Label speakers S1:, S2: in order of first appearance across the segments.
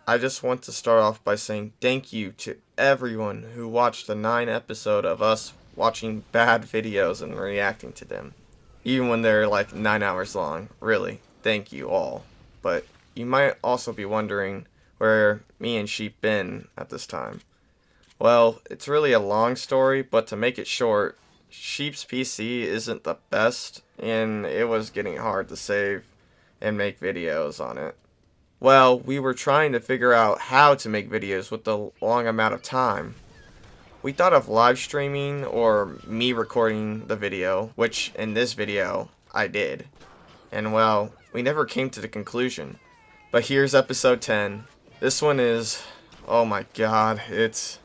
S1: I just want to start off by saying thank you to everyone who watched the 9 episode of us watching bad videos and reacting to them. Even when they're like 9 hours long. Really, thank you all. But you might also be wondering where me and Sheep been at this time. Well, it's really a long story, but to make it short, Sheep's PC isn't the best, and it was getting hard to save and make videos on it. Well, we were trying to figure out how to make videos with the long amount of time. We thought of live streaming or me recording the video, which in this video I did. And well, we never came to the conclusion. But here's episode 10. This one is, oh my god, it's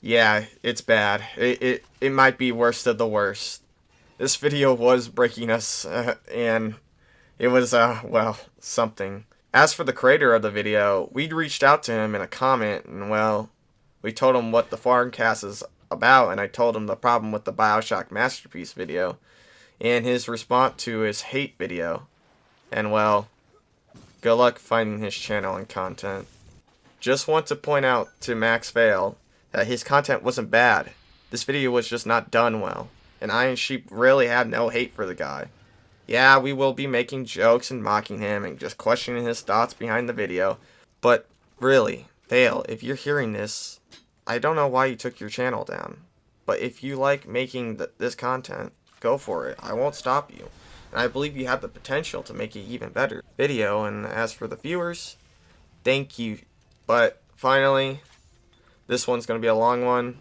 S1: bad. It might be worst of the worst. This video was breaking us, and it was, well, something. As for the creator of the video, we'd reached out to him in a comment, and well, we told him what the Farmcast is about, and I told him the problem with the Bioshock Masterpiece video, and his response to his hate video. And well, good luck finding his channel and content. Just want to point out to Masked Vale that his content wasn't bad. This video was just not done well, and I and Sheep really had no hate for the guy. Yeah, we will be making jokes and mocking him and just questioning his thoughts behind the video, but really, Vale, if you're hearing this, I don't know why you took your channel down. But if you like making this content, go for it. I won't stop you. And I believe you have the potential to make an even better video, and as for the viewers, thank you. But finally, this one's going to be a long one.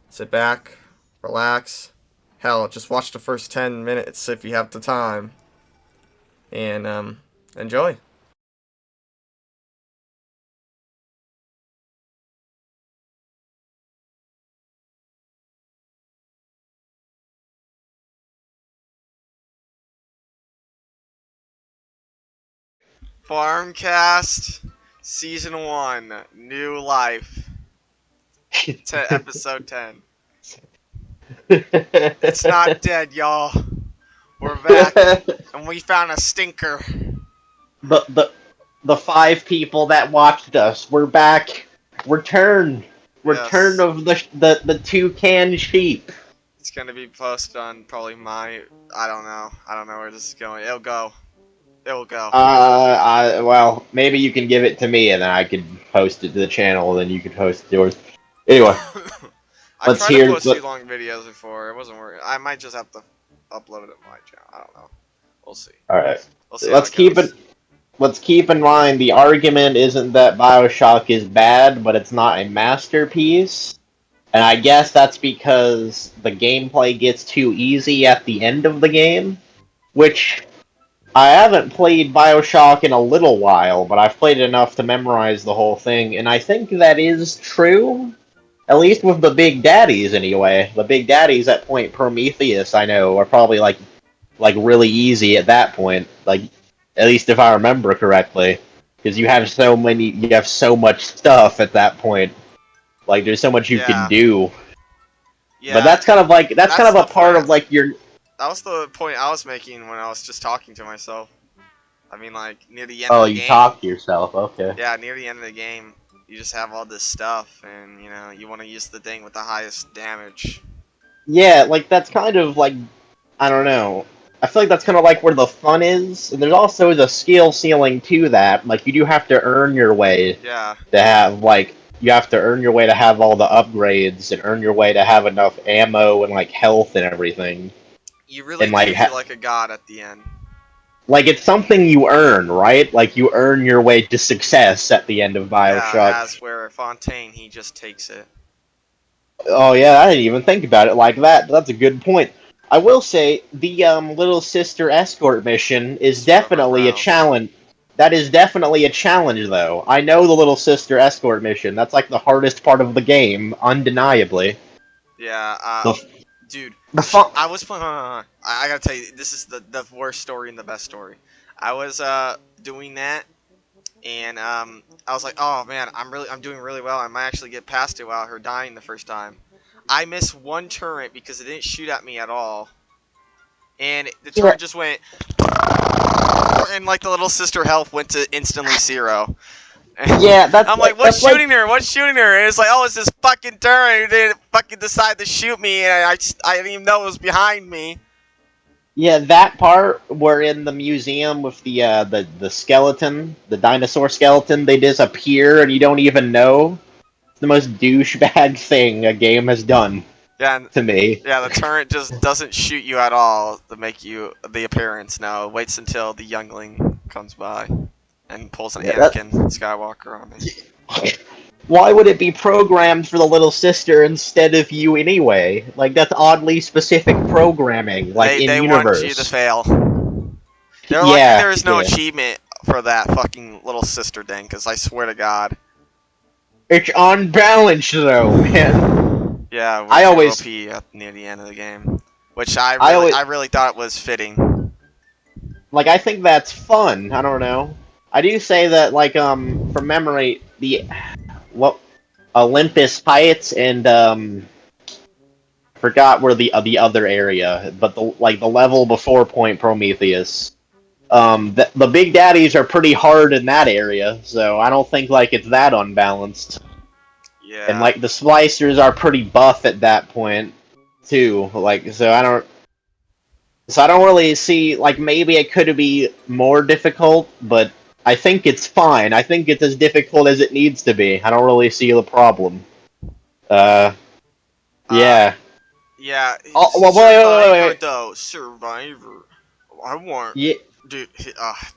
S1: Sit back, relax. Hell, just watch the first 10 minutes if you have the time. And, enjoy. Farmcast, Season 1, New Life, Episode 10. It's not dead, y'all. We're back, and we found a stinker.
S2: The 5 people that watched us, we're back. Return
S1: Yes.
S2: of the 2 canned sheep.
S1: It's gonna be posted on probably my. I don't know. I don't know where this is going. It'll go. It'll go.
S2: Well, maybe you can give it to me and then I could post it to the channel, and then you could post it yours. Anyway,
S1: I
S2: let's
S1: tried to
S2: hear.
S1: post a few long videos before. It wasn't working. I might just have to upload it on my channel. I don't know. We'll see.
S2: All right,
S1: We'll see.
S2: let's keep it. Let's keep in mind the argument isn't that Bioshock is bad, but it's not a masterpiece. And I guess that's because the gameplay gets too easy at the end of the game, which I haven't played Bioshock in a little while, but I've played enough to memorize the whole thing, and I think that is true. At least with the big daddies, anyway. The big daddies at Point Prometheus, I know, are probably like really easy at that point. Like, at least if I remember correctly, because you have so much stuff at that point. Like, there's so much you can do.
S1: Yeah.
S2: But that's kind of like a part of like your.
S1: That was the point I was making when I was just talking to myself. I mean, like near the end of the game.
S2: Oh, you talk to yourself. Okay.
S1: Yeah, near the end of the game, you just have all this stuff, and you know you want to use the thing with the highest damage.
S2: Yeah, like that's kind of like, I don't know. I feel like that's kind of like where the fun is, and there's also the skill ceiling to that. Like, you do have to earn your way
S1: Yeah.
S2: to have, like, you have to earn your way to have all the upgrades, and earn your way to have enough ammo and, like, health and everything.
S1: You really
S2: And,
S1: do
S2: like,
S1: feel like a god at the end.
S2: Like, it's something you earn, right? Like, you earn your way to success at the end of Bioshock.
S1: Yeah, as where Fontaine, he just takes it.
S2: Oh, yeah, I didn't even think about it like that. That's a good point. I will say, the little sister escort mission is definitely a challenge. That is definitely a challenge, though. I know the little sister escort mission. That's like the hardest part of the game, undeniably.
S1: Yeah, dude. I was playing. I gotta tell you, this is the worst story and the best story. I was doing that, and I was like, oh man, I'm doing really well. I might actually get past it without her dying the first time. I missed one turret because it didn't shoot at me at all, and the turret just went, and like the little sister health went to instantly 0,
S2: Yeah, that's
S1: I'm like, what's
S2: that's like
S1: shooting her? What's shooting her? And it's like, oh, it's this fucking turret. They didn't fucking decide to shoot me, and I didn't even know it was behind me.
S2: yeah, that part where in the museum with the skeleton, the dinosaur skeleton, they disappear and you don't even know. It's the most douchebag thing a game has done
S1: Yeah, and,
S2: to me.
S1: yeah, the turret just doesn't shoot you at all to make you the appearance. No, it waits until the youngling comes by and pulls an
S2: Yeah,
S1: Anakin Skywalker on me.
S2: why would it be programmed for the little sister instead of you anyway? Like that's oddly specific programming, like in
S1: They want you to
S2: universe.
S1: fail. They're lucky
S2: Yeah,
S1: there is no
S2: yeah.
S1: achievement for that fucking little sister thing, because I swear to God.
S2: It's unbalanced though, man.
S1: Yeah, where
S2: I
S1: you're
S2: always,
S1: OP near the end of the game, which
S2: I always,
S1: I really thought was fitting.
S2: like I think that's fun. I don't know. I do say that like from memory the what Olympus Heights and forgot where the other area, but the level before Point Prometheus. The Big Daddies are pretty hard in that area, so I don't think like it's that unbalanced. And
S1: Yeah.
S2: like the splicers are pretty buff at that point too. Like so I don't really see like maybe it could be more difficult, but I think it's fine. I think it's as difficult as it needs to be. I don't really see the problem. Uh,
S1: Uh,
S2: yeah.
S1: yeah.
S2: Oh, well,
S1: Survivor though, Survivor. I want,
S2: yeah.
S1: dude.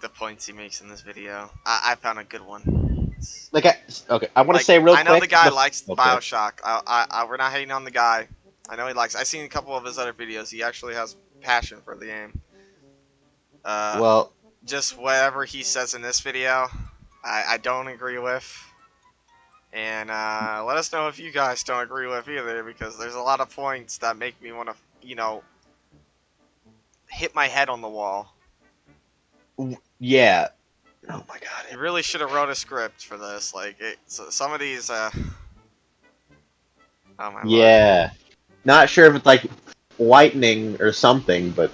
S1: The points he makes in this video. I found a good one.
S2: Like, okay, I want to
S1: Like,
S2: say real
S1: I know
S2: quick.
S1: the guy likes
S2: Okay.
S1: Bioshock. We're not hating on the guy. I know he likes. I've seen a couple of his other videos. He actually has passion for the game. Uh,
S2: Well,
S1: just whatever he says in this video, I don't agree with. And let us know if you guys don't agree with either, because there's a lot of points that make me want to, hit my head on the wall.
S2: yeah. Oh my god.
S1: You really should have wrote a script for this. Like, some of these, oh my lord.
S2: Yeah. Not sure if it's like lightning or something, but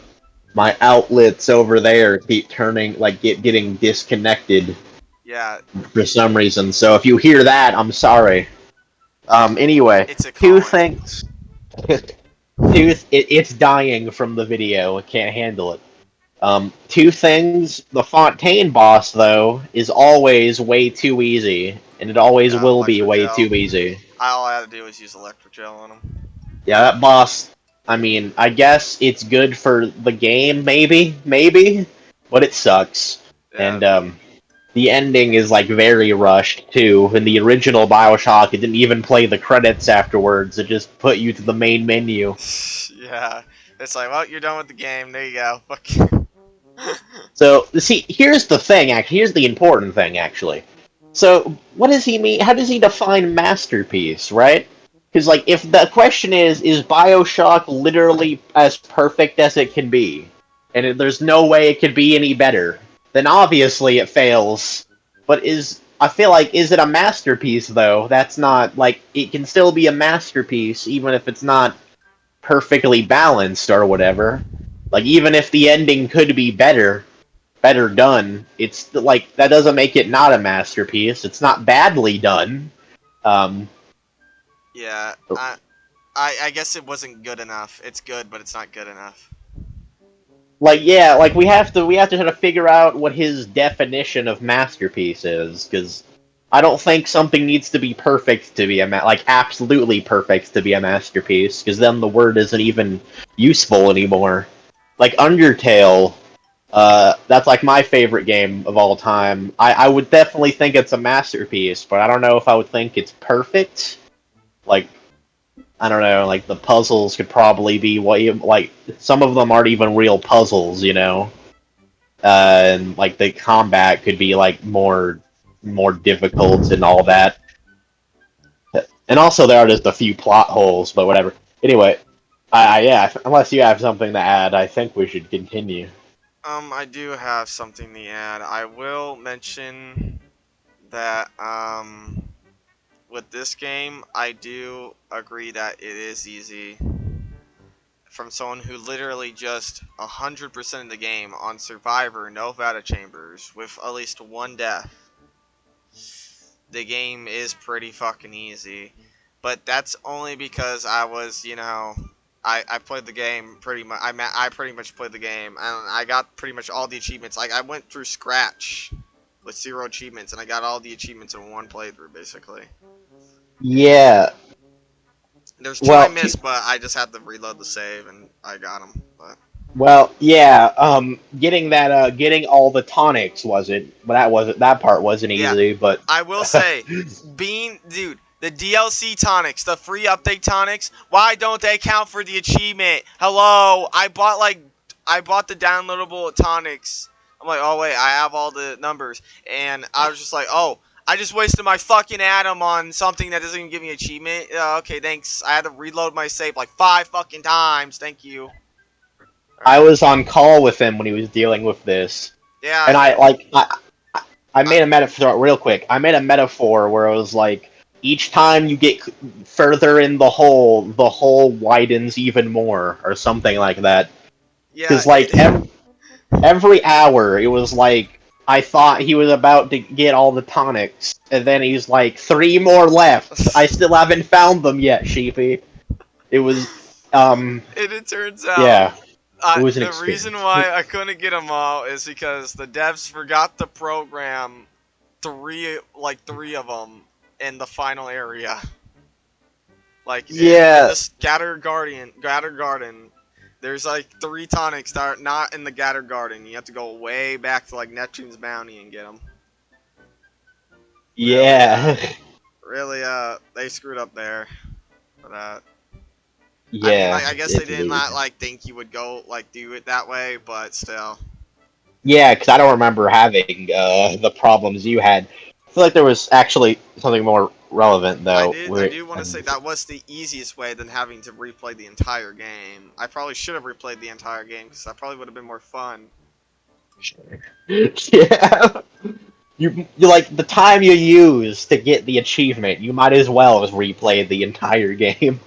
S2: my outlets over there keep turning like getting disconnected
S1: Yeah,
S2: for some reason. So if you hear that, I'm sorry. Anyway,
S1: it's a
S2: two
S1: calling.
S2: things. It's dying from the video. I can't handle it. Two things. The Fontaine boss, though, is always way too easy, and it always
S1: Yeah,
S2: will be way
S1: electrogel.
S2: too easy.
S1: All I had to do was use electrogel on him.
S2: Yeah, that boss. I mean, I guess it's good for the game, maybe, but it sucks.
S1: Yeah.
S2: And the ending is like very rushed too. In the original Bioshock, it didn't even play the credits afterwards. It just put you to the main menu.
S1: Yeah. It's like, well, you're done with the game. There you go. Fuck you.
S2: So, see, here's the thing. Actually, here's the important thing. Actually, so what does he mean? How does he define masterpiece? Right? Because like, if the question is Bioshock literally as perfect as it can be, and there's no way it could be any better, then obviously it fails. But I feel like, is it a masterpiece though? That's not like it can still be a masterpiece even if it's not perfectly balanced or whatever. Like even if the ending could be better done, it's like that doesn't make it not a masterpiece. It's not badly done. Um,
S1: Yeah. I guess it wasn't good enough. It's good, but it's not good enough.
S2: like yeah, like we have to try to figure out what his definition of masterpiece is, because I don't think something needs to be perfect to be like absolutely perfect to be a masterpiece, because then the word isn't even useful anymore. Like Undertale, that's like my favorite game of all time. I would definitely think it's a masterpiece, but I don't know if I would think it's perfect. Like I don't know, like the puzzles could probably be like some of them aren't even real puzzles, you know. And like the combat could be like more difficult and all that. And also there are just a few plot holes, but whatever. Anyway, yeah, unless you have something to add, I think we should continue.
S1: I do have something to add. I will mention that, with this game, I do agree that it is easy. From someone who literally just 100% of the game on Survivor, no Vata Chambers, with at least one death. the game is pretty fucking easy. But that's only because I was, I played the game pretty much. I pretty much played the game, and I got pretty much all the achievements. Like I went through scratch with 0 achievements, and I got all the achievements in one playthrough, basically.
S2: Yeah.
S1: There's 2 I missed, but I just had to reload the save, and I got them. But.
S2: Well, yeah. Getting all the tonics wasn't, but that part wasn't easy. But
S1: I will say, dude, the DLC tonics, the free update tonics, why don't they count for the achievement? Hello, I bought the downloadable tonics. I'm like, oh wait, I have all the numbers, and I was just like, oh, I just wasted my fucking atom on something that doesn't even give me achievement. Okay, thanks. I had to reload my save like 5 fucking times. Thank you.
S2: I was on call with him when he was dealing with this.
S1: Yeah.
S2: And I made a metaphor real quick. I made a metaphor where it was like each time you get further in the hole widens even more, or something like that.
S1: Yeah.
S2: Because like every hour, it was like I thought he was about to get all the tonics, and then he's like 3 more left. I still haven't found them yet, Sheepy. It was
S1: It turns out.
S2: Yeah.
S1: The reason why I couldn't get them all is because the devs forgot to program 3 of them in the final area. Like in the Scatter Garden, there's like 3 tonics that are not in the Scatter Garden. You have to go way back to like Neptune's Bounty and get them.
S2: Yeah.
S1: Really, they screwed up there for that.
S2: Yeah,
S1: I guess they did not think you would go do it that way, but still.
S2: Yeah, because I don't remember having the problems you had. I feel like there was actually something more relevant though.
S1: I do want to say that was the easiest way than having to replay the entire game. I probably should have replayed the entire game because that probably would have been more fun.
S2: Yeah. You like the time you use to get the achievement. You might as well have replayed the entire game.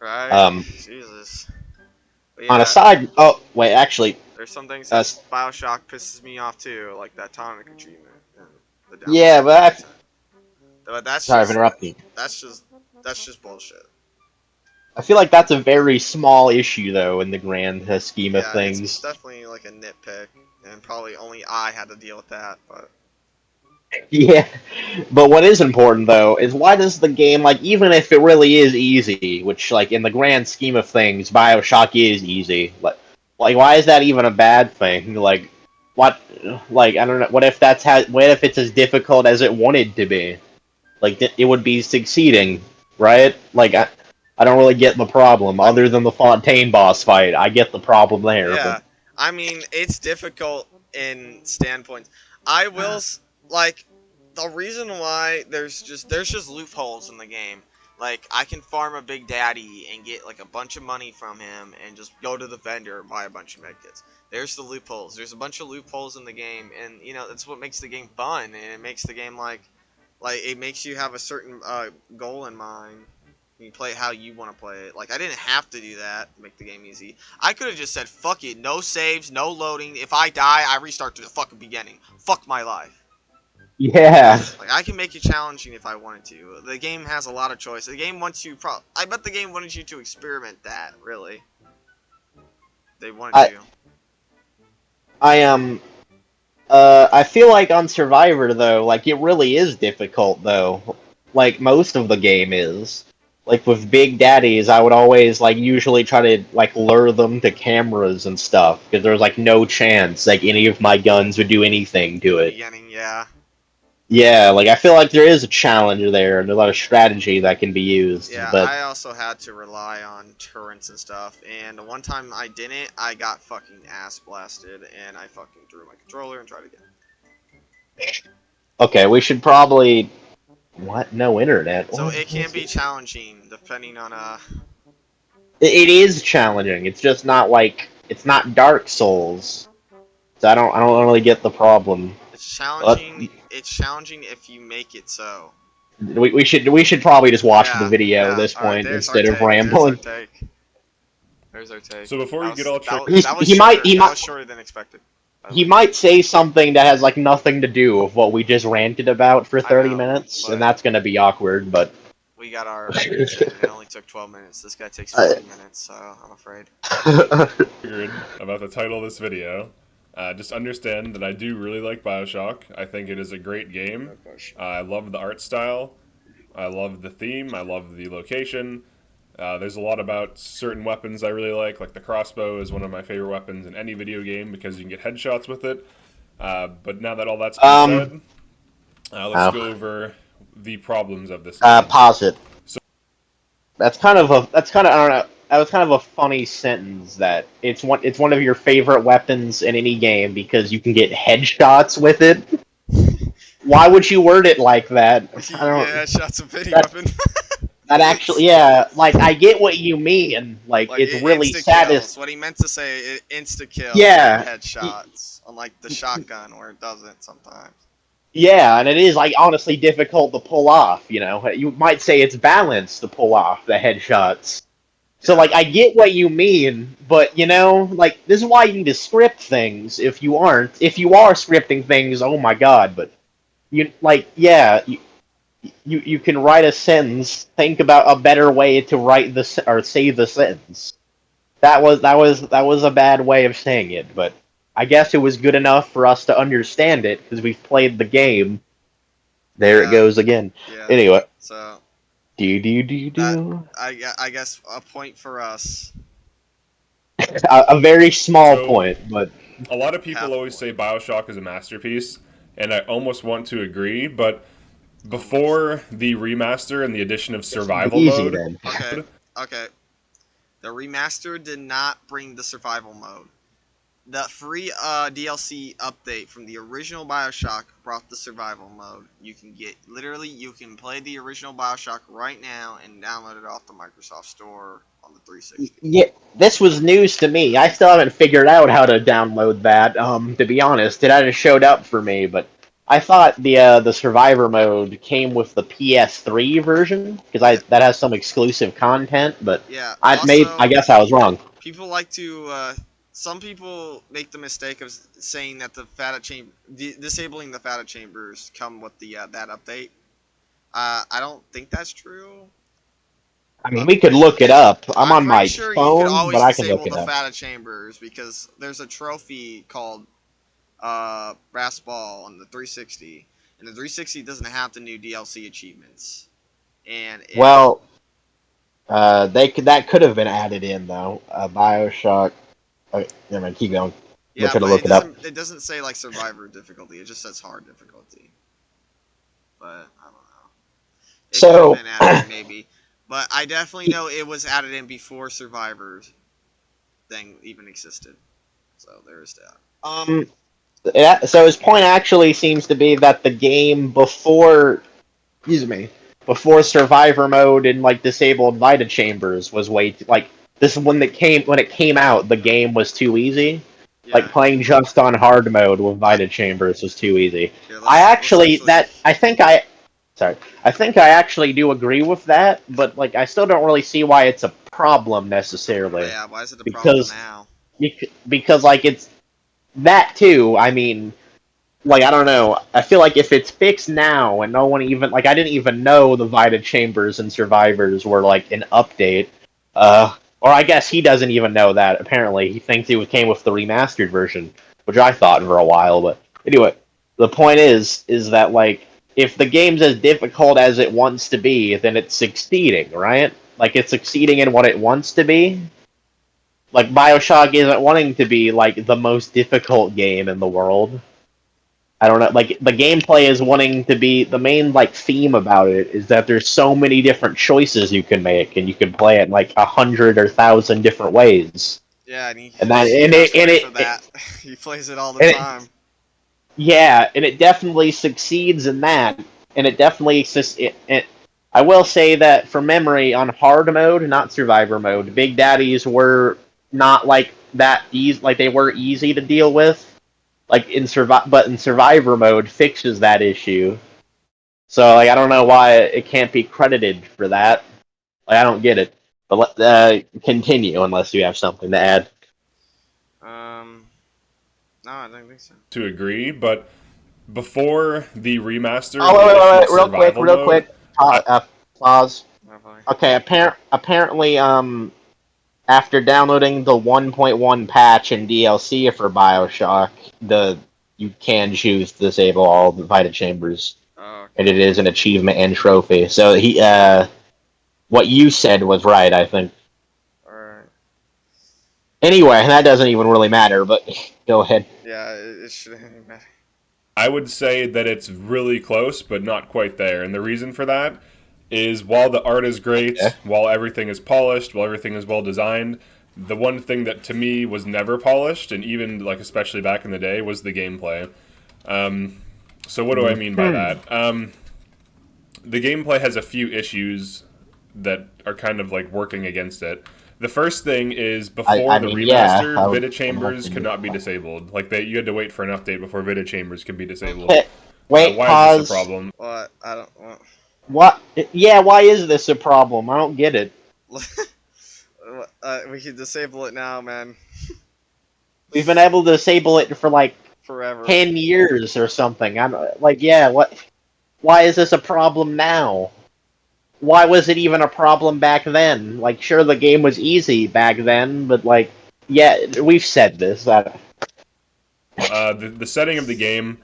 S1: Right. Jesus. Yeah,
S2: on a side, wait, actually,
S1: there's some things that Bioshock pisses me off too, like that tonic achievement.
S2: Yeah, but
S1: that's
S2: sorry for interrupting.
S1: That's just bullshit.
S2: I feel like that's a very small issue though in the grand scheme of things.
S1: It's definitely like a nitpick, and probably only I had to deal with that, but.
S2: Yeah, but what is important though is why does the game, even if it really is easy, which in the grand scheme of things, Bioshock is easy, why is that even a bad thing? I don't know. What if it's as difficult as it wanted to be? It would be succeeding, right? I don't really get the problem other than the Fontaine boss fight. I get the problem there.
S1: Yeah, but. I mean it's difficult in standpoints. I will. The reason why there's just loopholes in the game. I can farm a Big Daddy and get a bunch of money from him and just go to the vendor and buy a bunch of medkits. There's the loopholes. There's a bunch of loopholes in the game, and that's what makes the game fun, and it makes the game it makes you have a certain goal in mind. You play it how you want to play it. I didn't have to do that to make the game easy. I could have just said, fuck it, no saves, no loading. If I die, I restart to the fucking beginning. Fuck my life.
S2: Yeah.
S1: I can make it challenging if I wanted to. The game has a lot of choice. The game wants you I bet the game wanted you to experiment that, really. They wanted you.
S2: I feel like on Survivor though, it really is difficult though. Most of the game is. With Big Daddies, I would always usually try to lure them to cameras and stuff because there was no chance any of my guns would do anything to it.
S1: Beginning, yeah.
S2: Yeah, I feel like there is a challenge there, and there's a lot of strategy that can be used.
S1: Yeah,
S2: but
S1: I also had to rely on turrets and stuff, and one time I didn't, I got fucking ass blasted, and I fucking threw my controller and tried again.
S2: Okay, we should probably... What? No internet?
S1: So it can be challenging, depending on,
S2: It is challenging, it's just not it's not Dark Souls. So I don't really get the problem.
S1: It's challenging. It's challenging if you make it so.
S2: We should probably just watch the video at this point instead of rambling.
S1: There's our take.
S3: So before you get all
S1: that was shorter than expected.
S2: he might say something that has like nothing to do with what we just ranted about for 30 minutes, and that's gonna be awkward. But
S3: we got our minutes in. It only took 12 minutes. This guy takes 40 minutes, so I'm afraid.
S4: About the title of this video. Just understand that I do really like Bioshock. I think it is a great game. I love the art style. I love the theme. I love the location. There's a lot about certain weapons I really like the crossbow is one of my favorite weapons in any video game because you can get headshots with it. But now that all that's been said, let's go over the problems of this game.
S2: Pause it. That's kind of I don't know. That was kind of a funny sentence. That it's one of your favorite weapons in any game because you can get headshots with it. Why would you word it like that? I don't.
S3: Yeah, headshots a pity weapon.
S2: That actually, yeah, like I get what you mean. Like it's really satisfying.
S3: What he meant to say, insta kill.
S2: Yeah.
S3: Headshots, unlike the shotgun where it doesn't sometimes.
S2: Yeah, and it is like honestly difficult to pull off. You know, you might say it's balanced to pull off the headshots. So like I get what you mean, but you know, like this is why you need to script things. If you are scripting things, oh my god! But you like you can write a sentence. Think about a better way to write or say the sentence. That was a bad way of saying it, but I guess it was good enough for us to understand it because we've played the game. There it goes again.
S3: Yeah.
S2: Anyway.
S3: So.
S2: Do.
S3: I guess a point for us.
S2: A very small point, but
S4: a lot of people always say Bioshock is a masterpiece, and I almost want to agree, but before the remaster and the addition of survival mode.
S2: Then.
S3: Okay. The remaster did not bring the survival mode. The free DLC update from the original Bioshock brought the survival mode. You can play the original Bioshock right now and download it off the Microsoft Store on the 360.
S2: Yeah, this was news to me. I still haven't figured out how to download that. To be honest, it hadn't showed up for me. But I thought the survivor mode came with the PS3 version because that has some exclusive content. But
S3: yeah,
S2: I guess I was wrong.
S3: People like to. Some people make the mistake of saying that disabling the FATA chambers come with the that update. I don't think that's true.
S2: I mean, we could look it up. I'm on my
S3: sure
S2: phone, but I can look it up.
S3: the FATA chambers because there's a trophy called Brass Ball on the 360, and the 360 doesn't have the new DLC achievements. And
S2: that could have been added in though. Bioshock. Okay, never mind, keep going.
S3: Yeah, but
S2: look it up.
S3: It doesn't say like survivor difficulty. It just says hard difficulty. But I don't know. It could have been added in, maybe. But I definitely know it was added in before survivors thing even existed. So there is
S2: that. So his point actually seems to be that the game before survivor mode and like disabled Vita chambers was way this is when it came out, the game was too easy. Yeah. Like playing just on hard mode with Vita chambers was too easy. Yeah, I think I actually do agree with that, but like I still don't really see why it's a problem necessarily.
S3: Yeah, why is it a problem now?
S2: Because like it's that too. I mean, like I don't know. I feel like if it's fixed now and no one even I didn't even know the Vita chambers and survivors were like an update. Or I guess he doesn't even know that. Apparently, he thinks it came with the remastered version, which I thought for a while. But anyway, the point is that like if the game's as difficult as it wants to be, then it's succeeding, right? Like it's succeeding in what it wants to be. Like Bioshock isn't wanting to be like the most difficult game in the world. I don't know, like, the gameplay is wanting to be, the main, like, theme about it is that there's so many different choices you can make, and you can play it, like, 100 or 1,000 different ways.
S3: Yeah,
S2: he
S3: plays it all the time.
S2: And it definitely succeeds in that, and it definitely, I will say that, from memory, on hard mode, not survivor mode, Big Daddies were not, like, that easy, like, they were easy to deal with. Like in survivor mode fixes that issue. So like I don't know why it can't be credited for that. Like I don't get it. But continue unless you have something to add.
S3: No, I don't think so.
S4: to agree, but before the remaster,
S2: Oh,
S4: they issued
S2: wait,
S4: survival
S2: real
S4: mode.
S2: quick. Pause.
S3: Definitely.
S2: Okay, apparently, after downloading the 1.1 patch and DLC for Bioshock, you can choose to disable all the Vita Chambers,
S3: Oh,
S2: and
S3: okay.
S2: it is an achievement and trophy. So what you said was right, I think.
S3: Alright.
S2: Anyway, that doesn't even really matter, but go ahead.
S3: Yeah, it shouldn't matter.
S4: I would say that it's really close, but not quite there. And the reason for that is while the art is
S2: Okay.
S4: great, while everything is polished, while everything is well designed, the one thing that to me was never polished, and even like especially back in the day, was the gameplay. So what do I mean by that? The gameplay has a few issues that are kind of like working against it. The first thing is before
S2: I
S4: the
S2: mean, yeah.
S4: remaster, Vita Chambers could not be disabled. Like you had to wait for an update before Vita Chambers could be disabled.
S2: Okay, wait,
S4: Why is this a
S2: pause.
S4: problem?
S3: What? I don't want.
S2: What? Yeah, why is this a problem? I don't get it.
S3: We can disable it now, man.
S2: We've been able to disable it for like
S3: Forever.
S2: 10 years or something. I'm like, yeah, what? Why is this a problem now? Why was it even a problem back then? Like, sure, the game was easy back then, but like, yeah, we've said this.
S4: The setting of the game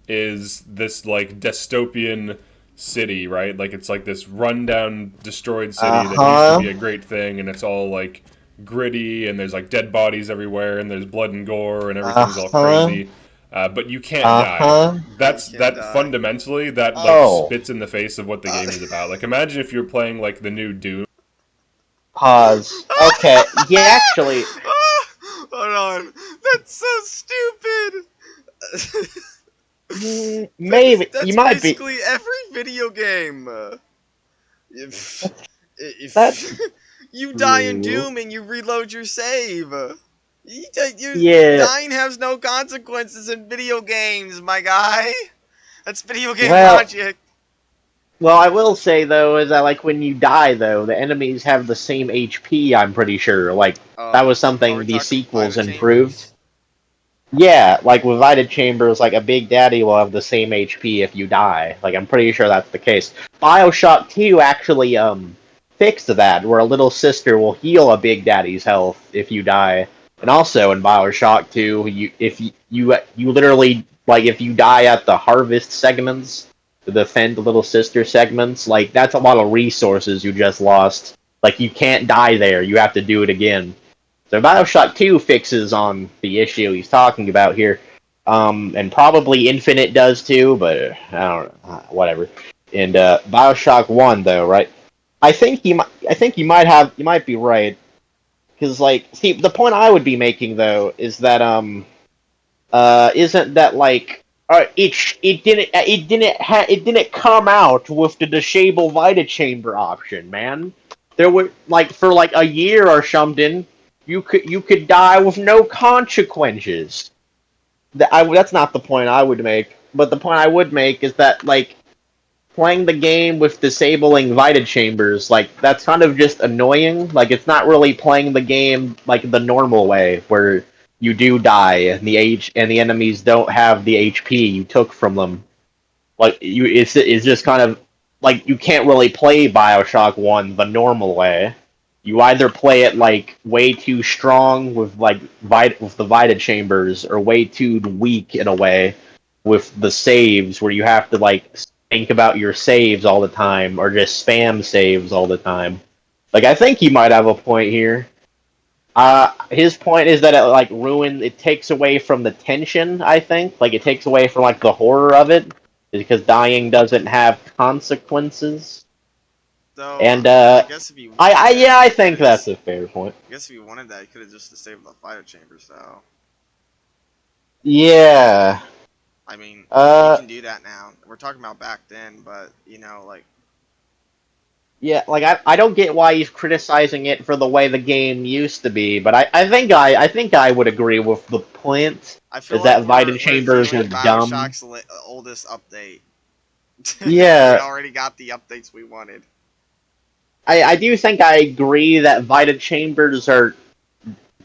S4: is this like dystopian city, right? Like it's like this rundown, destroyed city that used to be a great thing, and it's all like gritty, and there's like dead bodies everywhere, and there's blood and gore, and everything's all crazy. But you can't die. That's
S3: You
S4: that
S3: can't die.
S4: fundamentally that like
S2: Oh.
S4: spits in the face of what the game is about. Like imagine if you're playing like the new Doom.
S2: Pause. Okay, yeah, actually,
S3: Hold on. That's so stupid.
S2: maybe
S3: That's
S2: you might be.
S3: basically every video game. If
S2: That's
S3: you die in
S2: true.
S3: Doom and you reload your save,
S2: Yeah.
S3: dying has no consequences in video games, my guy. That's video game
S2: Well,
S3: logic.
S2: Well, I will say though is that like when you die though, the enemies have the same HP. I'm pretty sure. Like that was
S3: Are
S2: something
S3: we
S2: the
S3: talking
S2: sequels
S3: Vita
S2: improved.
S3: Chambers?
S2: Yeah, like with Vita Chambers, like a Big Daddy will have the same HP if you die. Like I'm pretty sure that's the case. Bioshock 2 actually fixed that, where a little sister will heal a Big Daddy's health if you die. And also in Bioshock 2, you literally like if you die at the harvest segments, the defend little sister segments, like that's a lot of resources you just lost. Like you can't die there, you have to do it again. So Bioshock 2 fixes on the issue he's talking about here. And probably Infinite does too, but I don't know, whatever. And Bioshock 1 though, right? You might be right. Cuz like see the point I would be making though is that isn't that like it didn't come out with the disable Vita Chamber option, man. There were like for like a year or something, you could die with no consequences. That's not the point I would make, but the point I would make is that like playing the game with disabling Vita Chambers, like that's kind of just annoying. Like it's not really playing the game like the normal way where you do die and the enemies don't have the HP you took from them. Like it's just kind of like you can't really play BioShock 1 the normal way. You either play it like way too strong with like with the Vita Chambers or way too weak in a way with the saves where you have to like think about your saves all the time or just spam saves all the time. Like I think he might have a point here. His point is that it takes away from the tension, I think. Like it takes away from like the horror of it because dying doesn't have consequences.
S3: Though,
S2: And
S3: I guess if you wanted
S2: I think that's a fair point.
S3: I guess if you wanted that, you could have just disabled the Vita Chambers, though.
S2: Yeah.
S3: I mean, you
S2: Uh
S3: can do that now. We're talking about back then, but you know, like
S2: yeah, like I don't get why he's criticizing it for the way the game used to be, but I think I would agree with the point.
S3: I feel
S2: Is
S3: like
S2: that Vita Chambers
S3: feeling
S2: are dumb?
S3: Bioshock's oldest update.
S2: Yeah.
S3: We already got the updates we wanted.
S2: I do think I agree that Vita Chambers are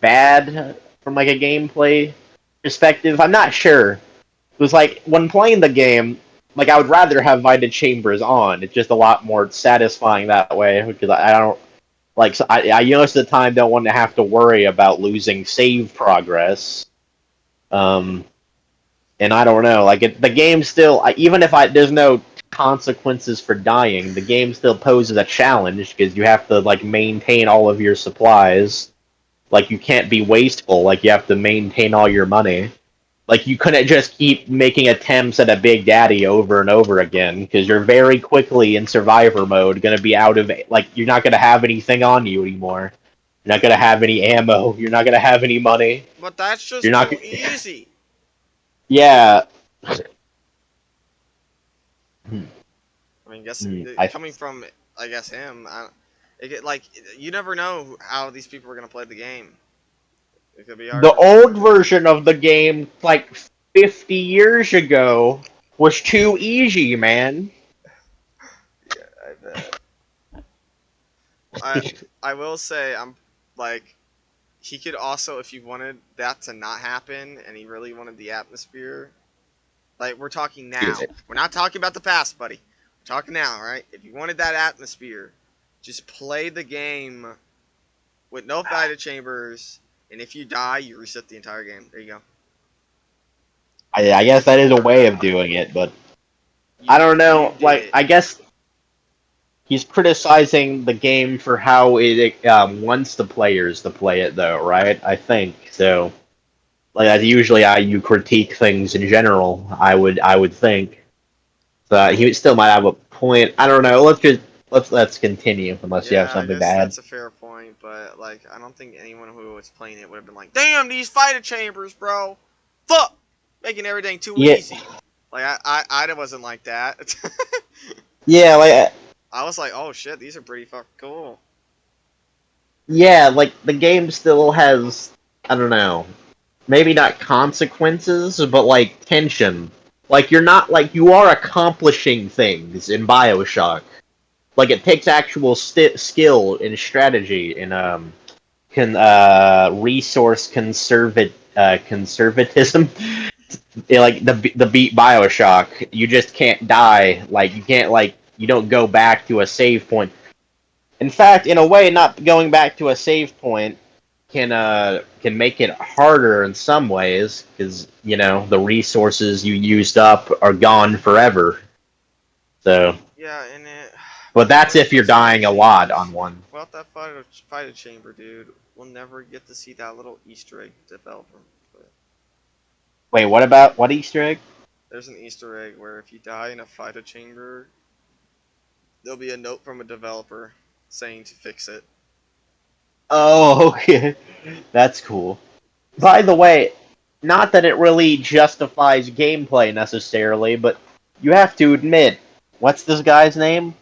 S2: bad from like a gameplay perspective, I'm not sure. It was like, when playing the game, like, I would rather have Vita Chambers on. It's just a lot more satisfying that way, because I don't, like, so I most of the time don't want to have to worry about losing save progress. And I don't know, like, the game still, even if there's no consequences for dying, the game still poses a challenge, because you have to, like, maintain all of your supplies. Like, you can't be wasteful, like, you have to maintain all your money. Like, you couldn't just keep making attempts at a Big Daddy over and over again, because you're very quickly in Survivor mode going to be out of, like, you're not going to have anything on you anymore. You're not going to have any ammo. You're not going to have any money.
S3: But that's just
S2: You're not
S3: too easy.
S2: Yeah.
S3: I mean, coming from, I guess, him, like, you never know how these people are going to play the game. It could be
S2: The old version of the game, like 50 years ago, was too easy, man.
S3: Yeah, I bet. I will say, I'm like, he could also, if he wanted that to not happen, and he really wanted the atmosphere, like, we're talking now. We're not talking about the past, buddy. We're talking now, right? If you wanted that atmosphere, just play the game with no Vita Chambers, and if you die, you reset the entire game. There you go.
S2: I guess that is a way of doing it, but I don't know. Like, I guess he's criticizing the game for how it wants the players to play it, though, right? I think so. Like, as usually you critique things in general. I would think. So he still might have a point. I don't know. Let's continue unless you have something to add.
S3: That's a fair point, but like, I don't think anyone who was playing it would have been like, "Damn, these Vita Chambers, bro! Fuck, making everything too easy." Like, I wasn't like that.
S2: Yeah, like,
S3: I was like, "Oh shit, these are pretty fucking cool."
S2: Yeah, like, the game still has, I don't know, maybe not consequences, but, like, tension. Like, you are accomplishing things in Bioshock. Like, it takes actual skill and strategy and, resource conservatism. Like, the beat Bioshock, you just can't die. Like, you can't, like, you don't go back to a save point. In fact, in a way, not going back to a save point can make it harder in some ways, because, you know, the resources you used up are gone forever. So.
S3: Yeah, and it.
S2: But that's if you're dying a lot on one.
S3: Without that Vita Chamber, dude, we'll never get to see that little Easter egg developer.
S2: Wait, what Easter egg?
S3: There's an Easter egg where if you die in a Vita Chamber, there'll be a note from a developer saying to fix it.
S2: Oh, okay. That's cool. By the way, not that it really justifies gameplay necessarily, but you have to admit, what's this guy's name?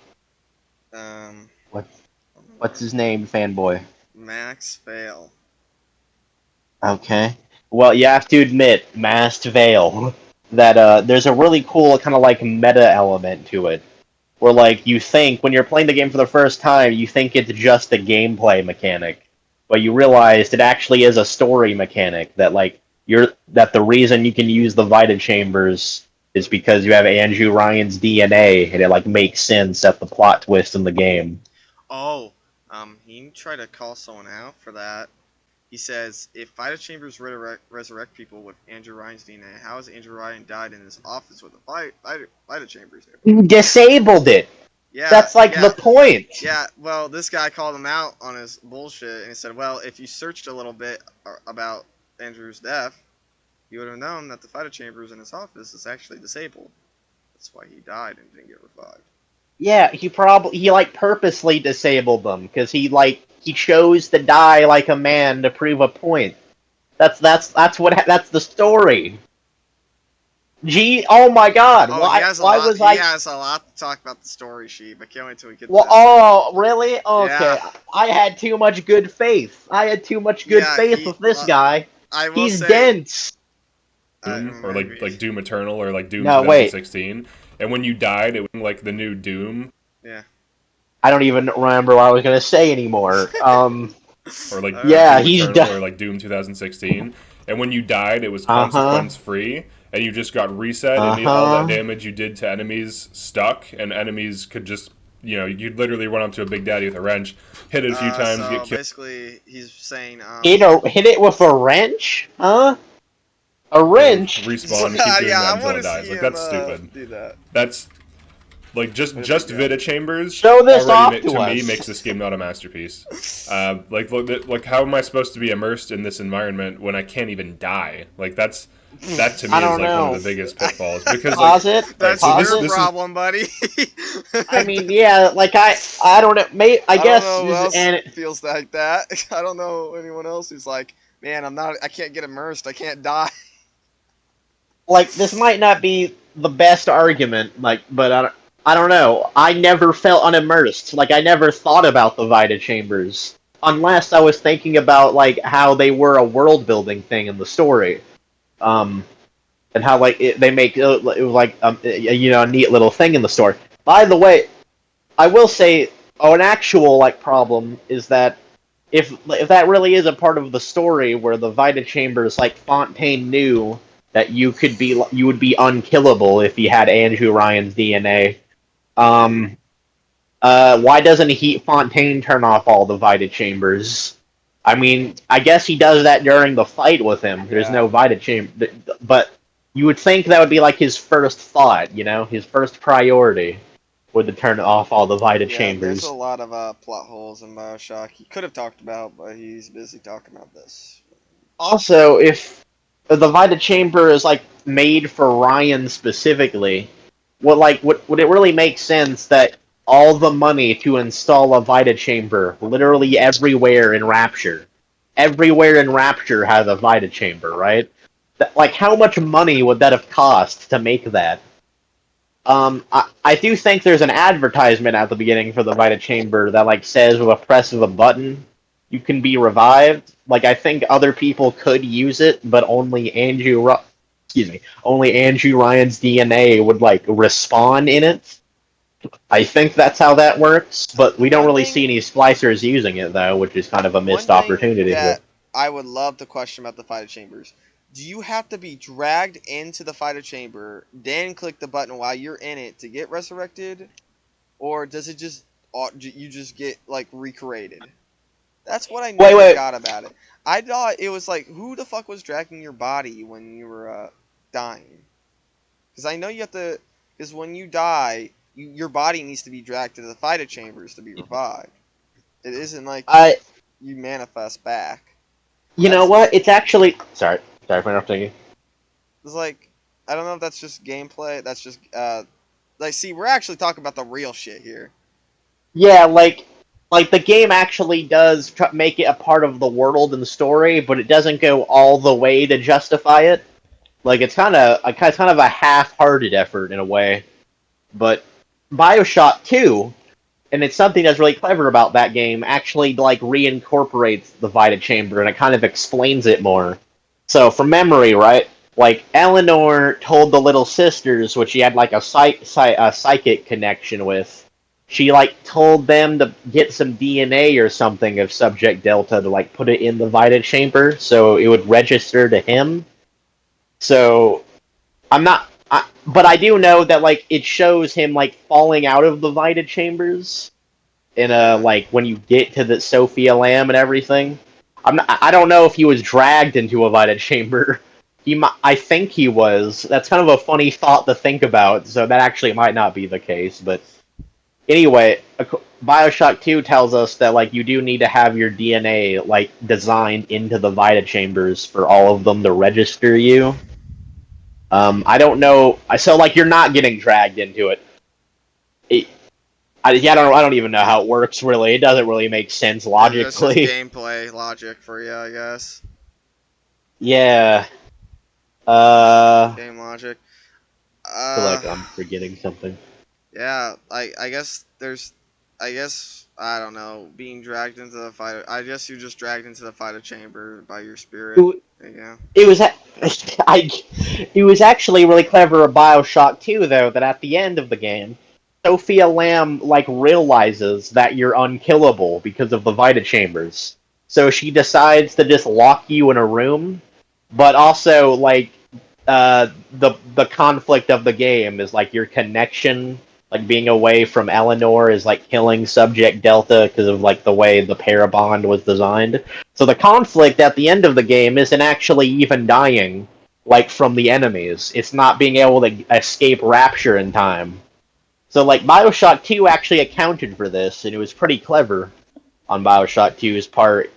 S2: What's his name, fanboy?
S3: Masked Vale.
S2: Okay. Well, you have to admit, Masked Vale, that there's a really cool kind of like meta element to it. Where, like, you think, when you're playing the game for the first time, you think it's just a gameplay mechanic. But you realize it actually is a story mechanic, that, like, that the reason you can use the Vita Chambers is because you have Andrew Ryan's DNA, and it, like, makes sense at the plot twist in the game.
S3: Oh, he tried to call someone out for that. He says, if Vita Chambers resurrect people with Andrew Ryan's DNA, how has Andrew Ryan died in his office with a Vita Chambers?
S2: You disabled it!
S3: Yeah,
S2: that's like the point!
S3: Yeah, well, this guy called him out on his bullshit, and he said, well, if you searched a little bit about Andrew's death, you would have known that the Vita Chambers in his office is actually disabled. That's why he died and didn't get revived.
S2: Yeah, he purposely disabled them, because he chose to die like a man to prove a point. That's the story. Gee, oh my god, why was I...
S3: He has a lot to talk about the story sheet, but can't wait till we get to
S2: Well,
S3: this.
S2: oh, really? Okay,
S3: Yeah.
S2: I had too much good faith. I had too much good faith with this guy. He's dense.
S4: Doom, or like Doom Eternal, or like Doom
S2: No,
S4: 2016. And when you died, it was like the new Doom.
S3: Yeah.
S2: I don't even remember what I was gonna say anymore.
S4: Or like
S2: yeah,
S4: Doom
S2: he's
S4: Eternal, or like Doom 2016. and when you died, it was
S2: Uh-huh.
S4: consequence free, and you just got reset, and all that damage you did to enemies stuck, and enemies could just, you'd literally run up to a Big Daddy with a wrench, hit it a few times,
S3: So
S4: get killed.
S3: basically, he's saying,
S2: hit it with a wrench? Huh? A wrench?
S4: Respawn, keep doing
S3: yeah,
S4: that
S3: I
S4: until
S3: want
S4: it
S3: to
S4: dies.
S3: see
S4: Like,
S3: him
S4: that's stupid.
S3: do that.
S4: That's like just Vita Chambers.
S2: Show this
S4: already
S2: off to
S4: me
S2: us.
S4: makes this game not a masterpiece. Like how am I supposed to be immersed in this environment when I can't even die? Like that to me is like one of the biggest pitfalls because
S2: Pause it.
S3: That's
S2: Pause
S3: your
S2: it.
S3: problem, buddy.
S2: I mean, yeah, like I don't know. I guess
S3: don't know who else
S2: and
S3: feels like that. I don't know anyone else who's like, man, I can't get immersed. I can't die.
S2: like this might not be the best argument, like, but I don't know. I never felt unimmersed. Like I never thought about the Vita chambers unless I was thinking about like how they were a world building thing in the story, and how like they make it was like a neat little thing in the story. By the way, I will say, an actual like problem is that if that really is a part of the story where the Vita chambers, like Fontaine knew that you would be unkillable if you had Andrew Ryan's DNA. Why doesn't Fontaine turn off all the Vita chambers? I mean, I guess he does that during the fight with him. There's no Vita chamber, but you would think that would be like his first thought, his first priority would to turn off all the Vita chambers.
S3: There's a lot of plot holes in Bioshock he could have talked about, but he's busy talking about this.
S2: Also, if the Vita chamber is like made for Ryan specifically, would it really make sense that all the money to install a Vita chamber literally everywhere in Rapture has a Vita chamber, right? Like, how much money would that have cost to make that? I do think there's an advertisement at the beginning for the Vita chamber that like says with a press of a button you can be revived. Like, I think other people could use it, but only Andrew Ryan's DNA would like respawn in it. I think that's how that works, but we don't really see any splicers using it though, which is kind of a missed opportunity.
S3: That I would love to question about the Vita chambers. Do you have to be dragged into the Vita chamber, then click the button while you're in it to get resurrected, or does it you just get like recreated? That's what I never got about it. I thought it was like, who the fuck was dragging your body when you were dying? Because I know you have to. Because when you die, your body needs to be dragged to the Vita chambers to be revived. It isn't like you manifest back.
S2: You know what? It's actually sorry for interrupting you.
S3: It's like, I don't know if that's just gameplay. That's just see, we're actually talking about the real shit here.
S2: Yeah, like the game actually does make it a part of the world and the story, but it doesn't go all the way to justify it. Like, it's kind of a half-hearted effort in a way. But Bioshock 2, and it's something that's really clever about that game, actually like reincorporates the Vita chamber and it kind of explains it more. So, from memory, right? Like, Eleanor told the little sisters, which she had like a psychic connection with. She like told them to get some DNA or something of Subject Delta to like put it in the Vita chamber so it would register to him. So but I do know that like it shows him like falling out of the Vita chambers in like when you get to the Sophia Lamb and everything. I don't know if he was dragged into a Vita chamber. I think he was. That's kind of a funny thought to think about. So that actually might not be the case, but anyway, Bioshock 2 tells us that like you do need to have your DNA like designed into the Vita chambers for all of them to register you. I don't know. So like you're not getting dragged into it. I don't even know how it works really. It doesn't really make sense logically.
S3: It's just gameplay logic for you, I guess.
S2: Yeah.
S3: Game logic.
S2: I feel like I'm forgetting something.
S3: Yeah, I guess I don't know, being dragged into the fight. I guess you're just dragged into the Vita chamber by your spirit. Yeah.
S2: It was actually really clever of Bioshock 2 though, that at the end of the game, Sophia Lamb like realizes that you're unkillable because of the Vita chambers. So she decides to just lock you in a room but also like the conflict of the game is like your connection, like being away from Eleanor is like killing Subject Delta because of like the way the Parabond was designed. So the conflict at the end of the game isn't actually even dying, like from the enemies. It's not being able to escape Rapture in time. So like Bioshock 2 actually accounted for this, and it was pretty clever on Bioshock 2's part.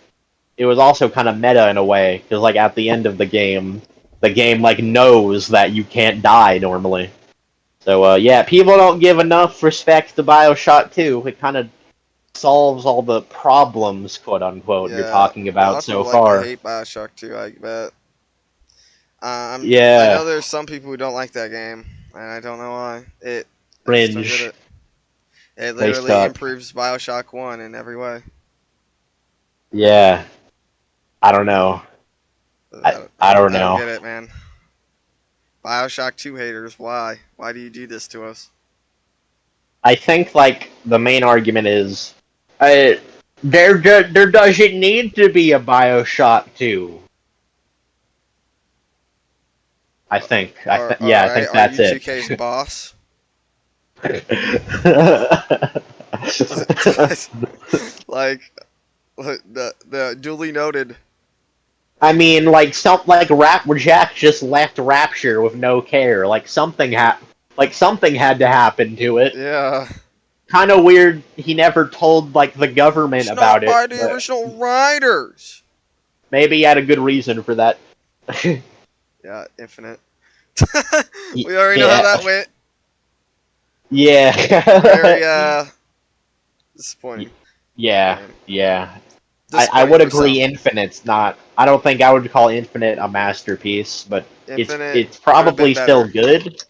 S2: It was also kind of meta in a way, because like at the end of the game like knows that you can't die normally. So yeah, people don't give enough respect to Bioshock 2. It kind of solves all the problems, quote unquote, you're talking
S3: a lot
S2: about
S3: of
S2: so
S3: people
S2: far.
S3: Like to hate Bioshock 2, I bet. I
S2: Yeah,
S3: know there's some people who don't like that game, and I don't know why. I just don't get
S2: cringe.
S3: it. It
S2: They
S3: literally
S2: suck.
S3: improves Bioshock 1 in every way.
S2: Yeah, I don't know. I don't know.
S3: Get it, man. Bioshock 2 haters, why? Why do you do this to us?
S2: I think like the main argument is, there doesn't need to be a Bioshock 2. I think. Yeah, I think that's
S3: are you
S2: it.
S3: 2K's boss? Like the duly noted.
S2: I mean, like Jack just left Rapture with no care. Like something had to happen to it.
S3: Yeah.
S2: Kind of weird. He never told like the government
S3: It's
S2: about
S3: not by
S2: it.
S3: the original writers.
S2: Maybe he had a good reason for that.
S3: Yeah, Infinite. We already know how that went.
S2: Yeah.
S3: Very disappointing.
S2: Yeah. I would agree. Infinite's not. I don't think I would call Infinite a masterpiece, but it's probably still good.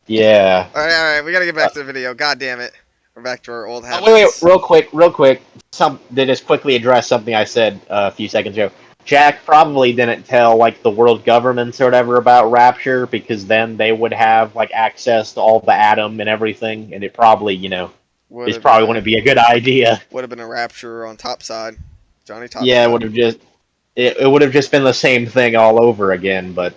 S2: Yeah.
S3: All right. We gotta get back to the video. God damn it. We're back to our old habits.
S2: Wait, real quick. To just quickly address something I said a few seconds ago. Jack probably didn't tell like the world governments or whatever about Rapture because then they would have like access to all the Atom and everything, and it probably this probably wouldn't be a good idea.
S3: Would have been a Rapture on Topside. Johnny Topside.
S2: Yeah, it would have just been the same thing all over again, but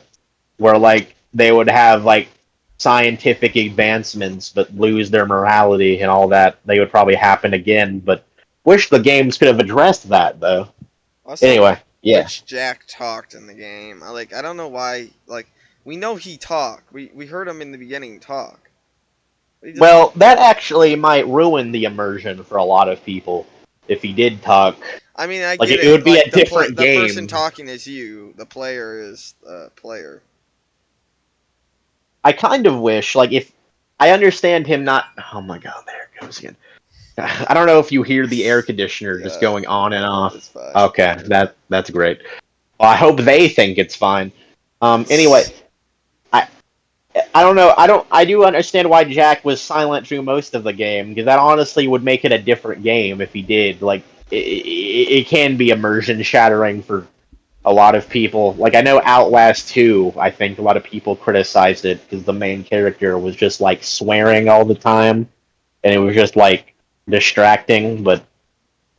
S2: where like they would have like scientific advancements but lose their morality and all that. They would probably happen again, but wish the games could have addressed that though.
S3: Also,
S2: anyway, yeah.
S3: Which Jack talked in the game. I don't know why. Like, we know he talked. We heard him in the beginning talk.
S2: Well, that actually might ruin the immersion for a lot of people if he did talk.
S3: I mean, I
S2: like,
S3: get
S2: it would be a different game.
S3: The person talking is you. The player is the player.
S2: I kind of wish, like, if I understand him not. Oh my god, there it goes again. I don't know if you hear the air conditioner just going on and off.
S3: It's fine.
S2: Okay, that's great. Well, I hope they think it's fine. Anyway, I don't know. I do understand why Jack was silent through most of the game because that honestly would make it a different game if he did. Like, it can be immersion shattering for a lot of people. Like, I know Outlast 2, I think a lot of people criticized it because the main character was just like swearing all the time, and it was just like distracting. But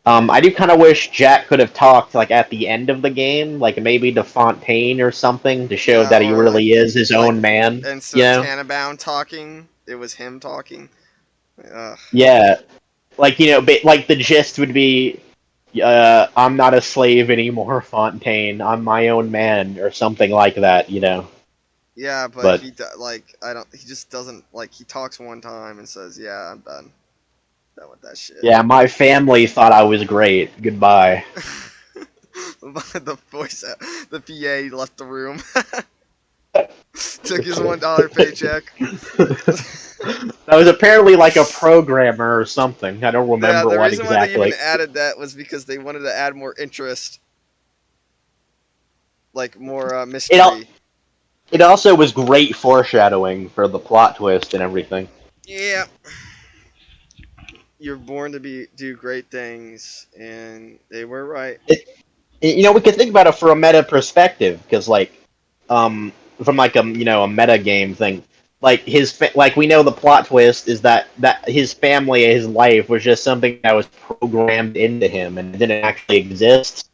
S2: I do kind of wish Jack could have talked like at the end of the game, like maybe to Fontaine or something to show that he really is his own man.
S3: Instead of Tannenbaum talking, it was him talking.
S2: Yeah, like like the gist would be, I'm not a slave anymore, Fontaine. I'm my own man, or something like that.
S3: Yeah, but he He just doesn't like. He talks one time and says, "Yeah, I'm done." Done with that shit.
S2: Yeah, my family thought I was great. Goodbye.
S3: The PA left the room. Took his $1 paycheck.
S2: That was apparently like a programmer or something. I don't remember what exactly.
S3: The reason why they even added that was because they wanted to add more interest. Like, more mystery.
S2: It also was great foreshadowing for the plot twist and everything.
S3: Yeah. You're born to do great things, and they were right.
S2: We can think about it for a meta perspective, because from like a meta game thing, like we know the plot twist is that his family, his life was just something that was programmed into him and it didn't actually exist.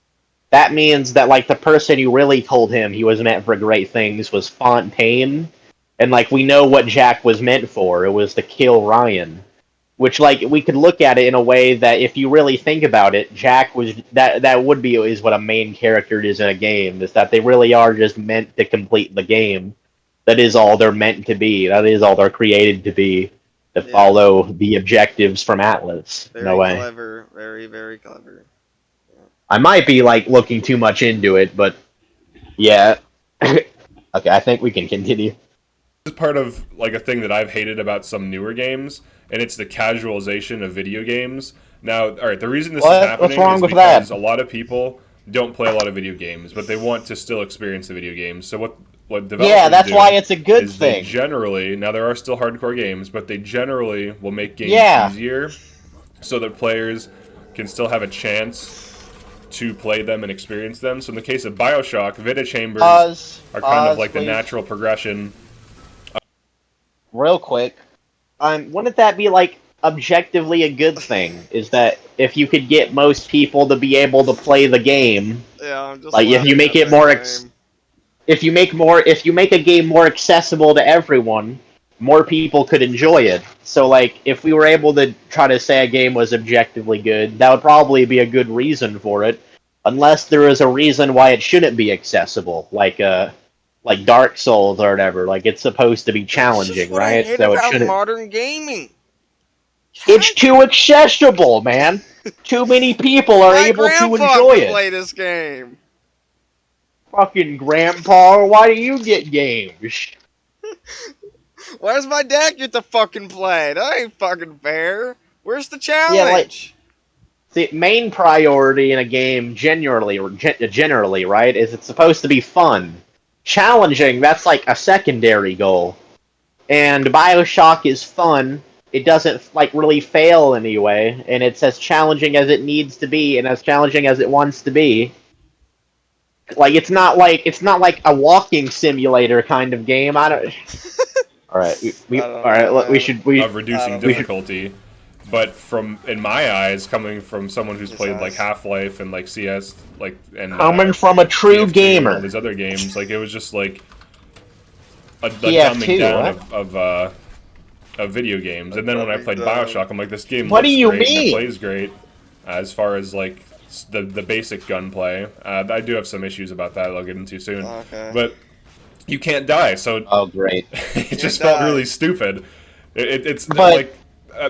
S2: that means that like the person who really told him he was meant for great things was Fontaine, and like we know what Jack was meant for. It was to kill Ryan. Which like we could look at it in a way that if you really think about it, Jack was that would be is what a main character is in a game, is that they really are just meant to complete the game. That is all they're meant to be. That is all they're created to be. To follow the objectives from Atlas. No way.
S3: Clever. Very, very clever.
S2: I might be like looking too much into it, but yeah. Okay, I think we can continue.
S4: This is part of like a thing that I've hated about some newer games, and it's the casualization of video games. Now, all right, the reason this is happening is because a lot of people don't play a lot of video games, but they want to still experience the video games. So what developers
S2: that's
S4: do
S2: why it's a good
S4: is
S2: thing.
S4: They generally, now there are still hardcore games, but they generally will make games easier so that players can still have a chance to play them and experience them. So in the case of Bioshock, Vita Chambers are kind of like the natural progression.
S2: Real quick, wouldn't that be like objectively a good thing? Is that if you could get most people to be able to play the game,
S3: I'm just
S2: like if you make it more, if you make a game more accessible to everyone, more people could enjoy it. So like if we were able to try to say a game was objectively good, that would probably be a good reason for it, unless there is a reason why it shouldn't be accessible, like Dark Souls or whatever. Like it's supposed to be challenging, right?
S3: So it shouldn't. Modern gaming.
S2: It's too accessible, man. Too many people are able to enjoy it.
S3: Play this game.
S2: Fucking grandpa, why do you get games?
S3: Why does my dad get to fucking play? That ain't fucking fair. Where's the challenge?
S2: Yeah, like, the main priority in a game, generally, right, is it's supposed to be fun. Challenging, that's like a secondary goal. And Bioshock is fun. It doesn't like really fail in any way, and it's as challenging as it needs to be, and as challenging as it wants to be. Like it's not like a walking simulator kind of game. I don't. All right, we should
S4: of reducing difficulty. But in my eyes, coming from someone who's played like Half-Life and like CS, like and
S2: coming from a true gamer,
S4: and all these other games, like it was just like a dumbing down of video games. And then when I played Bioshock, I'm like, this game looks great and it plays great. As far as like the basic gunplay, I do have some issues about that I'll get into soon. But you can't die, so
S2: great.
S4: It just felt really stupid. It's like. I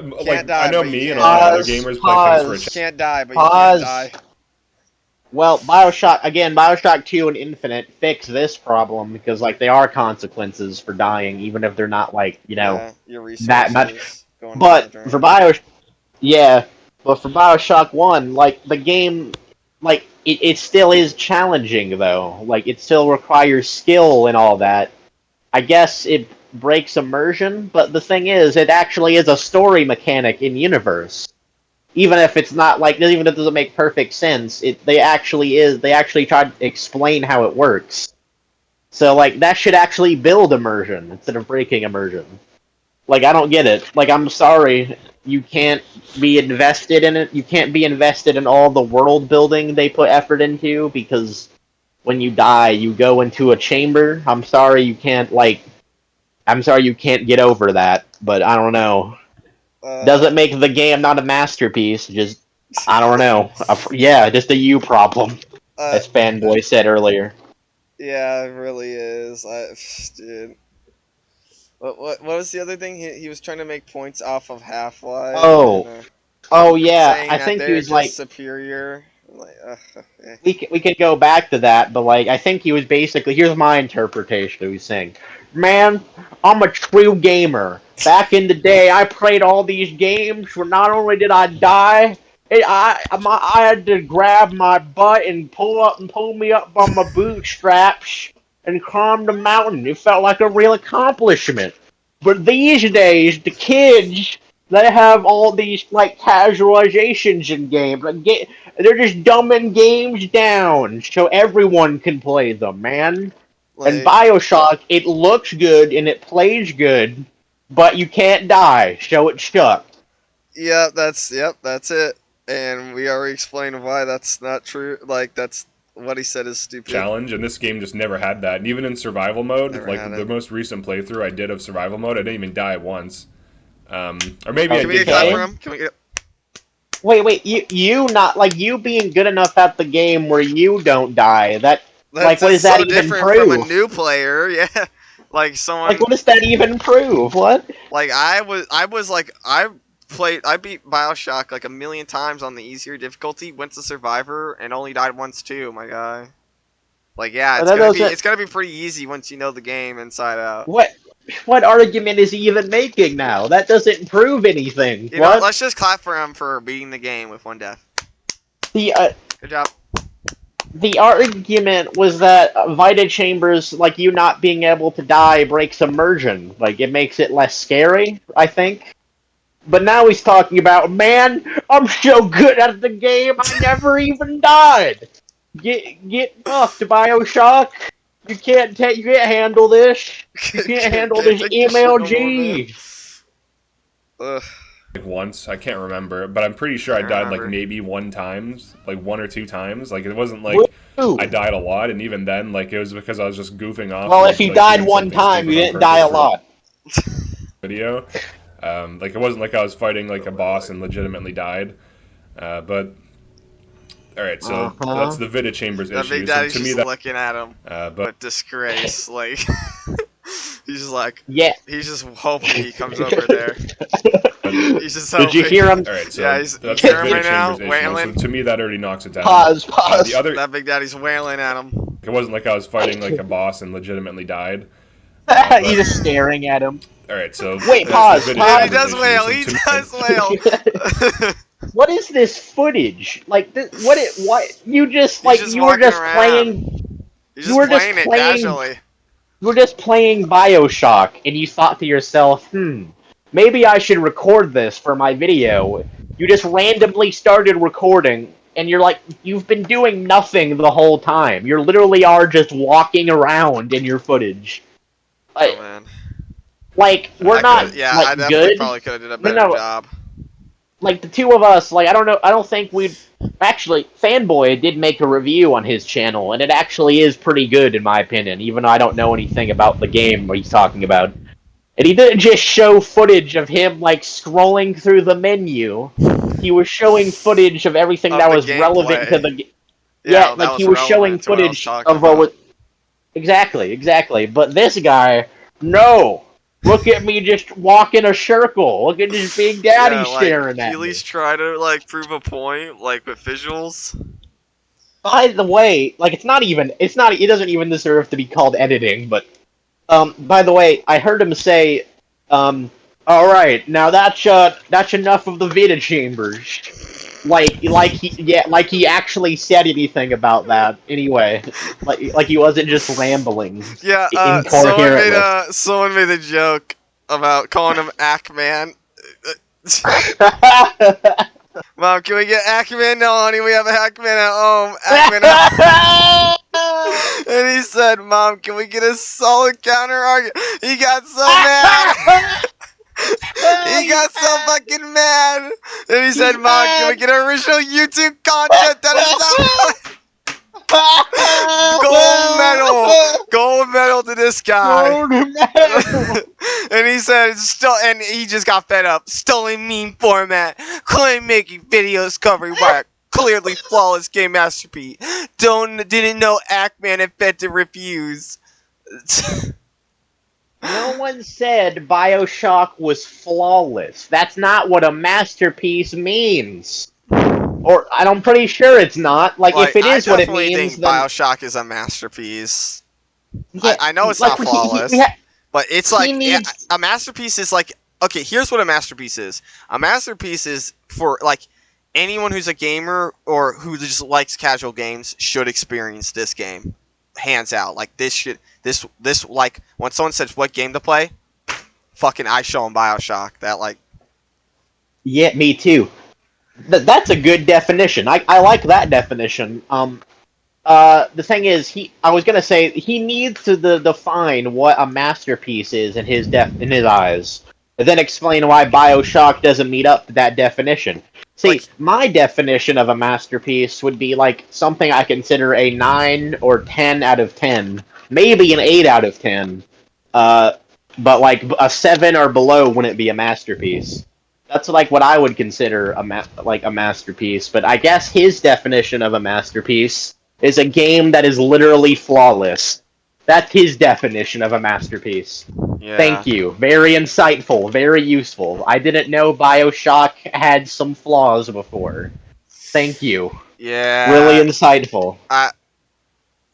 S4: know me and a lot of other gamers play things for a chance.
S3: Can't die, but you can't die.
S2: Well, Bioshock 2 and Infinite fix this problem because, like, they are consequences for dying, even if they're not, like, that much. But for Bioshock 1, like, the game, like, it still is challenging, though. Like, it still requires skill and all that. I guess it breaks immersion, but the thing is, it actually is a story mechanic in universe. Even if it's not like, even if it doesn't make perfect sense, they actually try to explain how it works. So like that should actually build immersion instead of breaking immersion. Like I don't get it. Like I'm sorry, you can't be invested in it. You can't be invested in all the world building they put effort into because when you die, you go into a chamber. I'm sorry you can't get over that, but I don't know. Doesn't make the game not a masterpiece, just, I don't know. Just a you problem, as Fanboy said earlier.
S3: Yeah, it really is. Dude. What was the other thing? He was trying to make points off of Half-Life.
S2: Yeah, I think he was like
S3: superior.
S2: We can go back to that, but like I think he was basically, here's my interpretation. He was saying, "Man, I'm a true gamer. Back in the day, I played all these games where not only did I die, I had to grab my butt and pull me up by my bootstraps and climb the mountain. It felt like a real accomplishment. But these days, the kids, they have all these like casualizations in games. Like, they're just dumbing games down so everyone can play them, man. And Bioshock, it looks good and it plays good, but you can't die, so it's stuck."
S3: That's it. And we already explained why that's not true. Like that's What he said is stupid.
S4: challenge, and this game just never had that. And even in survival mode,
S3: Never
S4: like
S3: had
S4: the
S3: it.
S4: most recent playthrough I did of survival mode, I didn't even die once. Or maybe
S2: Oh,
S4: I
S3: Can we
S4: did
S3: get a clap
S4: die.
S3: for him? Can we get?
S2: Wait, you not like you being good enough at the game where you don't die. That
S3: That's
S2: what does
S3: so
S2: that even
S3: different
S2: prove?
S3: from a new player. Yeah, like someone.
S2: Like what does that even prove? What?
S3: Like I beat Bioshock like a million times on the easier difficulty, went to Survivor, and only died once too, my guy. Like yeah,
S2: That doesn't-
S3: it's gonna be pretty easy once you know the game inside out.
S2: What argument is he even making now? That doesn't prove anything.
S3: You know,
S2: What?
S3: let's just clap for him for beating the game with one death.
S2: The
S3: Good job.
S2: the argument was that Vita Chambers, like you not being able to die, breaks immersion. Like it makes it less scary, I think. But now he's talking about, man, I'm so good at the game, I never even died. Get fucked, Bioshock. You can't handle this. You can't handle this
S3: Take this shit no more, man.
S2: MLG.
S3: Ugh.
S4: Like once, I can't remember, but I'm pretty sure I
S3: Can't
S4: died
S3: remember.
S4: like maybe one or two times. Like it wasn't like
S2: Woo.
S4: I died a lot, and even then, like it was because I was just goofing off.
S2: Well,
S4: like,
S2: if you
S4: like,
S2: died
S4: doing
S2: one
S4: something
S2: time, you
S4: stupid on
S2: didn't die a
S4: purpose for
S2: lot.
S4: Video. Like it wasn't like I was fighting like a boss and legitimately died. But all right, so that's the Vita Chambers
S3: That
S4: issue.
S3: Big
S4: So
S3: Daddy's
S4: to me,
S3: just
S4: that
S3: looking at him
S4: but
S3: with disgrace. Like he's just like
S2: Yeah.
S3: he's just hoping he comes over there. He's just
S2: Did you
S3: hoping.
S2: hear him?
S4: all right, so
S3: Yeah, he's
S4: that's
S3: hear
S4: the
S3: him
S4: Vita
S3: right now,
S4: Chambers issue.
S3: wailing.
S4: So to me, that already knocks it down.
S2: Pause.
S4: The other,
S3: That Big Daddy's wailing at him.
S4: it wasn't like I was fighting like a boss and legitimately died.
S2: You're just staring at him.
S4: All right, so
S2: Wait,
S4: that's the
S2: pause,
S4: Vita
S3: Yeah, he
S4: Chambers
S3: does
S4: issue.
S3: wail.
S4: So
S3: He
S4: to me-
S3: does wail.
S2: What is this footage? Like, what? You just like
S3: just
S2: you were
S3: walking
S2: just
S3: around.
S2: playing.
S3: He's
S2: You
S3: just
S2: were just
S3: playing it
S2: playing-
S3: casually.
S2: You were just playing Bioshock, and you thought to yourself, maybe I should record this for my video. You just randomly started recording, and you're like, you've been doing nothing the whole time. You literally are just walking around in your footage.
S3: Oh man.
S2: Like, we're not
S3: Yeah,
S2: like
S3: I definitely
S2: good.
S3: probably could have did a
S2: No,
S3: better
S2: no.
S3: job.
S2: Like the two of us, like I don't think we'd actually. Fanboy did make a review on his channel, and it actually is pretty good in my opinion. Even though I don't know anything about the game he's talking about, and he didn't just show footage of him like scrolling through the menu. He was showing footage of everything
S3: Of
S2: that
S3: the
S2: was relevant to
S3: gameplay.
S2: the.
S3: Yeah,
S2: Like he was showing
S3: relevant to what I was
S2: footage
S3: talking
S2: of what
S3: about.
S2: was. Exactly. But this guy, no. Look at me just walking a circle. Look at this Big Daddy
S3: Yeah, like,
S2: staring at
S3: at
S2: me.
S3: least try to like prove a point, like with visuals.
S2: By the way, like it doesn't even deserve to be called editing, but by the way, I heard him say, alright, now that's enough of the Vita Chambers. Like he actually said anything about that anyway. Like he wasn't just rambling.
S3: Yeah,
S2: Incoherently.
S3: someone made a joke about calling him Ackman. Mom, can we get Ackman? No, honey, we have a Hackman at home. Ackman at home. And he said, Mom, can we get a solid counter argument? He got so mad. He got so fucking mad. And he said, Mom, can we get original YouTube content that is not... Gold medal to this guy. And he said, and he just got fed up. Stolen meme format. Claim making videos covering why a clearly flawless game masterpiece. Didn't know Ackman invented refuse.
S2: No one said Bioshock was flawless. That's not what a masterpiece means. Or I'm pretty sure it's not. Like if it is
S3: I
S2: what it
S3: definitely
S2: means,
S3: think
S2: then
S3: Bioshock is a masterpiece.
S2: yeah,
S3: I know it's
S2: like,
S3: not flawless, but it's
S2: he
S3: like
S2: needs-
S3: a masterpiece is like, okay, here's what a masterpiece is. A masterpiece is for like anyone who's a gamer or who just likes casual games should experience this game, hands out. Like this like when someone says what game to play, fucking I show them Bioshock. That like,
S2: yeah, me too. That's a good definition. I like that definition. The thing is, I was gonna say he needs to define what a masterpiece is in his eyes. but then explain why Bioshock doesn't meet up to that definition. See,
S3: Like-
S2: my definition of a masterpiece would be like something I consider a 9 or 10 out of 10, maybe an 8 out of 10. But like a 7 or below wouldn't be a masterpiece. That's like what I would consider a masterpiece. But I guess his definition of a masterpiece is a game that is literally flawless. That's his definition of a masterpiece.
S3: Yeah.
S2: Thank you. Very insightful. Very useful. I didn't know Bioshock had some flaws before. Thank you.
S3: Yeah.
S2: Really insightful.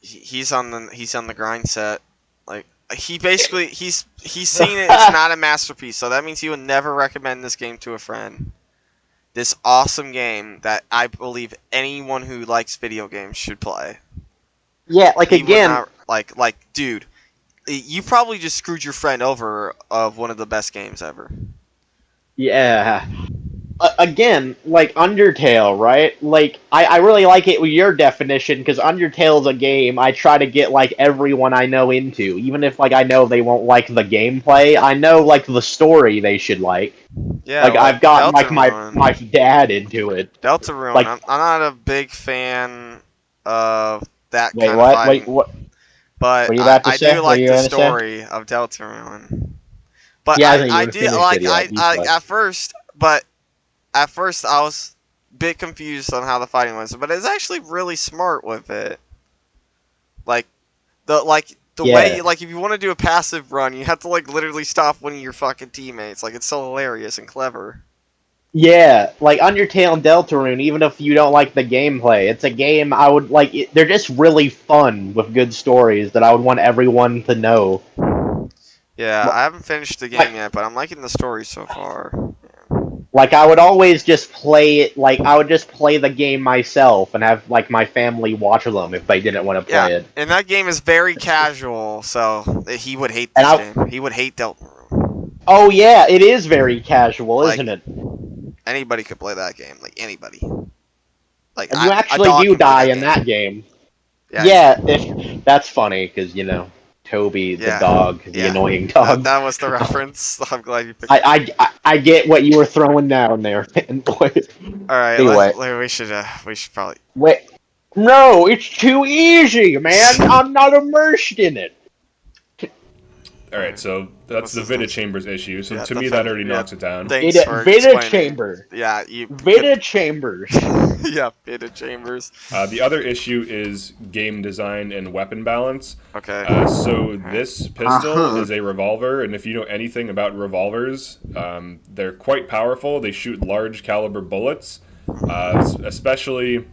S3: He's on the grind set. Like he basically he's saying it's not a masterpiece, so that means he would never recommend this game to a friend. This awesome game that I believe anyone who likes video games should play.
S2: Yeah, like
S3: He would
S2: again,
S3: not- like dude, you probably just screwed your friend over of one of the best games ever.
S2: yeah. Again, like Undertale, right? Like, I really like it with your definition, because Undertale's a game I try to get, like, everyone I know into. Even if, like, I know they won't like the gameplay, I know, like, the story they should like.
S3: Yeah,
S2: Like, I've gotten, like,
S3: Deltarune.
S2: my dad into it.
S3: Deltarune.
S2: like-
S3: I'm not a big fan of that
S2: Wait,
S3: kind
S2: what?
S3: of fighting,
S2: Wait, what?
S3: but
S2: What are you about to
S3: I
S2: say?
S3: do
S2: What
S3: like
S2: are you
S3: the
S2: gonna say?
S3: story of Deltarune. But
S2: He hasn't
S3: I
S2: even
S3: did
S2: finished
S3: like
S2: it yet. He's like-
S3: at first I was a bit confused on how the fighting was, but it's actually really smart with it. Like the
S2: Yeah.
S3: way, like, if you want to do a passive run, you have to like literally stop one of your fucking teammates. Like, it's so hilarious and clever.
S2: Yeah, like Undertale and Deltarune, even if you don't like the gameplay, it's a game I would like. They're just really fun with good stories that I would want everyone to know.
S3: Yeah,
S2: Well,
S3: I haven't finished the game
S2: like-
S3: yet, but I'm liking the story so far.
S2: Like, I would always just play it, like, I would just play the game myself and have, like, my family watch them if they didn't want to play it.
S3: And that game is very casual, so he would hate
S2: And
S3: this game. He would hate Deltarune.
S2: Oh, yeah, it is very casual,
S3: Like,
S2: isn't it?
S3: Anybody could play that game, like anybody. Like,
S2: And you
S3: a
S2: actually
S3: dog
S2: do
S3: can play
S2: die in that game. Yeah, that's funny, because, you know, Toby, the
S3: Yeah.
S2: dog, the
S3: Yeah.
S2: annoying dog.
S3: That was the reference. I'm glad you picked.
S2: I get what you were throwing down there, fanboy.
S3: All right,
S2: Anyway.
S3: we should probably.
S2: Wait, no, it's too easy, man. I'm not immersed in it.
S4: All right, so that's
S3: What's
S4: the
S3: this
S4: Vita
S3: next?
S4: Chambers issue. So
S3: Yeah,
S4: to
S3: the
S4: me,
S3: Vita-
S4: that already
S3: yeah.
S4: knocks it down.
S3: Thanks for
S2: Vita
S3: explaining.
S2: chamber.
S3: Yeah, you.
S2: Vita chambers.
S3: Yeah, Vita chambers.
S4: The other issue is game design and weapon balance.
S3: Okay.
S4: So this pistol
S2: Uh-huh.
S4: is a revolver, and if you know anything about revolvers, they're quite powerful. They shoot large caliber bullets, especially.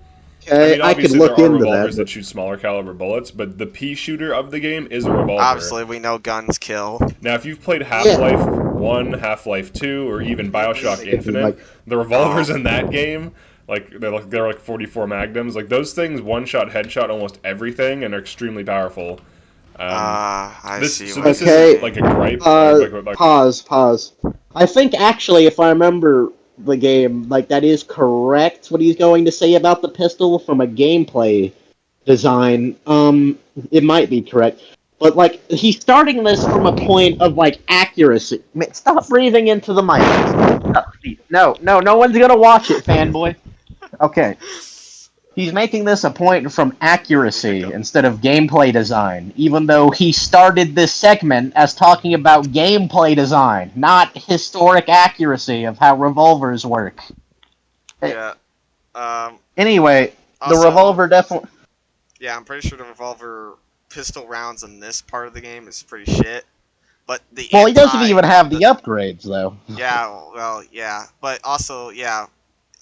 S4: I mean,
S5: I could
S4: obviously
S5: look
S4: there are
S5: into
S4: revolvers
S5: that.
S4: that shoot smaller caliber bullets, but the pea shooter of the game is a revolver.
S3: Obviously, we know guns kill.
S4: Now, if you've played Half-Life 1, Half-Life 2, or even Bioshock Infinite,
S5: like-
S4: the revolvers in that game, they're like 44 magnums. Like, those things one-shot, headshot almost everything and are extremely powerful.
S3: I
S4: This,
S3: see.
S4: so
S3: what
S4: this
S3: you're
S5: Okay.
S4: isn't like a gripe.
S5: Pause. I think actually, if I remember the game, like, that is correct what he's going to say about the pistol from a gameplay design. It might be correct. But, like, he's starting this from a point of, like, accuracy. Man, stop breathing into the mic. No one's gonna watch it, fanboy. Okay. He's making this a point from accuracy instead of gameplay design, even though he started this segment as talking about gameplay design, not historic accuracy of how revolvers work.
S3: Yeah.
S2: Anyway, the
S3: Also-
S2: revolver definitely.
S3: Yeah, I'm pretty sure the revolver pistol rounds in this part of the game is pretty shit. But the
S2: Well, he doesn't
S3: anti-
S2: even have the upgrades, though.
S3: Yeah, well, yeah, but also, yeah,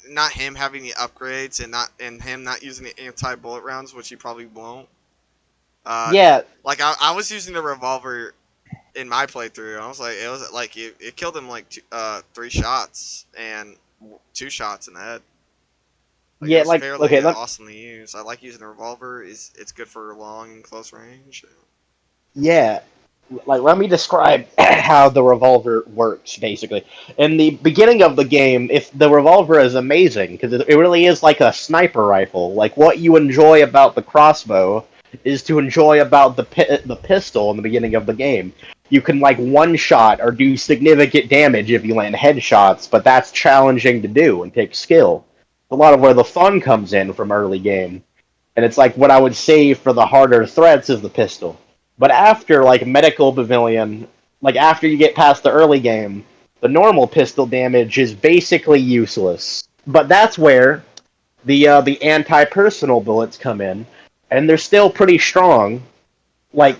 S3: not him having the upgrades and him not using the anti-bullet rounds, which he probably won't.
S2: Yeah,
S3: Like I was using the revolver in my playthrough. And I was like, it killed him like 3 shots and 2 shots in the head.
S2: Yeah,
S3: it was
S2: like,
S3: fairly
S2: okay,
S3: awesome to use. I like using the revolver. It's good for long and close range.
S2: yeah. Like, let me describe how the revolver works, basically. In the beginning of the game, if the revolver is amazing, because it really is like a sniper rifle. Like, what you enjoy about the crossbow is to enjoy about the pistol in the beginning of the game. you can like one-shot or do significant damage if you land headshots, but that's challenging to do and takes skill. A lot of where the fun comes in from early game. And it's like what I would say for the harder threats is the pistol. But after like Medical Pavilion, like after you get past the early game, the normal pistol damage is basically useless. But that's where the anti-personal bullets come in, and they're still pretty strong. Like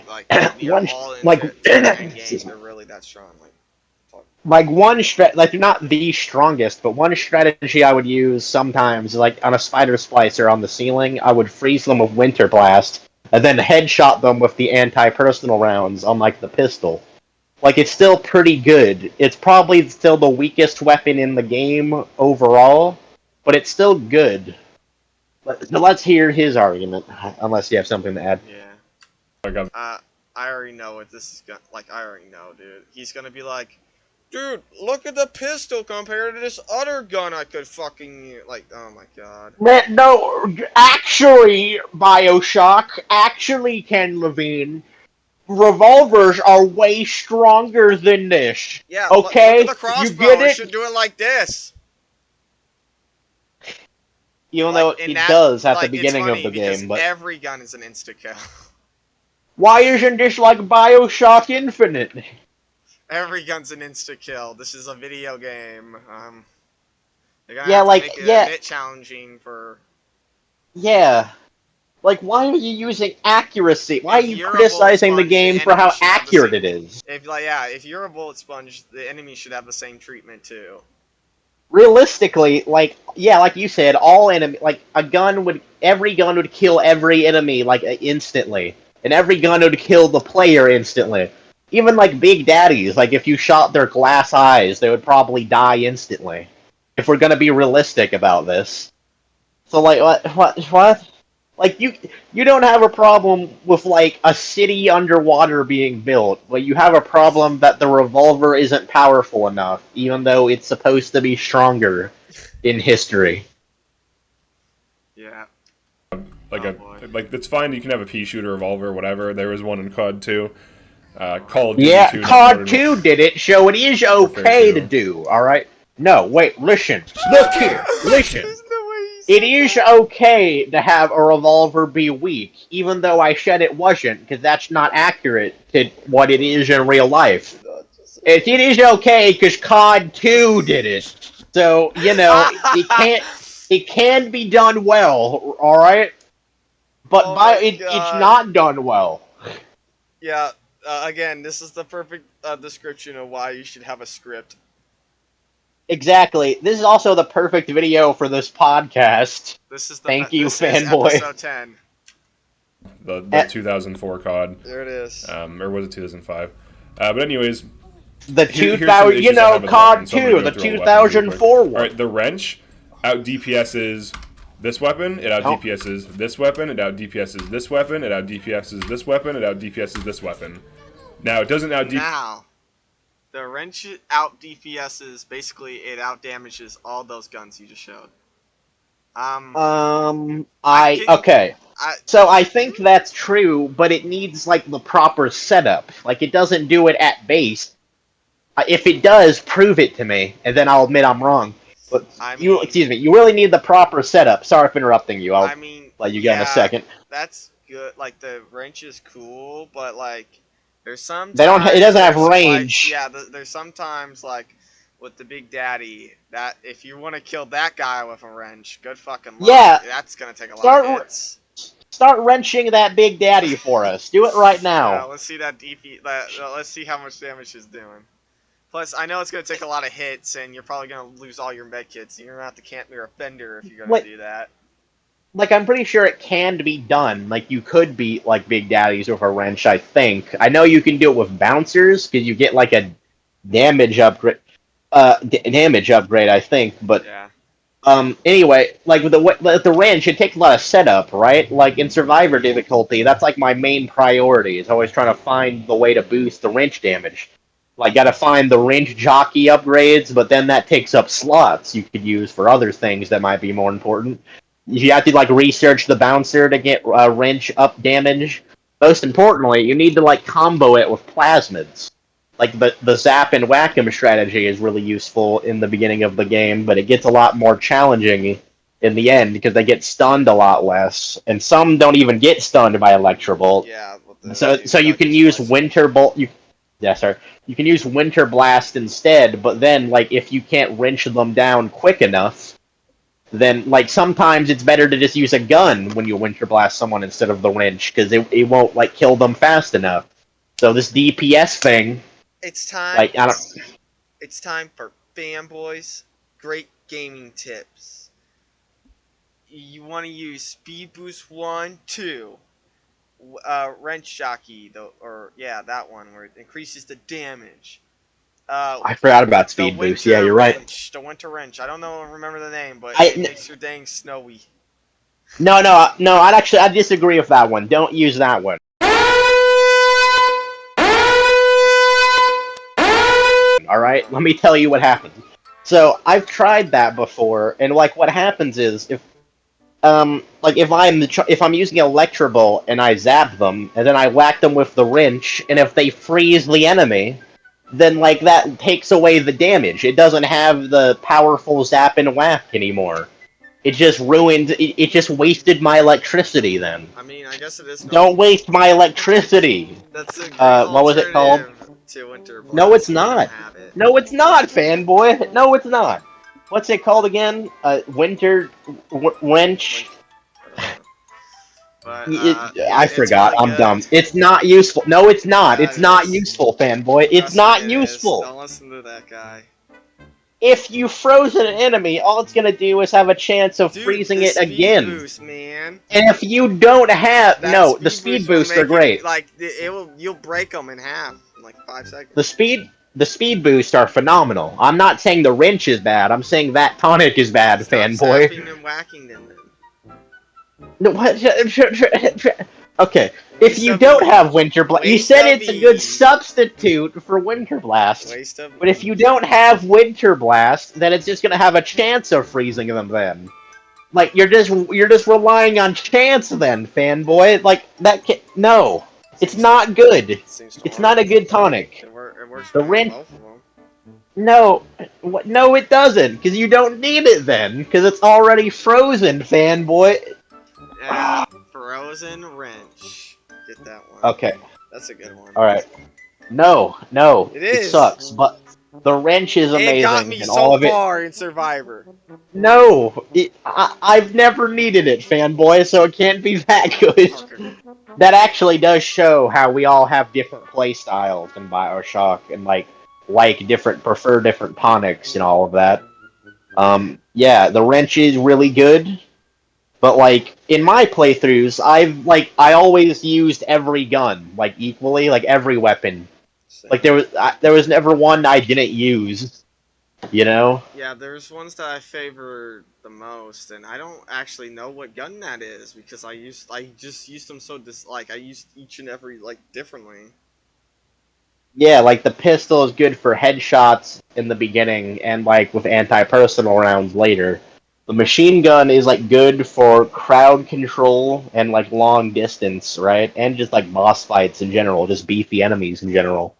S2: one, like
S3: games are really that strong.
S2: Like like they're not the strongest, but one strategy I would use sometimes, like on a spider splicer on the ceiling, I would freeze them with Winter Blast, and then headshot them with the anti-personal rounds on like the pistol. Like it's still pretty good. It's probably still the weakest weapon in the game overall, but it's still good. Let's hear his argument, unless you have something to add.
S3: Yeah. I already know what this is gonna like. I already know, dude. He's gonna be like, dude, look at the pistol compared to this other gun I could fucking like. Oh my god.
S2: No, actually, Bioshock, Ken Levine, revolvers are way stronger than this.
S3: Yeah.
S2: Okay,
S3: look at the crossbow.
S2: You get it?
S3: Should do it like this.
S2: Even though it does at the beginning of the game, but
S3: every gun is an insta kill.
S2: Why isn't this like Bioshock Infinite?
S3: Every gun's an insta kill. This is a video game. They're gonna
S2: yeah,
S3: have to
S2: like
S3: make it
S2: yeah,
S3: a bit challenging for.
S2: Yeah, like why are you using accuracy? Why are you criticizing the game for how accurate it is?
S3: If you're a bullet sponge, the enemy should have the same treatment too.
S2: Realistically, like you said, all enemy every gun would kill every enemy like instantly, and every gun would kill the player instantly. Even like Big Daddies, like if you shot their glass eyes, they would probably die instantly. If we're gonna be realistic about this, so like what? Like you don't have a problem with like a city underwater being built, but you have a problem that the revolver isn't powerful enough, even though it's supposed to be stronger in history.
S3: Yeah.
S4: Like it's fine. You can have a pea shooter, revolver, whatever. There was one in COD 2. Call of Duty 2.
S2: COD 2 did it, so it is okay to do. All right. No, wait. Listen. Look here. Listen. It is okay to have a revolver be weak, even though I said it wasn't, because that's not accurate to what it is in real life. It is okay because COD 2 did it. So, you know, it can be done well, alright? But it's not done well.
S3: Yeah, again, this is the perfect description of why you should have a script.
S2: Exactly. This is also the perfect video for this podcast. Thank you, Fanboy.
S3: Is episode 10.
S4: The 2004 COD.
S3: There it is.
S4: Or was it 2005? But anyways,
S2: the 2000, COD 2, the 2004 one.
S4: All right, the wrench out DPS's this weapon. It out DPS's this weapon. It out DPS's this weapon. It out DPS's this weapon. It out DPS's this weapon. Now it doesn't out DPS.
S3: Now. The wrench out DPS's basically it out damages all those guns you just showed.
S2: Okay. So I think that's true, but it needs like the proper setup. Like it doesn't do it at base. If it does, prove it to me, and then I'll admit I'm wrong. But you really need the proper setup. Sorry for interrupting you. I'll let you get in a second.
S3: That's good. Like the wrench is cool, but like. There's some.
S2: It doesn't have range.
S3: There's sometimes like with the Big Daddy that if you want to kill that guy with a wrench, good fucking luck. Yeah, that's gonna take a lot of hits.
S2: Start wrenching that Big Daddy for us. Do it right now.
S3: Yeah, let's see that let's see how much damage it's doing. Plus, I know it's gonna take a lot of hits, and you're probably gonna lose all your med kits. You're gonna have to camp near a fender if you're gonna do that.
S2: Like, I'm pretty sure it can be done. Like, you could beat, like, Big Daddies with a wrench, I think. I know you can do it with bouncers, because you get, like, a damage upgrade, I think, but...
S3: Yeah.
S2: Anyway, like, with the wrench, it takes a lot of setup, right? Like, in Survivor difficulty, that's, like, my main priority, is always trying to find the way to boost the wrench damage. Like, gotta find the wrench jockey upgrades, but then that takes up slots you could use for other things that might be more important. You have to, like, research the bouncer to get wrench up damage. Most importantly, you need to, like, combo it with plasmids. like the zap and whack 'em strategy is really useful in the beginning of the game, but it gets a lot more challenging in the end because they get stunned a lot less, and some don't even get stunned by Electrobolt.
S3: Yeah.
S2: So you can use Winter Bolt. Yeah, sorry. You can use Winter Blast instead, but then like if you can't wrench them down quick enough, then like sometimes it's better to just use a gun when you Winter Blast someone instead of the wrench because it won't like kill them fast enough. So this DPS thing,
S3: It's time.
S2: like I don't.
S3: It's time for fanboys. Great gaming tips. You want to use Speed Boost 1, 2. Wrench Jockey, that one where it increases the damage.
S2: I forgot about Speed Boost. Yeah, you're right.
S3: The Winter Wrench. I don't remember the name, but
S2: it
S3: makes your dang snowy.
S2: No. I disagree with that one. Don't use that one. All right, let me tell you what happens. So I've tried that before, and like what happens is if I'm using Electrobolt and I zap them, and then I whack them with the wrench, and if they freeze the enemy, then like that takes away the damage. It doesn't have the powerful zap and whack anymore. It just ruined. It just wasted my electricity. Then.
S3: I mean, I guess it is.
S2: Don't waste my electricity.
S3: That's a great
S2: what was it called?
S3: To Winter Blast.
S2: No, it's not. No, it's not, fanboy. No, it's not. What's it called again? Winter wrench.
S3: But,
S2: I forgot.
S3: really
S2: I'm
S3: good.
S2: dumb. It's not useful. No, it's not. It's not useful, fanboy. It's not useful.
S3: Don't listen to that guy.
S2: If you froze an enemy, all it's gonna do is have a chance of
S3: Dude,
S2: freezing
S3: the
S2: it
S3: speed
S2: again.
S3: Boost, man.
S2: And if you don't have the speed
S3: will
S2: boosts
S3: make
S2: are great.
S3: You'll break them in half in like 5 seconds.
S2: The speed boosts are phenomenal. I'm not saying the wrench is bad. I'm saying that tonic is bad,
S3: Stop
S2: fanboy.
S3: zapping and whacking them.
S2: No, what? Okay, if you don't have Winter Blast, you
S3: Waste
S2: said
S3: of
S2: it's a good
S3: E.
S2: substitute for Winter Blast.
S3: Waste of.
S2: But if you don't have Winter Blast, then it's just gonna have a chance of freezing them. Then, like you're just relying on chance. Then, fanboy, like that. No, it's not good. It's not a good tonic.
S3: It works
S2: The
S3: for
S2: wrench.
S3: both of them.
S2: No, it doesn't, because you don't need it then, because it's already frozen, fanboy.
S3: Yeah, Frozen Wrench. Get that one.
S2: Okay.
S3: That's a good one.
S2: Alright. No.
S3: It
S2: It
S3: is.
S2: sucks, but the wrench is amazing.
S3: It got me
S2: and
S3: so
S2: all of it.
S3: far in Survivor.
S2: No! I've never needed it, fanboy, so it can't be that good. That actually does show how we all have different play styles in Bioshock, and prefer different tonics and all of that. Yeah, the wrench is really good. But like in my playthroughs, I always used every gun equally, every weapon. Like there was never one I didn't use, you know?
S3: Yeah, there's ones that I favor the most, and I don't actually know what gun that is because I just used them I used each and every differently.
S2: Yeah, the pistol is good for headshots in the beginning and with anti-personal rounds later. The machine gun is good for crowd control and long distance, right? And just boss fights in general, just beefy enemies in general.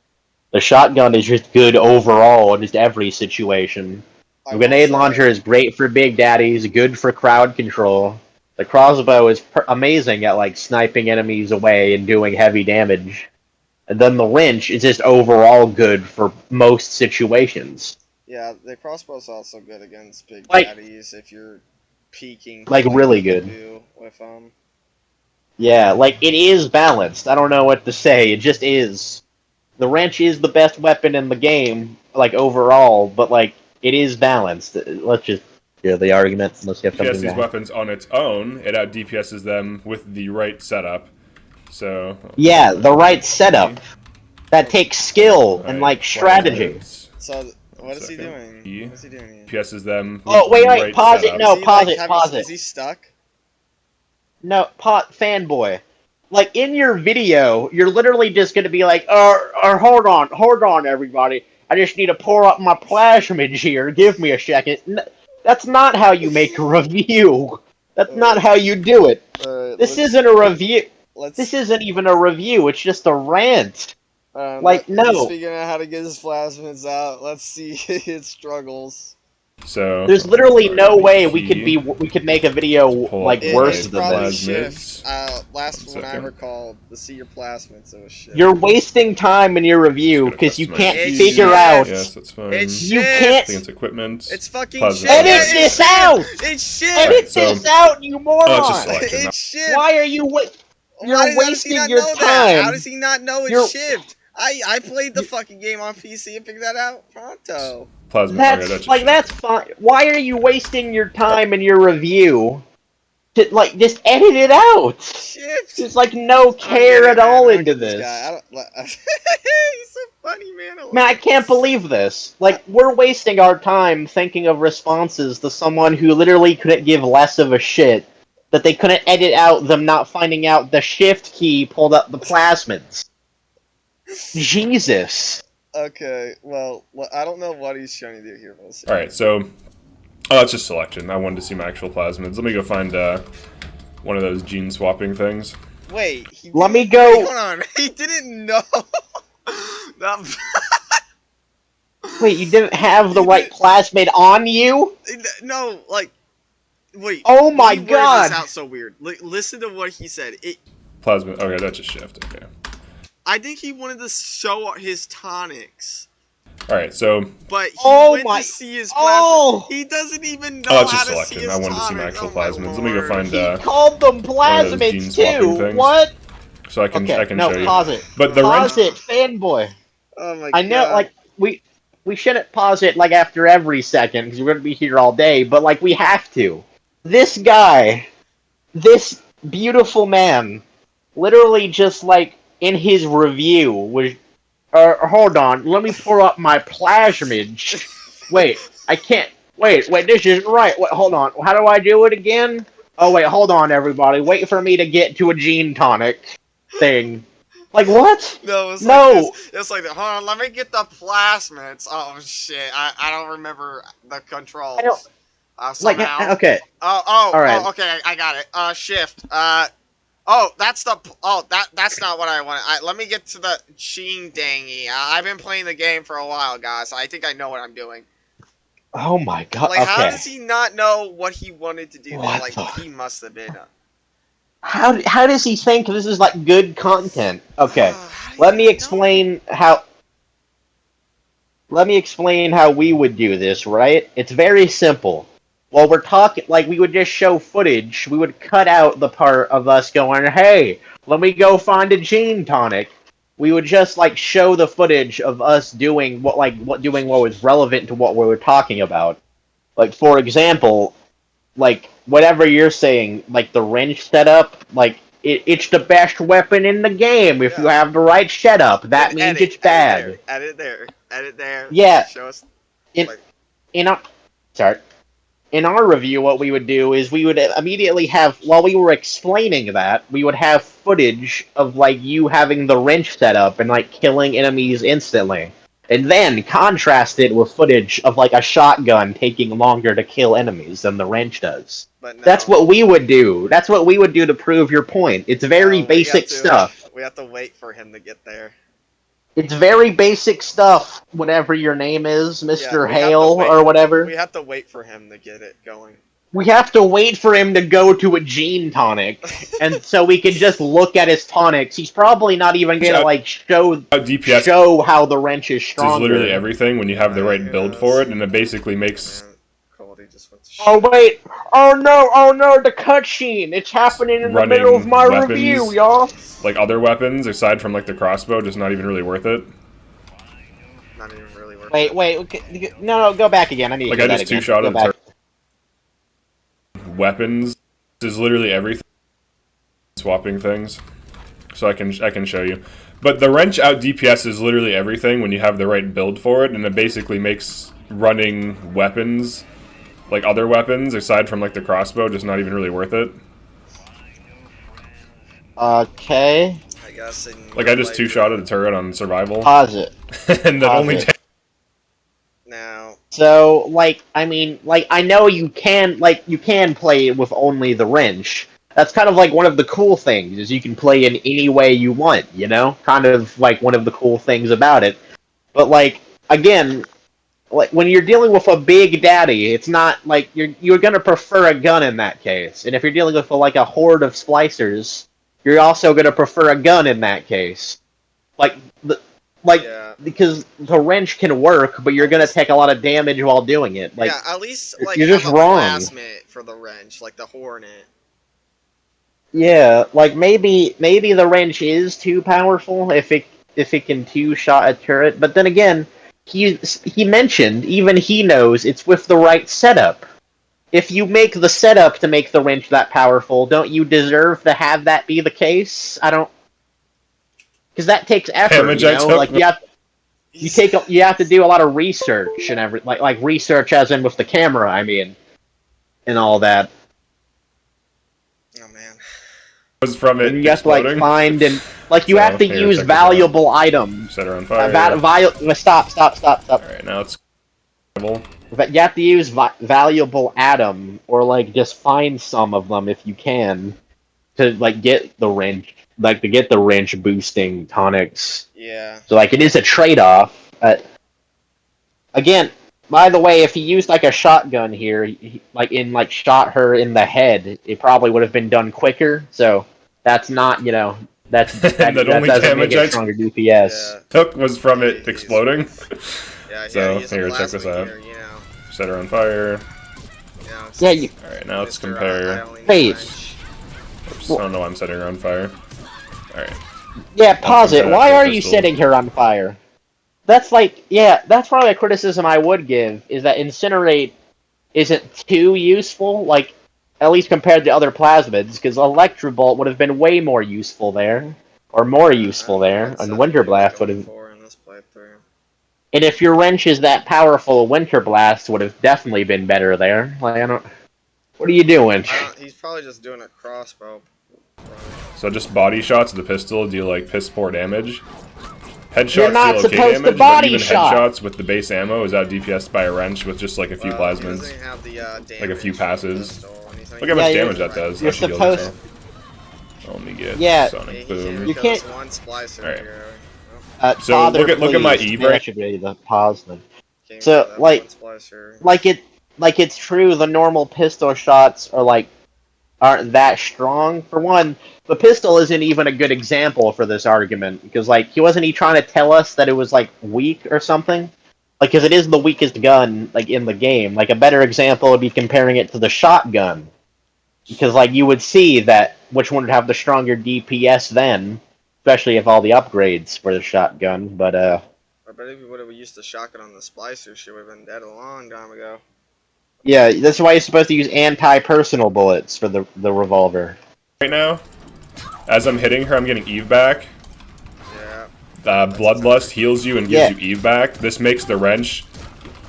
S2: The shotgun is just good overall in just every situation. The grenade launcher is great for big daddies, good for crowd control. The crossbow is amazing at sniping enemies away and doing heavy damage. And then the wrench is just overall good for most situations.
S3: Yeah, the crossbow's also good against big daddies if you're peeking.
S2: Really good.
S3: With
S2: Yeah, it is balanced. I don't know what to say. It just is. The wrench is the best weapon in the game, overall, but it is balanced. Let's just hear the argument. Let's get something.
S4: DPS these weapons on its own. It out DPSs them with the right setup. So.
S2: Yeah, the right setup. That takes skill and strategy.
S3: So. What is he doing? What's he doing here?
S4: DPSs them.
S2: Oh wait,
S4: right
S2: pause
S4: setup.
S2: it. No, pause it.
S3: Is he stuck?
S2: No, fanboy. In your video, you're literally just gonna be hold on, everybody. I just need to pour up my plasmid here. Give me a second. That's not how you make a review. That's not how you do it. This isn't a review. This isn't even a review. It's just a rant.
S5: Like,
S3: He's
S5: no.
S3: figuring out how to get his plasmids out. Let's see his struggles.
S4: So
S5: There's literally no way we
S4: key
S5: could make a video
S4: pull
S5: like
S4: up my
S5: worse
S3: It's
S5: than
S3: probably
S5: this.
S3: shift.
S4: plasmids.
S3: Last
S4: One
S3: one I
S4: second.
S3: recall, to see your plasmids, it was shift.
S5: You're wasting time in your review
S4: Just gotta
S5: because you
S4: customize
S5: can't
S3: It's
S5: figure
S3: shift.
S5: out.
S4: Yes, that's fine.
S3: It's
S5: You
S3: shift.
S4: I
S5: can't
S4: think it's equipment.
S3: It's fucking
S4: Plasma
S3: shift.
S5: edit
S4: It's
S5: this
S3: shift.
S5: out.
S3: It's shift.
S5: Edit
S4: Alright, so-
S5: this out, you moron!
S4: Oh, it's just selected.
S3: It's shift.
S5: Why are you You're
S3: How does he
S5: wasting
S3: not
S5: your
S3: know
S5: time.
S3: that? How does he not know it's
S5: You're-
S3: shift? I played the fucking game on PC and figured that out pronto.
S4: Plasma.
S5: That's
S4: Okay, that's
S5: like that's fine. Why are you wasting your time in your review to like just edit it out?
S3: Shift.
S5: There's like no care at all into this.
S3: Guy. He's so funny, man.
S5: Man, I can't believe this. Like, we're wasting our time thinking of responses to someone who literally couldn't give less of a shit that they couldn't edit out them not finding out the shift key pulled up the plasmids. Jesus.
S3: Okay, well, I don't know what he's trying to do here. We'll see.
S4: Alright, so... Oh, that's just selection. I wanted to see my actual plasmids. Let me go find one of those gene swapping things.
S3: Wait,
S5: Let me
S3: wait,
S5: go.
S3: hold on. He didn't know. That-
S5: Wait, you didn't have the right plasmid on you?
S3: No, like, wait.
S5: Oh my
S3: he worded
S5: god.
S3: This out so weird. Listen to what he said.
S4: Plasmid. Okay, that's just shift. Okay.
S3: I think he wanted to show his tonics,
S4: Alright, so...
S3: but he went
S5: my-
S3: to see his plasmid.
S5: Oh!
S3: He doesn't even know
S4: Oh, that's
S3: how
S4: just
S3: to see
S4: selection.
S3: his
S4: I wanted to see my
S3: tonics.
S4: actual
S3: Oh my
S4: plasmids. Let me go
S3: lord.
S4: find...
S5: He called them
S4: gene
S5: plasmids
S4: swapping
S5: too.
S4: things.
S5: What?
S4: So I can
S5: Okay,
S4: show you.
S5: pause it.
S4: But the
S5: Pause
S4: wrench...
S5: it, fanboy.
S3: Oh my god.
S5: I know, like, we shouldn't pause it, like, after every second, because we're going to be here all day, but, like, we have to. This guy, this beautiful man, literally just, like, in his review, was... hold on, let me pull up my plasmid. Wait, I can't... Wait, this isn't right. Wait, hold on. How do I do it again? Oh, wait, hold on, everybody. Wait for me to get to a gene tonic thing. Like, what?
S3: No, it's
S5: No.
S3: like this. It's like, hold on, let me get the plasmids. Oh shit, I don't remember the controls.
S5: I don't- Like,
S3: somehow.
S5: okay.
S3: All
S5: right.
S3: Oh, okay, I got it. Shift. That's not what I want. Let me get to the Sheen dangy. I've been playing the game for a while, guys. So I think I know what I'm doing.
S5: Oh my god,
S3: Like, how
S5: okay.
S3: does he not know what he wanted to do? There?
S5: What
S3: Like,
S5: the-
S3: he must have been.
S5: How does he think this is, like, good content? Okay,
S3: How do you
S5: let me
S3: not know?
S5: explain how... Let me explain how we would do this, right? It's very simple. While we're talking, like, we would just show footage, we would cut out the part of us going, hey, let me go find a gene tonic. We would just, like, show the footage of us doing what was relevant to what we were talking about. Like, for example, like, whatever you're saying, like, the wrench setup, like, it's the best weapon in the game if you have the right setup. That
S3: Then
S5: means
S3: edit,
S5: it's bad.
S3: Edit there.
S5: Yeah.
S3: Show us.
S5: In our review, what we would do is we would immediately have, while we were explaining that, we would have footage of, like, you having the wrench set up and, like, killing enemies instantly. And then contrast it with footage of, like, a shotgun taking longer to kill enemies than the wrench does.
S3: But no.
S5: That's what we would do. That's what we would do to prove your point. It's very
S3: No,
S5: basic stuff.
S3: We have to wait for him to get there.
S5: It's very basic stuff, whatever your name is, Mr.
S3: we have to
S5: Hale
S3: wait-
S5: or whatever.
S3: We have to wait for him to get it going.
S5: We have to wait for him to go to a gene tonic, and so we can just look at his tonics. He's probably not even gonna, like, show
S4: DPS
S5: how the wrench is
S4: is
S5: stronger.
S4: literally everything when you have the right build for it, and it basically makes
S3: Man, Cody just went to
S5: Oh wait! Oh no! The cutscene! It's happening in the
S4: Running
S5: middle of my
S4: weapons.
S5: review, y'all.
S4: like other weapons aside from like the crossbow just not even really worth it.
S3: Not even really worth
S5: Wait, no, go back again. I need
S4: Like
S5: to
S4: I
S5: do that
S4: just
S5: again.
S4: two-shot
S5: Go
S4: of
S5: back.
S4: weapons is literally everything. Swapping things, so I can show you. But the wrench out DPS is literally everything when you have the right build for it, and it basically makes running weapons, like other weapons aside from like the crossbow, just not even really worth it.
S5: Okay.
S3: I guess.
S4: Like I just two-shotted a turret on survival,
S5: Pause it.
S4: and that
S5: Pause
S4: only.
S5: it.
S3: Now.
S5: So, like, I mean, like, I know you can play with only the wrench.
S2: That's kind of like one of the cool things, is you can play in any way you want, you know? Kind of like one of the cool things about it. But like, again, like when you're dealing with a big daddy, it's not like you're gonna prefer a gun in that case. And if you're dealing with like a horde of splicers, you're also gonna prefer a gun in that case. Like
S3: Yeah.
S2: because the wrench can work, but you're gonna take a lot of damage while doing it. Like,
S3: yeah, at least like
S2: you're
S3: have
S2: just
S3: a
S2: wrong.
S3: plasmid for the wrench, like the Hornet.
S2: yeah, like maybe the wrench is too powerful if it can two-shot a turret, but then again, he mentioned even he knows it's with the right setup. If you make the setup to make the wrench that powerful, don't you deserve to have that be the case? I don't, because that takes effort.
S4: Damage
S2: You
S4: I
S2: know,
S4: took.
S2: like you have to do a lot of research and like research as in with the camera. I mean, and all that.
S3: Oh man.
S4: Was from it
S2: And you have to like
S4: exploding.
S2: find and like you
S4: So,
S2: have to
S4: here,
S2: use
S4: check this
S2: valuable items.
S4: Set her on fire.
S2: Stop.
S4: Alright, now it's...
S2: But you have to use valuable atom, or like just find some of them if you can, to like get the wrench, boosting tonics.
S3: Yeah.
S2: So like it is a trade-off. Again, by the way, if he used like a shotgun here, shot her in the head, it probably would have been done quicker. So that's not, that
S4: only
S2: doesn't
S4: damage
S2: make
S4: I
S2: it stronger DPS.
S3: Yeah.
S4: took was from it exploding.
S3: Yeah.
S4: So,
S3: He's a
S4: here, check this
S3: plasmid
S4: out.
S3: gear,
S4: Set her on fire.
S2: Yeah, you,
S4: Alright, now let's
S3: I
S4: compare.
S3: only need
S2: Wait.
S3: wrench.
S4: Oops, oh no, I'm setting her on fire. Alright.
S2: yeah, pause it.
S4: compare
S2: Why
S4: to
S2: are you
S4: pistol.
S2: setting her on fire? That's probably a criticism I would give, is that Incinerate isn't too useful, like, at least compared to other plasmids, because Electrobolt would have been way more useful there, or more useful there,
S3: That's
S2: and Winter Blast would
S3: going
S2: have...
S3: for in this playthrough.
S2: And if your wrench is that powerful, Winter Blast would have definitely been better there. Like, I don't... What are you doing?
S3: He's probably just doing a crossbow.
S4: So just body shots of the pistol deal like piss poor damage. Headshots
S2: You're not
S4: deal okay
S2: supposed to
S4: damage,
S2: body
S4: but even
S2: shot.
S4: headshots with the base ammo is out DPS by a wrench with just like a few
S3: He
S4: plasmids.
S3: doesn't have the,
S4: Like a few
S3: damage
S4: passes.
S3: pistol, and he's
S4: Look
S3: like-
S4: how much
S2: Yeah,
S4: damage that does.
S2: you're
S4: That should heal
S2: supposed-
S4: yourself. Let me get
S2: Yeah.
S4: Sonic
S3: He
S4: Boom.
S2: You
S3: can't
S2: can't-
S3: because one splicer
S4: Alright.
S3: here.
S4: So,
S2: Father,
S4: look at my
S2: please.
S4: Eve
S2: Yeah,
S4: right-
S2: that should be the pause then.
S3: Came
S2: So,
S3: for that
S2: like-
S3: one splicer.
S2: Like it's true the normal pistol shots aren't that strong. For one, the pistol isn't even a good example for this argument, because he trying to tell us that it was like weak or something? Like, because it is the weakest gun in the game. Like, a better example would be comparing it to the shotgun, because you would see that which one would have the stronger DPS then, especially if all the upgrades for the shotgun. But
S3: I bet if we would have used the shotgun on the splicer, she would have been dead a long time ago.
S2: yeah, that's why you're supposed to use anti-personal bullets for the revolver.
S4: Right now, as I'm hitting her, I'm getting Eve back.
S3: Yeah.
S4: Bloodlust heals you and gives you Eve back. This makes the wrench.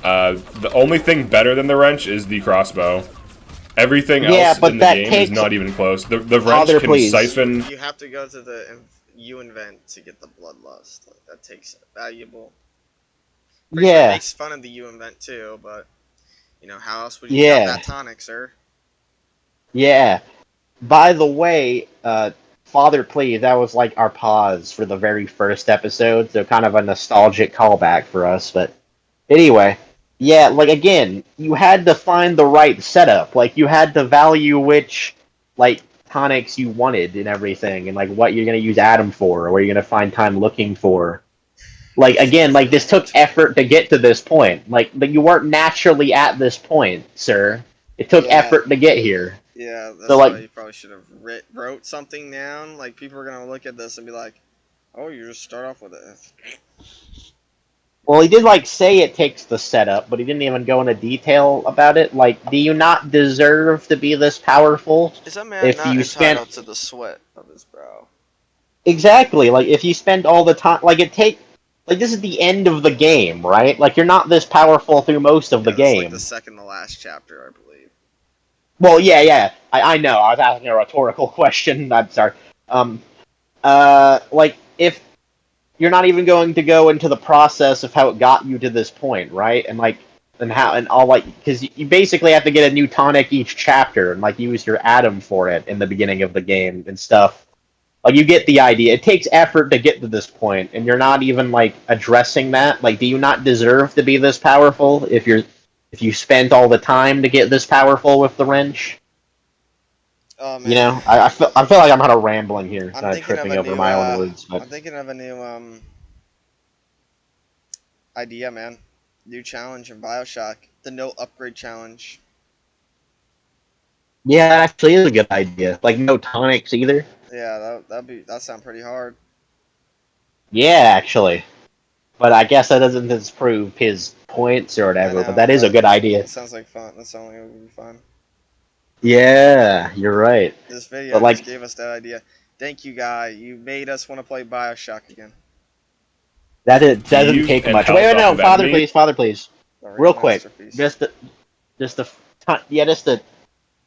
S4: The only thing better than the wrench is the crossbow. Everything else
S2: but
S4: in the
S2: that
S4: game is
S2: takes-
S4: not even close. The wrench
S2: Father,
S4: can
S2: please.
S4: siphon.
S3: You have to go to the U invent to get the bloodlust. That takes valuable. Pretty sure it
S2: Yeah.
S3: makes fun of the U invent too, but how else would you
S2: Yeah.
S3: get that tonic, sir?
S2: Yeah. By the way, Father Please, that was our pause for the very first episode, so kind of a nostalgic callback for us, but anyway. Yeah, again, you had to find the right setup. You had to value which, tonics you wanted and everything, and, what you're going to use Atom for, or what you're going to find time looking for. Again, this took effort to get to this point. You weren't naturally at this point, sir. It took
S3: Yeah.
S2: effort to get here.
S3: Yeah, that's
S2: So,
S3: why you probably should have wrote something down. People are gonna look at this and be like, "Oh, you just start off with it."
S2: Well, he did, say it takes the setup, but he didn't even go into detail about it. Do you not deserve to be this powerful?
S3: Is that man
S2: If
S3: not
S2: you
S3: entitled
S2: spent-
S3: to the sweat of his brow?
S2: Exactly. If you spend all the time... this is the end of the game, right? You're not this powerful through most of the
S3: Yeah, it's
S2: game.
S3: the second to last chapter, I believe.
S2: Well, yeah. I know. I was asking a rhetorical question. I'm sorry. If you're not even going to go into the process of how it got you to this point, right? And, and how and all like because you basically have to get a new tonic each chapter and like use your atom for it in the beginning of the game and stuff. Like you get the idea. It takes effort to get to this point, and you're not even like addressing that. Like, do you not deserve to be this powerful if you spent all the time to get this powerful with the wrench?
S3: Oh man.
S2: You know, I feel like I'm kind of rambling here,
S3: I'm
S2: kind of
S3: thinking of
S2: tripping
S3: a
S2: over
S3: new.
S2: my own words. But
S3: I'm thinking of a new idea, man. New challenge in Bioshock. The no upgrade challenge.
S2: yeah, that actually is a good idea. Like no tonics either.
S3: Yeah, that sound pretty hard.
S2: Yeah, actually. But I guess that doesn't disprove his points or
S3: I
S2: whatever. But
S3: know,
S2: that is a
S3: but
S2: good idea.
S3: it sounds like fun. That sounds like it would be fun.
S2: Yeah, you're right.
S3: This video
S2: But like,
S3: just gave us that idea. Thank you, guy. You made us want to play Bioshock again.
S2: that it doesn't
S4: Eve
S2: take
S4: and
S2: much.
S4: health
S2: Wait, no,
S4: off of
S2: father,
S4: enemies.
S2: please.
S3: The
S2: Real quick,
S3: masterpiece.
S2: just to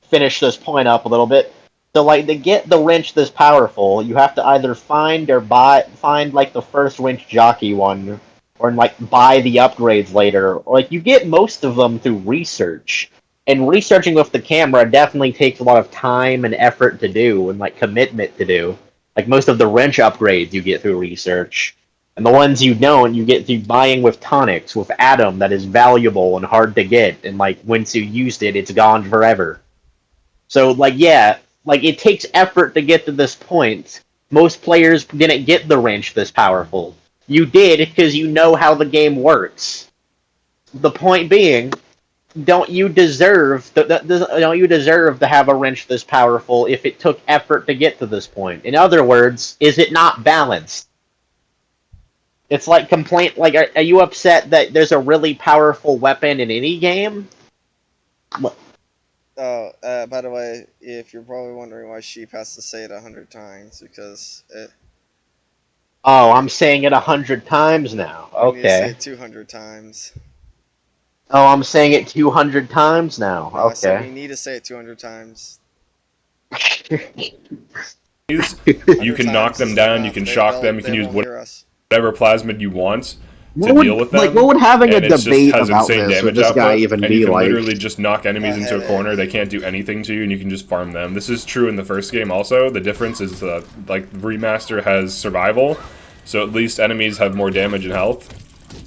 S2: finish this point up a little bit. So like to get the wrench this powerful, you have to either find like the first wrench jockey one, or like buy the upgrades later. Or like you get most of them through research. And researching with the camera definitely takes a lot of time and effort to do and like commitment to do. Like most of the wrench upgrades you get through research. And the ones you don't, you get through buying with tonics, with Atom that is valuable and hard to get, and like once you used it, it's gone forever. So like yeah, like it takes effort to get to this point. Most players didn't get the wrench this powerful. You did because you know how the game works. The point being, don't you deserve to have a wrench this powerful if it took effort to get to this point? In other words, is it not balanced? It's like complaint. Like, are you upset that there's a really powerful weapon in any game?
S3: Oh, by the way, if you're probably wondering why Sheep has to say it 100 times, because
S2: Oh, I'm saying it 100 times now.
S3: you need to say
S2: Okay.
S3: it 200 times.
S2: Oh, I'm saying it 200 times now.
S3: No, I said we
S2: Okay.
S3: need to say it 200 times.
S4: You
S3: 100
S4: can knock
S3: times
S4: them
S3: isn't
S4: down, you
S3: enough.
S4: can shock them, you can
S3: They
S4: use
S3: won't hear us.
S4: whatever plasmid you want to
S5: What
S4: deal
S5: would
S4: with them.
S5: what would having a
S4: and it just
S5: debate
S4: has
S5: about
S4: insane
S5: this with
S4: damage
S5: this guy
S4: output,
S5: even
S4: and you
S5: be
S4: can
S5: like?
S4: literally just knock enemies into a corner. They can't do anything to you, and you can just farm them. This is true in the first game also. The difference is like remaster has survival, so at least enemies have more damage and health.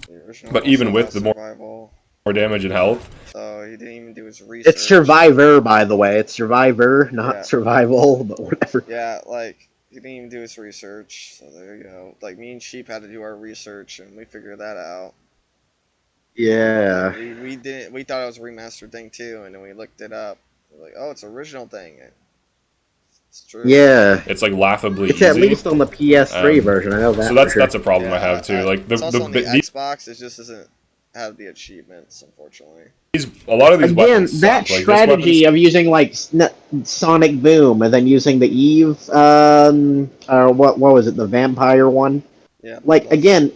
S3: The original
S4: But even
S3: also
S4: with
S3: has
S4: the more
S3: survival,
S4: damage and health,
S3: so he didn't even do his research.
S5: It's Survivor, by the way. It's Survivor, not
S3: Yeah.
S5: Survival, but whatever.
S3: Yeah, like he didn't even do his research. So there you go. Like me and Sheep had to do our research, and we figured that out.
S5: Yeah.
S3: We didn't. We thought it was a remastered thing too, and then we looked it up. We're like, oh, it's an original thing. It's true.
S5: Yeah.
S4: it's like laughably
S5: It's
S4: easy.
S5: at least on the PS3
S4: Um,
S5: version. I know that.
S4: So that's
S5: for sure.
S4: that's a problem I have too. Like
S3: it's also on the
S4: these
S3: Xbox. It just doesn't have the achievements, unfortunately.
S4: a lot of these
S5: Again,
S4: weapons
S5: that
S4: suck. Like, this
S5: strategy
S4: weapon's-
S5: of using like Sonic Boom and then using the Eve, or what was it, the vampire one?
S3: Yeah.
S5: Like again,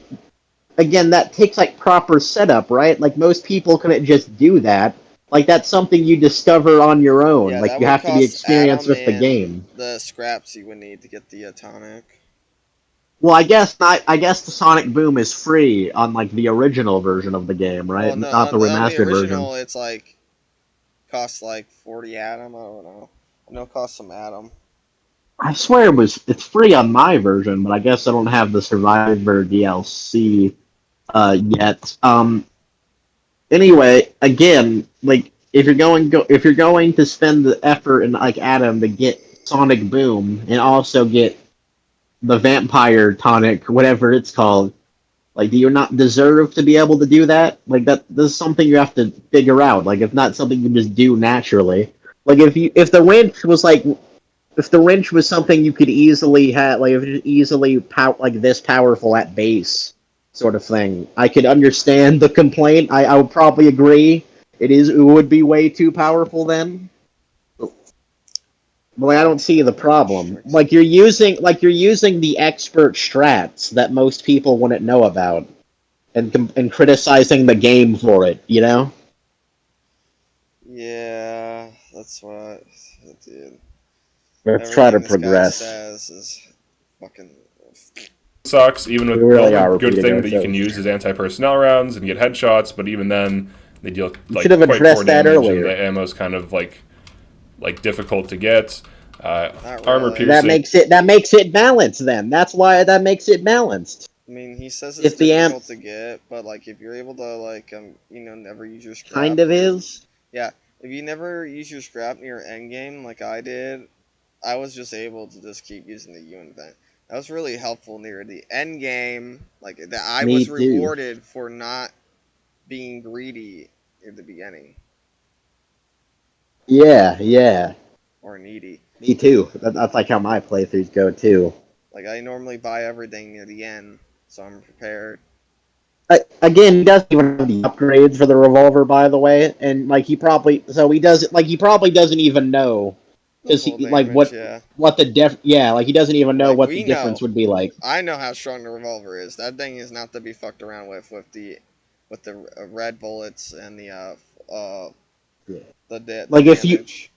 S5: that takes like proper setup, right? Like most people couldn't just do that. Like that's something you discover on your own.
S3: Yeah,
S5: like
S3: that
S5: you
S3: would
S5: have to be
S3: cost
S5: experienced
S3: Adam
S5: with the
S3: and
S5: game.
S3: The scraps you would need to get the tonic.
S5: Well, I guess not. I guess the Sonic Boom is free on like the original version of the game, right?
S3: Well, no,
S5: Not the
S3: on
S5: remastered
S3: the original,
S5: version.
S3: it's like costs like 40 Adam. I don't know. I know it costs some Adam.
S5: I swear it's free on my version, but I guess I don't have the Survivor DLC yet. Anyway, again, like if you're going to spend the effort and like Adam to get Sonic Boom and also get the vampire tonic, whatever it's called, like do you not deserve to be able to do that? Like this is something you have to figure out. Like it's not something you just do naturally. Like if the wrench was something you could easily have, like if it easily like this powerful at base, sort of thing, I could understand the complaint. I would probably agree. It would be way too powerful then. But like, I don't see the problem. Like you're using the expert strats that most people wouldn't know about, and criticizing the game for it. You know.
S3: Yeah, that's what, dude.
S5: Let's try to
S3: Everything this guy
S5: progress.
S3: says is fucking.
S4: sucks. Even with
S5: We really
S4: the
S5: are
S4: only good
S5: repeating
S4: thing that you
S5: ourselves.
S4: can use is anti-personnel rounds and get headshots, but even then, They deal
S5: should have
S4: quite
S5: addressed
S4: poor
S5: that
S4: damage,
S5: earlier.
S4: and the ammo's kind of like difficult to get.
S3: Not
S4: Armor
S3: really.
S4: piercing.
S5: That makes it balanced. Then that's why that makes it balanced.
S3: I mean, he says
S5: If
S3: it's
S5: the
S3: difficult to get, but like if you're able to like never use your scrap.
S5: Kind of is.
S3: Yeah, if you never use your scrap near endgame like I did, I was just able to just keep using the U event. That was really helpful near the end game. Like that, I
S5: Me
S3: was
S5: too.
S3: rewarded for not being greedy at the beginning
S5: Yeah.
S3: or needy.
S5: Me too. That's like how my playthroughs go too.
S3: Like I normally buy everything near the end, so I'm prepared.
S5: Again, he doesn't even have the upgrades for the revolver, by the way, and like he probably doesn't even know because
S3: Full
S5: he like
S3: damage, yeah.
S5: what the like he doesn't even know
S3: Like,
S5: what
S3: we
S5: the difference
S3: know.
S5: would be like.
S3: I know how strong the revolver is. That thing is not to be fucked around with the red bullets and the
S5: Like, if you-
S3: damage.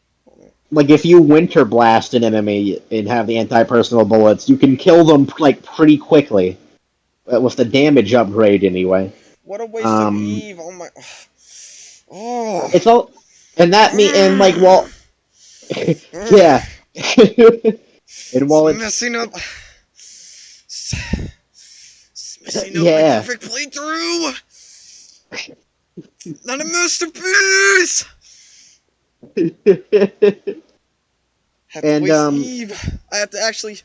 S5: Like if you winter blast an enemy and have the anti-personal bullets, you can kill them like pretty quickly with the damage upgrade anyway.
S3: What a waste of Eve! Oh my. Oh.
S5: It's all, and that and like yeah, and while it's
S3: messing up. It's messing up
S5: Yeah.
S3: my perfect playthrough. Not a masterpiece. Have to
S5: And,
S3: waste Eve. I have to actually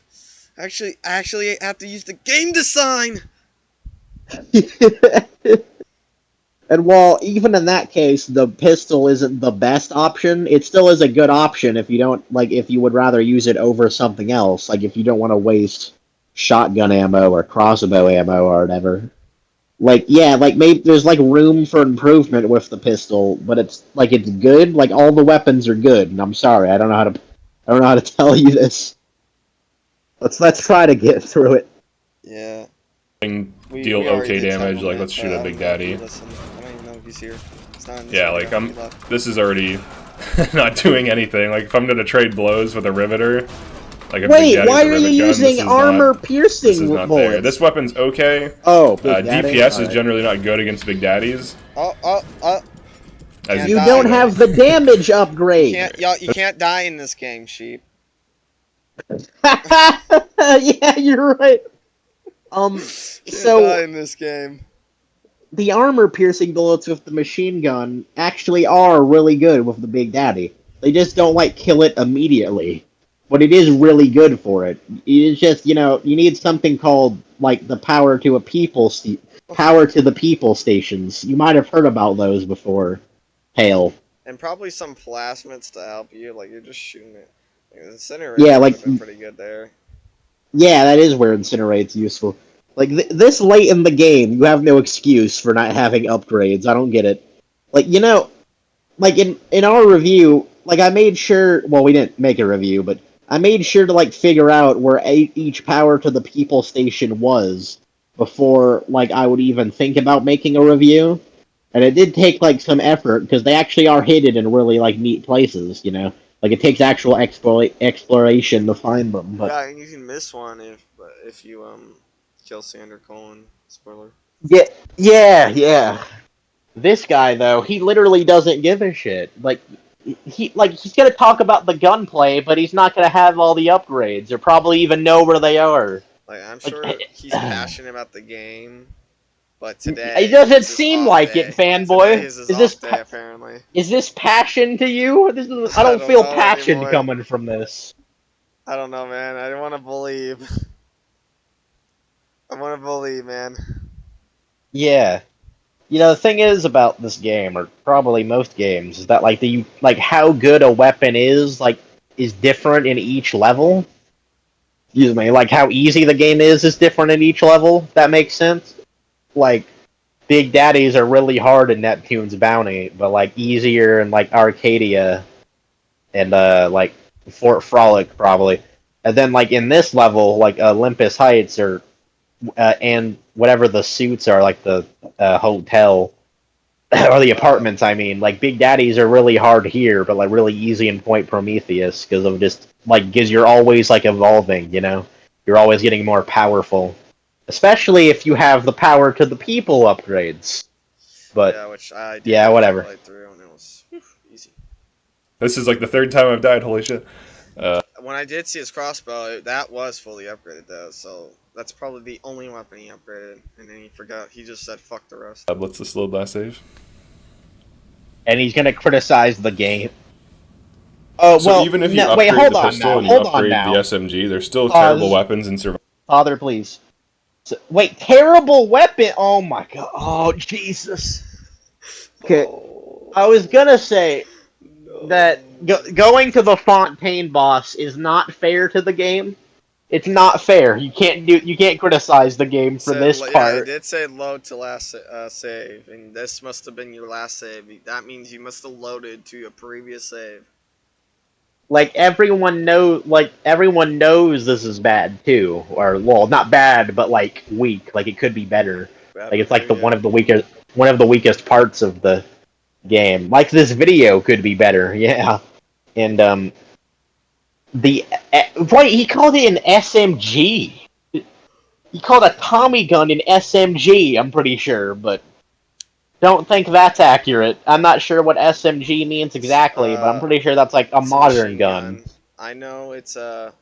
S3: have to use the game design.
S5: And while even in that case the pistol isn't the best option, it still is a good option if you don't if you would rather use it over something else, like if you don't want to waste shotgun ammo or crossbow ammo or whatever. Maybe there's room for improvement with the pistol, but it's good. Like all the weapons are good, and I'm sorry, I don't know how to tell you this. Let's try to get through it.
S3: Yeah.
S4: Deal
S3: we already
S4: okay
S3: did
S4: damage.
S3: time on
S4: Let's
S3: that,
S4: shoot a Big Daddy.
S3: Listen, I don't even know if he's here. It's not in this
S4: Yeah,
S3: video.
S4: I'm.
S3: He left.
S4: This is already not doing anything. Like if I'm gonna trade blows with a riveter, like a Big
S5: Wait,
S4: Daddy
S5: why
S4: with a
S5: are you
S4: rivet gun,
S5: using
S4: this is
S5: armor
S4: not,
S5: piercing
S4: this is not
S5: bullets?
S4: there. This weapon's okay.
S5: Oh, Big Daddy?
S4: DPS is
S5: Alright.
S4: generally not good against Big Daddies.
S3: Oh.
S4: As
S5: You
S3: die,
S5: don't
S3: though.
S5: have the damage upgrade.
S3: You can't die in this game, sheep.
S5: Yeah, you're right.
S3: Can't
S5: So
S3: die in this game.
S5: the armor-piercing bullets with the machine gun actually are really good with the Big Daddy. They just don't kill it immediately, but it is really good for it. It's just you need something called the power to the people stations. You might have heard about those before, Hale.
S3: And probably some plasmids to help you. Like you're just shooting it. Like, the incinerator
S5: Yeah,
S3: would have been pretty good there.
S5: Yeah, that is where Incinerate's useful. This late in the game, you have no excuse for not having upgrades. I don't get it. In our review, I made sure. Well, we didn't make a review, but I made sure to figure out where each power to the people station was before I would even think about making a review. And it did take some effort because they actually are hidden in really neat places. It takes actual exploration to find them. But
S3: Yeah, and you can miss one if you kill Sander Cohen. Spoiler.
S5: Yeah. This guy though, he literally doesn't give a shit. He's gonna talk about the gunplay, but he's not gonna have all the upgrades or probably even know where they are.
S3: I'm sure he's passionate about the game, but today
S5: It doesn't
S3: is his
S5: seem
S3: off
S5: like
S3: day.
S5: it, fanboy.
S3: Today is his
S5: Is this
S3: off day, apparently?
S5: Is this passion to you? I don't
S3: don't
S5: feel
S3: know
S5: passion
S3: anymore.
S5: coming from this.
S3: I don't know, man. I want to believe. I want to believe, man.
S5: Yeah. The thing is about this game, or probably most games, is that how good a weapon is different in each level. Excuse me, how easy the game is different in each level. If that makes sense. Big Daddies are really hard in Neptune's Bounty, but easier in Arcadia and Fort Frolic probably. And then in this level, Olympus Heights or and whatever the suits are, the hotel or the apartments. I mean, Big Daddies are really hard here, but really easy in Point Prometheus because of just because you're always evolving. You're always getting more powerful, especially if you have the power to the people upgrades.
S2: But
S3: Yeah, which I did
S2: yeah, whatever.
S3: play through, and it was easy.
S4: This is like the third time I've died. Holy shit!
S3: When I did see his crossbow, that was fully upgraded though, so that's probably the only weapon he upgraded, and then he forgot. He just said fuck the rest.
S4: Let's just load last save.
S2: and he's gonna criticize the game. Oh
S4: So
S2: well,
S4: even if you
S2: no,
S4: upgrade
S2: wait, hold
S4: the
S2: on
S4: pistol
S2: now.
S4: and you
S2: Hold on
S4: upgrade
S2: now.
S4: the SMG, there's still
S2: Pause.
S4: terrible weapons in survival.
S2: Father, please. Wait, terrible weapon. Oh my god. Oh Jesus. Okay, I was gonna say that going to the Fontaine boss is not fair to the game. It's not fair. You can't criticize the game for this
S3: Yeah, it
S2: part.
S3: did say load to last save, and this must have been your last save. That means you must have loaded to your previous save.
S2: Like everyone knows this is bad too, or well, not bad, but like weak. Like it could be better. Like it's like one of the weakest parts of the game. Like this video could be better, yeah. And wait, he called it an SMG. He called a Tommy gun an SMG. I'm pretty sure, but don't think that's accurate. I'm not sure what SMG means exactly, but I'm pretty sure that's like a modern gun.
S3: I know it's a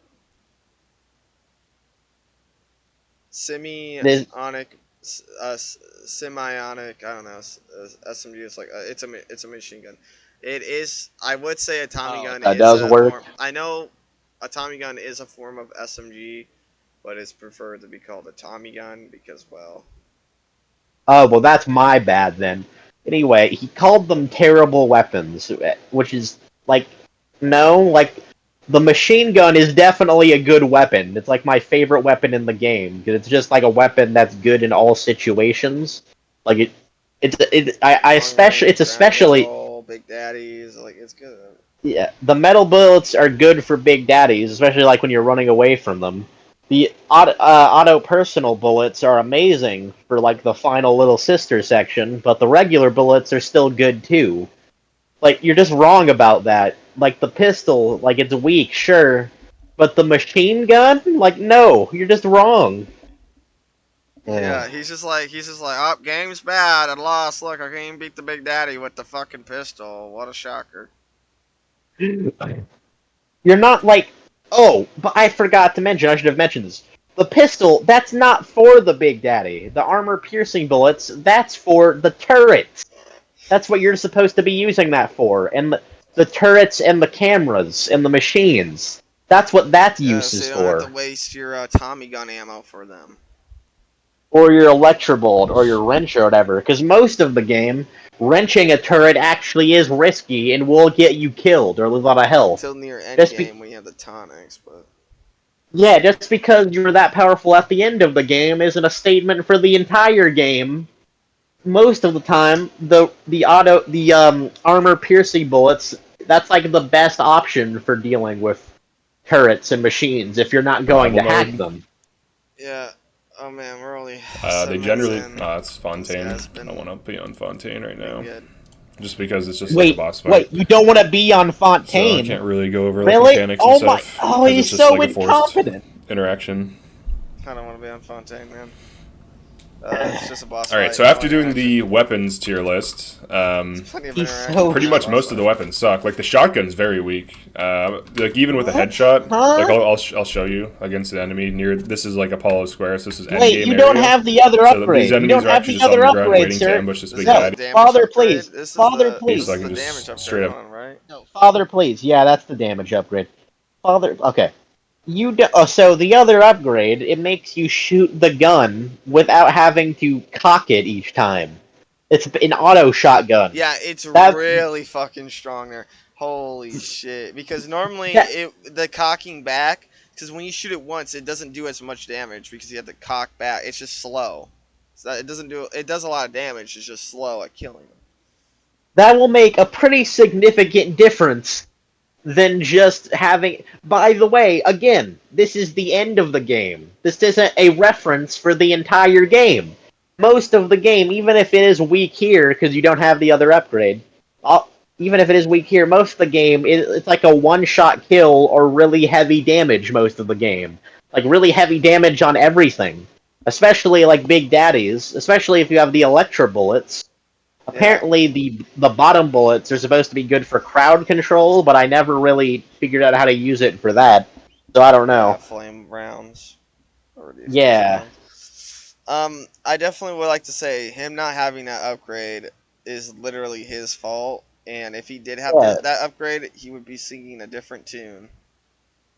S3: semi-ionic, semi-ionic. I don't know. SMG is like it's a machine gun. It is. I would say a Tommy gun.
S2: That does work.
S3: I know a Tommy gun is a form of SMG, but it's preferred to be called a Tommy gun because, well.
S2: Oh, well, that's my bad then. Anyway, he called them terrible weapons, which is, like, no, like, the machine gun is definitely a good weapon. It's, like, my favorite weapon in the game, because it's just, like, a weapon that's good in all situations. Like, it's especially...
S3: Big Daddies, like, it's good.
S2: Yeah, the metal bullets are good for Big Daddies, especially, like, when you're running away from them. The auto personal bullets are amazing for like the final little sister section, but the regular bullets are still good too. Like you're just wrong about that. Like the pistol, like it's weak, sure, but the machine gun, like no, you're just wrong.
S3: Yeah, he's just like, oh, game's bad, I lost. Look, I can't even beat the Big Daddy with the fucking pistol. What a shocker.
S2: You're not like. Oh, but I forgot to mention, I should have mentioned this. The pistol, that's not for the Big Daddy. The armor-piercing bullets, that's for the turrets. That's what you're supposed to be using that for. And the turrets and the cameras and the machines. That's what that use is
S3: so you
S2: for.
S3: don't have to waste your Tommy gun ammo for them.
S2: Or your Electrobolt, or your wrench, or whatever. Because most of the game, wrenching a turret actually is risky and will get you killed or lose a lot of health.
S3: Until near endgame when you have the tonics, but...
S2: Yeah, just because you're that powerful at the end of the game isn't a statement for the entire game. Most of the time, the armor-piercing bullets, that's like the best option for dealing with turrets and machines if you're not going to hack them.
S3: Yeah. Oh man, we're only.
S4: They generally. It's Fontaine. I don't want to be on Fontaine right now. Just because it's just like a boss fight.
S2: Wait, you don't want to be on Fontaine?
S4: So I can't really go over
S2: really?
S4: mechanics and stuff.
S2: Oh, he's so incompetent.
S4: Interaction.
S3: I don't want to be on Fontaine, man. It's just a boss fight.
S4: Alright, so after doing the weapons tier list, pretty much most of the weapons suck. Like, the shotgun's very weak. Like, even with a headshot, like, I'll show you against an enemy near... This is, like, Apollo Square, so this is endgame area.
S2: Wait, you don't have the other upgrade.
S4: You don't have the other upgrade, sir.
S2: Father, please. Father, please.
S4: So I can just straight up...
S2: No, Father, please. Yeah, that's the damage upgrade. Father, okay. So the other upgrade, it makes you shoot the gun without having to cock it each time. It's an auto shotgun.
S3: Yeah, it's really fucking strong there. Holy shit! Because normally the cocking back, because when you shoot it once, it doesn't do as much damage because you have to cock back. It's just slow. So it does a lot of damage. It's just slow at killing them.
S2: That will make a pretty significant difference than just having... By the way, again, this is the end of the game. This isn't a reference for the entire game. Most of the game, even if it is weak here, because you don't have the other upgrade, even if it is weak here, most of the game, it's like a one-shot kill or really heavy damage most of the game. Like, really heavy damage on everything. Especially, like, Big Daddies. Especially if you have the Electro bullets. Apparently, the bottom bullets are supposed to be good for crowd control, but I never really figured out how to use it for that, so I don't
S3: Yeah,
S2: know.
S3: flame rounds. Or the explosive
S2: Yeah.
S3: rounds. I definitely would like to say him not having that upgrade is literally his fault. And if he did have
S2: Yeah.
S3: that upgrade, he would be singing a different tune.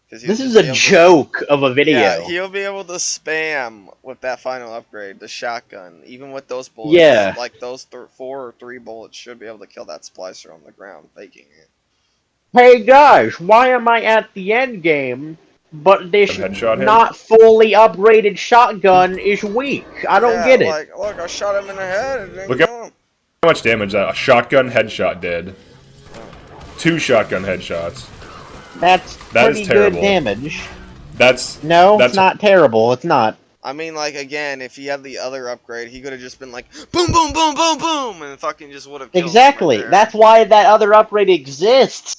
S3: Because he would
S2: This is
S3: just
S2: a
S3: be able to.
S2: joke of a
S3: Yeah,
S2: video.
S3: he'll be able to spam with that final upgrade, the shotgun. Even with those bullets,
S2: Yeah.
S3: like those 4 or 3 bullets should be able to kill that splicer on the ground, faking it.
S2: Hey guys, why am I at the end game, but this
S4: Headshot him.
S2: not fully upgraded shotgun is weak? I don't
S3: Yeah,
S2: get it.
S3: like, look, I shot him in the head and didn't
S4: Look
S3: kill him.
S4: how much damage that a shotgun headshot did. 2 shotgun headshots.
S2: That's
S4: That is
S2: pretty
S4: terrible.
S2: good damage.
S4: That's
S2: It's not terrible. It's not.
S3: I mean, like, again, if he had the other upgrade, he could have just been like, boom, boom, boom, boom, boom, and fucking just would have killed
S2: Exactly.
S3: him right there.
S2: That's why that other upgrade exists.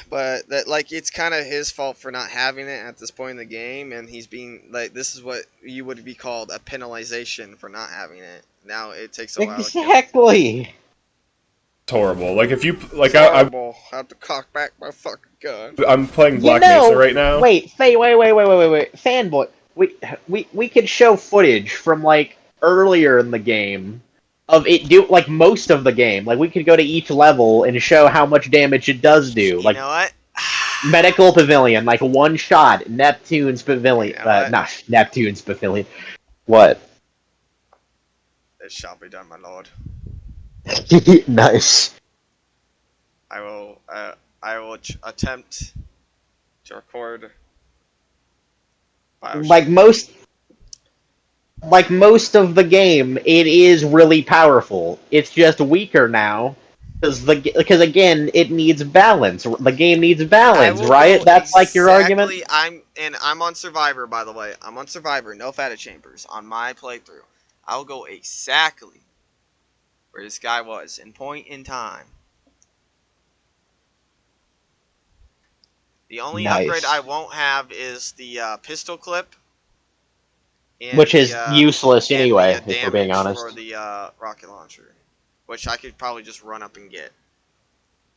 S3: But, that, like, it's kind of his fault for not having it at this point in the game, and he's being, like, this is what you would be called a penalization for not having it. Now, it takes a while to kill.
S2: Exactly.
S4: It's horrible. Like if you like,
S3: It's horrible. I have to cock back my fucking gun.
S4: I'm playing Black Mesa right now.
S2: Wait. Fanboy. We could show footage from like earlier in the game of it do like most of the game. Like we could go to each level and show how much damage it does do.
S3: You
S2: Like
S3: know what?
S2: Medical Pavilion, like one shot, Neptune's Pavilion.
S3: You know what?
S2: Not Neptune's Pavilion. What?
S3: It shall be done, my lord.
S2: Nice.
S3: I will attempt to record. Bioshock.
S2: Like most of the game, it is really powerful. It's just weaker now because again, it needs balance. The game needs balance, right? That's like your argument.
S3: I'm on Survivor, by the way. I'm on Survivor, no Fatted Chambers on my playthrough. I'll go exactly where this guy was in point in time. The only
S2: Nice.
S3: upgrade I won't have is the pistol clip. And
S2: Which is useless
S3: and
S2: anyway,
S3: the,
S2: if we're being
S3: damage
S2: honest.
S3: for the rocket launcher, which I could probably just run up and get.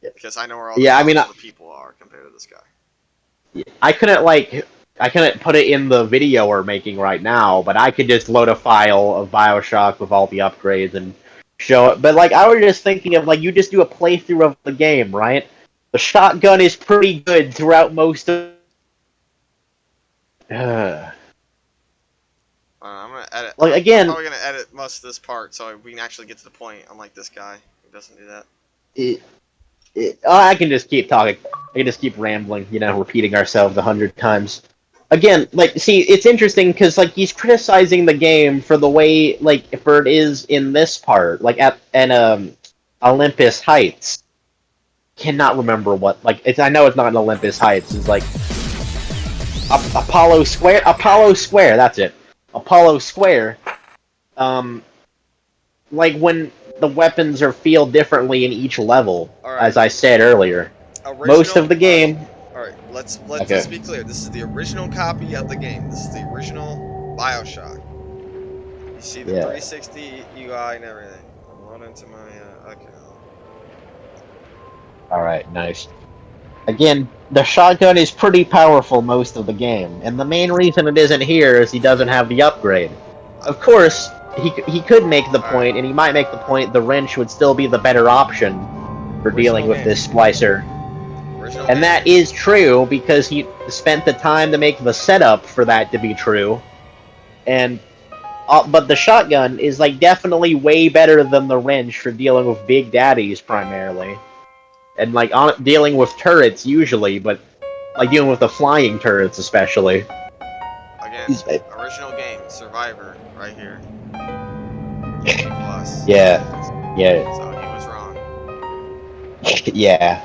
S3: Because I know where all the people are compared to this guy.
S2: I couldn't put it in the video we're making right now, but I could just load a file of Bioshock with all the upgrades and show it. But like I was just thinking of like you just do a playthrough of the game, right? The shotgun is pretty good throughout most of.
S3: I'm gonna edit.
S2: Like, again-
S3: I'm probably gonna edit most of this part so we can actually get to the point. Unlike this guy who doesn't do that.
S2: I can just keep talking. I can just keep rambling, repeating ourselves 100 times. Again, like, see, it's interesting because, like, he's criticizing the game for the way, like, for it is in this part, like, at Olympus Heights. Cannot remember what, like, I know it's not in Olympus Heights. It's like Apollo Square. That's it. Apollo Square. Like when the weapons feel differently in each level,
S3: Alright.
S2: as I said earlier. Most of the game.
S3: Alright, let's
S2: Okay.
S3: be clear. This is the original copy of the game. This is the original Bioshock. You see the 360 UI and everything. I'm loading into my account.
S2: Alright, nice. Again, the shotgun is pretty powerful most of the game, and the main reason it isn't here is he doesn't have the upgrade. Of course, he could make the point, and he might make the point the wrench would still be the better option for dealing with this splicer. And that is true, because he spent the time to make the setup for that to be true. And but the shotgun is like definitely way better than the wrench for dealing with big daddies primarily. And like dealing with turrets usually, but like dealing with the flying turrets especially.
S3: Again, original game, Survivor, right here. Plus.
S2: Yeah.
S3: So he was wrong.
S2: Yeah.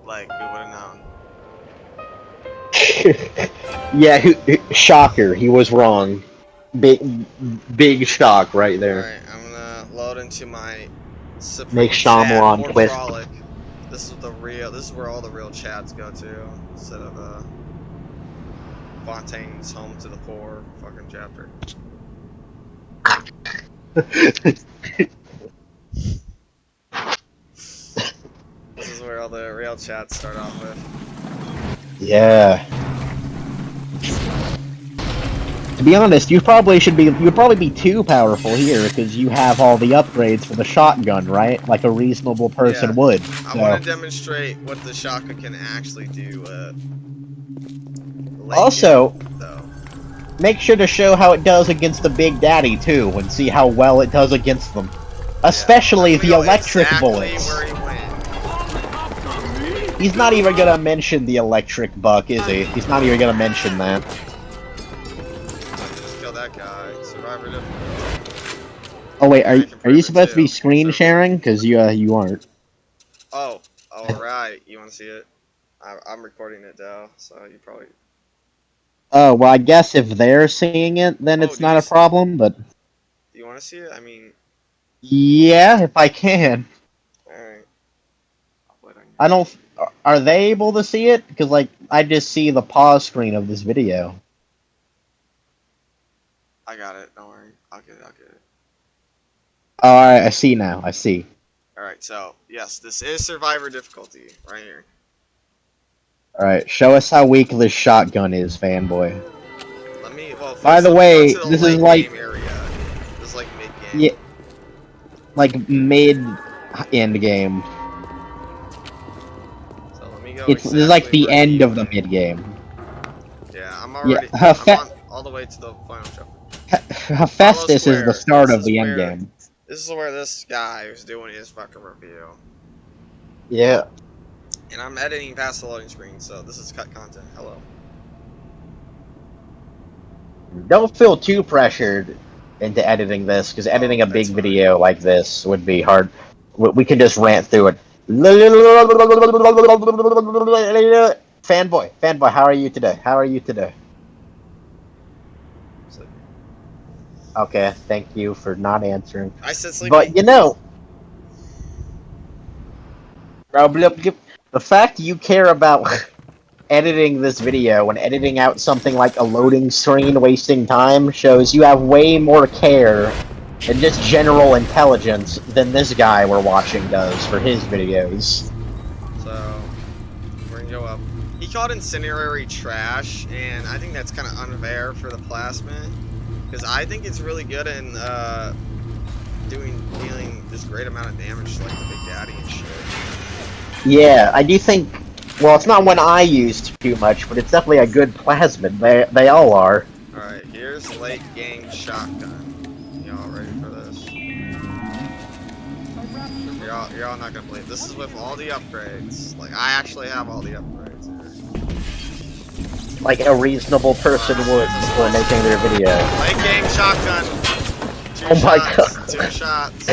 S3: Like, who would have known?
S2: Yeah, shocker, he was wrong. Big shock right there.
S3: Alright, I'm gonna load into my Supreme
S2: Make Shyamalan
S3: chat,
S2: twist.
S3: Frolic. This is where all the real chats go to, instead of Fontaine's Home to the Poor fucking chapter. This is where all the real chats start off with.
S5: Yeah. To be honest, you'd probably be too powerful here because you have all the upgrades for the shotgun, right? Like a reasonable person
S3: Yeah.
S5: would.
S3: I
S5: So.
S3: want to demonstrate what the shotgun can actually do.
S5: Also,
S3: game, though.
S5: make sure to show how it does against the Big Daddy too, and see how well it does against them. Especially the electric bullets.
S3: Where he went.
S5: He's not even gonna mention the electric buck, is he? He's not even gonna mention that.
S3: Just kill that guy. Survivor difficulty.
S5: Oh wait, are you supposed to be screen sharing? Cause you aren't.
S3: Oh, alright. You want to see it? I'm recording it now, so you probably.
S5: Oh well, I guess if they're seeing it, then it's not a problem. But
S3: do you want to see it? I mean.
S5: Yeah, if I can.
S3: Alright.
S5: I don't. Are they able to see it? Because like I just see the pause screen of this video.
S3: I got it. Don't worry. I'll get it.
S5: Oh, alright, I see now. I see.
S3: Alright, so yes, this is survivor difficulty right here.
S5: Alright, show us how weak this shotgun is, fanboy.
S3: Let me. Well,
S5: by the way, this is like
S3: area. This is like mid game.
S5: Yeah, like mid end game.
S3: So let me go.
S5: This is like the end of the mid game.
S3: Yeah, I'm already.
S5: Yeah,
S3: I'm on all the way to the final chapter.
S5: Hephaestus is the start of the end game.
S3: This is where this guy was doing his fucking review.
S5: Yeah.
S3: And I'm editing past the loading screen, so this is cut content. Hello.
S5: Don't feel too pressured into editing this, because editing a big video like this would be hard. We can just rant through it. Fanboy, how are you today? Okay, thank you for not answering.
S3: I said sleepy.
S5: But you know, the fact you care about editing this video and editing out something like a loading screen wasting time shows you have way more care and just general intelligence than this guy we're watching does for his videos.
S3: So, we're gonna go up. He called incendiary trash, and I think that's kind of unfair for the plasmid. Because I think it's really good in dealing this great amount of damage to like the Big Daddy and shit.
S5: Yeah, I do think. Well, it's not one I used too much, but it's definitely a good plasmid. They all are.
S3: All right, here's late game shotgun. Y'all ready for this? You're all not gonna believe this is with all the upgrades. Like I actually have all the upgrades here.
S5: Like a reasonable person would before making their video.
S3: Late game shotgun.
S5: Oh my god.
S3: 2 shots.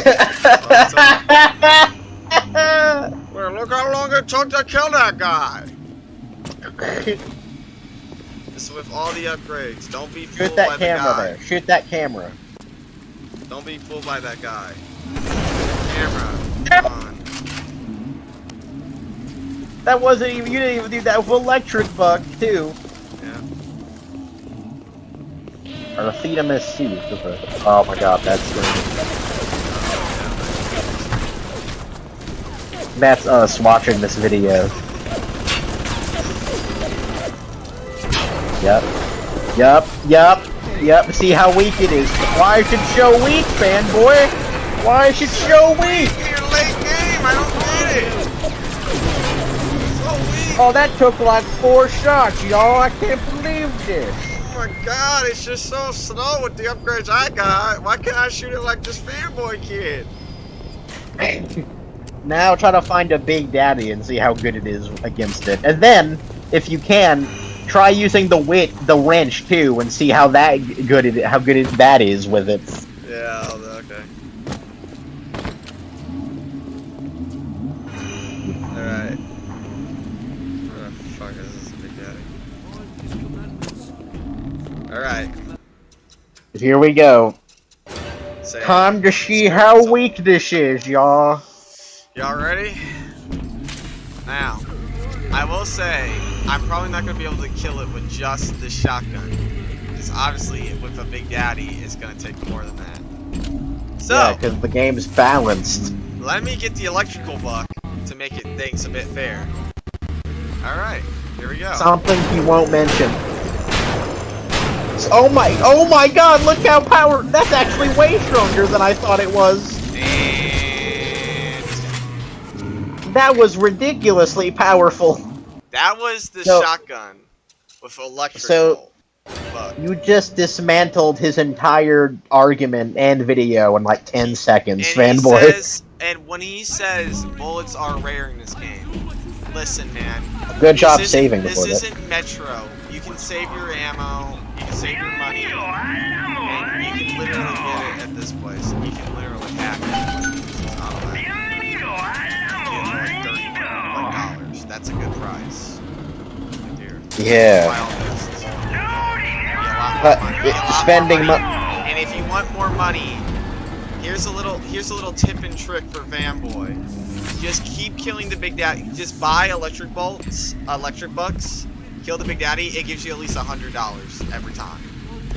S3: Well, look how long it took to kill that guy. This is with all the upgrades. Don't be fooled by the guy.
S5: Shoot that camera.
S3: Don't be fooled by that guy. Camera. Come on.
S5: That wasn't even. You didn't even do that with electric buck too.
S3: Yeah.
S5: Or the Thedamus suit. Oh my god, that's great. That's us watching this video. Yep. See how weak it is. Why should show weak, fanboy? Why should show weak?
S3: You're late game. I don't get it. So weak.
S5: Oh, that took like 4 shots, y'all. I can't believe this.
S3: Oh my god, it's just so slow with the upgrades I got. Why can't I shoot it like this fanboy kid?
S5: Now try to find a Big Daddy and see how good it is against it. And then, if you can, try using the wrench too, and see how that that is with it.
S3: Yeah, okay. Alright. Where the fuck is this Big Daddy? Alright.
S5: Here we go.
S3: Say
S5: Time to see how weak this is, y'all.
S3: Y'all ready? Now, I will say, I'm probably not going to be able to kill it with just the shotgun. Because obviously, with a Big Daddy, it's going to take more than that. So,
S5: Yeah, because the game's balanced.
S3: let me get the electrical buck to make things a bit fair. Alright, here we go.
S5: Something he won't mention. Oh my god, look how that's actually way stronger than I thought it was.
S3: And
S5: That was ridiculously powerful.
S3: that was the
S5: So-
S3: shotgun with electrical
S5: So-
S3: buck.
S5: You just dismantled his entire argument and video in like 10 seconds,
S3: And
S5: fanboy.
S3: and when he says bullets are rare in this game, listen, man.
S5: Good job
S3: This
S5: saving the
S3: This
S5: bullet.
S3: isn't Metro. You can save your ammo, you can save your money, and you can literally get it at this place. You can literally hack it. It's not bad. You get like $30 That's a good price. Right there.
S5: Yeah.
S3: Wild West.
S5: But spending
S3: money.
S5: money.
S3: And if you want more money, here's a little tip and trick for Fanboy. Just keep killing the Big Daddy. Just buy electric bucks, kill the Big Daddy. It gives you at least $100 every time.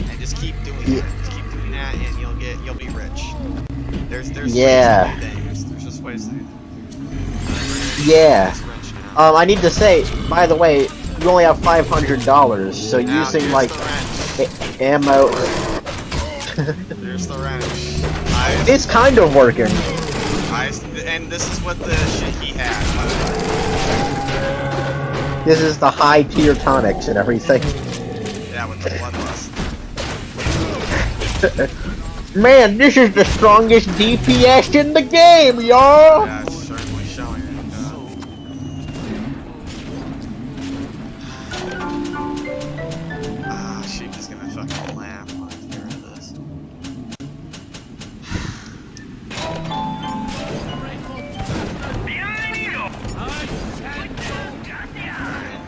S3: And just keep doing that. Just keep doing that, and you'll be rich. There's
S5: Yeah.
S3: ways to do things. There's just ways to do things.
S5: Yeah.
S3: It's rich now.
S5: I need to say, by the way, you only have $500, so
S3: Now,
S5: using
S3: here's
S5: like
S3: the wrench.
S5: ammo,
S3: There's the wrench.
S5: it's kind of working.
S3: And this is what the shit he had.
S5: This is the high tier tonics and everything.
S3: Yeah, with the bloodlust.
S5: Man, this is the strongest DPS in the game, y'all.
S3: Yeah, it's certainly showing it. Sheep is gonna fucking laugh when I hear this.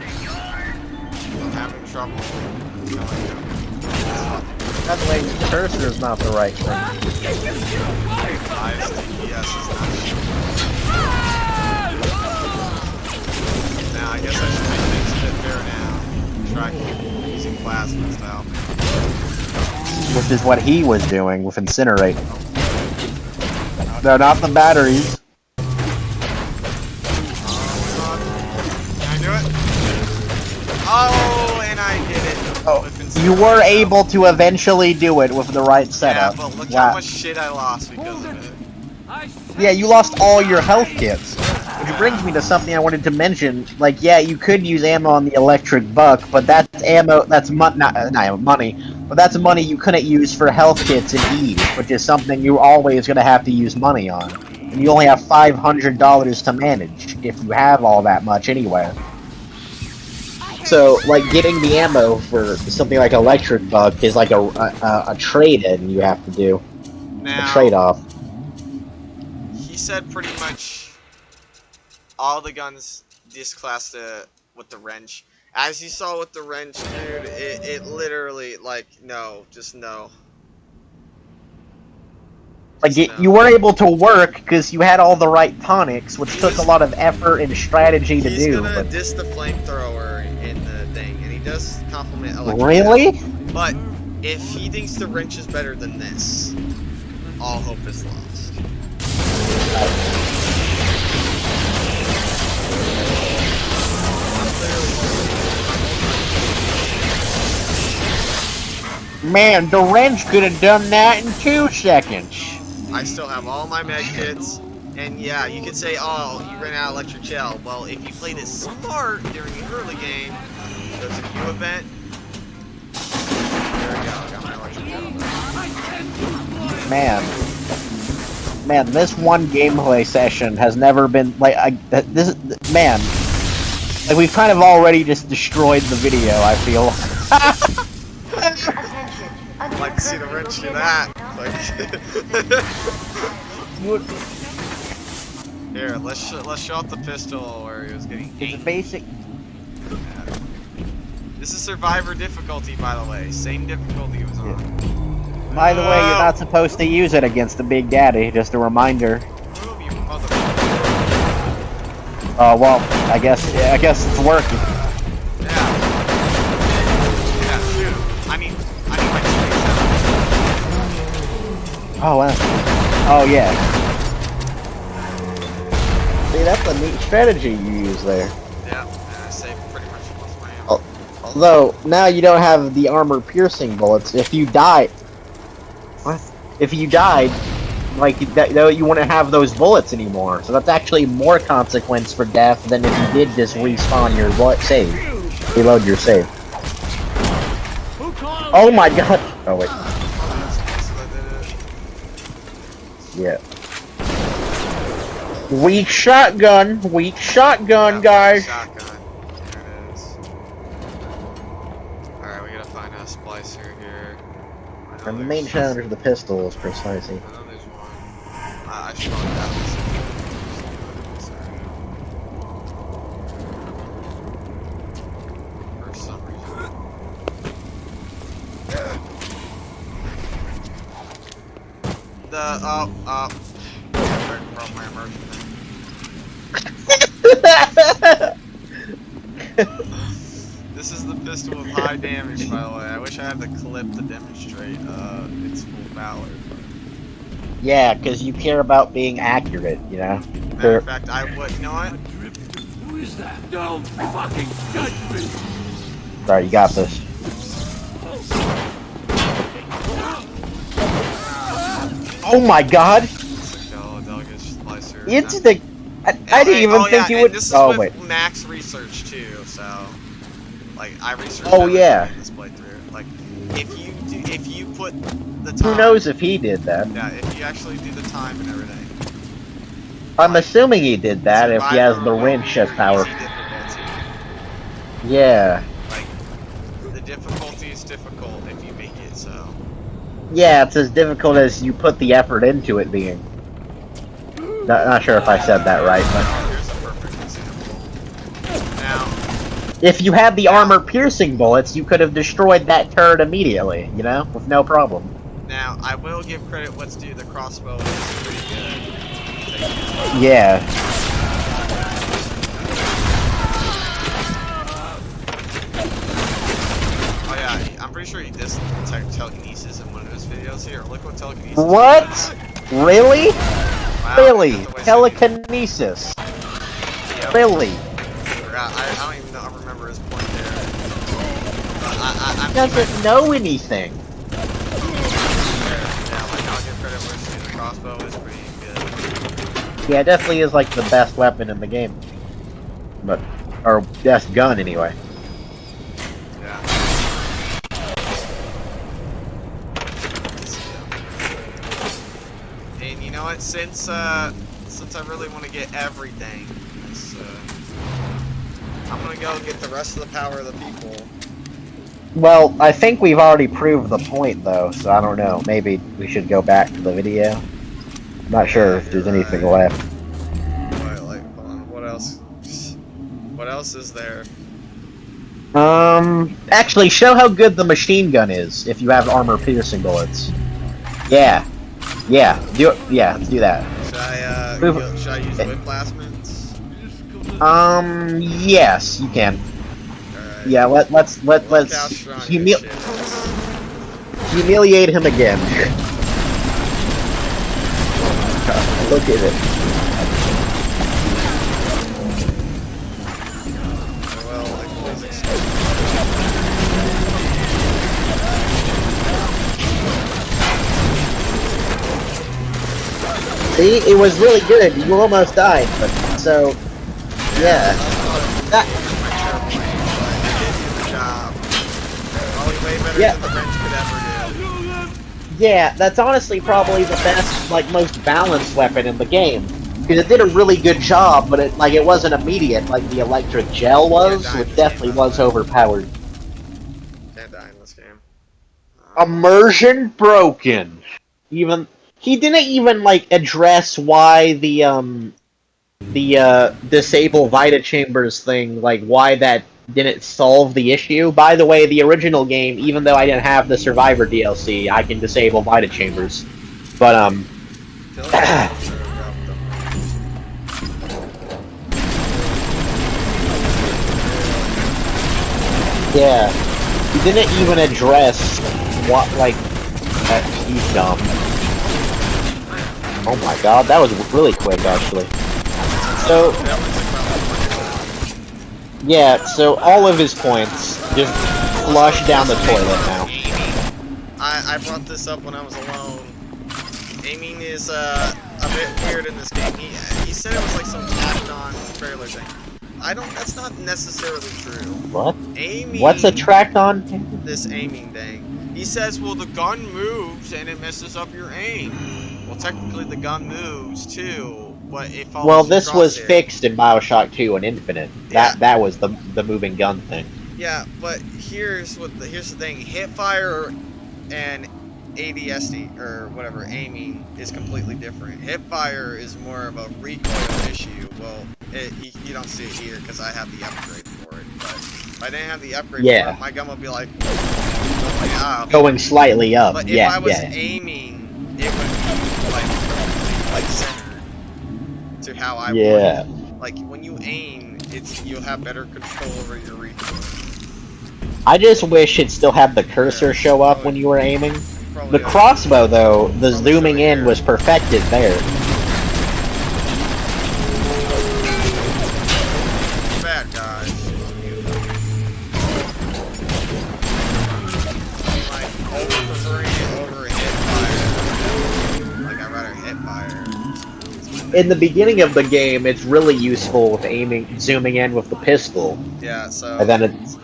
S3: I'm having trouble.
S5: By the way, the cursor is not the right thing.
S3: Highest DPS is not showing. Now, I guess I should make things a bit fair now. Try using plasmas to help me.
S5: Which is what he was doing with Incinerate. No, not the batteries.
S3: Can I do it? Oh, and I did it.
S5: Oh,
S3: With
S5: you
S3: Incinerate.
S5: were able to eventually do it with the right
S3: Yeah,
S5: setup.
S3: but look
S5: Wow.
S3: how much shit I lost because of it.
S5: Yeah, you lost all your health kits. Which brings me to something I wanted to mention. Like, yeah, you could use ammo on the electric buck, but that's ammo, that's not money, but that's money you couldn't use for health kits and Eve, which is something you're always going to have to use money on. And you only have $500 to manage, if you have all that much anyway. So, like, getting the ammo for something like electric buck is like a trade-in you have to do. A
S3: Now,
S5: trade-off.
S3: he said pretty much all the guns this class with the wrench. As you saw with the wrench, dude, it literally, like, no, just no.
S5: Like,
S3: Just no.
S5: you were able to work because you had all the right tonics, which
S3: He
S5: took a
S3: was-
S5: lot of effort and strategy to
S3: He's
S5: do.
S3: gonna
S5: But
S3: diss the flamethrower in the thing, and he does compliment electric.
S5: really?
S3: But if he thinks the wrench is better than this, all hope is lost.
S5: Man, the wrench could have done that in 2 seconds.
S3: I still have all my med kits, and yeah, you could say, oh, you ran out of electric shell. Well, if you play this smart during the early game, there's a queue event. There we go, I got my electric shell.
S5: Man, this one gameplay session has never been like man. Like, we've kind of already just destroyed the video, I feel.
S3: I'd like to see the wrench do that. Like, here, let's show off the pistol where he was getting
S5: It's
S3: aimed.
S5: basic.
S3: This is Survivor difficulty, by the way. Same difficulty it was on.
S5: By the way, you're not supposed to use it against the Big Daddy, just a reminder.
S3: Move, you motherfucker.
S5: Oh, well, I guess it's working.
S3: Yeah. Yeah, shoot. I mean, my teammates
S5: Oh, wow. Oh yeah. See, that's a neat strategy you use there.
S3: Yeah, and I saved pretty much most of my ammo.
S5: Oh. Although now you don't have the armor-piercing bullets. If you die, what? If you died, like that, you wouldn't have those bullets anymore. So that's actually more consequence for death than if you did just respawn your save, reload your save. Oh my god! Oh wait. Yeah. Weak shotgun, guys.
S3: Shotgun. There it is. Alright, we gotta find a splicer here. I know
S5: And the
S3: there's-
S5: main challenge of the pistol is precisely.
S3: I know there's one. I should probably have this. For some reason. From my immersion thing. This is the pistol with high damage, by the way. I wish I had the clip to demonstrate its full valor.
S5: Yeah, because you care about being accurate, you know?
S3: Matter of fact, I would. You know what?
S6: Who is that? Don't fucking judge me!
S5: Sorry, you got this. Oh my god! It's the... I didn't even think you would...
S3: This is
S5: Oh,
S3: with
S5: wait.
S3: Max research too, so... Like, I researched
S5: Oh,
S3: everything
S5: yeah.
S3: in this playthrough. Like, if you put the time...
S5: Who knows if he did that?
S3: Yeah, if you actually do the time and everything.
S5: I'm assuming he did that if he has the
S3: Survivor
S5: wrench as
S3: mode,
S5: power.
S3: easy difficulty.
S5: Yeah.
S3: Like, the difficulty is difficult if you make it, so...
S5: Yeah, it's as difficult as you put the effort into it being. Not sure if I said that right, but...
S3: Here's a perfect example. Now,
S5: If you had the armor-piercing bullets, you could have destroyed that turret immediately, you know? With no problem.
S3: now, I will give credit what's due. The crossbow is pretty good.
S5: Yeah.
S3: Oh yeah, I'm pretty sure he did telekinesis in one of his videos. Here, look what telekinesis
S5: What?
S3: is.
S5: Really?
S3: Wow,
S5: Really?
S3: that's the way
S5: Telekinesis?
S3: Yep.
S5: Really?
S3: I don't even know, I remember his point there. But I'm
S5: He doesn't know anything.
S3: yeah, like, I'll give credit where it's due. The crossbow is pretty good.
S5: Yeah, it definitely is like the best weapon in the game. But, or best gun anyway.
S3: Yeah. And you know what? Since I really want to get everything, I'm gonna go get the rest of the power of the people.
S5: Well, I think we've already proved the point though, so I don't know. Maybe we should go back to the video. I'm not sure if there's anything left.
S3: Wait, like, hold on. What else? What else is there?
S5: Actually, show how good the machine gun is if you have armor-piercing bullets. Yeah. Yeah, do it. Yeah, let's do that.
S3: Should I use whip plasmids?
S5: Yes, you can.
S3: Alright.
S5: Yeah, let's
S3: Look how strong your shit is.
S5: humiliate him again. Look at it.
S3: Well, like, please excuse me.
S5: See, it was really good. You almost died, but so yeah. That, Yeah.
S3: Than the wrench could ever do.
S5: yeah, that's honestly probably the best, like, most balanced weapon in the game. Because it did a really good job, but it wasn't immediate like the electric gel was, which definitely was overpowered.
S3: Can't die in this game.
S5: Immersion broken. Even he didn't even like address why the disable Vita Chambers thing, like why that didn't solve the issue. By the way, the original game, even though I didn't have the Survivor DLC, I can disable Vita Chambers. But yeah, he didn't even address what, like, he's dumb.
S2: Oh my god, that was really quick, actually. So, yeah, so all of his points just flush down the toilet now.
S3: I brought this up when I was alone. Aiming is a bit weird in this game. He said it was like some tacked on trailer thing. That's not necessarily true.
S2: What?
S3: Aiming.
S2: What's a track on?
S3: This aiming thing. He says, well, the gun moves and it messes up your aim. Well, technically the gun moves too, but it follows.
S2: Well, this was
S3: crosshair.
S2: fixed in Bioshock 2 and Infinite.
S3: Yeah.
S2: That was the moving gun thing.
S3: Yeah, but here's the thing: hipfire and ADSD or whatever aiming is completely different. Hipfire is more of a recoil issue. Well, you don't see it here because I have the upgrade for it. But if I didn't have the upgrade for it, my gun would be like
S2: going slightly up.
S3: But if I was aiming, it would be like centered to how I would. Like when you aim, you'll have better control over your recoil.
S2: I just wish it still had the cursor show up when you were aiming. The crossbow, though, the zooming in was perfected there.
S3: Bad guys. Like over hit fire. Like I'd rather hit fire.
S2: In the beginning of the game, it's really useful with zooming in with the pistol.
S3: Yeah, so.
S2: And then it's.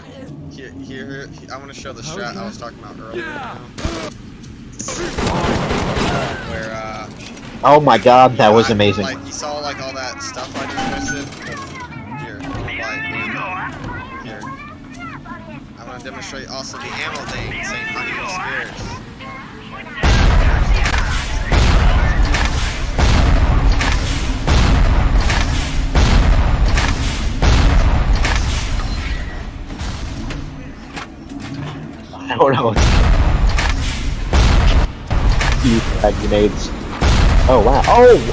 S3: Here, I want to show the strat I was talking about earlier. Where,
S2: oh my god, that was amazing.
S3: Like, you saw, like, all that stuff I just listed? Here, here. I want to demonstrate also the ammo thing, saying honey is scarce.
S2: I don't know. You frag grenades. Oh wow.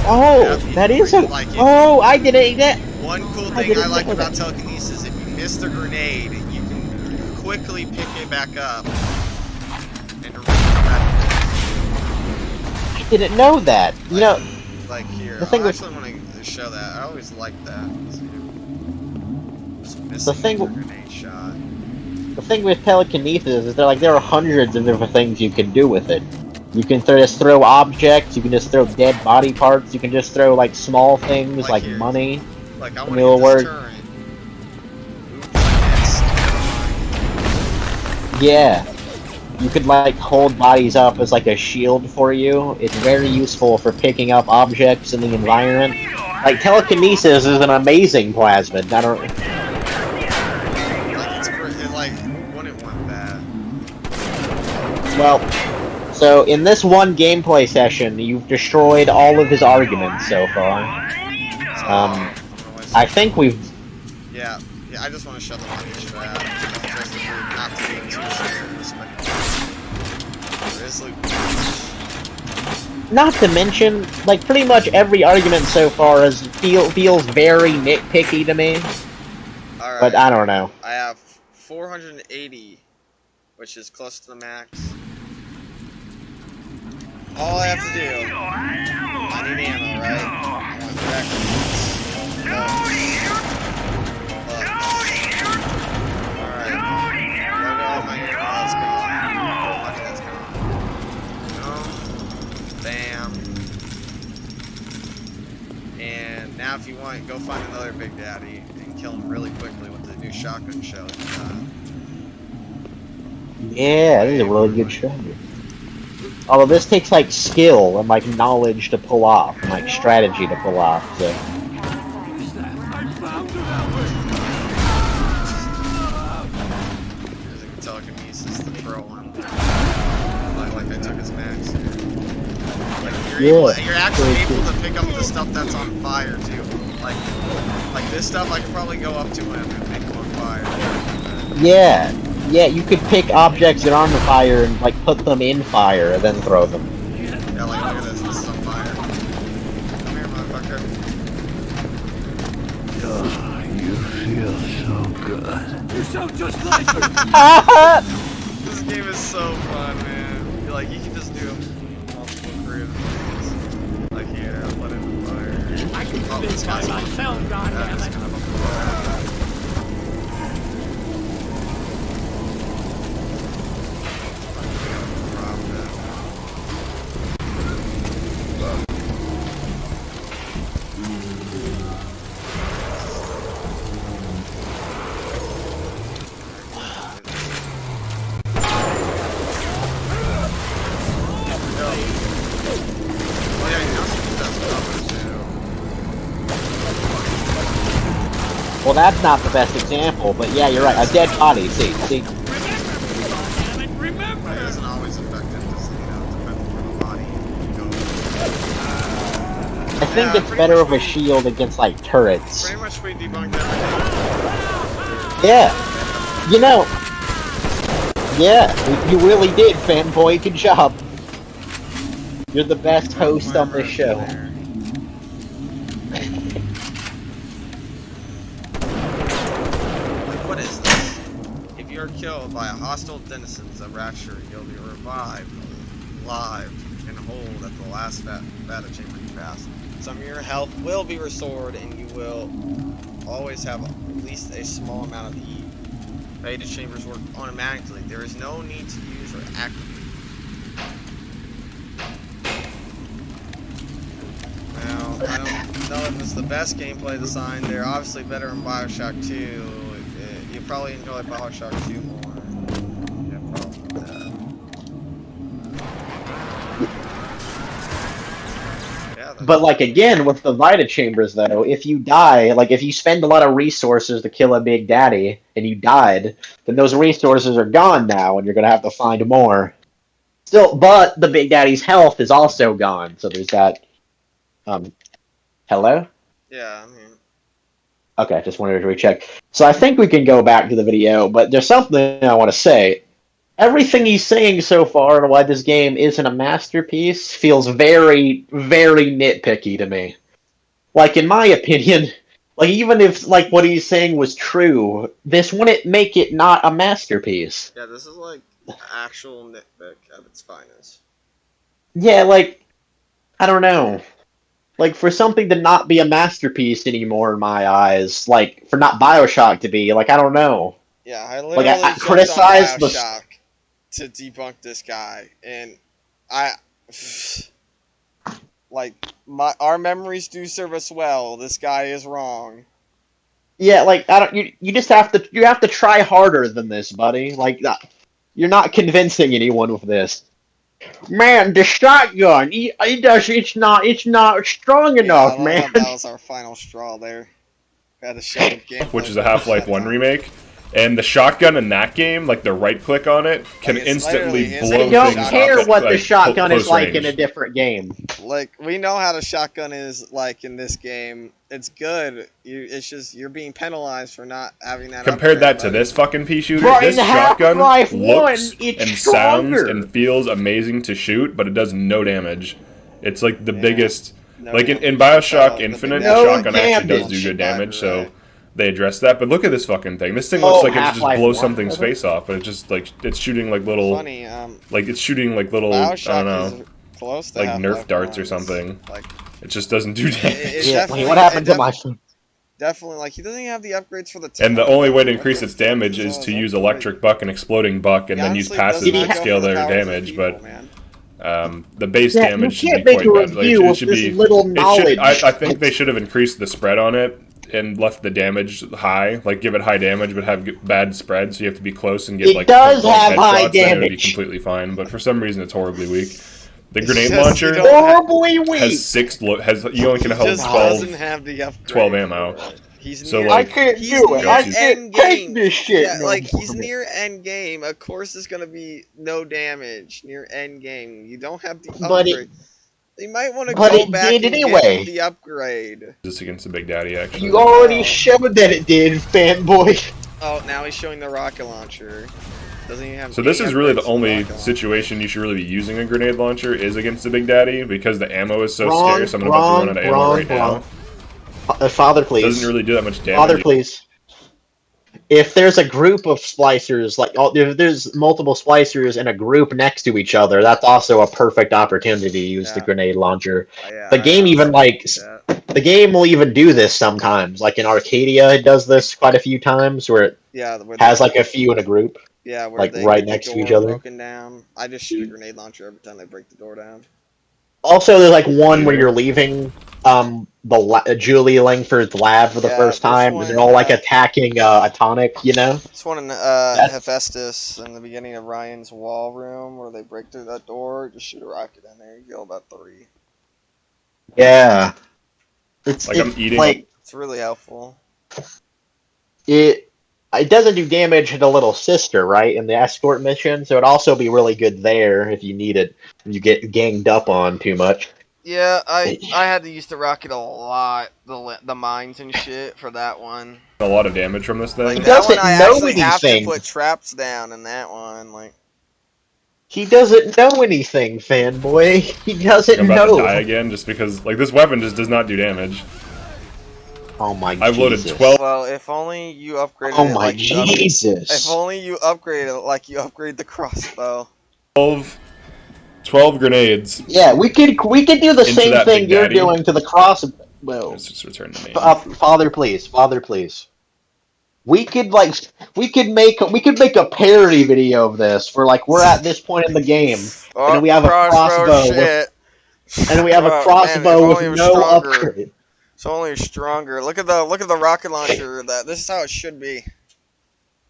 S2: Oh! That is a. Oh, I didn't. That.
S3: One cool thing I like about telekinesis: if you miss the grenade, you can quickly pick it back up and come back.
S2: I didn't know that. You know.
S3: Like here,
S2: the thing
S3: I actually want to show that. I always liked that.
S2: The thing.
S3: Grenade shot.
S2: The thing with telekinesis is there are hundreds of different things you can do with it. You can just throw objects, you can just throw dead body parts, you can just throw like small things like money.
S3: Like I want to use this turret.
S2: Yeah. You could like hold bodies up as like a shield for you. It's very useful for picking up objects in the environment. Like telekinesis is an amazing plasmid. I don't. Well, so in this one gameplay session, you've destroyed all of his arguments so far. I think we've.
S3: Yeah, I just want to shut the money strap. Just not to be too serious,
S2: Not to mention, like pretty much every argument so far feels very nitpicky to me.
S3: Alright.
S2: But I don't know.
S3: I have 480, which is close to the max. All I have to do, I need ammo, right? I want Alright. Look at all my ammo that's gone. Money that's gone. Bam. And now if you want, go find another Big Daddy and kill him really quickly with the new shotgun shell.
S2: Yeah, this is a really good strategy. Although this takes like skill and like knowledge to pull off, and like strategy to pull off. So.
S3: Using telekinesis to throw him. Like I took his max. Like you're actually able to pick up the stuff that's on fire too. Like this stuff I could probably go up to him and make him on fire.
S2: Yeah. Yeah, you could pick objects that aren't on fire and like put them in fire and then throw them.
S3: Yeah, like look at this. This is on fire. Come here, motherfucker.
S6: Oh, you feel so good. You sound just like her.
S3: This game is so fun, man. Like you can just do multiple creative things. Like here, I'll put it in the fire.
S6: I can do this by myself, goddammit.
S3: That's kind of a fire.
S5: Well, that's not the best example, but yeah, you're right. A dead body. See.
S6: Remember!
S3: It doesn't always affect it, just, depending on the body goes.
S5: I think it's better of a shield against like turrets.
S3: Pretty much we debunked everything.
S5: Yeah. You know. Yeah, you really did, Fanboy. Good job. You're the best host on this show.
S3: What is this? If you are killed by a hostile denizens of Rapture, you'll be revived, live, and hold at the last battle chamber you pass. Some of your health will be restored, and you will always have at least a small amount of heat. Beta chambers work automatically. There is no need to use or activate. Now, I don't know if it's the best gameplay design. They're obviously better in Bioshock 2. You probably enjoy Bioshock 2 more. Yeah, probably that. Yeah,
S5: But like again, with the Vita chambers though, if you die, like if you spend a lot of resources to kill a Big Daddy and you died, then those resources are gone now, and you're gonna have to find more. Still, but the Big Daddy's health is also gone, so there's that. Hello?
S3: Yeah, I mean,
S5: Okay, just wanted to recheck. So I think we can go back to the video, but there's something I want to say. Everything he's saying so far and why this game isn't a masterpiece feels very, very nitpicky to me. Like, in my opinion, like, even if, like, what he's saying was true, this wouldn't make it not a masterpiece.
S3: yeah, this is like actual nitpick at its finest.
S5: Yeah, like, I don't know. Like, for something to not be a masterpiece anymore in my eyes, like, for not Bioshock to be, like, I don't know.
S3: Yeah, I literally
S5: I
S3: jumped
S5: criticized
S3: on
S5: the-
S3: Bioshock to debunk this guy, and like our memories do serve us well. This guy is wrong.
S5: Yeah, like, I don't, you just have to try harder than this, buddy. Like, you're not convincing anyone with this. Man, the shotgun, it's not strong enough,
S3: I love
S5: man.
S3: how that was our final straw there. We had to show the game,
S4: Which is a Half-Life 1 remake. And the shotgun in that game, like the right click on it, can
S3: Like, it's
S4: instantly
S3: literally
S4: blow
S5: I don't
S4: things
S5: care
S4: up at,
S5: what the
S4: like,
S5: shotgun is
S4: close
S5: like
S4: range.
S5: in a different game.
S3: Like, we know how the shotgun is like in this game. It's good. It's just you're being penalized for not having that.
S4: Compared
S3: upgrade,
S4: that to
S3: buddy.
S4: this fucking pea shooter,
S5: But
S4: this
S5: in
S4: shotgun
S5: Half-Life 1,
S4: looks
S5: it's
S4: and
S5: stronger.
S4: sounds and feels amazing to shoot, but it does no damage. It's like the
S3: Yeah.
S4: biggest...
S3: No
S4: like in
S3: damage.
S4: Bioshock
S3: Oh,
S4: Infinite,
S5: no
S4: the shotgun actually does
S5: damage.
S4: do good damage, so
S3: Right.
S4: they address that. But look at this fucking thing. This thing
S5: Oh,
S4: looks like it just
S5: Half-Life
S4: blows
S5: 1,
S4: something's
S5: does it?
S4: face off, but it's just like it's shooting like little...
S3: Funny.
S4: Like it's shooting like little... I
S3: Bioshock
S4: don't know.
S3: is close to
S4: Like
S3: Half-Life
S4: Nerf darts or
S3: 1.
S4: something.
S3: Like,
S4: It just doesn't do damage.
S3: It's
S5: Yeah,
S3: definitely-
S5: what happened to
S3: it
S5: my...
S3: definitely, like, he doesn't even have the upgrades for the.
S4: And the
S3: tank.
S4: only way to
S3: Like,
S4: increase its damage is to use electric buck and exploding buck, and
S3: He
S4: then use
S3: honestly
S4: passive
S3: does
S4: to
S3: not go
S4: scale
S3: for the
S4: their
S3: powers of
S4: damage.
S3: people,
S4: But
S3: man.
S4: the base
S5: Yeah,
S4: damage
S5: you
S4: should
S5: can't
S4: be
S5: make
S4: quite
S5: a
S4: bad. Like,
S5: review
S4: it
S5: with
S4: should
S5: this
S4: be.
S5: little
S4: It should,
S5: knowledge.
S4: I think they should have increased the spread on it and left the damage high. Like give it high damage, but have bad spread, so you have to be close and get
S5: It
S4: like
S5: does
S4: point-blank
S5: have high
S4: headshots, then it would be
S5: damage.
S4: completely fine. But for some reason, it's horribly weak. The
S3: It's
S4: grenade
S3: just
S4: launcher
S3: you don't-
S5: Horribly weak.
S4: has you only can
S3: He
S4: hold
S3: just
S4: 12.
S3: doesn't have the upgrade.
S4: 12 ammo.
S3: He's
S4: So,
S3: near,
S4: like,
S5: I can't
S3: he's
S5: do it.
S3: near
S5: I
S4: Go to-
S5: can't
S3: end
S5: take
S3: game.
S5: this shit.
S3: Yeah,
S5: no
S3: like
S5: more.
S3: he's near end game. Of course, it's gonna be no damage near end game. You don't have the
S5: But it-
S3: upgrade. You might want to
S5: but
S3: go
S5: it
S3: back
S5: did
S3: and
S5: anyway.
S3: get the upgrade.
S4: Just against the Big Daddy, actually.
S5: You already showed that it did, fanboy.
S3: Oh, now he's showing the rocket launcher. Doesn't even have.
S4: So this
S3: any
S4: is really the
S3: upgrades for
S4: only
S3: rocket launcher.
S4: situation you should really be using a grenade launcher is against the Big Daddy, because the ammo is so
S5: Wrong,
S4: scarce. I'm about to run out of ammo
S5: wrong,
S4: right
S5: wrong.
S4: now.
S5: Father,
S4: It
S5: please.
S4: doesn't really do that much damage.
S5: Father, please.
S2: if there's a group of splicers, like if there's multiple splicers in a group next to each other, that's also a perfect opportunity to use the
S3: Yeah.
S2: grenade launcher.
S3: Yeah,
S2: The game
S3: I
S2: even
S3: also
S2: like
S3: do that.
S2: the game will even do this sometimes. Like in Arcadia, it does this quite a few times where it
S3: Yeah, where
S2: has like a few in a group,
S3: yeah, where
S2: like
S3: they
S2: right
S3: get the
S2: next to each
S3: door
S2: other.
S3: broken down. I just shoot a grenade launcher every time they break the door down.
S2: Also, there's like one where
S4: Neither.
S2: you're leaving Julie Langford's lab for the
S3: Yeah,
S2: first
S3: there's
S2: time,
S3: one
S2: and they're
S3: in,
S2: all like attacking a tonic, you know?
S3: This one in
S2: That's-
S3: Hephaestus in the beginning of Ryan's wall room where they break through that door. Just shoot a rocket in there. You kill about 3.
S2: Yeah. It's
S4: Like, I'm eating
S2: like
S3: It's really helpful.
S2: it doesn't do damage to the little sister, right, in the escort mission, so it'd also be really good there if you need it, if you get ganged up on too much.
S3: Yeah, I had to use the rocket a lot, the mines and shit for that one.
S4: a lot of damage from this thing.
S3: Like
S2: He
S3: that one,
S2: doesn't
S3: I
S2: know
S3: actually have to
S2: anything.
S3: put traps down in that one. Like
S2: He doesn't know anything, fanboy. He doesn't
S4: I'm about
S2: know.
S4: to die again just because, like, this weapon just does not do damage.
S2: Oh my
S4: I've loaded
S2: Jesus.
S4: 12
S3: well, if only you upgraded
S2: Oh
S3: it
S2: my
S3: like you
S2: Jesus.
S3: if only you upgraded it like you upgrade the crossbow.
S4: 12 grenades.
S2: Yeah, we could do the
S4: Into
S2: same
S4: that
S2: thing
S4: Big
S2: you're
S4: Daddy.
S2: doing to the crossbow.
S4: Let's just return to main.
S2: Father, please. Father, please. We could make a parody video of this where like we're at this point in the game
S3: Oh,
S2: and we have a crossbow
S3: shit.
S2: and we have a
S3: Oh, man, if
S2: crossbow
S3: only
S2: with
S3: it was
S2: no
S3: stronger.
S2: upgrade.
S3: It's only stronger. Look at the rocket launcher. This is how it should be.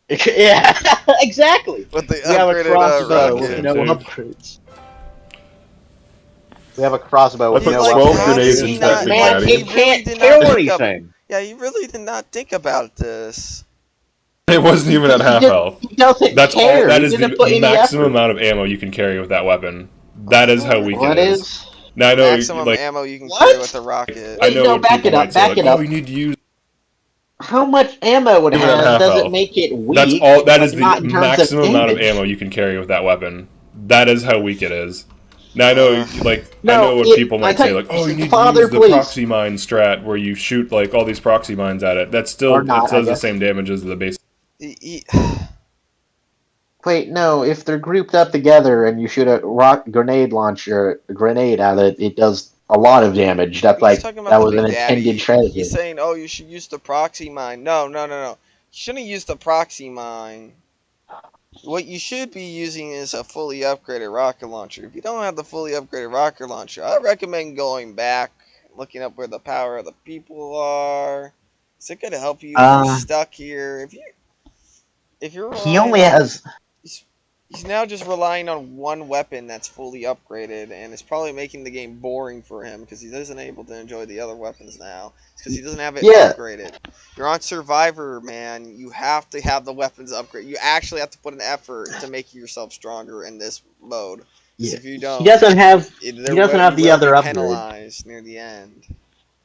S2: Yeah, exactly.
S3: With the
S2: We have a
S3: upgraded
S2: crossbow
S3: rocket.
S2: with no
S4: Save.
S2: upgrades. We have a crossbow
S4: I
S2: with
S4: put
S2: no
S4: 12
S2: upgrades.
S4: grenades into that Big
S2: Man,
S4: Daddy.
S2: it can't
S3: He really did
S2: kill
S3: not think
S2: anything.
S3: Yeah, you really did not think about this.
S4: It wasn't even at half health.
S2: He doesn't
S4: That's all.
S2: care.
S4: That
S2: He
S4: is
S2: didn't
S4: the
S2: put any
S4: maximum
S2: effort.
S4: amount of ammo you can carry with that weapon. That is how weak
S2: What
S4: it is.
S2: is?
S4: Now I know,
S3: Maximum
S4: like,
S3: ammo you can
S2: What?
S3: carry with a rocket.
S4: I know
S2: No,
S4: what
S2: back
S4: people
S2: it up,
S4: might say,
S2: back
S4: like,
S2: it
S4: oh,
S2: up.
S4: you need to use.
S2: How much ammo it
S4: Even at
S2: has
S4: half
S2: doesn't
S4: health.
S2: make it weak.
S4: That's all. That is
S2: like, not
S4: the
S2: in terms
S4: maximum amount of
S2: damage.
S4: ammo you can carry with that weapon. That is how weak it is. Now I know, like, I
S2: No,
S4: know what people might say, like, oh, you need
S2: Father,
S4: to use the
S2: please.
S4: proxy mine strat where you shoot like all these proxy mines at it. That's still
S2: Or not,
S4: it does
S2: I
S4: the
S2: guess.
S4: same damage as the base.
S2: Wait, no. If they're grouped up together and you shoot a grenade at it, it does a lot of damage. That's
S3: He's
S2: like
S3: talking about
S2: that
S3: the
S2: was an
S3: Big Daddy.
S2: intended strategy.
S3: He's saying, oh, you should use the proxy mine. No. You shouldn't use the proxy mine. What you should be using is a fully upgraded rocket launcher. If you don't have the fully upgraded rocket launcher, I recommend going back, looking up where the power of the people are. Is it going to help you if you're stuck here? If you're
S2: He only has.
S3: He's now just relying on one weapon that's fully upgraded, and it's probably making the game boring for him because he isn't able to enjoy the other weapons now. It's because he doesn't have it upgraded. You're on Survivor, man. You have to have the weapons upgrade. You actually have to put an effort to make yourself stronger in this mode.
S2: Yeah.
S3: If you don't,
S2: He doesn't have.
S3: He
S2: doesn't have the other upgrade.
S3: penalized near the end.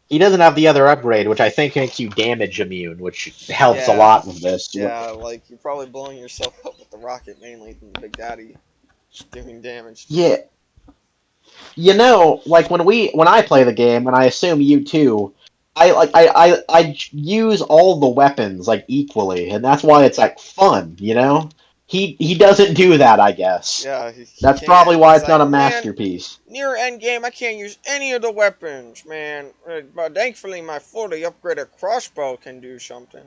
S2: He doesn't have the other upgrade, which I think makes you damage immune, which helps a
S3: Yeah.
S2: lot with this.
S3: Yeah, like you're probably blowing yourself up with the rocket mainly than the Big Daddy doing damage.
S2: Yeah. You know, like when I play the game, and I assume you too, I use all the weapons like equally, and that's why it's like fun, you know? He doesn't do that, I guess.
S3: Yeah,
S2: That's
S3: can't.
S2: probably why
S3: He's
S2: it's not a
S3: like, "Man,
S2: masterpiece.
S3: near end game, I can't use any of the weapons, man. But thankfully, my fully upgraded crossbow can do something."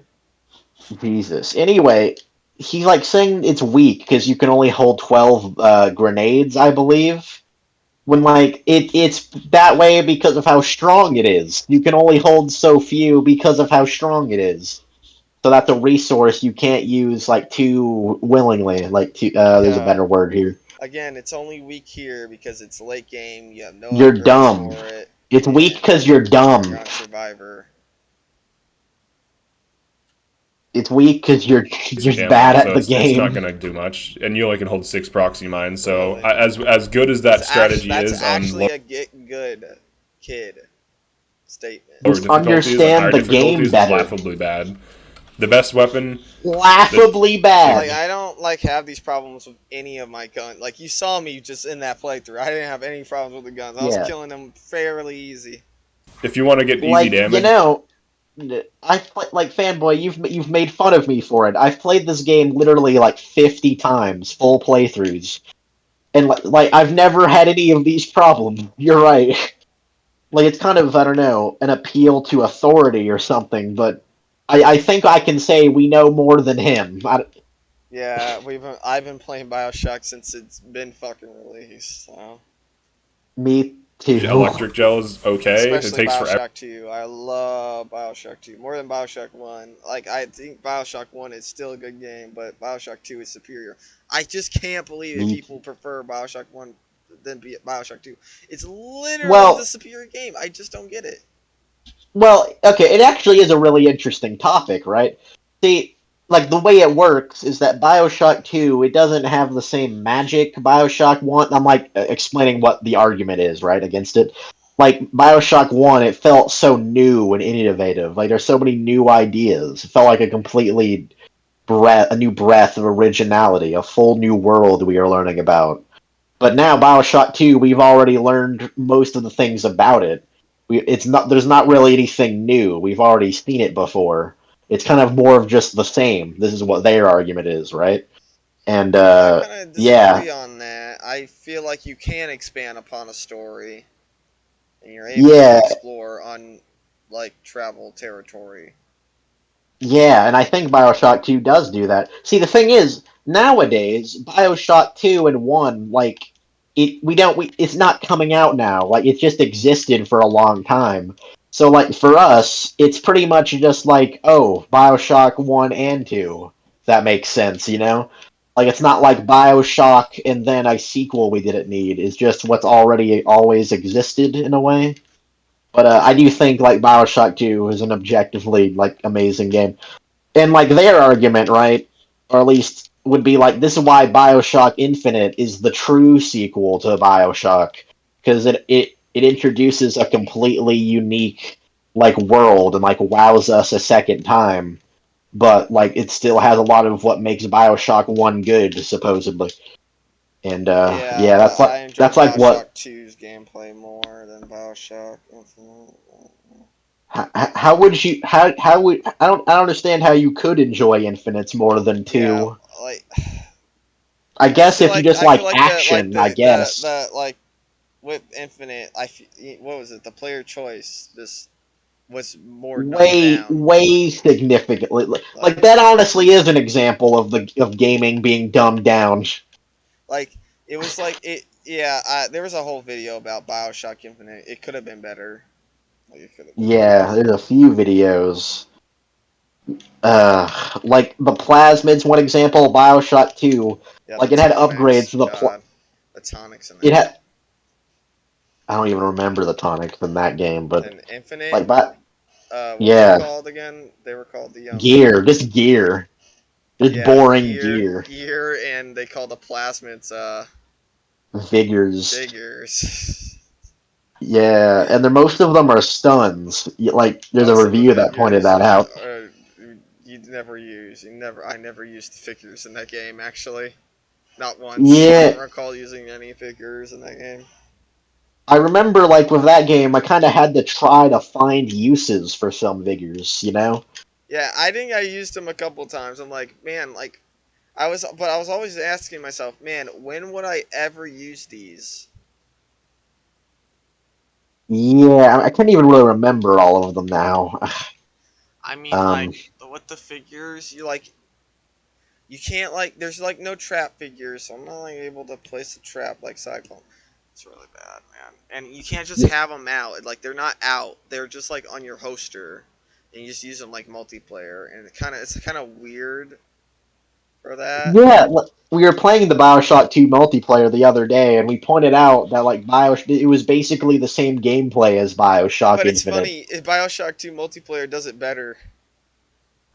S2: Jesus. Anyway, he's like saying it's weak because you can only hold 12 grenades, I believe. When like it's that way because of how strong it is. You can only hold so few because of how strong it is. So that's a resource you can't use like too willingly. Like there's a
S3: Yeah.
S2: better word here.
S3: Again, it's only weak here because it's late game. You have no.
S2: You're
S3: upgrades
S2: dumb.
S3: For it.
S2: It's weak because you're dumb.
S3: You're on Survivor.
S2: It's weak because you're just
S4: Ammo,
S2: bad at
S4: so
S2: the
S4: it's
S2: game.
S4: not gonna do much, and you only can hold 6 proxy mines. So
S3: Really?
S4: as good as that strategy
S3: That's
S4: is
S3: actually
S4: on
S3: a get good kid statement.
S4: lower
S2: Just
S4: difficulties,
S2: understand
S4: higher
S2: the game
S4: difficulties,
S2: better.
S4: it's laughably bad. The best weapon.
S2: Laughably bad.
S3: Like I don't like have these problems with any of my guns. Like you saw me just in that playthrough. I didn't have any problems with the guns. I was killing them fairly easy.
S4: If you want to get easy
S2: like
S4: damage,
S2: you know,
S5: like Fanboy. You've made fun of me for it. I've played this game literally like 50 times, full playthroughs, and like I've never had any of these problems. You're right. Like it's kind of, I don't know, an appeal to authority or something. But I think I can say we know more than him.
S3: Yeah, I've been playing Bioshock since it's been fucking released. So.
S5: Me too.
S4: Electric Gel is okay. It
S3: Especially
S4: takes forever.
S3: Bioshock 2. I love Bioshock 2 more than Bioshock 1. Like, I think Bioshock 1 is still a good game, but Bioshock 2 is superior. I just can't believe that people prefer Bioshock 1 than Bioshock 2. It's literally the superior game. I just don't get it.
S5: Well, okay, it actually is a really interesting topic, right? See, like the way it works is that Bioshock 2, it doesn't have the same magic Bioshock 1. I'm like explaining what the argument is, right, against it. Like Bioshock 1, it felt so new and innovative. Like there's so many new ideas. It felt like a new breath of originality, a full new world we are learning about. But now Bioshock 2, we've already learned most of the things about it. There's not really anything new. We've already seen it before. It's kind of more of just the same. This is what their argument is, right? And
S3: I kind of
S5: yeah,
S3: disagree on that. I feel like you can expand upon a story, and you're able to
S5: yeah,
S3: explore on like travel territory.
S5: yeah, and I think Bioshock 2 does do that. See, the thing is, nowadays, Bioshock 2 and 1, like, it's not coming out now. Like, it just existed for a long time. So, like, for us, it's pretty much just like, oh, Bioshock 1 and 2. If that makes sense, you know? Like, it's not like Bioshock and then a sequel we didn't need. It's just what's already always existed, in a way. But I do think like Bioshock 2 is an objectively like amazing game. And like their argument, right? Or at least would be like this is why Bioshock Infinite is the true sequel to Bioshock. Because it introduces a completely unique like world and like wows us a second time. But like it still has a lot of what makes Bioshock 1 good, supposedly. And yeah,
S3: I enjoy
S5: that's like
S3: Bioshock
S5: what
S3: 2's gameplay more than Bioshock Infinite.
S5: how would you how would I don't understand how you could enjoy Infinites more than
S3: Yeah,
S5: two.
S3: like
S5: I guess if you just
S3: I
S5: like
S3: feel like
S5: action, I guess.
S3: the like with Infinite, what was it? The player choice just was more dumbed down.
S5: Way significantly
S3: Like
S5: like that honestly is an example of the of gaming being dumbed down.
S3: like it was like it. Yeah, there was a whole video about Bioshock Infinite. It could have been better. Like it could have been
S5: Yeah, there's a few videos. Like the plasmids, one example, Bioshock 2.
S3: Yeah,
S5: Like
S3: the
S5: it had
S3: tonics.
S5: upgrades to the
S3: God, the tonics in
S5: it
S3: that.
S5: had I don't even remember the tonics in that game, but
S3: And Infinite.
S5: like but
S3: What were they
S5: yeah,
S3: called again? They were called the
S5: just gear. Just
S3: yeah,
S5: boring gear.
S3: gear, and they call the plasmids
S5: Vigors.
S3: figures.
S5: Yeah, and most of them are stuns. Like, there's a
S3: Most of the
S5: review that pointed
S3: figures
S5: that out.
S3: I never used figures in that game actually. Not once. I
S5: Yeah,
S3: don't recall using any figures in that game.
S5: I remember, like, with that game, I kind of had to try to find uses for some vigors, you know?
S3: Yeah, I think I used them a couple times. I'm like, man, like I was always asking myself, man, when would I ever use these?
S5: Yeah, I can't even really remember all of them now.
S3: I mean,
S5: Um,
S3: like with the figures, you can't like there's like no trap figures, so I'm not like able to place a trap like Cyclone. It's really bad, man. And you can't just have them out. Like they're not out. They're just like on your hoster, and you just use them like multiplayer. And it's kind of weird for that.
S5: yeah, we were playing the Bioshock 2 multiplayer the other day, and we pointed out that, like, it was basically the same gameplay as Bioshock
S3: But it's
S5: Infinite.
S3: funny. Bioshock 2 multiplayer does it better.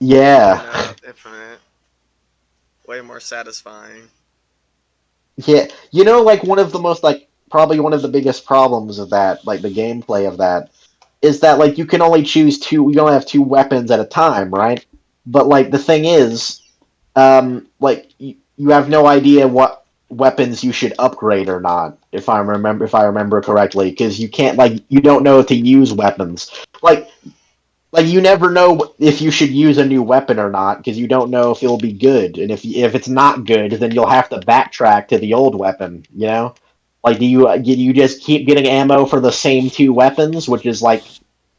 S5: Yeah.
S3: Infinite. Way more satisfying.
S5: Yeah, you know, like one of the most like probably one of the biggest problems of that, like the gameplay of that, is that like you can only choose two. You only have two weapons at a time, right? But like the thing is, like you have no idea what weapons you should upgrade or not. If I remember correctly, because you can't like you don't know to use weapons. Like like you never know if you should use a new weapon or not because you don't know if it'll be good, and if it's not good, then you'll have to backtrack to the old weapon. You know, like do you just keep getting ammo for the same two weapons, which is like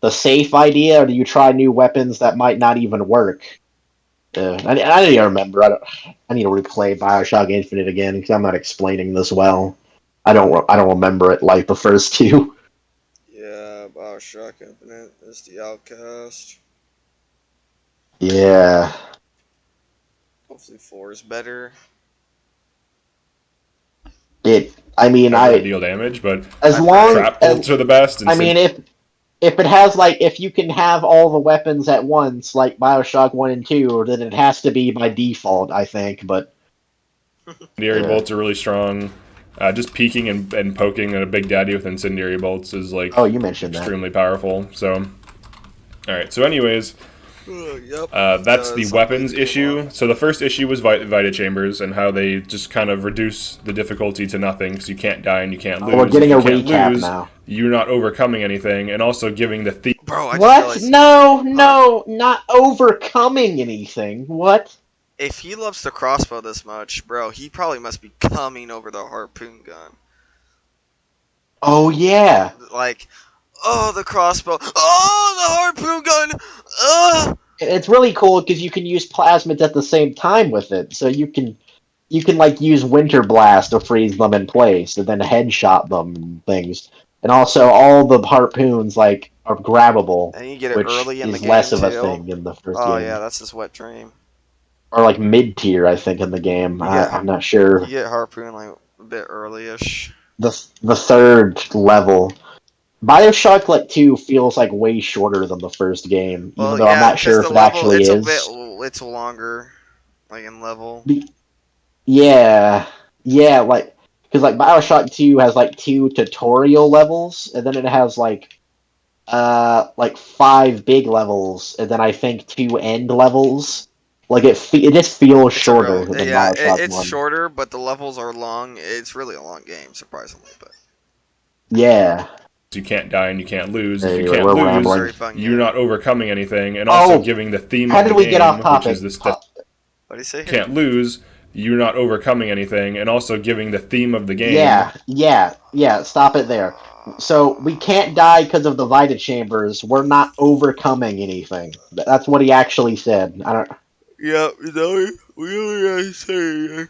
S5: the safe idea, or do you try new weapons that might not even work? I don't even remember. I need to replay Bioshock Infinite again because I'm not explaining this well. I don't remember it like the first two.
S3: Yeah, Bioshock Infinite is the outcast.
S5: Yeah.
S3: Hopefully 4 is better.
S5: I mean,
S4: Never to deal damage, but
S5: as
S3: I
S5: long
S4: trap
S5: as
S4: bolts are the best. And
S5: I mean, if it has like if you can have all the weapons at once, like Bioshock 1 and 2, then it has to be by default, I think. But
S4: incendiary bolts are really strong. Just peeking and poking at a Big Daddy with incendiary bolts is like
S5: oh, you mentioned that.
S4: extremely powerful. So, all right. So, anyways,
S3: Yep.
S4: that's the weapons issue. So the first issue was Vita Chambers and how they just kind of reduce the difficulty to nothing because you can't die and you can't lose.
S5: We're getting a
S4: If you can't
S5: recap
S4: lose,
S5: now.
S4: you're not overcoming anything, and also giving the thief.
S3: Bro, I just
S5: What?
S3: realized
S5: No, not overcoming anything. What?
S3: if he loves the crossbow this much, bro, he probably must be coming over the harpoon gun.
S5: Oh yeah.
S3: Like, oh, the crossbow. Oh, the harpoon gun. Oh.
S5: It's really cool because you can use plasmids at the same time with it, so you can like use Winter Blast to freeze them in place, and then headshot them and things. And also, all the harpoons like are grabbable,
S3: And you get it
S5: which
S3: early in the
S5: is
S3: game
S5: less of a
S3: too.
S5: thing in the first
S3: Oh
S5: game.
S3: yeah, that's his wet dream.
S5: Or like mid tier, I think, in the game. I'm not sure.
S3: You get harpoon like a bit early-ish.
S5: The third level. Bioshock like 2 feels like way shorter than the first game,
S3: Well,
S5: even though I'm not sure if
S3: the
S5: it
S3: level
S5: actually is.
S3: it's longer, like in level.
S5: Yeah, like because like Bioshock 2 has like 2 tutorial levels, and then it has like 5 big levels, and then I think 2 end levels. Like it just feels shorter than Bioshock
S3: it's
S5: 1.
S3: shorter, but the levels are long. It's really a long game, surprisingly. But
S5: Yeah.
S4: You can't die and you can't lose.
S5: There
S4: If you
S5: you go,
S4: can't
S5: we're
S4: lose,
S5: rambling.
S3: very fun
S4: you're
S3: game.
S4: not overcoming anything, and also
S5: Oh,
S4: giving the theme
S5: How
S4: of the
S5: did we
S4: game,
S5: get off
S4: which
S5: topic?
S4: is this.
S3: What do you say?
S4: Can't lose. You're not overcoming anything, and also giving the theme of the game.
S5: Yeah. Stop it there. So we can't die because of the Vita Chambers. We're not overcoming anything. That's what he actually said. I don't.
S3: Yeah, we only say.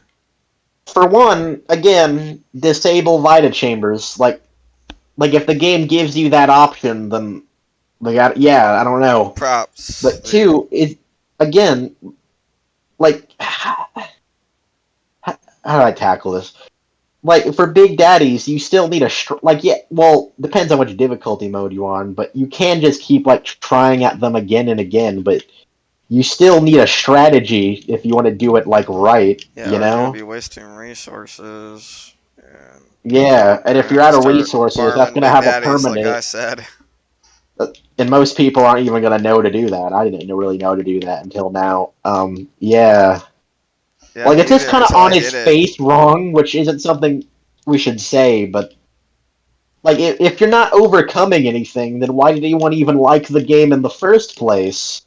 S5: For one, again, disable Vita Chambers. Like if the game gives you that option, then I don't know.
S3: Props.
S5: But two, it again, like how do I tackle this? Like for big daddies, you still need depends on which difficulty mode you're on, but you can just keep like trying at them again and again, but you still need a strategy if you want to do it like right,
S3: Yeah,
S5: you
S3: you're gonna
S5: know?
S3: be wasting resources. And
S5: Yeah, and if you're out of
S3: start
S5: resources, that's
S3: farming
S5: going to
S3: big
S5: have a
S3: daddies, like I
S5: permanent.
S3: said.
S5: And most people aren't even going to know to do that. I didn't really know to do that until now. Yeah.
S3: Yeah,
S5: Like,
S3: me
S5: it's just
S3: neither
S5: kind of
S3: until I
S5: on its
S3: did it.
S5: face wrong, which isn't something we should say, but like, if you're not overcoming anything, then why did anyone even like the game in the first place?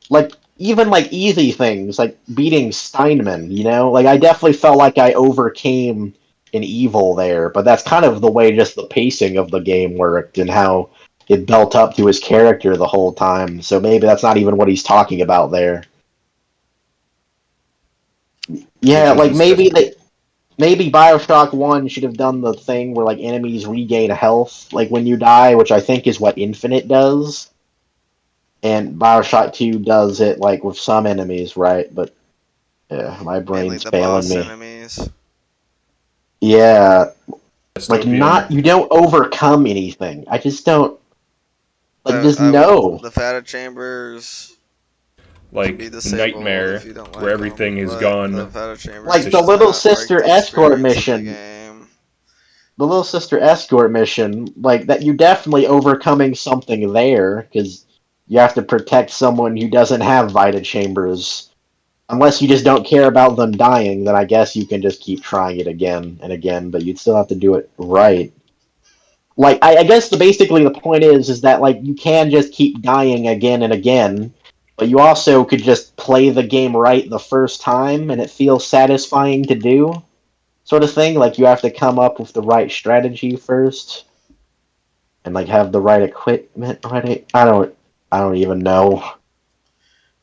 S5: Like, even like easy things, like beating Steinman, you know? Like, I definitely felt like I overcame an evil there, but that's kind of the way just the pacing of the game worked and how it built up to his character the whole time. So maybe that's not even what he's talking about there. Yeah, like maybe Bioshock 1 should have done the thing where like enemies regain health like when you die, which I think is what Infinite does. And Bioshock 2 does it like with some enemies, right? But yeah, my
S3: Mainly
S5: brain's
S3: the
S5: failing
S3: boss
S5: me.
S3: enemies.
S5: Yeah, like
S4: Dystopian.
S5: you don't overcome anything. I just don't just
S3: I
S5: know.
S3: want the Fata Chambers.
S4: Like
S3: Be disabled
S4: Nightmare,
S3: if you don't like
S4: where everything
S3: them,
S4: is
S3: but
S4: gone.
S3: the Fata Chambers
S5: Like
S3: does
S5: the little
S3: not
S5: sister
S3: break the
S5: escort
S3: experience of the
S5: mission.
S3: game.
S5: The little sister escort mission, like that, you definitely overcoming something there because you have to protect someone who doesn't have Vita Chambers. Unless you just don't care about them dying, then I guess you can just keep trying it again and again, but you'd still have to do it right. like I guess basically the point is that like you can just keep dying again and again, but you also could just play the game right the first time and it feels satisfying to do, sort of thing. Like you have to come up with the right strategy first, and like have the right equipment ready. I don't even know.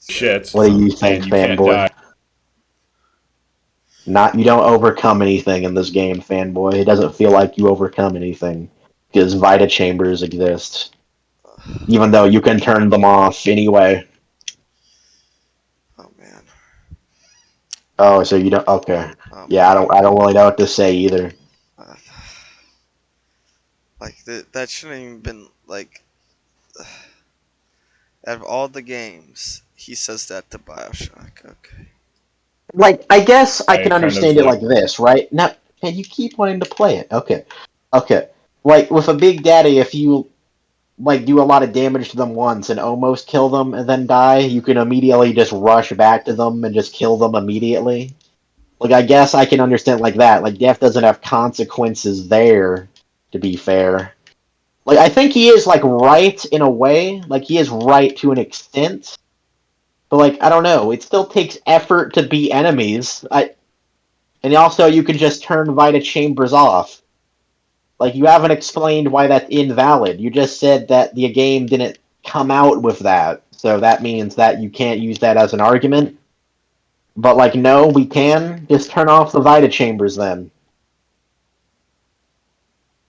S4: Shit.
S5: What do you think,
S4: and you can't
S5: fanboy?
S4: die.
S5: You don't overcome anything in this game, fanboy. It doesn't feel like you overcome anything because Vita chambers exist, even though you can turn them off anyway.
S3: Oh man.
S5: Oh, so you don't? Okay. Yeah, I don't really know what to say either.
S3: Like that shouldn't even been like. Out of all the games, he says that to Bioshock. Okay.
S5: Like, I guess I
S4: I
S5: can
S4: kind of,
S5: understand it
S4: like-
S5: like this, right? Now, and you keep wanting to play it. Okay. Like with a Big Daddy, if you like do a lot of damage to them once and almost kill them and then die, you can immediately just rush back to them and just kill them immediately. Like, I guess I can understand like that. Like, death doesn't have consequences there, to be fair. Like, I think he is, like, right in a way. Like, he is right to an extent. But, like, I don't know. It still takes effort to beat enemies. And also, you can just turn Vita Chambers off. Like, you haven't explained why that's invalid. You just said that the game didn't come out with that. So that means that you can't use that as an argument. But, like, no, we can. Just turn off the Vita Chambers, then.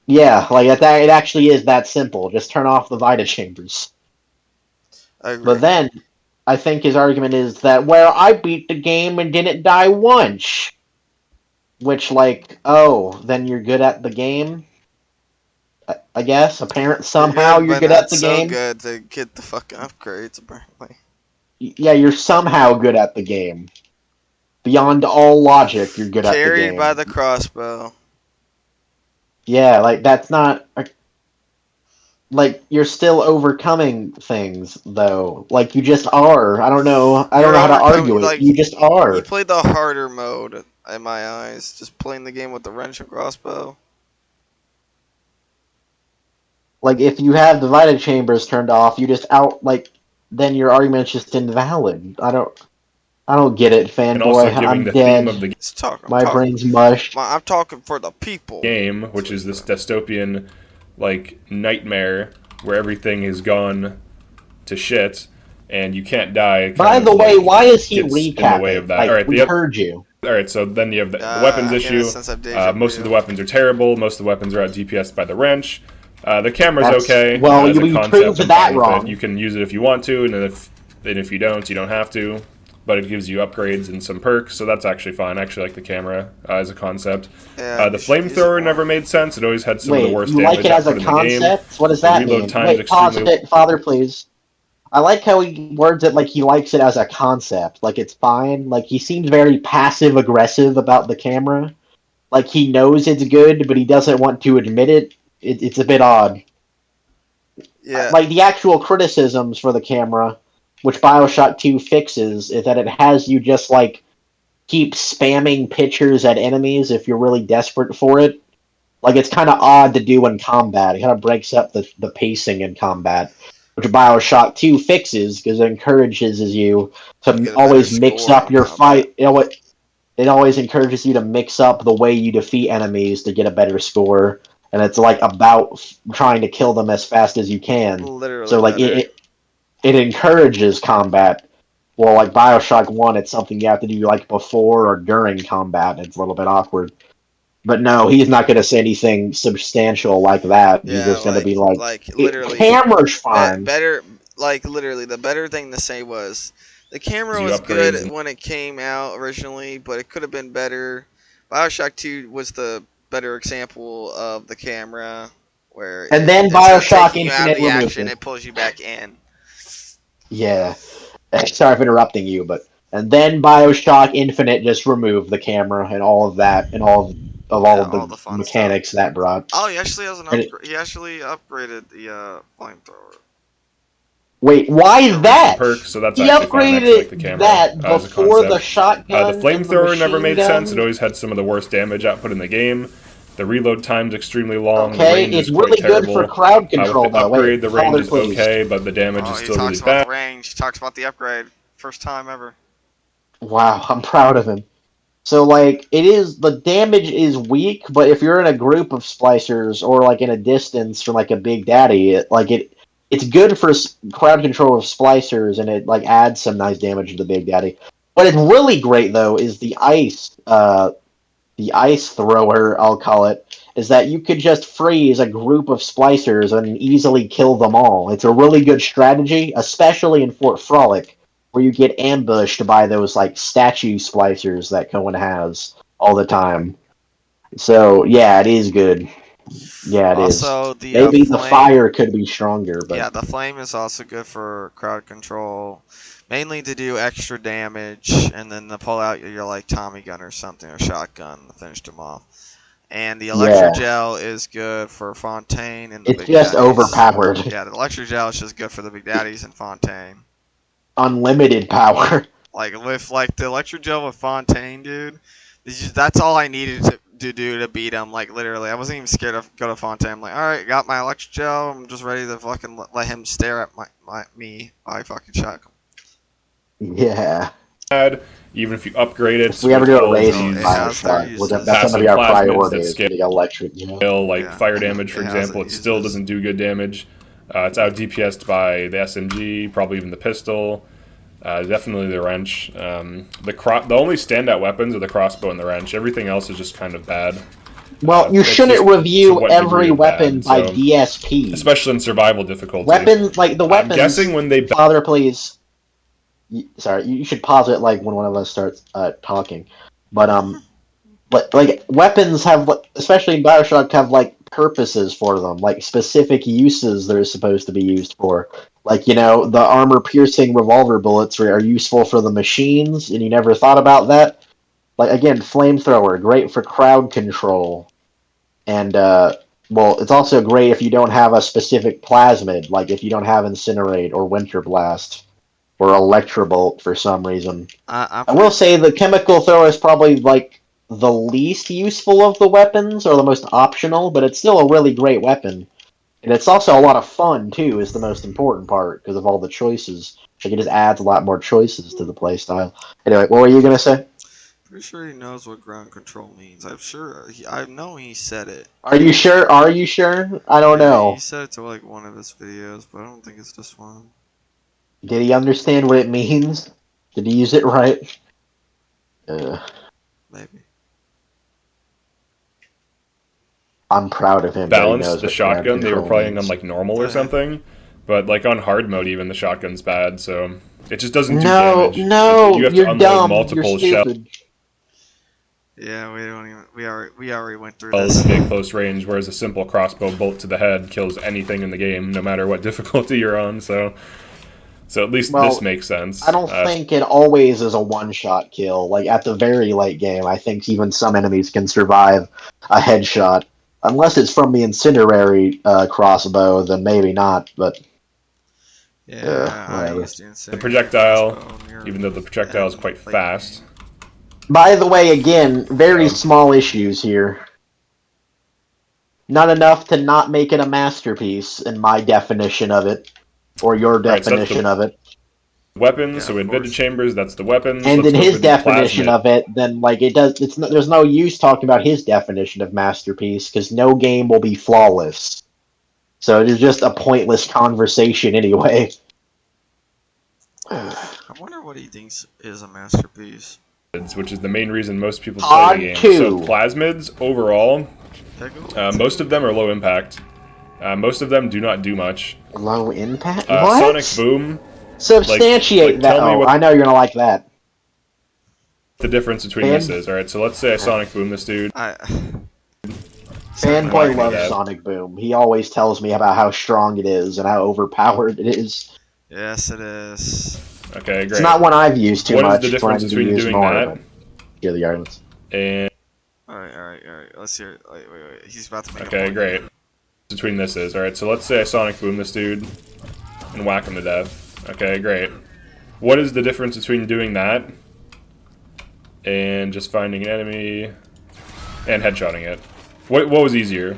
S5: Yeah, like, it actually is that simple. Just turn off the Vita Chambers.
S3: I agree.
S5: But then, I think his argument is that, well, I beat the game and didn't die once. Which, like, oh, then you're good at the game? I guess. Somehow you're good at the game?
S3: so good to get the fucking upgrades, apparently.
S5: Yeah, you're somehow good at the game. Beyond all logic, you're good at the game.
S3: Carried by the crossbow.
S5: Yeah, like, that's not... Like, you're still overcoming things, though. Like, you just are. I don't know how to argue it.
S3: Like,
S5: you just are.
S3: You played the harder mode, in my eyes. Just playing the game with the wrench and crossbow.
S5: Like, if you have the Vita Chambers turned off, you just then your argument's just invalid. I don't get it,
S4: And also
S5: fanboy.
S4: giving
S5: I'm
S4: the
S5: dead.
S4: theme of the
S5: My brain's mush.
S3: I'm talking for the people.
S4: game, which is this dystopian, like, nightmare where everything has gone to shit and you can't die.
S5: By the way, why is he
S4: gets in the way
S5: recapping?
S4: of that.
S5: Like,
S4: All right,
S5: we heard you.
S4: Alright, so then you have the weapons issue. Most of the weapons are terrible. Most of the weapons are out DPS by the wrench. The camera's okay.
S5: Well,
S4: as a
S5: you
S4: concept,
S5: proved
S4: I'm
S5: that
S4: fine with it.
S5: wrong.
S4: You can use it if you want to, and if you don't, you don't have to. But it gives you upgrades and some perks, so that's actually fine. I actually like the camera as a concept.
S3: Yeah,
S4: The flamethrower never made sense. It always had some of the worst
S5: you
S4: damage
S5: like it as a
S4: output in the game.
S5: concept? What does that
S4: reload
S5: mean?
S4: time's
S5: Wait, pause
S4: extremely-
S5: it, Father, please. I like how he words it like he likes it as a concept. Like, it's fine. Like, he seems very passive-aggressive about the camera. Like, he knows it's good, but he doesn't want to admit it. It's a bit odd.
S3: Yeah.
S5: Like, the actual criticisms for the camera, which Bioshock 2 fixes, is that it has you just, like, keep spamming pictures at enemies if you're really desperate for it. Like, it's kind of odd to do in combat. It kind of breaks up the pacing in combat, which Bioshock 2 fixes because it encourages you to always mix up your fight. You know, it always encourages you to mix up the way you defeat enemies to get a better score. And it's, like, about trying to kill them as fast as you can.
S3: Literally.
S5: So, like, it encourages combat. Well, like Bioshock 1, it's something you have to do, like, before or during combat. It's a little bit awkward. But no, he's not going to say anything substantial like that.
S3: Yeah,
S5: He's just going to be like,
S3: literally,
S5: camera's fine.
S3: Better, like, literally, the better thing to say was, the camera
S4: You
S3: was
S4: upgrade
S3: good
S4: it.
S3: when it came out originally, but it could have been better. Bioshock 2 was the better example of the camera, where
S5: And then
S3: instead of
S5: Bioshock
S3: taking you out of
S5: Infinite
S3: the
S5: removed
S3: action,
S5: it.
S3: it pulls you back in.
S5: Yeah. Sorry for interrupting you, but... And then Bioshock Infinite just removed the camera and all of that, and all of the
S3: fun
S5: mechanics that brought.
S3: Oh, he actually has an
S5: And
S3: upgrade. He actually upgraded the flamethrower.
S5: Wait, why is that?
S4: Perks, so that's
S5: He
S4: actually fine. I actually like the
S5: upgraded
S4: camera
S5: that
S4: as a
S5: before the
S4: concept.
S5: shotgun.
S4: The flamethrower
S5: and
S4: never
S5: machine
S4: made sense.
S5: gun?
S4: It always had some of the worst damage output in the game. The reload time's extremely long. The
S5: Okay,
S4: range
S5: it's
S4: is quite
S5: really good
S4: terrible.
S5: for crowd control,
S4: with the
S5: though.
S4: upgrade,
S5: Wait,
S4: the range
S5: Calder,
S4: is
S5: please.
S4: okay, but the damage
S3: Oh,
S4: is
S3: he
S4: still
S3: talks
S4: really
S3: about
S4: bad.
S3: the range. He talks about the upgrade. First time ever.
S5: Wow, I'm proud of him. So, like, the damage is weak, but if you're in a group of splicers or, like, in a distance from, like, a Big Daddy, it's good for crowd control of splicers, and it, like, adds some nice damage to the Big Daddy. What is really great, though, is the ice thrower, I'll call it, is that you could just freeze a group of splicers and easily kill them all. It's a really good strategy, especially in Fort Frolic, where you get ambushed by those like statue splicers that Cohen has all the time. So yeah, it is good. Yeah, it is.
S3: Also, the
S5: Maybe the
S3: flame.
S5: fire could be stronger, but
S3: Yeah, the flame is also good for crowd control, mainly to do extra damage, and then to pull out your like Tommy gun or something or shotgun to finish them off. And the electro gel is good for Fontaine and the
S5: it's
S3: Big
S5: just
S3: Daddies.
S5: overpowered.
S3: Yeah, the electro gel is just good for the Big Daddies and Fontaine.
S5: Unlimited power.
S3: Like with like the electro gel with Fontaine, dude. That's all I needed to do to beat him. Like literally, I wasn't even scared to go to Fontaine. I'm like, all right, got my electro gel. I'm just ready to fucking let him stare at me. I fucking shot him.
S5: Yeah.
S4: Even if you upgrade it,
S5: If we ever do a race
S3: No,
S5: in
S3: it has
S5: Bioshock,
S3: that
S5: that's
S4: passive
S5: going to be our
S4: plasmids
S5: priority,
S4: that
S5: is
S4: scale
S5: getting electric, you know?
S4: like
S3: Yeah.
S4: fire damage, for
S3: It
S4: example,
S3: hasn't
S4: it still
S3: used
S4: doesn't do good damage. It's out DPS'd by the SMG, probably even the pistol. Definitely the wrench. The only standout weapons are the crossbow and the wrench. Everything else is just kind of bad.
S5: Well, you
S4: it's
S5: shouldn't
S4: just to
S5: review
S4: what degree
S5: every
S4: of
S5: weapon
S4: bad,
S5: by
S4: so-
S5: DSP.
S4: Especially in survival difficulty.
S5: Weapons, like the weapons.
S4: I'm guessing when they
S5: Father, please. Sorry, you should pause it like when one of us starts talking. But like weapons have, especially in Bioshock, have like purposes for them, like specific uses they're supposed to be used for. Like, you know, the armor-piercing revolver bullets are useful for the machines, and you never thought about that. Like, again, flamethrower, great for crowd control. And, well, it's also great if you don't have a specific plasmid, like if you don't have Incinerate or Winter Blast or Electrobolt for some reason. I will say the chemical thrower is probably, like, the least useful of the weapons, or the most optional, but it's still a really great weapon. And it's also a lot of fun, too, is the most important part, because of all the choices. Like, it just adds a lot more choices to the playstyle. Anyway, what were you going to say?
S3: Pretty sure he knows what ground control means. I know he said it.
S5: Are you sure? Are you sure? I don't know.
S3: He said it to like one of his videos, but I don't think it's this one.
S5: Did he understand what it means? Did he use it right?
S3: Maybe.
S5: I'm proud of him. that he
S4: balanced
S5: knows
S4: the
S5: what ground
S4: shotgun, they were
S5: control
S4: playing on
S5: means.
S4: like normal or
S3: Yeah.
S4: something. But like on hard mode, even the shotgun's bad, so it just doesn't do
S5: No,
S4: damage.
S5: no,
S4: You have to
S5: you're
S4: unload
S5: dumb.
S4: multiple
S5: You're stupid.
S3: Yeah, we don't even. We already went through
S4: shells
S3: this.
S4: at close range, whereas a simple crossbow bolt to the head kills anything in the game, no matter what difficulty you're on. So at least
S5: Well,
S4: this makes sense.
S5: I don't think it always is a one-shot kill. Like, at the very late game, I think even some enemies can survive a headshot. Unless it's from the Incinerary crossbow, then maybe not, but...
S3: Yeah, I
S5: whatever.
S3: used
S4: the projectile,
S3: crossbow
S4: even though the projectile is quite
S3: late
S4: fast.
S3: game.
S5: By the way, again, very
S4: Yeah.
S5: small issues here. Not enough to not make it a masterpiece, in my definition of it. Or your
S4: Right, so that's
S5: definition of it.
S4: Weapons,
S3: Yeah,
S4: so
S3: of
S4: in Vivid
S3: course.
S4: Chambers, that's the weapons.
S5: And
S4: Let's
S5: in
S4: go
S5: his
S4: for the
S5: definition
S4: plasmid.
S5: of it, then like there's no use talking about his definition of masterpiece, because no game will be flawless. So it is just a pointless conversation anyway.
S3: I wonder what he thinks is a masterpiece.
S4: Which is the main reason most people play
S5: Odd
S4: the game.
S5: two.
S4: So plasmids, overall,
S3: Pickle?
S4: most of them are low impact. Most of them do not do much.
S5: Low impact? What?
S4: Sonic Boom,
S5: Substantiate
S4: like,
S5: that.
S4: tell me
S5: Oh,
S4: what-
S5: I know you're gonna like that.
S4: the difference between this is. Alright, so let's say I Sonic Boom this dude.
S5: Fanboy
S4: Why
S5: loves
S4: that?
S5: Sonic Boom. He always tells me about how strong it is and how overpowered it is.
S3: Yes, it is.
S4: Okay, great.
S5: It's not one I've used too
S4: What is
S5: much.
S4: the
S5: It's one I
S4: difference
S5: need to
S4: between
S5: use
S4: doing
S5: more,
S4: that
S5: but hear the arguments.
S4: and
S3: Alright. Let's hear it. Wait. He's about to make a
S4: okay,
S3: point.
S4: great. Between this is alright. So let's say I Sonic Boom this dude and whack him to death. Okay, great. What is the difference between doing that and just finding an enemy and headshotting it? What was easier?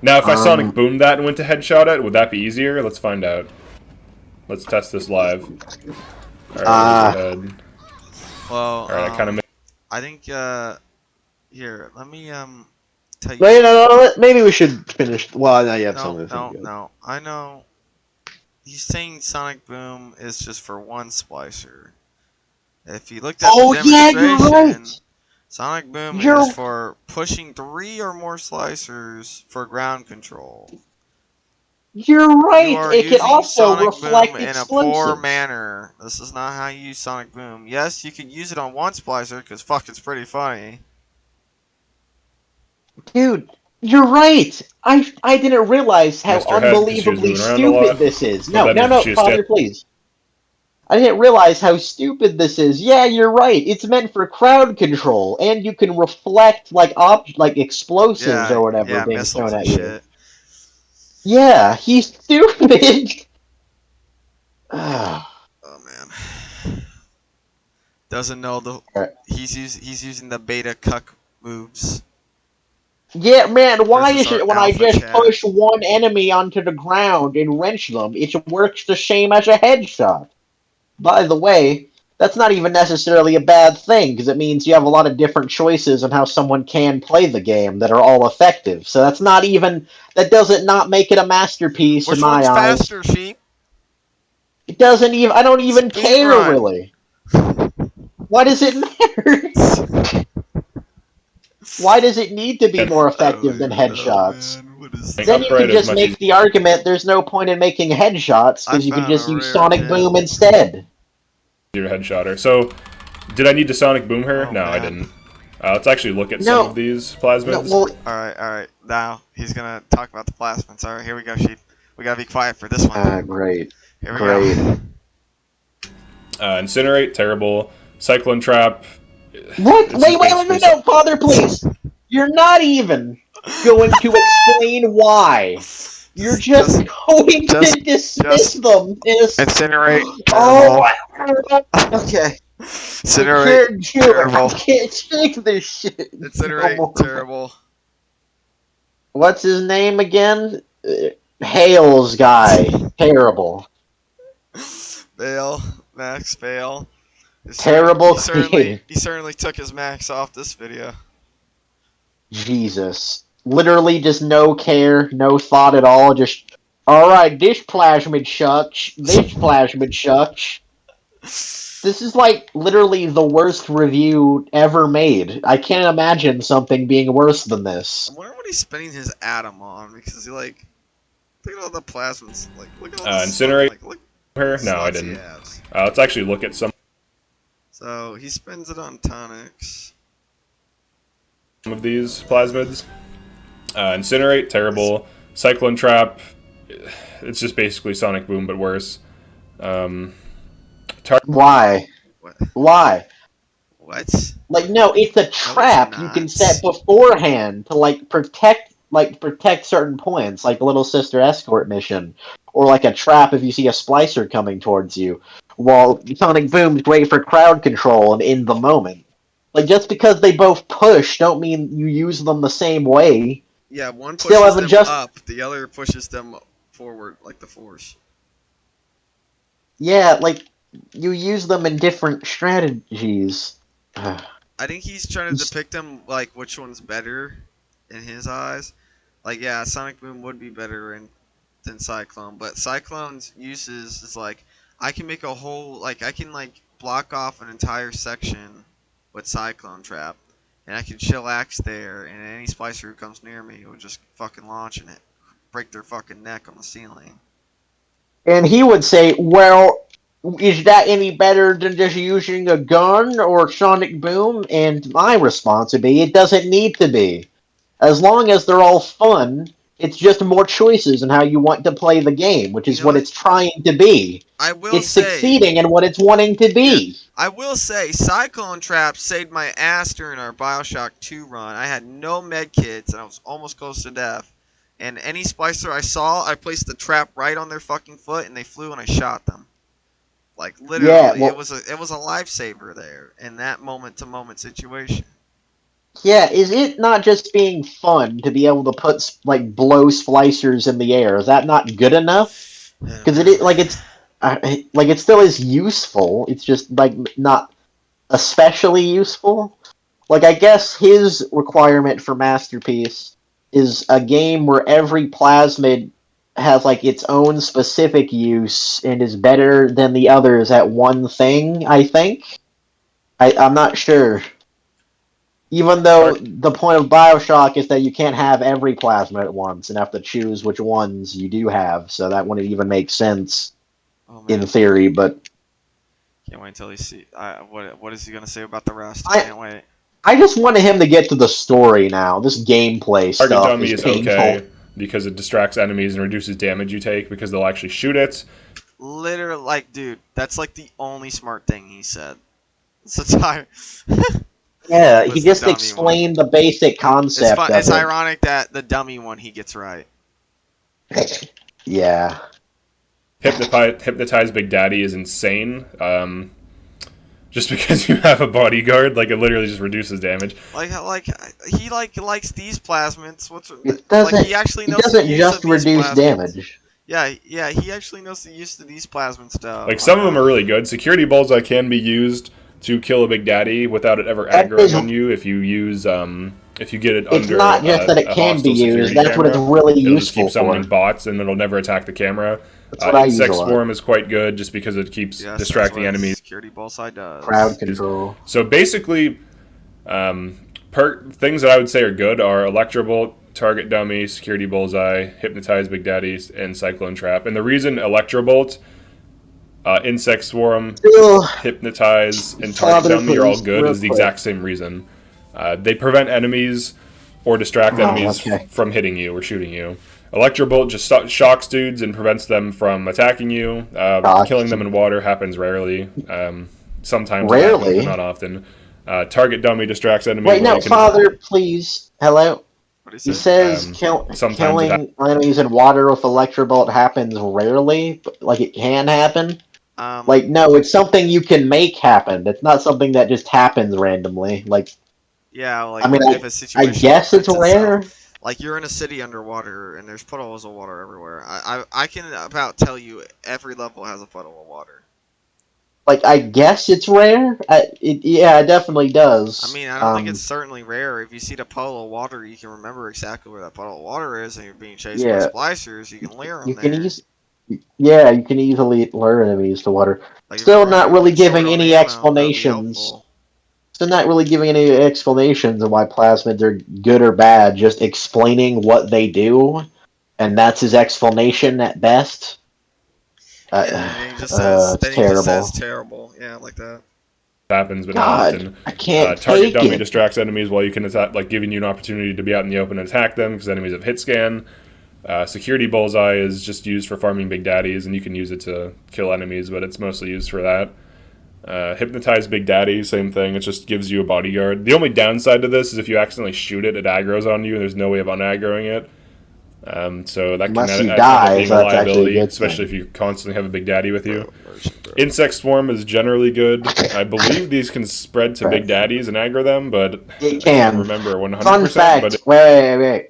S4: Now, if I Sonic Boom that and went to headshot it, would that be easier? Let's find out. Let's test this live. Alright, head.
S3: Well,
S4: Alright, I kind of.
S3: I think here, let me tell you.
S5: No, maybe we should finish. Well, now you have something.
S3: No. I know. He's saying Sonic Boom is just for one splicer. If you looked at the demonstration,
S5: you're right.
S3: Sonic Boom is for pushing 3 or more slicers for ground control.
S5: You're right.
S3: You are
S5: It can
S3: using
S5: also
S3: Sonic
S5: reflect
S3: Boom in a poor
S5: explosives.
S3: manner. This is not how you use Sonic Boom. Yes, you could use it on one splicer because fuck, it's pretty funny.
S5: Dude, you're right. I didn't realize how
S4: Missed her head 'cause she was
S5: unbelievably
S4: moving around a lot.
S5: stupid this is.
S4: But
S5: No,
S4: then she was
S5: Father, please. I didn't realize how stupid this is. Yeah, you're right. It's meant for crowd control, and you can reflect like explosives or whatever being
S3: missiles
S5: thrown
S3: and
S5: at you.
S3: shit.
S5: Yeah, he's stupid.
S3: Oh man, doesn't know the he's using the beta cuck moves.
S5: Yeah, man, why
S3: Versus
S5: is it
S3: our
S5: when I
S3: alpha
S5: just
S3: chat.
S5: push one enemy onto the ground and wrench them, it works the same as a headshot? By the way, that's not even necessarily a bad thing, because it means you have a lot of different choices on how someone can play the game that are all effective. So that doesn't not make it a masterpiece
S3: Which
S5: in my
S3: one's
S5: eyes.
S3: faster, sheep?
S5: It doesn't even, I don't even
S3: Speed
S5: care,
S3: run.
S5: really. Why does it matter? Why does it need to be more effective than headshots? Then you can just make the argument there's no point in making headshots, because you can just use Sonic Boom instead.
S4: Your headshotter. So, did I need to Sonic Boom her?
S3: Oh,
S4: no,
S3: man.
S4: I didn't. Let's actually look at some of these plasmids.
S3: Alright. Now, he's gonna talk about the plasmids. Alright, here we go, sheep. We gotta be quiet for this one.
S5: Great.
S3: Here we go.
S4: Incinerate, terrible. Cyclone Trap.
S5: What? Wait, no, Father, please. You're not even going to explain why. You're just going to dismiss them.
S3: Incinerate.
S5: Oh, okay.
S3: Incinerate. Terrible.
S5: I can't take this shit.
S3: Incinerate. Terrible.
S5: What's his name again? Hale's guy. Terrible.
S3: Vale. Max Vale.
S5: Terrible.
S3: He certainly took his max off this video.
S5: Jesus. Literally just no care, no thought at all, just, alright, this plasmid sucks, this plasmid sucks. This is like literally the worst review ever made. I can't imagine something being worse than this.
S3: I wonder what he's spending his atom on, because he look at all the plasmids, look at all the
S4: Incinerate
S3: look
S4: her? No, I didn't. Let's actually look at some
S3: So, he spends it on tonics.
S4: of these plasmids. Incinerate, terrible. Cyclone Trap, it's just basically Sonic Boom, but worse.
S5: Why?
S3: What?
S5: Why?
S3: What?
S5: No, it's a trap you can set beforehand to protect certain points, like the Little Sister escort mission, or a trap if you see a splicer coming towards you. While Sonic Boom's great for crowd control and in the moment. Just because they both push, don't mean you use them the same way.
S3: Yeah, one pushes them up, the other pushes them forward, like the Force.
S5: Yeah, you use them in different strategies.
S3: I think he's trying to depict them, which one's better in his eyes. Yeah, Sonic Boom would be better than Cyclone, but Cyclone's uses is I can make a whole, I can block off an entire section with Cyclone Trap, and I can chillax there, and any splicer who comes near me will just fucking launch and break their fucking neck on the ceiling.
S5: And he would say, well, is that any better than just using a gun or Sonic Boom? And my response would be, it doesn't need to be. As long as they're all fun, it's just more choices in how you want to play the game, which is what it's trying to be. It's succeeding in what it's wanting to be.
S3: Yeah, I will say, Cyclone Trap saved my ass during our Bioshock 2 run. I had no med kits, and I was almost close to death. And any splicer I saw, I placed the trap right on their fucking foot, and they flew, and I shot them. Literally, it was a lifesaver there in that moment-to-moment situation.
S5: Yeah, is it not just being fun to be able to put like blow splicers in the air? Is that not good enough? Because it still is useful. It's just like not especially useful. Like I guess his requirement for Masterpiece is a game where every plasmid has like its own specific use and is better than the others at one thing. I think. I'm not sure. Even though the point of Bioshock is that you can't have every plasma at once and have to choose which ones you do have, so that wouldn't even make sense
S3: Oh man,
S5: in theory, but
S3: can't wait until he see. What is he gonna say about the rest?
S5: I-
S3: Can't wait.
S5: I just wanted him to get to the story now. This gameplay
S4: Target
S5: stuff
S4: dummy
S5: is
S4: is
S5: painful.
S4: okay because it distracts enemies and reduces damage you take because they'll actually shoot it.
S3: Literally, like, dude, that's like the only smart thing he said. It's a time.
S5: Yeah,
S3: Was
S5: he
S3: the
S5: just
S3: dummy
S5: explained the basic
S3: It's
S5: concept
S3: fun.
S5: of
S3: It's
S5: it.
S3: ironic that the dummy one he gets right.
S5: Yeah.
S3: Hypnotize
S4: Big Daddy is insane. Just because you have a bodyguard, like it literally just reduces damage.
S3: Like he likes these plasmids.
S5: It doesn't.
S3: Like he actually
S5: He
S3: knows
S5: doesn't
S3: the use
S5: just
S3: of these
S5: reduce
S3: plasmids.
S5: damage.
S3: Yeah, he actually knows the use of these plasmid stuff.
S4: Like some of them are really good. Security bullseye can be used to kill a Big Daddy without it ever aggroing on you if you use if you get it
S5: It's
S4: under
S5: not just that it
S4: a
S5: can be
S4: hostile
S5: used.
S4: security
S5: That's what it's
S4: camera.
S5: really
S4: It'll just
S5: useful
S4: keep summoning
S5: for.
S4: bots and it'll never attack the camera.
S5: That's what I use
S4: Insect
S5: a lot.
S4: Swarm is quite good just because it keeps
S3: Yes,
S4: distracting
S3: that's what
S4: enemies.
S3: Security bullseye does.
S5: Crowd control.
S4: So basically, things that I would say are good are Electrobolt, Target Dummy, Security Bullseye, Hypnotize Big Daddies, and Cyclone Trap. And the reason Electrobolt, Insect Swarm,
S5: Ugh.
S4: Hypnotize, and Target
S5: Father,
S4: Dummy are all
S5: please,
S4: good
S5: real
S4: is the
S5: quick.
S4: exact same reason. They prevent enemies or distract enemies
S5: okay.
S4: from hitting you or shooting you. Electrobolt just shocks dudes and prevents them from attacking you. Killing them in water happens rarely. Sometimes, it happens,
S5: Rarely?
S4: but not often. Target Dummy distracts enemies.
S5: Wait,
S4: while
S5: no,
S4: you can-
S5: Father, please. Hello?
S3: What
S5: He
S3: he
S5: says
S4: sometimes
S5: killing enemies in water with Electrobolt happens rarely, but, like, it can happen. Like, no, it's something you can make happen. It's not something that just happens randomly. Like,
S3: yeah, like
S5: I mean,
S3: if a
S5: I
S3: situation
S5: guess it's
S3: presents itself.
S5: rare.
S3: Like you're in a city underwater and there's puddles of water everywhere. I can about tell you every level has a puddle of water.
S5: Like, I guess it's rare. Yeah, it definitely does.
S3: I mean, I don't think it's certainly rare. If you see the puddle of water, you can remember exactly where that puddle of water is, and you're being chased
S5: Yeah.
S3: by splicers. You can lure them
S5: You
S3: there.
S5: you can easily lure enemies to water.
S3: Like, if
S5: Still
S3: you're
S5: not
S3: running
S5: really
S3: short
S5: giving
S3: on
S5: any
S3: ammo,
S5: explanations.
S3: that'd be helpful.
S5: Still not really giving any explanations of why plasmids are good or bad. Just explaining what they do, and that's his explanation at best.
S3: And he just says,
S5: It's terrible.
S3: terrible. Yeah, like that.
S4: happens, but
S5: God,
S4: not often.
S5: I can't
S4: Target
S5: take
S4: Dummy
S5: it.
S4: distracts enemies while you can attack, like giving you an opportunity to be out in the open and attack them because enemies have hit scan. Security Bullseye is just used for farming Big Daddies, and you can use it to kill enemies, but it's mostly used for that. Hypnotize Big Daddy, same thing. It just gives you a bodyguard. The only downside to this is if you accidentally shoot it, it aggroes on you, and there's no way of unaggroing it. So that
S5: Unless
S4: can
S5: he
S4: end up
S5: dies,
S4: being a
S5: that's actually a
S4: liability,
S5: good
S4: especially
S5: thing.
S4: if you constantly have a Big Daddy with you. Insect Swarm is generally good. I believe these can spread to Big Daddies and aggro them, but
S5: It
S4: I can't
S5: can.
S4: remember 100%.
S5: Fun fact.
S4: But
S5: Wait.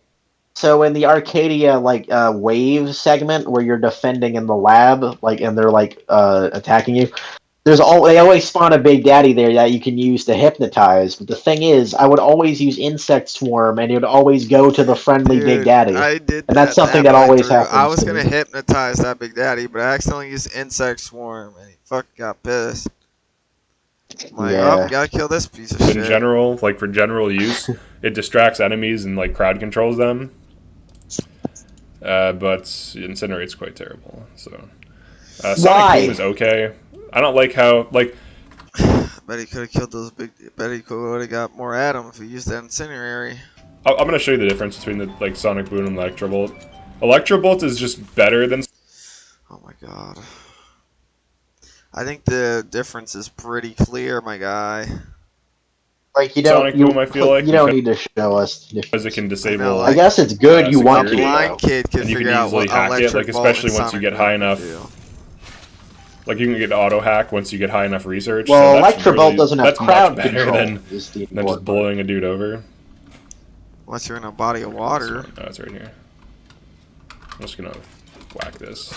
S5: So in the Arcadia wave segment where you're defending in the lab, and they're attacking you, they always spawn a Big Daddy there that you can use to hypnotize. But the thing is, I would always use Insect Swarm, and it would always go to the friendly Big Daddy.
S3: I did
S5: And that's something
S3: that
S5: that always
S3: playthrough. I
S5: happens
S3: was
S5: to
S3: gonna
S5: me.
S3: hypnotize that Big Daddy, but I accidentally used Insect Swarm, and he fucking got pissed. I'm like,
S5: Yeah.
S3: gotta kill this piece of
S4: in
S3: shit.
S4: general, for general use, it distracts enemies and crowd controls them. But Incinerate's quite terrible. So
S5: Why?
S4: Sonic Boom is okay. I don't like how
S3: Bet he could have killed those big. Bet he could have got more at him if he used that incinerary.
S4: I'm gonna show you the difference between the Sonic Boom and Electrobolt. Electrobolt is just better than.
S3: Oh my god. I think the difference is pretty clear, my guy.
S5: You don't.
S4: Sonic Boom, I feel like,
S5: you don't need to show us.
S4: Because it can
S3: I
S4: disable.
S3: know,
S5: I guess it's good you want
S3: A
S5: to.
S3: blind
S5: though.
S3: kid can
S4: And you
S3: figure
S4: can
S3: out
S4: easily
S3: what
S4: hack it,
S3: electric bolt
S4: especially
S3: and
S4: once you
S3: Sonic
S4: get
S3: Boom
S4: high
S3: can
S4: enough.
S3: do.
S4: Like you can get auto hack once you get high enough research.
S5: Well,
S4: so that's
S5: Electrobolt doesn't have
S4: that's
S5: crowd
S4: much better
S5: control.
S4: than
S5: Is the
S4: just blowing a dude over.
S3: Once you're in a body of water.
S4: No, it's right here. I'm just gonna whack this.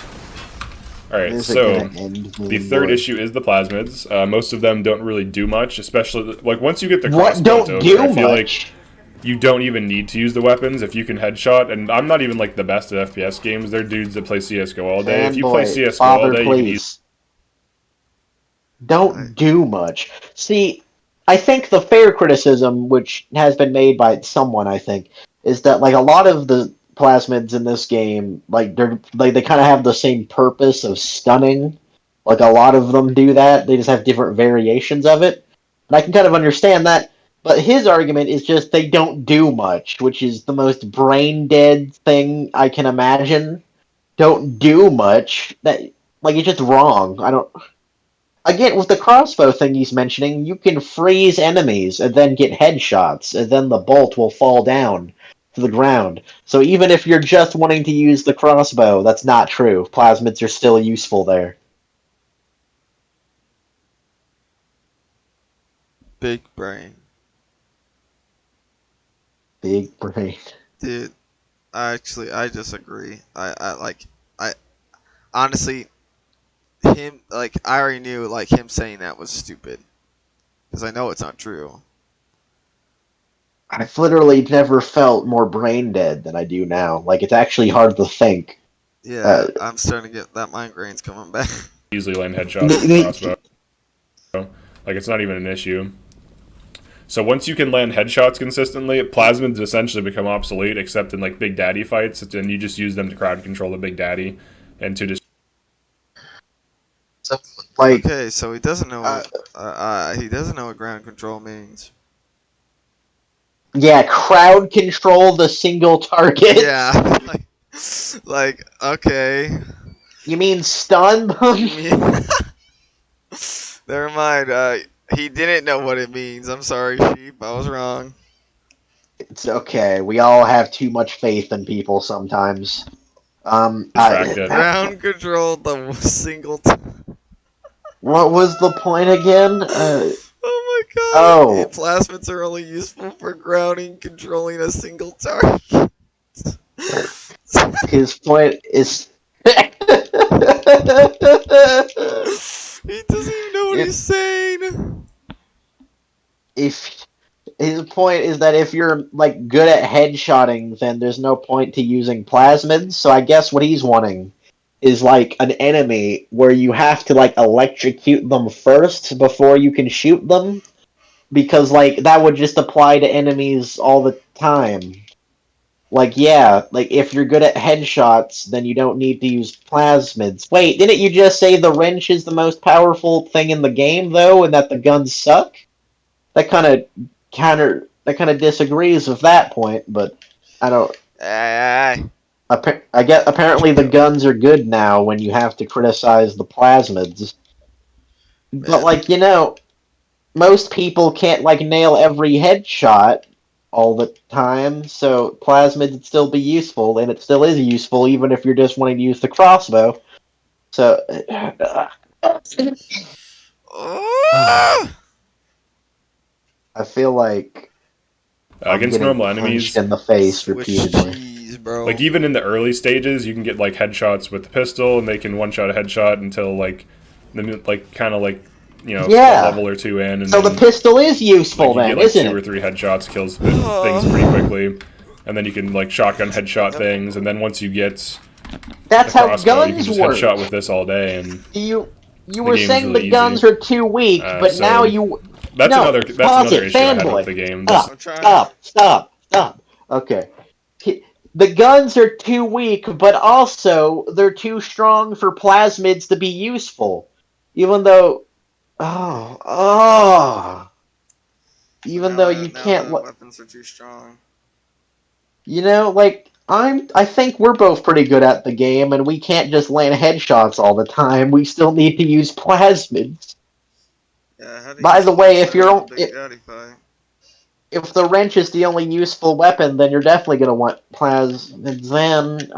S4: Alright, so the third issue is the plasmids. Most of them don't really do much, especially like once you get the crossbow over, I feel like you don't even need to use the weapons if you can headshot. And I'm not even like the best at FPS games. They're dudes that play CS:GO all day. If you play CS:GO all day, you can
S5: don't do much. See, I think the fair criticism, which has been made by someone, I think, is that like a lot of the plasmids in this game, like they kind of have the same purpose of stunning. Like a lot of them do that. They just have different variations of it. And I can kind of understand that. But his argument is just they don't do much, which is the most brain dead thing I can imagine. Don't do much. That like it's just wrong. I don't. Again, with the crossbow thing he's mentioning, you can freeze enemies and then get headshots, and then the bolt will fall down to the ground. So even if you're just wanting to use the crossbow, that's not true. Plasmids are still useful there.
S3: Big brain.
S5: Big brain.
S3: Dude, I disagree. I honestly, him, like, I already knew, like, him saying that was stupid. Because I know it's not true.
S5: I've literally never felt more brain dead than I do now. Like, it's actually hard to think.
S3: Yeah, I'm starting to get that migraine's coming back.
S4: easily land headshots with the crossbow. Like, it's not even an issue. So once you can land headshots consistently, plasmids essentially become obsolete, except in like Big Daddy fights, and you just use them to crowd control the Big Daddy and to just.
S5: So, like,
S3: okay, so he doesn't know. He doesn't know what ground control means.
S5: Yeah, crowd control the single target.
S3: Yeah, like okay.
S5: You mean stun them?
S3: Never mind. He didn't know what it means. I'm sorry, Sheep. I was wrong.
S5: It's okay. We all have too much faith in people sometimes.
S3: Ground control the single.
S5: What was the point again?
S3: Oh my god!
S5: Oh,
S3: Plasmids are only useful for grounding, controlling a single target.
S5: his point is.
S3: He doesn't even know what he's saying.
S5: If his point is that if you're like good at headshotting, then there's no point to using plasmids. So I guess what he's wanting is like an enemy where you have to like electrocute them first before you can shoot them, because like that would just apply to enemies all the time. Like, yeah, like if you're good at headshots, then you don't need to use plasmids. Wait, didn't you just say the wrench is the most powerful thing in the game, though, and that the guns suck? That kind of disagrees with that point, but I don't. I get apparently the guns are good now when you have to criticize the plasmids. But like, you know, most people can't like nail every headshot all the time, so plasmids would still be useful, and it still is useful even if you're just wanting to use the crossbow. So I feel like
S4: against normal enemies
S5: in the face repeatedly.
S3: Cheese, bro.
S4: Like even in the early stages, you can get like headshots with the pistol, and they can one-shot a headshot until like kind of like you know, a level or two in. And
S5: so
S4: then,
S5: the pistol is useful
S4: like,
S5: then,
S4: get, like,
S5: isn't it?
S4: 2 or 3 headshots, kills things pretty quickly. And then you can, like, shotgun headshot things. And then once you get
S5: that's
S4: the
S5: how
S4: crossbow,
S5: guns
S4: you can just
S5: work.
S4: headshot with this all day. And
S5: You were saying
S4: really
S5: the guns
S4: easy.
S5: are too weak, but
S4: So
S5: now you...
S4: That's
S5: no,
S4: another issue I had with the game.
S5: Stop. Okay. The guns are too weak, but also they're too strong for plasmids to be useful. Even though... Even though you can't...
S3: weapons are too strong.
S5: You know, like, I think we're both pretty good at the game, and we can't just land headshots all the time. We still need to use plasmids.
S3: Yeah,
S5: by the way, if the wrench is the only useful weapon, then you're definitely gonna want plasmids. Then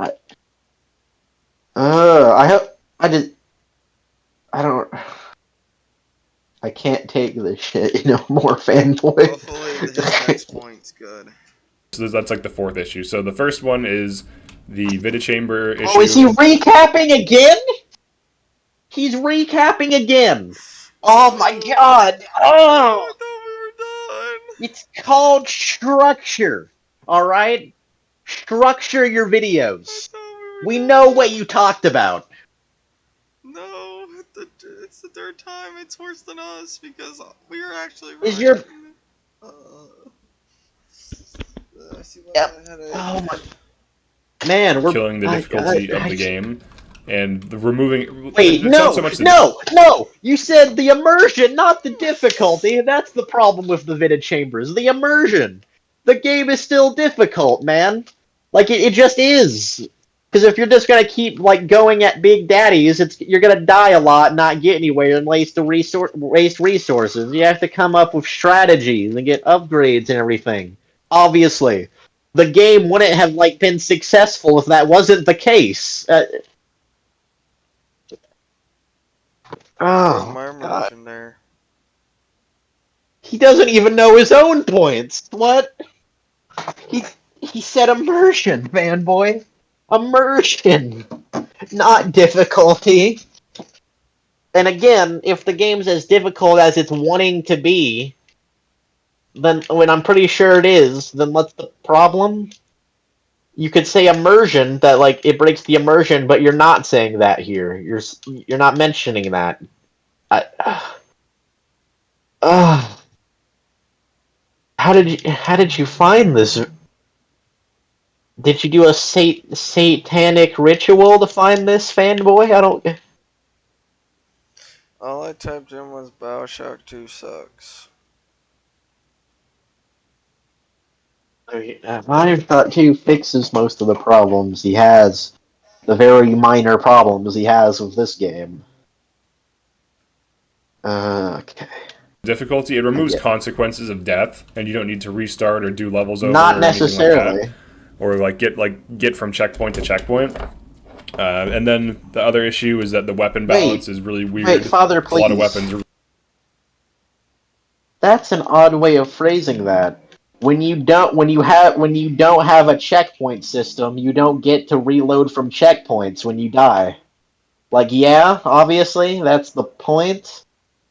S5: I I can't take this shit no more, fanboy.
S3: Hopefully his next point's good.
S4: So that's like the fourth issue. So the first one is the Vidichamber issue.
S5: Oh, is he recapping again? He's recapping again. Oh my god. Oh!
S3: I thought we were done.
S5: It's called structure. Alright? Structure your videos. We know what you talked about.
S3: No, it's the third time. It's worse than us because we are actually.
S5: Is your...
S3: I see why
S5: Yep.
S3: I had a-
S5: Oh my... Man, we're...
S4: killing the difficulty of the game and the removing.
S5: Wait,
S4: it's
S5: no,
S4: not so much the,
S5: no! You said the immersion, not the difficulty. That's the problem with the Vidid Chambers. The immersion. The game is still difficult, man. Like, it just is. Because if you're just gonna keep, like, going at Big Daddies, you're gonna die a lot, not get anywhere, and waste resources. You have to come up with strategies and get upgrades and everything. Obviously. The game wouldn't have, like, been successful if that wasn't the case. Oh,
S3: my
S5: God.
S3: immersion there.
S5: He doesn't even know his own points. What? He said immersion, fanboy. Immersion, not difficulty. And again, if the game's as difficult as it's wanting to be, then when I'm pretty sure it is, then what's the problem? You could say immersion, that like it breaks the immersion, but you're not saying that here. You're not mentioning that. How did you find this? Did you do a satanic ritual to find this, fanboy? I don't.
S3: All I typed in was Bioshock 2 sucks.
S5: Bioshock 2 fixes most of the problems he has, the very minor problems he has with this game. Okay.
S4: difficulty. It removes consequences of death, and you don't need to restart or do levels over.
S5: Not
S4: or anything
S5: necessarily.
S4: like that, or get from checkpoint to checkpoint. And then the other issue is that the weapon balance is really weird.
S5: Wait, Father, please.
S4: A lot of weapons are...
S5: That's an odd way of phrasing that. When you don't have a checkpoint system, you don't get to reload from checkpoints when you die. Like, yeah, obviously, that's the point.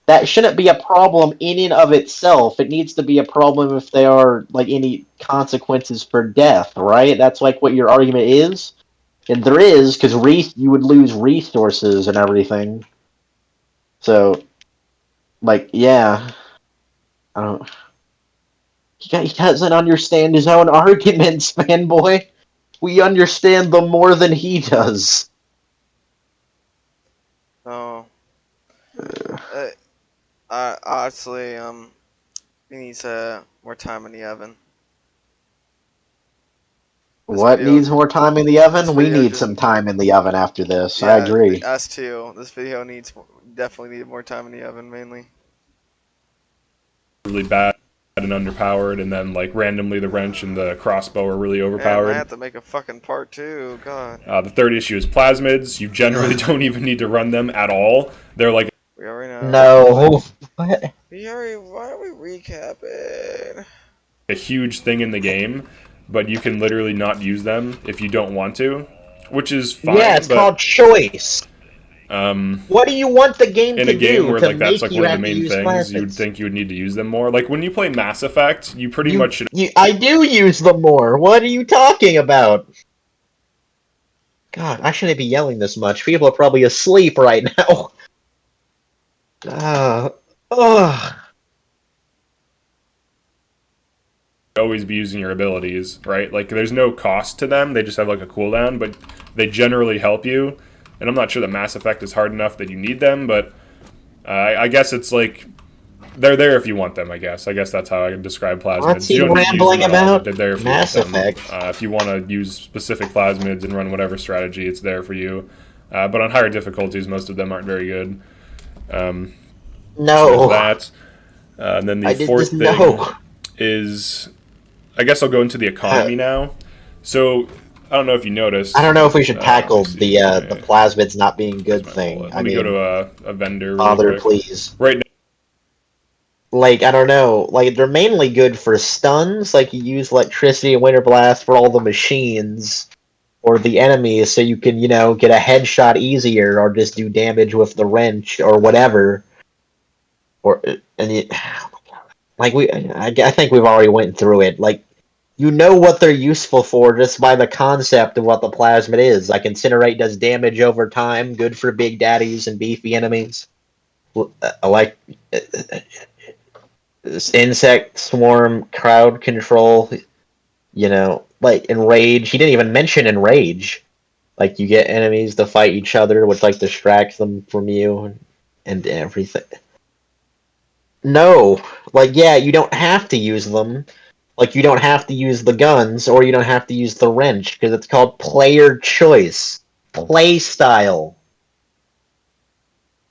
S5: That shouldn't be a problem in and of itself. It needs to be a problem if there are, like, any consequences for death, right? That's, like, what your argument is? And there is, because you would lose resources and everything. So, like, yeah. I don't... He doesn't understand his own arguments, fanboy. We understand them more than he does.
S3: Oh. Honestly, he needs more time in the oven.
S5: What needs more time in the oven? We need some time in the oven after this.
S3: Yeah,
S5: I agree.
S3: Us too. This video definitely need more time in the oven, mainly.
S4: really bad and underpowered, and then like randomly the wrench and the crossbow are really overpowered.
S3: I have to make a fucking part 2. God.
S4: The third issue is plasmids. You generally don't even need to run them at all. They're like
S3: We already know.
S5: No. What?
S3: Why are we recapping?
S4: a huge thing in the game, but you can literally not use them if you don't want to, which is fine.
S5: Yeah, it's called choice. What do you want the game
S4: in
S5: to
S4: a game
S5: do
S4: where
S5: to
S4: like that's
S5: make
S4: like
S5: you
S4: one of
S5: have
S4: the
S5: to
S4: main
S5: use
S4: things,
S5: plastics?
S4: you would think you would need to use them more. Like when you play Mass Effect, you pretty much should.
S5: I do use them more. What are you talking about? God, I shouldn't be yelling this much. People are probably asleep right now.
S4: Always be using your abilities, right? Like there's no cost to them. They just have like a cooldown, but they generally help you. And I'm not sure that Mass Effect is hard enough that you need them, but I guess it's like they're there if you want them. I guess that's how I can describe plasmids.
S5: What's he
S4: You don't need to use
S5: rambling
S4: them at all,
S5: about?
S4: but they're there if you
S5: Mass
S4: want them.
S5: Effect.
S4: If you want to use specific plasmids and run whatever strategy, it's there for you. But on higher difficulties, most of them aren't very good.
S5: No.
S4: So there's that. And then the fourth thing
S5: no.
S4: is, I guess I'll go into the economy now. So I don't know if you noticed.
S5: I don't know if we should tackle
S4: let me see.
S5: the plasmids not being good thing.
S4: Let me go to a vendor. Really
S5: Father,
S4: quick.
S5: please.
S4: Right
S2: like, I don't know, like, they're mainly good for stuns, like, you use electricity and Winter Blast for all the machines, or the enemies, so you can, get a headshot easier, or just do damage with the wrench, or whatever. Or, and you, like, I think we've already went through it, like, you know what they're useful for just by the concept of what the plasmid is. Like, Incinerate does damage over time, good for big daddies and beefy enemies. Like, insect swarm, crowd control, like enrage. He didn't even mention enrage. Like, you get enemies to fight each other, which like distracts them from you and everything. No, like, yeah, you don't have to use them. Like, you don't have to use the guns, or you don't have to use the wrench, because it's called player choice. Play style.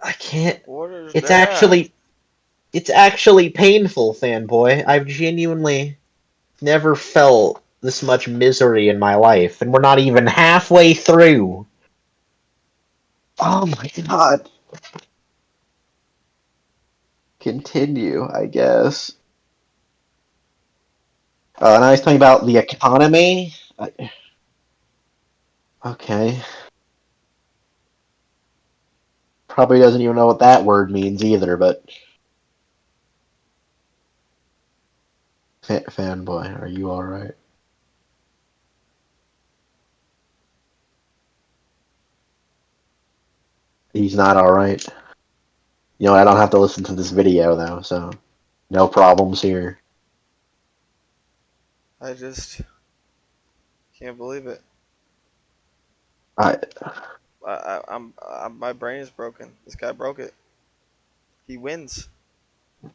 S2: I can't.
S3: What is
S2: It's
S3: that?
S2: actually painful, fanboy. I've genuinely never felt this much misery in my life, and we're not even halfway through. Oh my god. Continue, I guess. And I was talking about the economy. Okay. Probably doesn't even know what that word means either, but... Fanboy, are you alright? He's not alright. I don't have to listen to this video, though, so... No problems here.
S3: I just can't believe it. My brain is broken. This guy broke it. He wins.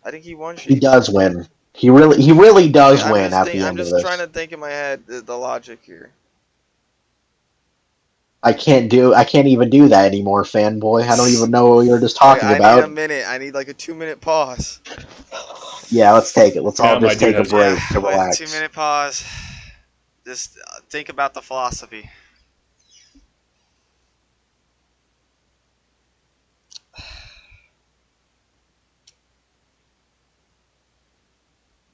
S3: I think he won.
S2: He does win. He really does win at the
S3: I'm
S2: end of
S3: just
S2: this.
S3: trying to think in my head the logic here.
S2: I can't even do that anymore, fanboy. I don't even know what we were just talking about.
S3: I need a minute. I need like a 2-minute pause.
S2: Yeah, let's take it. Let's all just take a break to
S3: wait,
S2: relax.
S3: 2-minute pause. Just think about the philosophy.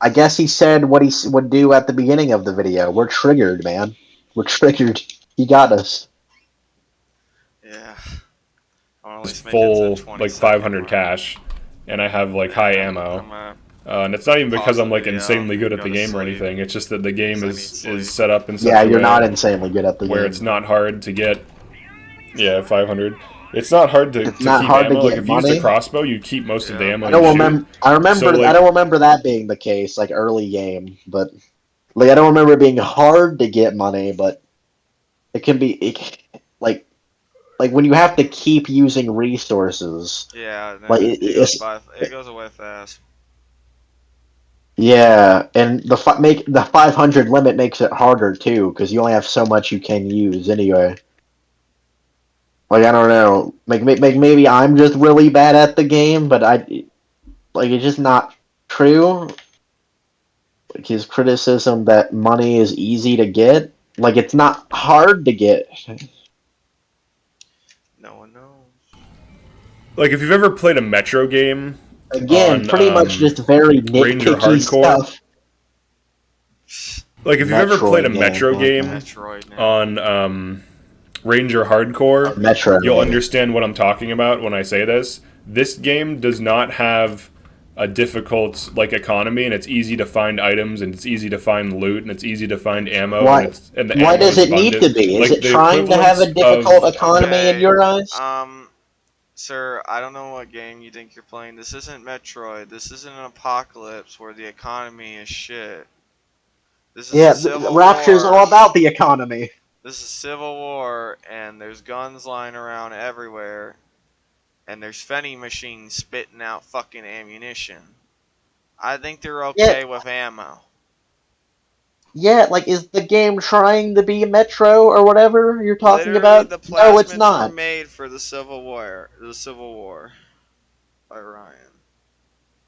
S2: I guess he said what he would do at the beginning of the video. We're triggered, man. We're triggered. He got us.
S3: Yeah.
S4: Full, like, 500 cash, and I have, like, high ammo. And it's not even because I'm, like, insanely good at the game or anything. It's just that the game is set up in such a way...
S2: Yeah, you're not insanely good at the game.
S4: Where it's not hard to get... Yeah, 500. It's not hard to keep
S2: hard
S4: ammo.
S2: To
S4: like,
S2: get
S4: if you use the crossbow, you keep most of the ammo.
S2: I don't remember that being the case, like, early game, but... Like, I don't remember it being hard to get money, but... It can be... like, when you have to keep using resources...
S3: Yeah,
S2: like,
S3: it goes away fast.
S2: Yeah, and the 500 limit makes it harder, too, because you only have so much you can use, anyway. Like, I don't know. Maybe I'm just really bad at the game, but it's just not true. Like, his criticism that money is easy to get, like, it's not hard to get.
S3: No one knows.
S4: Like, if you've ever played a Metro game...
S2: Again, pretty much just very nitpicky stuff.
S4: Like, if you've ever played a Metro game on Ranger Hardcore, you'll understand what I'm talking about when I say this. This game does not have a difficult, like, economy, and it's easy to find items, and it's easy to find loot, and it's easy to find ammo.
S2: Why does it need to be? Is it trying to have a difficult economy in your eyes?
S3: Sir, I don't know what game you think you're playing. This isn't Metroid. This isn't an apocalypse where the economy is shit. This is Civil
S2: Rapture's
S3: War.
S2: all about the economy.
S3: This is Civil War, and there's guns lying around everywhere, and there's vending machines spitting out fucking ammunition. I think they're okay with ammo.
S2: Yeah, like, is the game trying to be Metro or whatever you're talking about?
S3: The
S2: no, it's not.
S3: were made for the Civil War. The Civil War by Ryan.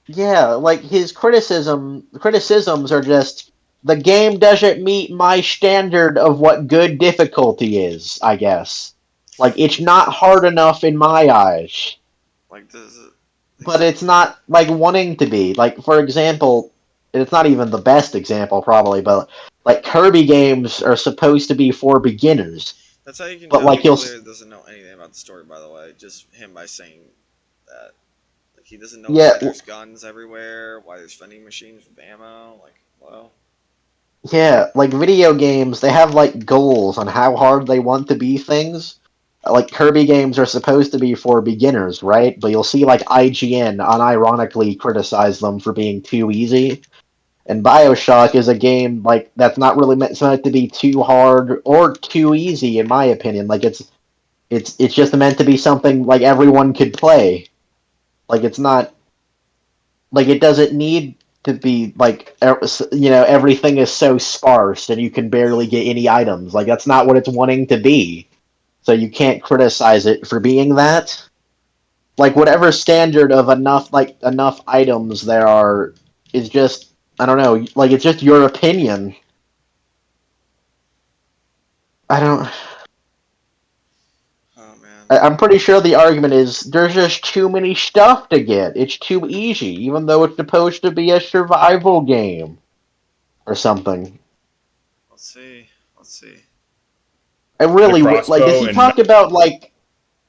S2: Yeah, like, his criticisms are just, the game doesn't meet my standard of what good difficulty is, I guess. Like, it's not hard enough in my eyes.
S3: Like,
S5: but it's not like wanting to be. Like, for example, it's not even the best example probably, but like Kirby games are supposed to be for beginners.
S3: That's how you can
S5: But,
S3: tell
S5: like,
S3: he
S5: you'll
S3: clearly doesn't know anything about the story. By the way, just him by saying that. Like, he doesn't know
S5: Yeah,
S3: why there's guns everywhere, why there's vending machines with ammo. Like, well,
S5: yeah, like video games, they have like goals on how hard they want to be things. Like Kirby games are supposed to be for beginners, right? But you'll see like IGN unironically criticize them for being too easy. And Bioshock is a game like that's not really meant to be too hard or too easy, in my opinion. Like it's just meant to be something like everyone could play. Like it's not like it doesn't need to be like everything is so sparse and you can barely get any items. Like that's not what it's wanting to be. So you can't criticize it for being that. Like whatever standard of enough items there are is just I don't know, like it's just your opinion. I don't
S3: oh man.
S5: I'm pretty sure the argument is there's just too many stuff to get. It's too easy, even though it's supposed to be a survival game or something.
S3: Let's see. Let's see.
S5: I really
S4: The
S5: like. Does
S4: crossbow
S5: he
S4: and
S5: talk about like?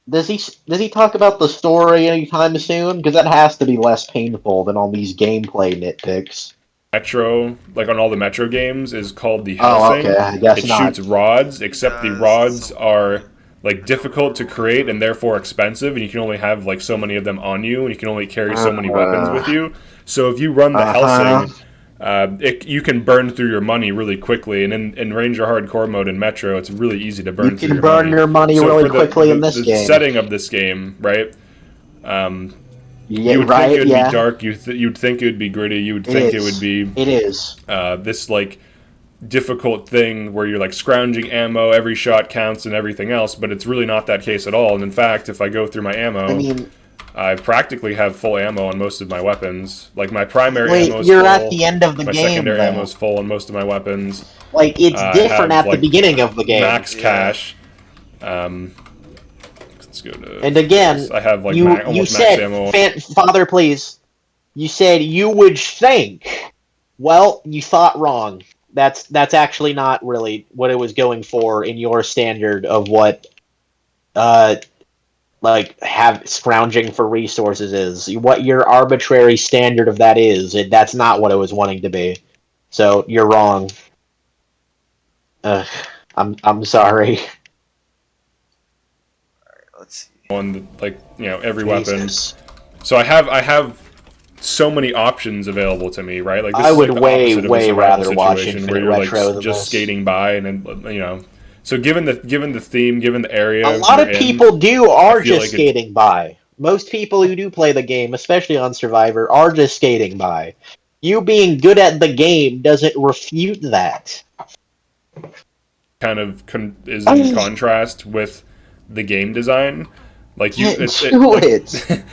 S5: Does he talk about the story anytime soon? Because that has to be less painful than all these gameplay nitpicks.
S4: Metro, like on all the Metro games, is called the
S5: Oh, okay.
S4: Helsing.
S5: I guess
S4: It
S5: not.
S4: shoots rods, except the
S3: Does
S4: rods
S3: some-
S4: are like difficult to create and therefore expensive, and you can only have like so many of them on you, and you can only carry so many weapons with you. So if you run the
S5: Uh-huh.
S4: Helsing, you can burn through your money really quickly. And in Ranger Hardcore mode in Metro, it's really easy to burn
S5: You
S4: through
S5: can
S4: your
S5: burn
S4: money.
S5: your money
S4: So
S5: really
S4: for
S5: quickly in this game.
S4: setting of this game, right? Um,
S5: Yeah,
S4: you would
S5: right?
S4: think it would
S5: Yeah.
S4: be dark. You'd think it would be gritty. You would
S5: It
S4: think it
S5: is.
S4: would be
S5: It is.
S4: this like difficult thing where you're like scrounging ammo, every shot counts, and everything else. But it's really not that case at all. And in fact, if I go through my ammo,
S5: I mean,
S4: I practically have full ammo on most of my weapons. Like my primary
S5: wait,
S4: ammo is
S5: you're
S4: full.
S5: at the end of the
S4: My
S5: game,
S4: secondary ammo
S5: though.
S4: is full on most of my weapons.
S5: Like, it's
S4: I
S5: different
S4: have,
S5: at the
S4: like,
S5: beginning of the game.
S4: Max
S3: Yeah.
S4: cash. Let's go to.
S5: And again,
S4: I have like
S5: you
S4: almost
S5: said,
S4: max ammo.
S5: Father, please. You said you would think. Well, you thought wrong. That's actually not really what it was going for in your standard of what, like have scrounging for resources is. What your arbitrary standard of that is. That's not what it was wanting to be. So you're wrong. I'm sorry.
S3: Let's see.
S4: On like every weapon.
S5: Jesus.
S4: So I have so many options available to me, right? Like this
S5: I
S4: is
S5: would
S4: like the
S5: way,
S4: opposite of a
S5: way
S4: survival
S5: rather watch
S4: situation
S5: Infinite
S4: where you're
S5: Retro
S4: like
S5: than
S4: just
S5: this.
S4: skating by and then. So given the theme, given the area,
S5: A lot of
S4: you're in,
S5: people are
S4: I feel
S5: just
S4: like it's-
S5: skating by. Most people who do play the game, especially on Survivor, are just skating by. You being good at the game doesn't refute that.
S4: kind of is in contrast with the game design. Like you,
S5: it.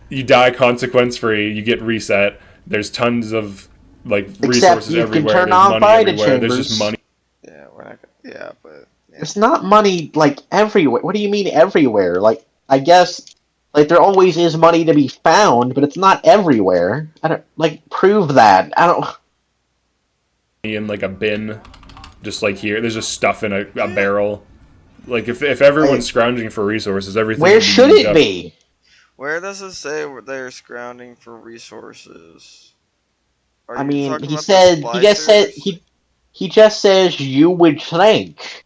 S4: you die consequence free, you get reset. There's tons of like resources
S5: you can
S4: everywhere.
S5: turn
S4: There's
S5: on
S4: money
S5: Bida
S4: everywhere. There's
S5: chambers.
S4: just money.
S3: Yeah, we're not. Yeah, but yeah.
S5: It's not money like everywhere. What do you mean everywhere? Like I guess like there always is money to be found, but it's not everywhere. I don't like prove that. I don't.
S4: In like a bin, just like here. There's just stuff in a barrel. Like if everyone's scrounging for resources, everything.
S5: Where
S4: would be
S5: should
S4: used
S5: it
S4: up.
S5: be?
S3: Where does it say they're scrounging for resources? Are
S5: I
S3: you
S5: mean,
S3: talking
S5: he
S3: about
S5: said
S3: the
S5: he just said
S3: splicers?
S5: he just says you would think.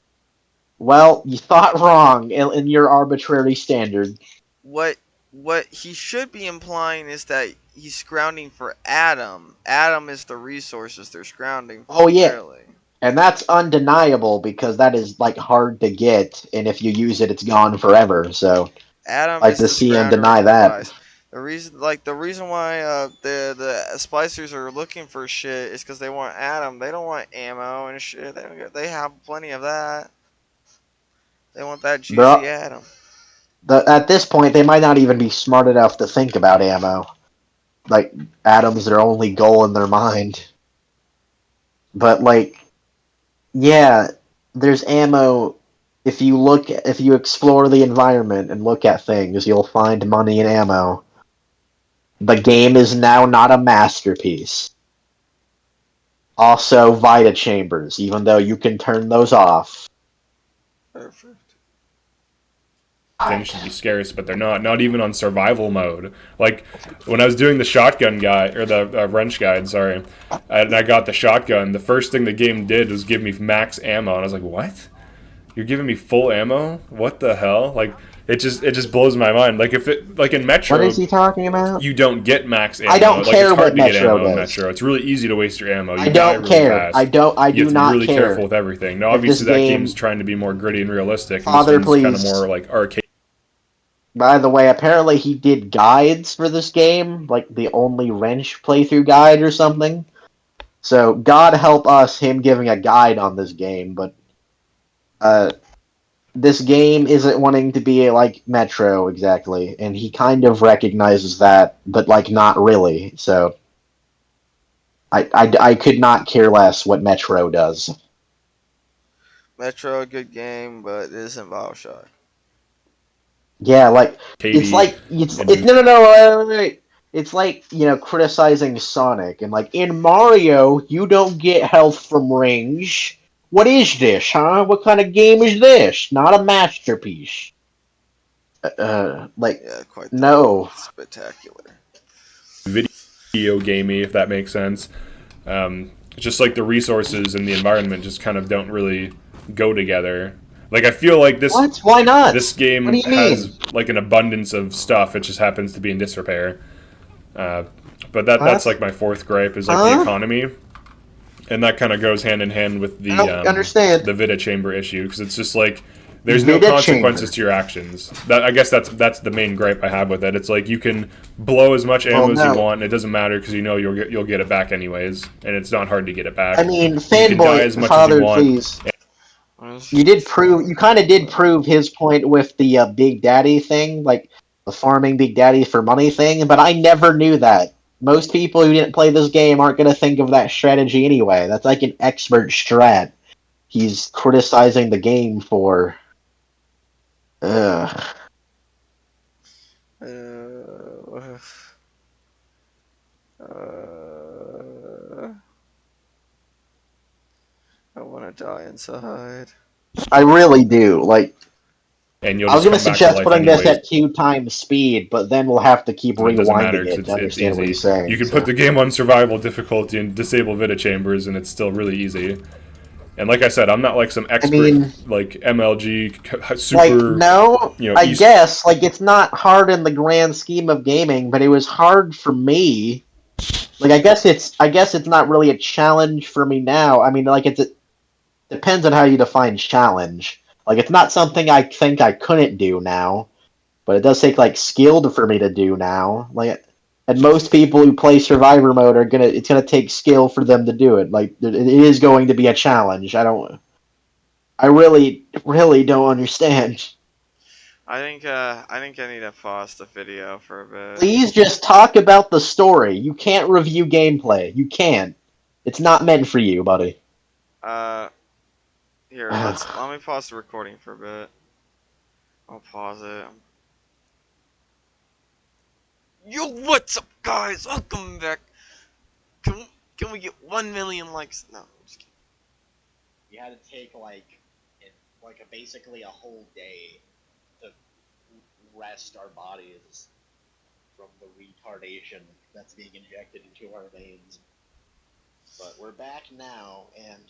S5: Well, you thought wrong in your arbitrary standard.
S3: What he should be implying is that he's scrounging for Adam. Adam is the resources they're scrounging for.
S5: Oh, yeah.
S3: Clearly.
S5: And that's undeniable because that is like hard to get, and if you use it, it's gone forever. So
S3: Adam
S5: like
S3: is
S5: to
S3: the
S5: see him
S3: scrounger
S5: deny
S3: of the
S5: that.
S3: device. The reason why the splicers are looking for shit is because they want Adam. They don't want ammo and shit. They have plenty of that. They want that juicy
S5: Bro.
S3: Adam.
S5: At this point, they might not even be smart enough to think about ammo. Like Adam's their only goal in their mind. But like, yeah, there's ammo. If you explore the environment and look at things, you'll find money and ammo. The game is now not a masterpiece. Also, Vita chambers, even though you can turn those off.
S3: Perfect.
S4: Things should be scarce, but they're not. Not even on survival mode. Like when I was doing the shotgun guide or the wrench guide, sorry, and I got the shotgun. The first thing the game did was give me max ammo, and I was like, "What? You're giving me full ammo? What the hell?" Like it just blows my mind. Like if it like in Metro,
S5: What is he talking about?
S4: you don't get max ammo.
S5: I don't
S4: like,
S5: care
S4: it's hard
S5: what
S4: to get
S5: Metro
S4: ammo in
S5: does.
S4: Metro. It's really easy to waste your ammo. You
S5: I
S4: die
S5: don't
S4: really
S5: care.
S4: fast.
S5: I do
S4: You have
S5: not
S4: to be really
S5: care.
S4: careful with everything. Now,
S5: If
S4: obviously,
S5: this
S4: that
S5: game-
S4: game's trying to be more gritty and realistic.
S5: Father,
S4: and this one's kind of
S5: please.
S4: more like arcade.
S5: By the way, apparently he did guides for this game, like the only wrench playthrough guide or something. So God help us, him giving a guide on this game, but this game isn't wanting to be like Metro exactly, and he kind of recognizes that, but like not really. So I could not care less what Metro does.
S3: Metro, a good game, but it isn't Bioshock.
S5: Yeah, like
S4: Katie
S5: it's like it's
S4: and-
S5: no, wait. It's like, criticizing Sonic and like in Mario, you don't get health from rings. What is this, huh? What kind of game is this? Not a masterpiece.
S3: Yeah, quite
S5: no.
S3: spectacular.
S4: Video gamey, if that makes sense. It's just like the resources and the environment just kind of don't really go together. Like I feel like this.
S5: What? Why not?
S4: This game
S5: What do you
S4: has like an abundance of stuff. It just happens to be in disrepair. But that's like my fourth gripe is like the economy, and that kind of goes hand in hand with the
S5: I don't understand.
S4: the Vita chamber issue because it's just like there's no
S5: Vita
S4: consequences
S5: chamber.
S4: to your actions. I guess that's the main gripe I have with it. It's like you can blow as much ammo as you want, and it doesn't matter because you'll get it back anyways, and it's not hard to get it back.
S5: I mean,
S4: you can die as
S5: Fanboy,
S4: much
S5: Father,
S4: as you want.
S5: please. You kind of did prove his point with the Big Daddy thing, like the farming Big Daddy for money thing, but I never knew that. Most people who didn't play this game aren't going to think of that strategy anyway. That's like an expert strat. He's criticizing the game for... Ugh.
S3: I want to die inside.
S5: I really do. Like,
S4: And you'll
S5: I was
S4: just
S5: going to
S4: come back to
S5: suggest
S4: life
S5: putting this
S4: anyways.
S5: at 2 times speed, but then we'll have to keep
S4: It doesn't matter
S5: rewinding it
S4: because
S5: to
S4: it's
S5: understand what
S4: easy.
S5: he's saying.
S4: You can
S5: so.
S4: put the game on survival difficulty and disable Vita chambers, and it's still really easy. And like I said, I'm not like some expert like MLG super.
S5: Like, no, I
S4: East-
S5: guess like it's not hard in the grand scheme of gaming, but it was hard for me. Like I guess it's not really a challenge for me now. I mean, like it depends on how you define challenge. Like it's not something I think I couldn't do now, but it does take like skill for me to do now. Like, and most people who play Survivor mode it's gonna take skill for them to do it. Like it is going to be a challenge. I really don't understand.
S3: I think I need to pause the video for a bit.
S5: Please just talk about the story. You can't review gameplay. You can't. It's not meant for you, buddy.
S3: Here, let me pause the recording for a bit. I'll pause it. Yo, what's up, guys? Welcome back. Can we get 1 million likes? No, I'm just kidding.
S5: You had to take basically a whole day to rest our bodies from the retardation that's being injected into our veins. But we're back now, and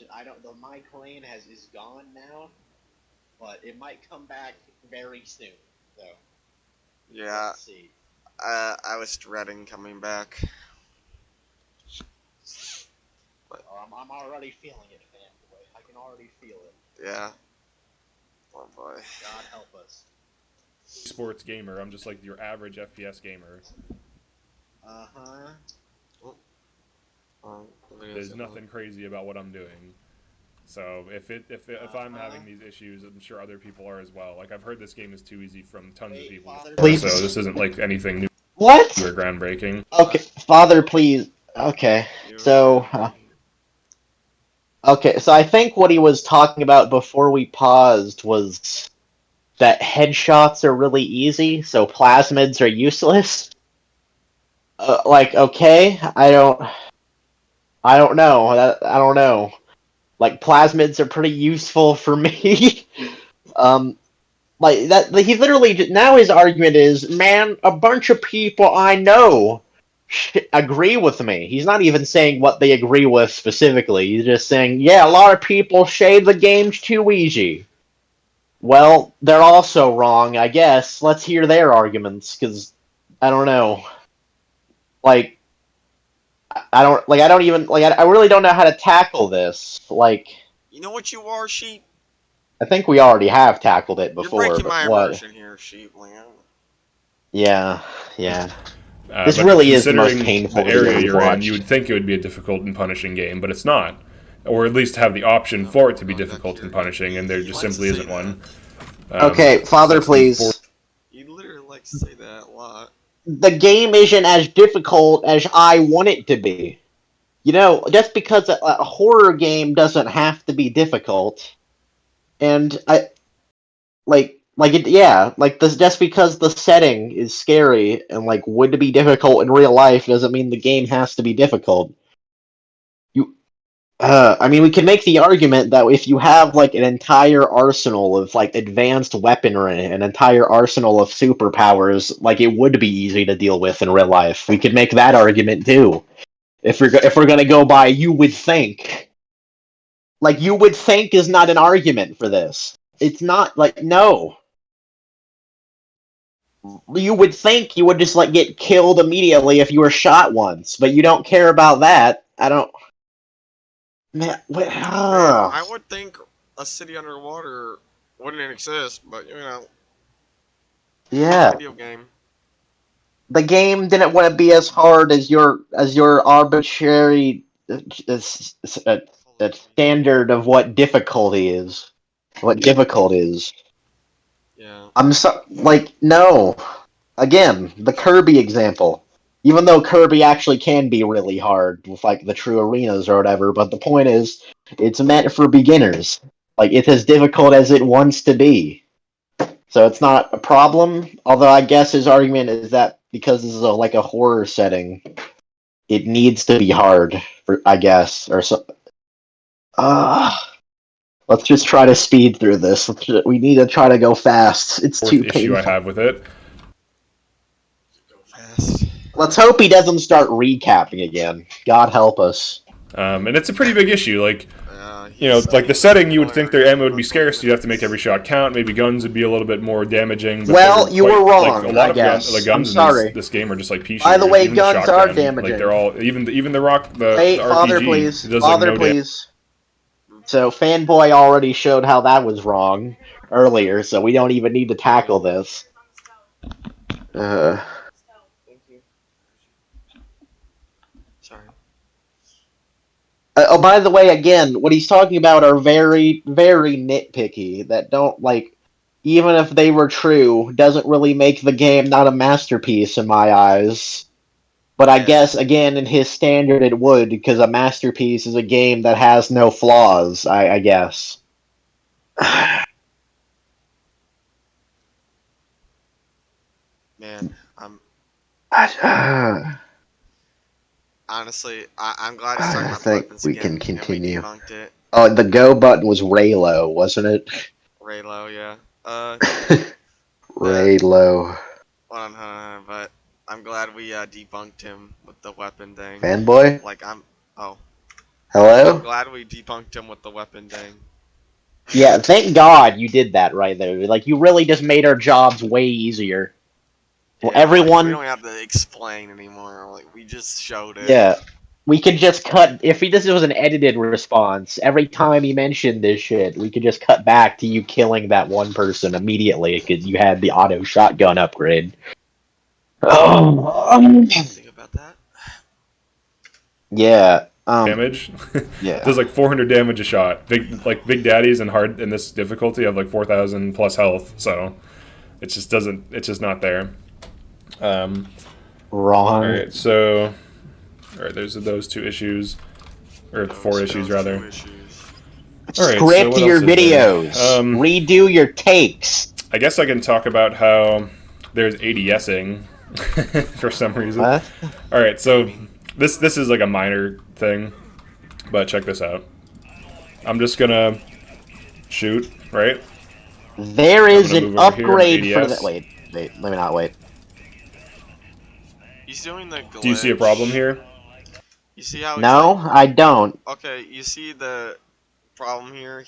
S5: the migraine is gone now, but it might come back very soon. So
S3: Yeah,
S5: let's see.
S3: I was dreading coming back.
S5: But I'm already feeling it, Fanboy. I can already feel it.
S3: Yeah. Oh boy.
S5: God help us.
S4: Sports gamer. I'm just like your average FPS gamer. There's nothing crazy about what I'm doing. So if I'm having these issues, I'm sure other people are as well. Like I've heard this game is too easy from tons of people.
S5: Please.
S4: So this isn't like anything new
S5: What?
S4: or groundbreaking.
S5: Okay, Father, please. Okay, so I think what he was talking about before we paused was that headshots are really easy, so plasmids are useless.
S2: Like, okay, I don't know. I don't know. Like, plasmids are pretty useful for me. um, like that. He literally now his argument is, man, a bunch of people I know agree with me. He's not even saying what they agree with specifically. He's just saying, yeah, a lot of people say the game's too easy. Well, they're also wrong, I guess. Let's hear their arguments, because I don't know. Like, I don't even, like, I really don't know how to tackle this. Like,
S3: You know what you are, sheep?
S2: I think we already have tackled it before,
S3: You're breaking
S2: but
S3: my
S2: what?
S3: immersion here, sheep. Like,
S2: Yeah. This
S4: But
S2: really is the most
S4: considering
S2: painful
S4: the
S2: video
S4: area
S2: we've
S4: you're in,
S2: watched.
S4: you would think it would be a difficult and punishing game, but it's not. Or at least have the option for it to be difficult and punishing, and there just simply isn't one.
S2: Okay, Father,
S4: that's the
S2: please.
S3: you literally like to say that a lot.
S2: The game isn't as difficult as I want it to be. You know, just because a horror game doesn't have to be difficult, and just because the setting is scary and like would be difficult in real life doesn't mean the game has to be difficult. I mean, we can make the argument that if you have like an entire arsenal of like advanced weaponry, an entire arsenal of superpowers, like it would be easy to deal with in real life. We could make that argument too. If we're gonna go by, you would think. Like you would think is not an argument for this. It's not like no. You would think you would just like get killed immediately if you were shot once, but you don't care about that. I don't. Man, what?
S3: I would think a city underwater wouldn't exist, but you know,
S2: Yeah.
S3: video game.
S2: The game didn't want to be as hard as your arbitrary standard of what difficulty is. What difficult is.
S3: Yeah.
S2: I'm so like no. Again, the Kirby example. Even though Kirby actually can be really hard with like the true arenas or whatever, but the point is, it's meant for beginners. Like it's as difficult as it wants to be. So it's not a problem. Although I guess his argument is that because this is like a horror setting, it needs to be hard. I guess or so. Let's just try to speed through this. We need to try to go fast. It's too
S4: fourth issue I
S2: painful.
S4: have with it.
S3: Go fast.
S2: Let's hope he doesn't start recapping again. God help us.
S4: And it's a pretty big issue. Like,
S3: He's
S4: you know, like the
S3: saying
S4: setting, you would think their ammo would be
S3: about
S4: scarce. You'd have to make every shot count. Maybe guns would be a little bit more damaging. But
S2: Well,
S4: they're
S2: you were
S4: quite-
S2: wrong,
S4: Like, a lot
S2: I
S4: of
S2: guess.
S4: the guns
S2: I'm sorry.
S4: in this game are just like pea
S2: By the
S4: shooters.
S2: way,
S4: Even the
S2: guns are
S4: shotgun,
S2: damaging.
S4: Like they're all even the rock the
S2: Wait,
S4: RPG
S2: Father, please.
S4: does
S2: Father,
S4: like no damage.
S2: please. So, Fanboy already showed how that was wrong earlier, so we don't even need to tackle this.
S3: Thank you. Sorry.
S2: Oh, by the way, again, what he's talking about are very, very nitpicky. That don't, like, even if they were true, doesn't really make the game not a masterpiece in my eyes. But I
S3: Yeah.
S2: guess, again, in his standard it would, because a masterpiece is a game that has no flaws, I guess.
S3: Man, honestly, I'm glad he's talking
S2: I
S3: about the
S2: think
S3: weapons
S2: we
S3: again,
S2: can
S3: and
S2: continue.
S3: we debunked it.
S2: Oh, the go button was Raylo, wasn't it?
S3: Raylo, yeah.
S2: Raylo.
S3: Hold on, but I'm glad we debunked him with the weapon thing.
S2: Fanboy?
S3: Like, I'm
S2: Hello?
S3: glad we debunked him with the weapon thing.
S2: Yeah, thank God you did that right there. Like, you really just made our jobs way easier. Well,
S3: Yeah, like,
S2: everyone...
S3: we don't have to explain anymore. Like, we just showed it.
S2: Yeah. We could just cut... If this was an edited response, every time he mentioned this shit, we could just cut back to you killing that one person immediately, because you had the auto shotgun upgrade.
S3: Think about that.
S2: Yeah.
S4: Damage.
S2: Yeah.
S4: Does like 400 damage a shot. Big daddies and hard in this difficulty have like 4,000 plus health. So it just doesn't. It's just not there.
S2: Wrong.
S4: All right. So, all right. There's those two issues, or four issues rather.
S3: Two issues.
S4: All right,
S2: Script
S4: so what
S2: your
S4: else is there?
S2: videos. Redo your takes.
S4: I guess I can talk about how there's ADSing for some reason.
S2: What?
S4: All right, so this is like a minor thing, but check this out. I'm just gonna shoot, right?
S5: There
S4: I'm
S5: is
S4: gonna
S5: an
S4: move over here on
S5: upgrade
S4: the
S5: for
S4: ADS.
S5: the. Wait, let me not wait.
S3: He's doing the glitch.
S4: Do you see a problem here?
S3: You see how he's
S5: No, I don't.
S3: okay, you see the problem here?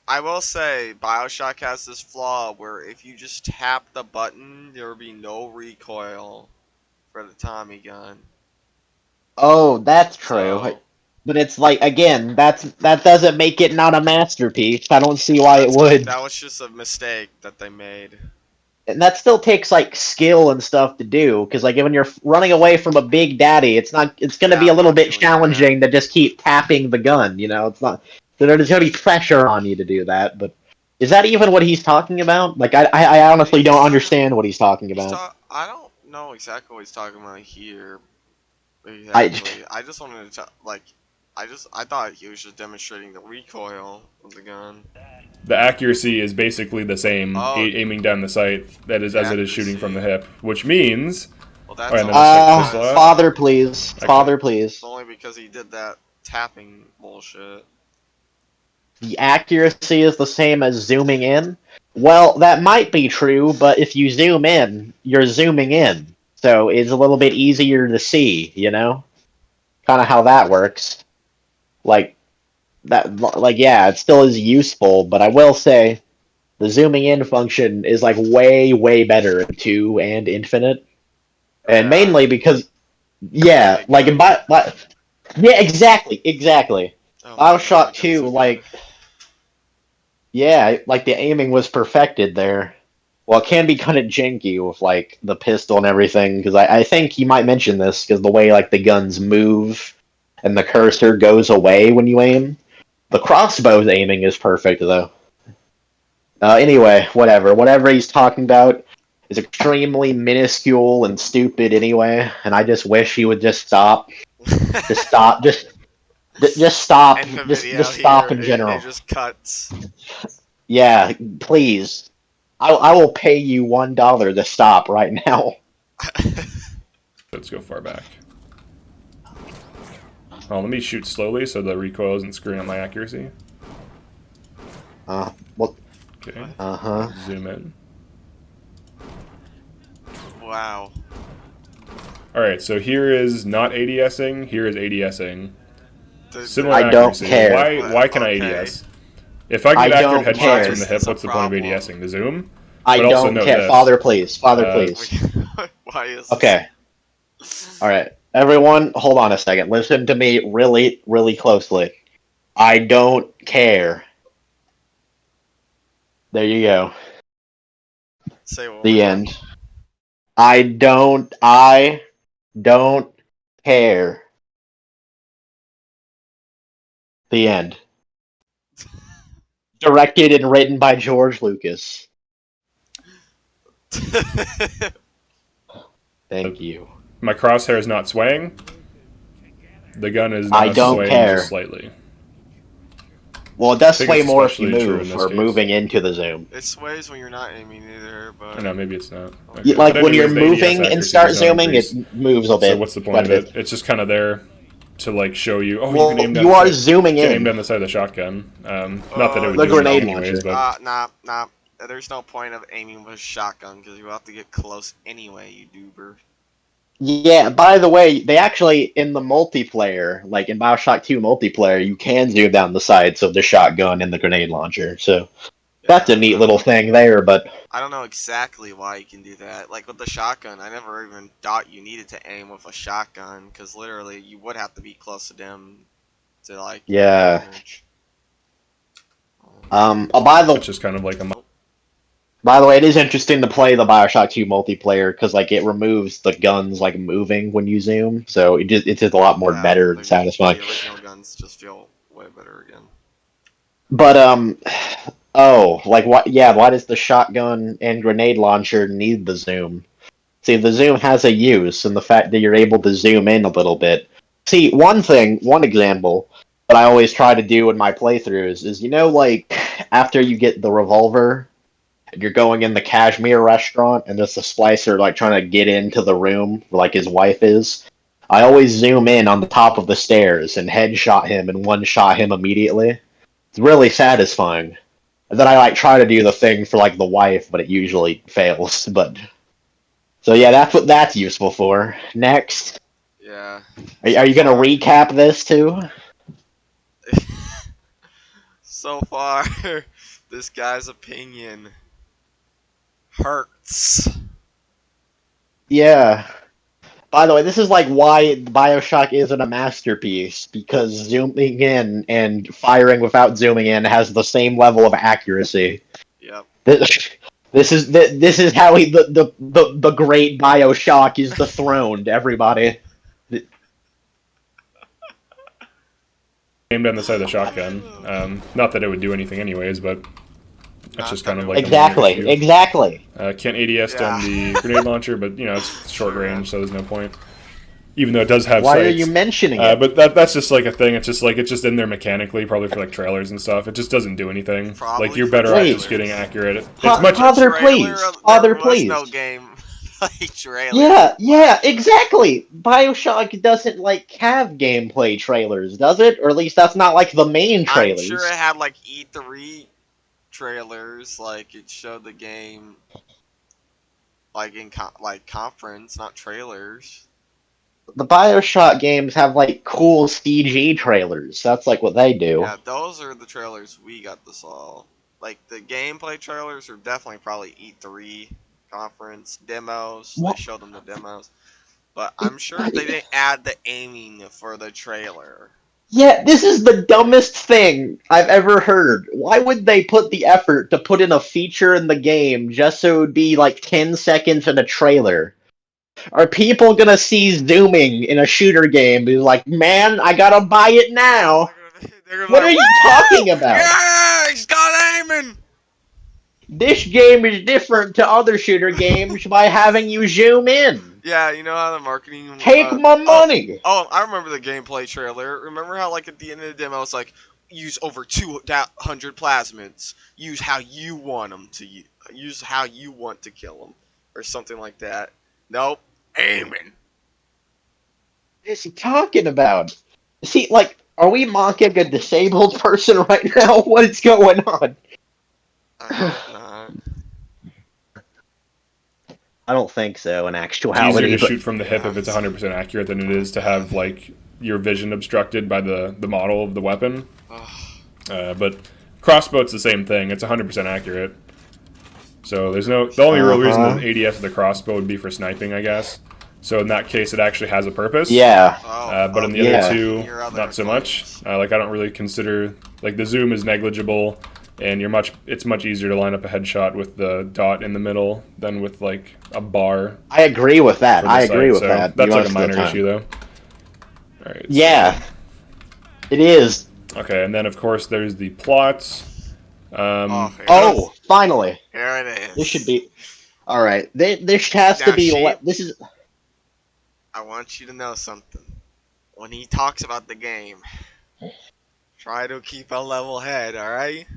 S3: I will say Bioshock has this flaw where if you just tap the button, there will be no recoil for the Tommy gun.
S5: Oh, that's true.
S3: So,
S5: But it's like again, that doesn't make it not a masterpiece. I don't see why it would.
S3: that was just a mistake that they made.
S5: And that still takes like skill and stuff to do. Because like when you're running away from a big daddy, it's not. It's going to be a
S3: I'm
S5: little
S3: not
S5: bit
S3: doing
S5: challenging to just keep tapping the gun. You know, it's not. There's going to be pressure on you to do that. But is that even what he's talking about? Like I honestly don't understand what he's talking about.
S3: I don't know exactly what he's talking about here.
S5: I-
S3: Exactly. I just wanted to I thought he was just demonstrating the recoil of the gun.
S4: The accuracy is basically the same
S3: Oh.
S4: aiming down the sight that is as it is shooting from the hip, which means
S3: Well, that's
S4: Alright, then
S3: only
S4: let's check
S3: because-
S4: this out.
S5: Father, please.
S4: Okay.
S5: Father, please.
S3: It's only because he did that tapping bullshit.
S5: The accuracy is the same as zooming in. Well, that might be true, but if you zoom in, you're zooming in. So it's a little bit easier to see, you know? Kind of how that works. Like, yeah, it still is useful, but I will say the zooming in function is like way, way better in 2 and Infinite. And
S3: Yeah.
S5: mainly because, yeah, like in yeah, exactly.
S3: Oh my
S5: Bioshock
S3: God,
S5: 2,
S3: that's so
S5: like, yeah, like the aiming was perfected there. Well, it can be kind of janky with like the pistol and everything, because I think you might mention this because the way like the guns move and the cursor goes away when you aim. The crossbow's aiming is perfect though. Anyway, whatever he's talking about is extremely minuscule and stupid anyway, and I just wish he would just stop.
S3: good.
S5: Just stop. Just stop.
S3: End the
S5: Just
S3: video
S5: stop
S3: here.
S5: in general.
S3: It just cuts.
S5: Yeah, please. I will pay you $1 to stop right now.
S4: let's go far back. Oh, let me shoot slowly so the recoil isn't screwing up my accuracy.
S5: Well,
S4: Okay,
S5: uh-huh.
S4: zoom in.
S3: Wow.
S4: Alright, so here is not ADSing, here is ADSing. Similar
S5: I don't
S4: accuracy.
S5: care.
S4: Why can I
S3: Okay.
S4: ADS? If I get
S5: I
S4: accurate
S5: don't
S4: headshots
S5: care.
S4: from the hip,
S3: It's a
S4: what's the point of
S3: problem.
S4: ADSing? The zoom?
S5: I
S4: But also
S5: don't
S4: note
S5: care.
S4: this.
S5: Father, please. Father,
S4: Uh,
S5: please.
S3: Why is
S5: Okay. Alright. Everyone, hold on a second. Listen to me really, really closely. I don't care. There you go.
S3: Say what?
S5: The end. I don't care. The end. Directed and written by George Lucas. Thank you.
S4: My crosshair is not swaying. The gun is
S5: I
S4: not
S5: don't
S4: swaying
S5: care.
S4: just slightly.
S5: Well, it does
S4: think
S5: sway
S4: it's
S5: more if you
S4: especially true
S5: move
S4: in this
S5: or
S4: case.
S5: moving into the zoom.
S3: It sways when you're not aiming either, but
S4: I know, maybe it's not.
S5: Yeah, like
S4: But
S5: when you're
S4: anyways, the ADS
S5: moving and
S4: accuracy
S5: start
S4: does not
S5: zooming,
S4: increase.
S5: it moves a bit.
S4: So what's the point
S5: quite
S4: of
S5: a bit.
S4: it? It's just kind of there to like show you. Oh,
S5: Well,
S4: you can aim down.
S5: you
S4: the
S5: are
S4: side.
S5: zooming
S4: You can
S5: in.
S4: aim down the side of the shotgun. Not that it would
S5: The
S4: do
S5: grenade
S4: anything anyways,
S5: launcher.
S4: but
S3: nah. There's no point of aiming with a shotgun because you have to get close anyway, you doober.
S5: Yeah, by the way, they actually, in the multiplayer, like in Bioshock 2 multiplayer, you can zoom down the sides of the shotgun and the grenade launcher, so that's a
S3: Yeah,
S5: neat little thing there, but
S3: I don't know exactly why you can do that. Like with the shotgun, I never even thought you needed to aim with a shotgun because literally you would have to be close to them to like.
S5: yeah.
S3: damage.
S4: it's just kind of like a.
S5: By the way, it is interesting to play the Bioshock 2 multiplayer, because like it removes the guns like moving when you zoom, so it's just a lot more
S3: Yeah,
S5: better and
S3: the
S5: satisfying.
S3: original guns just feel way better again.
S5: But oh, like what? Yeah, why does the shotgun and grenade launcher need the zoom? See, the zoom has a use, and the fact that you're able to zoom in a little bit. See, one example that I always try to do in my playthroughs is, like after you get the revolver,
S2: and you're going in the Kashmir restaurant, and there's the splicer like trying to get into the room where like his wife is. I always zoom in on the top of the stairs and headshot him and one-shot him immediately. It's really satisfying. And then I like try to do the thing for like the wife, but it usually fails. But so yeah, that's what that's useful for. Next,
S3: Yeah.
S2: are you gonna recap this too?
S3: So far, this guy's opinion hurts.
S2: Yeah. By the way, this is like why Bioshock isn't a masterpiece, because zooming in and firing without zooming in has the same level of accuracy.
S3: Yep.
S2: This is how the great Bioshock is dethroned, everybody.
S4: Aimed on the side of the shotgun. Not that it would do anything anyways, but that's just kind of like
S2: Exactly.
S4: Can't ADS on the grenade launcher, but you know it's short range, so there's no point. Even though it does have
S2: Why
S4: sights.
S2: are you mentioning it?
S4: But that's just like a thing. It's just in there mechanically, probably for like trailers and stuff. It just doesn't do anything.
S3: Probably
S4: like you're better
S3: for
S4: off
S2: trailers.
S4: just getting accurate. It's
S2: Fa-
S4: much.
S2: Father,
S3: Trailer,
S2: please. Father,
S3: there was
S2: please.
S3: no game like trailer.
S2: Yeah, exactly. Bioshock doesn't like have gameplay trailers, does it? Or at least that's not like the main trailers.
S3: I'm sure it had like E3 trailers, like it showed the game like in conference, not trailers.
S2: The Bioshock games have like cool CG trailers. That's like what they do.
S3: Yeah, those are the trailers we got to saw. Like the gameplay trailers are definitely probably E3 conference demos.
S2: What?
S3: They showed them the demos, but I'm sure they didn't add the aiming for the trailer.
S2: Yeah, this is the dumbest thing I've ever heard. Why would they put the effort to put in a feature in the game just so it would be like 10 seconds in a trailer? Are people gonna see zooming in a shooter game and be like, man, I gotta buy it now?
S3: They're gonna be
S2: What
S3: like,
S2: are you
S3: "Woo!
S2: talking about?
S3: Yeah, he's got aiming.
S2: This game is different to other shooter games by having you zoom in.
S3: Yeah, you know how the marketing.
S2: Take my money.
S3: Oh, I remember the gameplay trailer. Remember how, like, at the end of the demo, it's like, use over 200 plasmids. Use how you want them to use how you want to kill them, or something like that. Nope, aiming.
S2: What is he talking about? Is he like? Are we mocking a disabled person right now? What is going on? I don't think so in
S4: It's
S2: actuality.
S4: easier to
S2: but-
S4: shoot from the hip if it's 100% accurate than it is to have like your vision obstructed by the model of the weapon. But crossbow's the same thing. It's 100% accurate. So there's no. The only real reason the ADS of the crossbow would be for sniping, I guess. So in that case, it actually has a purpose.
S2: Yeah.
S4: But in the
S2: Yeah.
S4: other two,
S3: Your other
S4: not so much.
S3: claims.
S4: Like I don't really consider like the zoom is negligible, and it's much easier to line up a headshot with the dot in the middle than with like a bar.
S2: I agree with that.
S4: for the
S2: I agree
S4: sight.
S2: with
S4: So
S2: that.
S4: That's like
S2: most
S4: a
S2: of the
S4: minor
S2: time.
S4: issue though. All right.
S2: Yeah. It is.
S4: Okay, and then of course there's the plots.
S2: Oh, finally.
S3: Here it is.
S2: This should be. All right. This has to
S3: Now,
S2: be.
S3: Sheep.
S2: This is.
S3: I want you to know something. When he talks about the game, try to keep a level head, alright?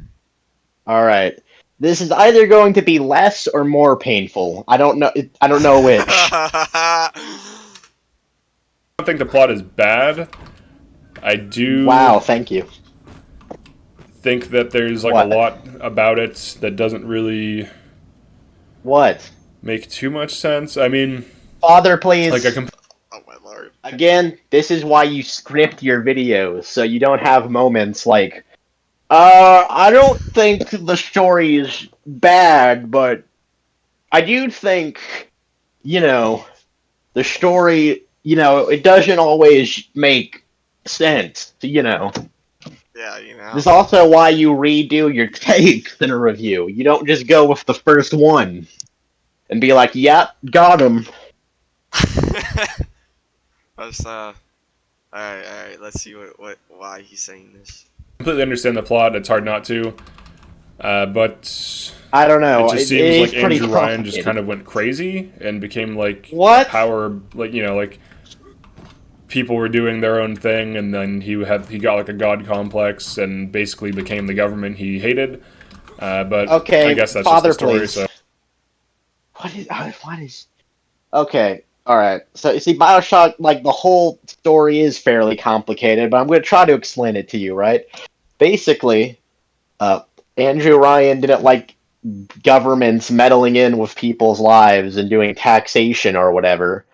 S2: All right. This is either going to be less or more painful. I don't know. I don't know which.
S4: I don't think the plot is bad. I do.
S2: Wow. Thank you.
S4: think that there's like
S2: What?
S4: a lot about it that doesn't really
S2: What?
S4: make too much sense. I mean,
S2: Father, please.
S4: like a
S3: Oh my lord.
S2: Again, this is why you script your videos, so you don't have moments like, I don't think the story is bad, but I do think, the story, it doesn't always make sense,
S3: Yeah,
S2: This is also why you redo your takes in a review. You don't just go with the first one and be like, yep, got him.
S3: Let's alright, let's see why he's saying this.
S4: completely understand the plot. It's hard not to. But
S2: I don't know.
S4: it just
S2: it
S4: seems
S2: is
S4: like
S2: pretty
S4: Andrew Ryan just
S2: complicated.
S4: kind of went crazy and became like
S2: What?
S4: power, like people were doing their own thing, and then he got like a god complex and basically became the government he hated. But
S2: Okay,
S4: I guess that's just the
S2: father,
S4: story.
S2: please.
S4: So
S2: What is? Okay, all right. So you see, Bioshock, like the whole story is fairly complicated, but I'm going to try to explain it to you. Right? Basically, uh, Andrew Ryan didn't like governments meddling in with people's lives and doing taxation or whatever.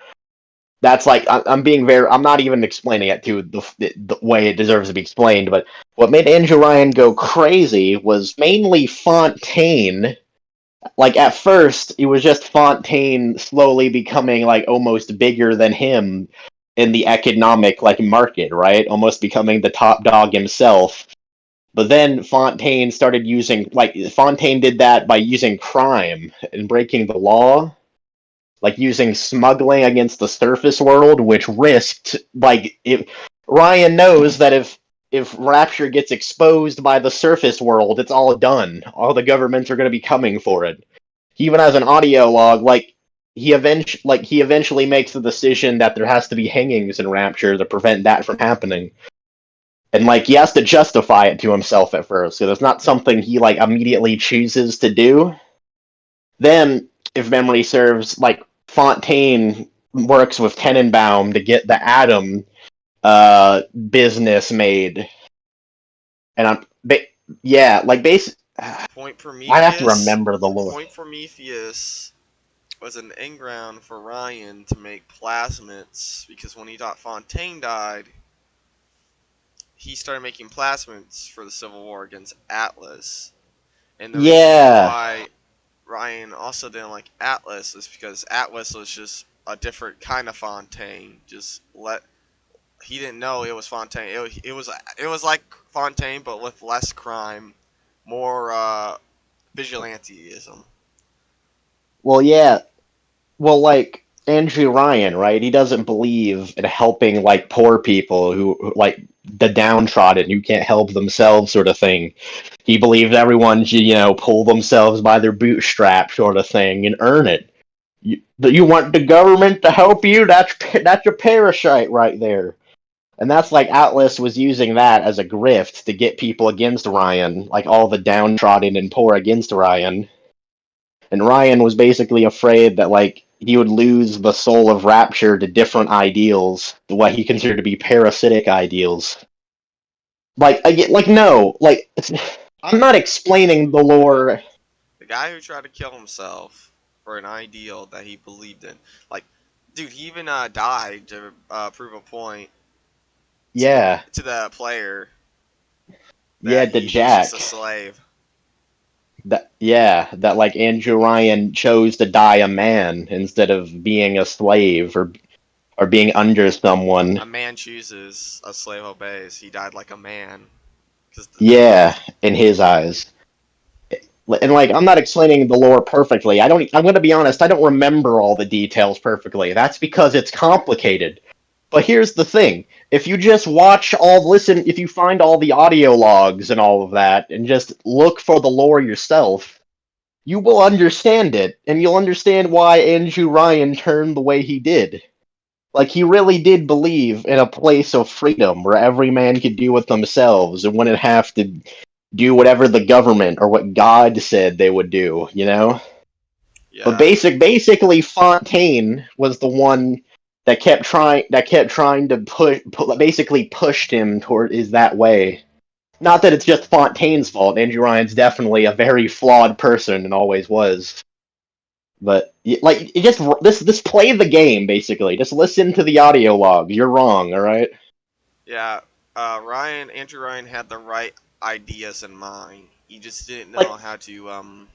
S2: That's like I'm being very. I'm not even explaining it to the way it deserves to be explained. But what made Andrew Ryan go crazy was mainly Fontaine. Like at first, it was just Fontaine slowly becoming like almost bigger than him in the economic like market, right? Almost becoming the top dog himself. But then Fontaine started using like Fontaine did that by using crime and breaking the law, like using smuggling against the surface world, which risked like if Ryan knows that if Rapture gets exposed by the surface world, it's all done. All the governments are going to be coming for it. He even has an audio log. Like he eventually makes the decision that there has to be hangings in Rapture to prevent that from happening. And like he has to justify it to himself at first, so it's not something he like immediately chooses to do. Then, if memory serves, like Fontaine works with Tenenbaum to get the Atom business made, and yeah, like
S3: Point
S2: I have to
S3: Prometheus.
S2: remember the lore.
S3: Point Prometheus was an enground for Ryan to make plasmids because when he thought Fontaine died, he started making plasmids for the Civil War against Atlas. And the reason
S2: Yeah,
S3: why Ryan also didn't like Atlas is because Atlas was just a different kind of Fontaine. He didn't know it was Fontaine. It was like Fontaine but with less crime, more vigilanteism.
S2: well, yeah, well, like Andrew Ryan, right? He doesn't believe in helping like poor people like the downtrodden who can't help themselves, sort of thing. He believes everyone should, pull themselves by their bootstraps, sort of thing, and earn it. You want the government to help you? That's a parasite right there. And that's like Atlas was using that as a grift to get people against Ryan, like all the downtrodden and poor against Ryan. And Ryan was basically afraid that like he would lose the soul of Rapture to different ideals, what he considered to be parasitic ideals. Like no, like I'm not explaining the lore.
S3: The guy who tried to kill himself for an ideal that he believed in. Like, dude, he even died to prove a point
S2: Yeah,
S3: to the player
S2: yeah,
S3: that
S2: the
S3: he's just a
S2: Jack.
S3: slave.
S2: That like Andrew Ryan chose to die a man instead of being a slave or being under someone.
S3: A man chooses, a slave obeys. He died like a man. Cause
S2: Yeah, in his eyes. And like I'm not explaining the lore perfectly. I'm going to be honest, I don't remember all the details perfectly. That's because it's complicated. But here's the thing. If you just if you find all the audio logs and all of that and just look for the lore yourself, you will understand it and you'll understand why Andrew Ryan turned the way he did. Like he really did believe in a place of freedom where every man could do it themselves and wouldn't have to do whatever the government or what God said they would do, you know? But
S3: yeah,
S2: basically Fontaine was the one that kept trying to basically pushed him toward is that way. Not that it's just Fontaine's fault. Andrew Ryan's definitely a very flawed person and always was. But like you just this play the game basically. Just listen to the audio log. You're wrong, all right?
S3: yeah. Andrew Ryan had the right ideas in mind. He just didn't
S2: Like
S3: know how to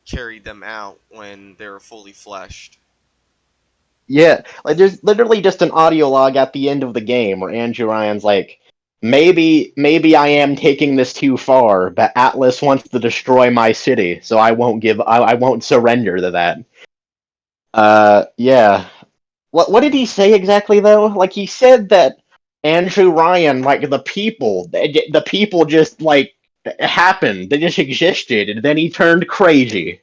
S3: carry them out when they were fully fleshed.
S2: yeah, like there's literally just an audio log at the end of the game where Andrew Ryan's like, maybe I am taking this too far, but Atlas wants to destroy my city, so I won't surrender to that. Yeah. What did he say exactly though? Like he said that Andrew Ryan, like the people just like happened, they just existed, and then he turned crazy.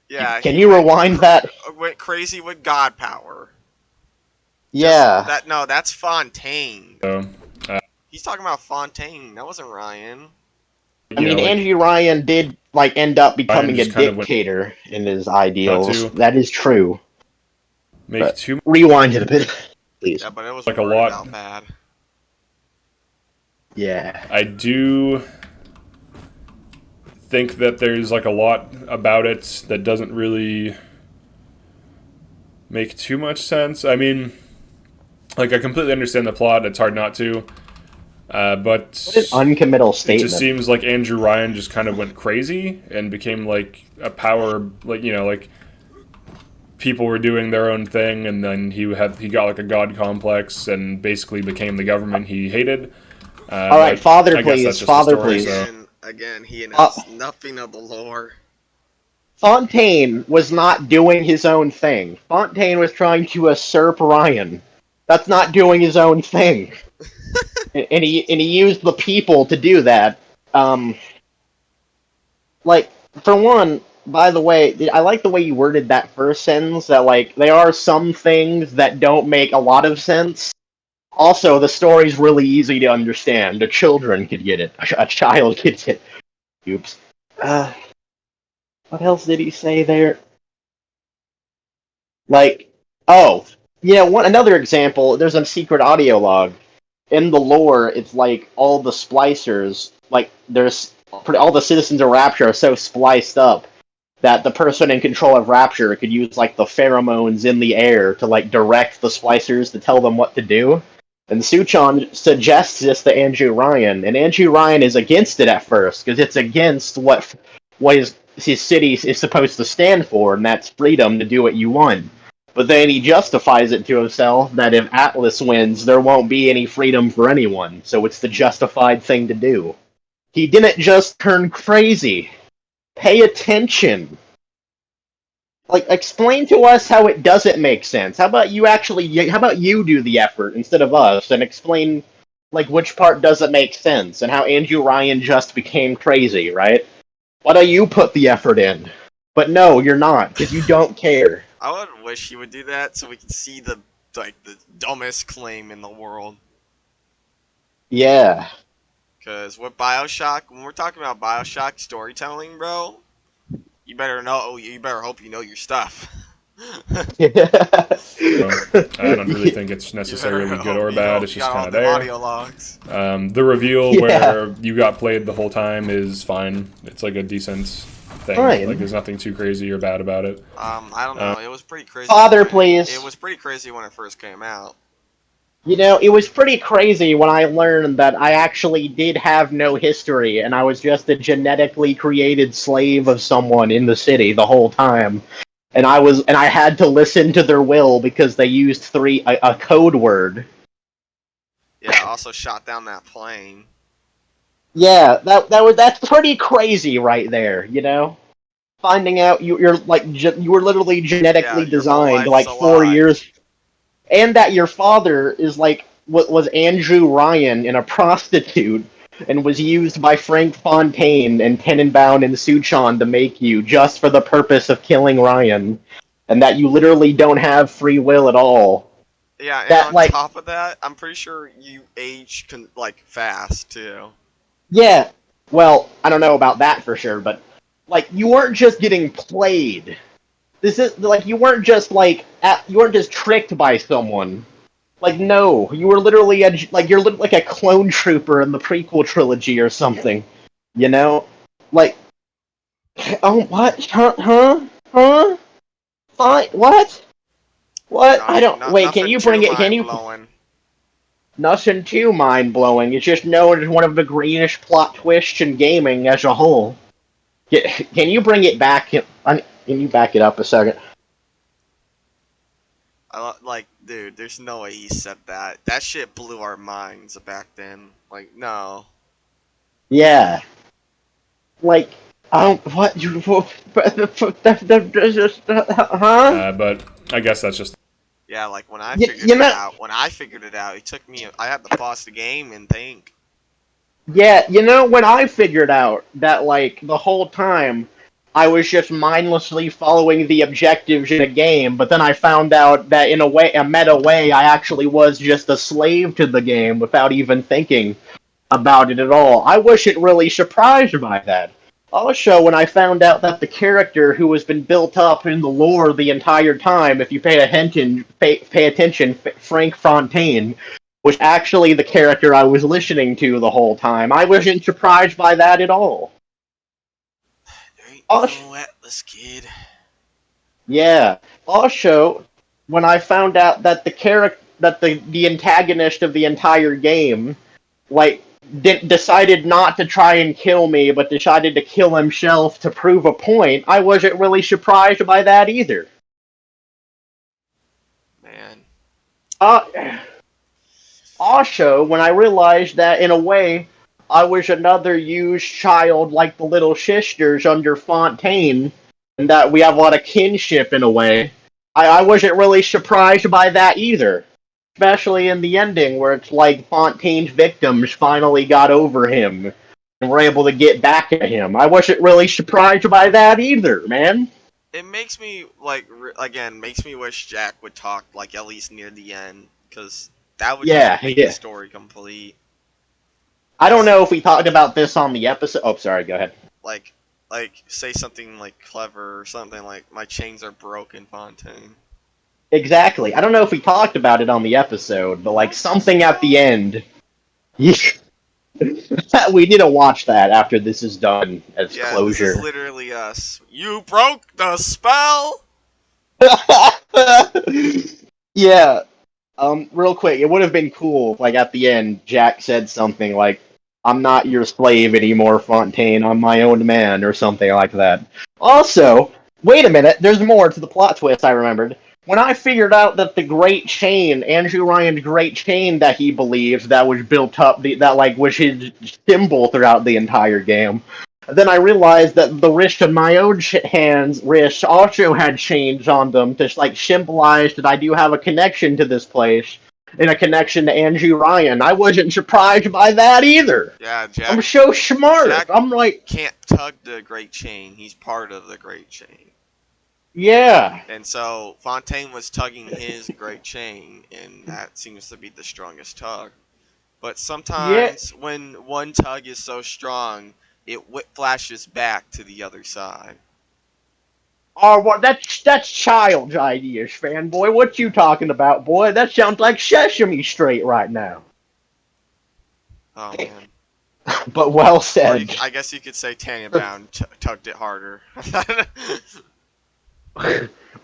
S3: Yeah,
S2: Can
S3: he
S2: you rewind that?
S3: went crazy with God power. Just
S2: Yeah.
S3: that no, that's Fontaine.
S4: so
S3: He's talking about Fontaine. That wasn't Ryan.
S2: I mean, Andrew Ryan did end up becoming a
S4: just kind of
S2: dictator in his ideals.
S4: to
S2: That is true.
S4: make too
S2: Rewind it a bit, please.
S3: Yeah, but it was
S4: Like a
S3: worded
S4: lot.
S3: out bad.
S2: Yeah.
S4: I do think that there's like a lot about it that doesn't really make too much sense. I mean, like I completely understand the plot. It's hard not to. But
S2: What an uncommittal
S4: it
S2: statement.
S4: just seems like Andrew Ryan just kind of went crazy and became like a power, like like people were doing their own thing, and then he got like a god complex and basically became the government he hated.
S2: All right, father, please. Father, please.
S3: Again, he announced nothing of the lore.
S2: Fontaine was not doing his own thing. Fontaine was trying to usurp Ryan. That's not doing his own thing. and he used the people to do that. Like, for one, by the way, I like the way you worded that first sentence, that, like, there are some things that don't make a lot of sense. Also, the story's really easy to understand. The children could get it. A child could get it. Oops. What else did he say there? Like, oh, yeah, another example, there's a secret audio log. In the lore, it's like all the splicers, like, all the citizens of Rapture are so spliced up that the person in control of Rapture could use, like, the pheromones in the air to, like, direct the splicers to tell them what to do. And Suchon suggests this to Andrew Ryan, and Andrew Ryan is against it at first, because it's against what his city is supposed to stand for, and that's freedom to do what you want. But then he justifies it to himself that if Atlas wins, there won't be any freedom for anyone, so it's the justified thing to do. He didn't just turn crazy. Pay attention. Like, explain to us how it doesn't make sense. How about you do the effort instead of us, and explain, like, which part doesn't make sense, and how Andrew Ryan just became crazy, right? Why don't you put the effort in? But no, you're not, because you don't care.
S3: I would wish he would do that so we could see the dumbest claim in the world.
S2: Yeah.
S3: Because with Bioshock, when we're talking about Bioshock storytelling, bro, you better hope you know your stuff.
S4: I don't really think it's necessarily good or bad. It's just kind of there.
S3: Audio logs.
S4: The reveal where you got played the whole time is fine. It's like a decent thing.
S2: Fine.
S4: Like there's nothing too crazy or bad about it.
S3: I don't know. It was pretty crazy.
S2: Father, please.
S3: It was pretty crazy when it first came out.
S2: You know, it was pretty crazy when I learned that I actually did have no history, and I was just a genetically created slave of someone in the city the whole time. And I had to listen to their will because they used a code word.
S3: Yeah, also shot down that plane.
S2: Yeah, that's pretty crazy right there, you know? Finding out you were literally genetically designed like 4 years, and that your father is was Andrew Ryan and a prostitute, and was used by Frank Fontaine and Tenenbaum and Suchon to make you just for the purpose of killing Ryan, and that you literally don't have free will at all.
S3: Yeah, and on top of that, I'm pretty sure you age fast too.
S2: Yeah, well, I don't know about that for sure, but you weren't just getting played. This is you weren't just tricked by someone. No, you were literally you're like a clone trooper in the prequel trilogy or something. You know, oh what? Huh? Fine. What? What? I don't. Wait. Can you bring it? Can you? Nothing too mind-blowing. It's just known as one of the greenish plot twists in gaming as a whole. Can you bring it back? Can you back it up a second?
S3: Dude, there's no way he said that. That shit blew our minds back then. No.
S2: Yeah. What? Huh?
S4: But I guess that's just.
S3: Yeah, when I figured it out, it took me. I had to pause the game and think.
S2: Yeah, when I figured out that the whole time I was just mindlessly following the objectives in a game, but then I found out that in a meta way, I actually was just a slave to the game without even thinking.
S5: about it at all. I wasn't really surprised by that. Also, when I found out that the character who has been built up in the lore the entire time, if you pay attention, Frank Fontaine, was actually the character I was listening to the whole time. I wasn't surprised by that at all.
S3: There ain't
S5: Also,
S3: no Atlas, kid.
S5: yeah. Also, when I found out that the antagonist of the entire game, like, decided not to try and kill me, but decided to kill himself to prove a point, I wasn't really surprised by that either.
S3: Man.
S5: Also, when I realized that, in a way, I was another used child like the little sisters under Fontaine, and that we have a lot of kinship in a way, I wasn't really surprised by that either. Especially in the ending, where it's like Fontaine's victims finally got over him and were able to get back at him. I wasn't really surprised by that either, man.
S3: It makes me, like, again, makes me wish Jack would talk, like, at least near the end, because that would just make the story complete.
S5: I don't know if we talked about this on the episode. Oh, sorry, go ahead.
S3: Like, say something, like, clever, or something like, my chains are broken, Fontaine.
S5: Exactly. I don't know if we talked about it on the episode, but, like, something at the end. We need to watch that after this is done as closure.
S3: This is literally us. You broke the spell!
S5: Yeah. Real quick, it would have been cool if, like, at the end, Jack said something like, "I'm not your slave anymore, Fontaine, I'm my own man," or something like that. Also, wait a minute, there's more to the plot twist I remembered. When I figured out that the Great Chain, Andrew Ryan's Great Chain that he believes that was built up, that, like, was his symbol throughout the entire game, then I realized that the wrist of my own hand's wrist also had chains on them to, like, symbolize that I do have a connection to this place and a connection to Andrew Ryan. I wasn't surprised by that either.
S3: Yeah, Jack.
S5: I'm so smart.
S3: Jack
S5: I'm like,
S3: can't tug the Great Chain. He's part of the Great Chain.
S5: yeah.
S3: And so Fontaine was tugging his Great Chain, and that seems to be the strongest tug. But sometimes when one tug is so strong, it flashes back to the other side.
S5: Oh, well, that's child's ideas, fanboy. What you talking about, boy? That sounds like Sesame Street right now.
S3: Oh, man.
S5: But well said.
S3: I guess you could say Tanya Bound tugged it harder.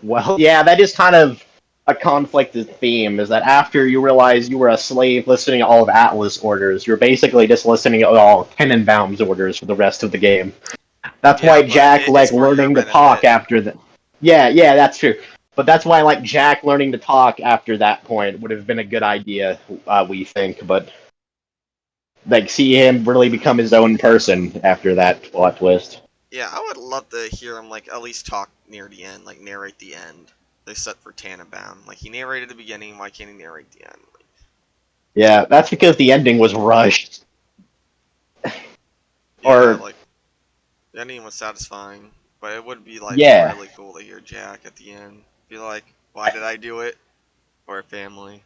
S5: Well, yeah, that is kind of a conflicted theme, is that after you realize you were a slave listening to all of Atlas orders, you're basically just listening to all Tenenbaum's orders for the rest of the game. That's why Jack, like, learning to talk after that. Yeah, that's true. But that's why, like, Jack learning to talk after that point would have been a good idea, we think, but, like, see him really become his own person after that plot twist.
S3: Yeah, I would love to hear him, like, at least talk near the end, like, narrate the end. They set for Tannenbaum. Like, he narrated the beginning, why can't he narrate the end? Like,
S5: yeah, that's because the ending was rushed.
S3: Like, the ending was satisfying, but it would be, like, really cool to hear Jack at the end. Be like, why did I do it? Or a family.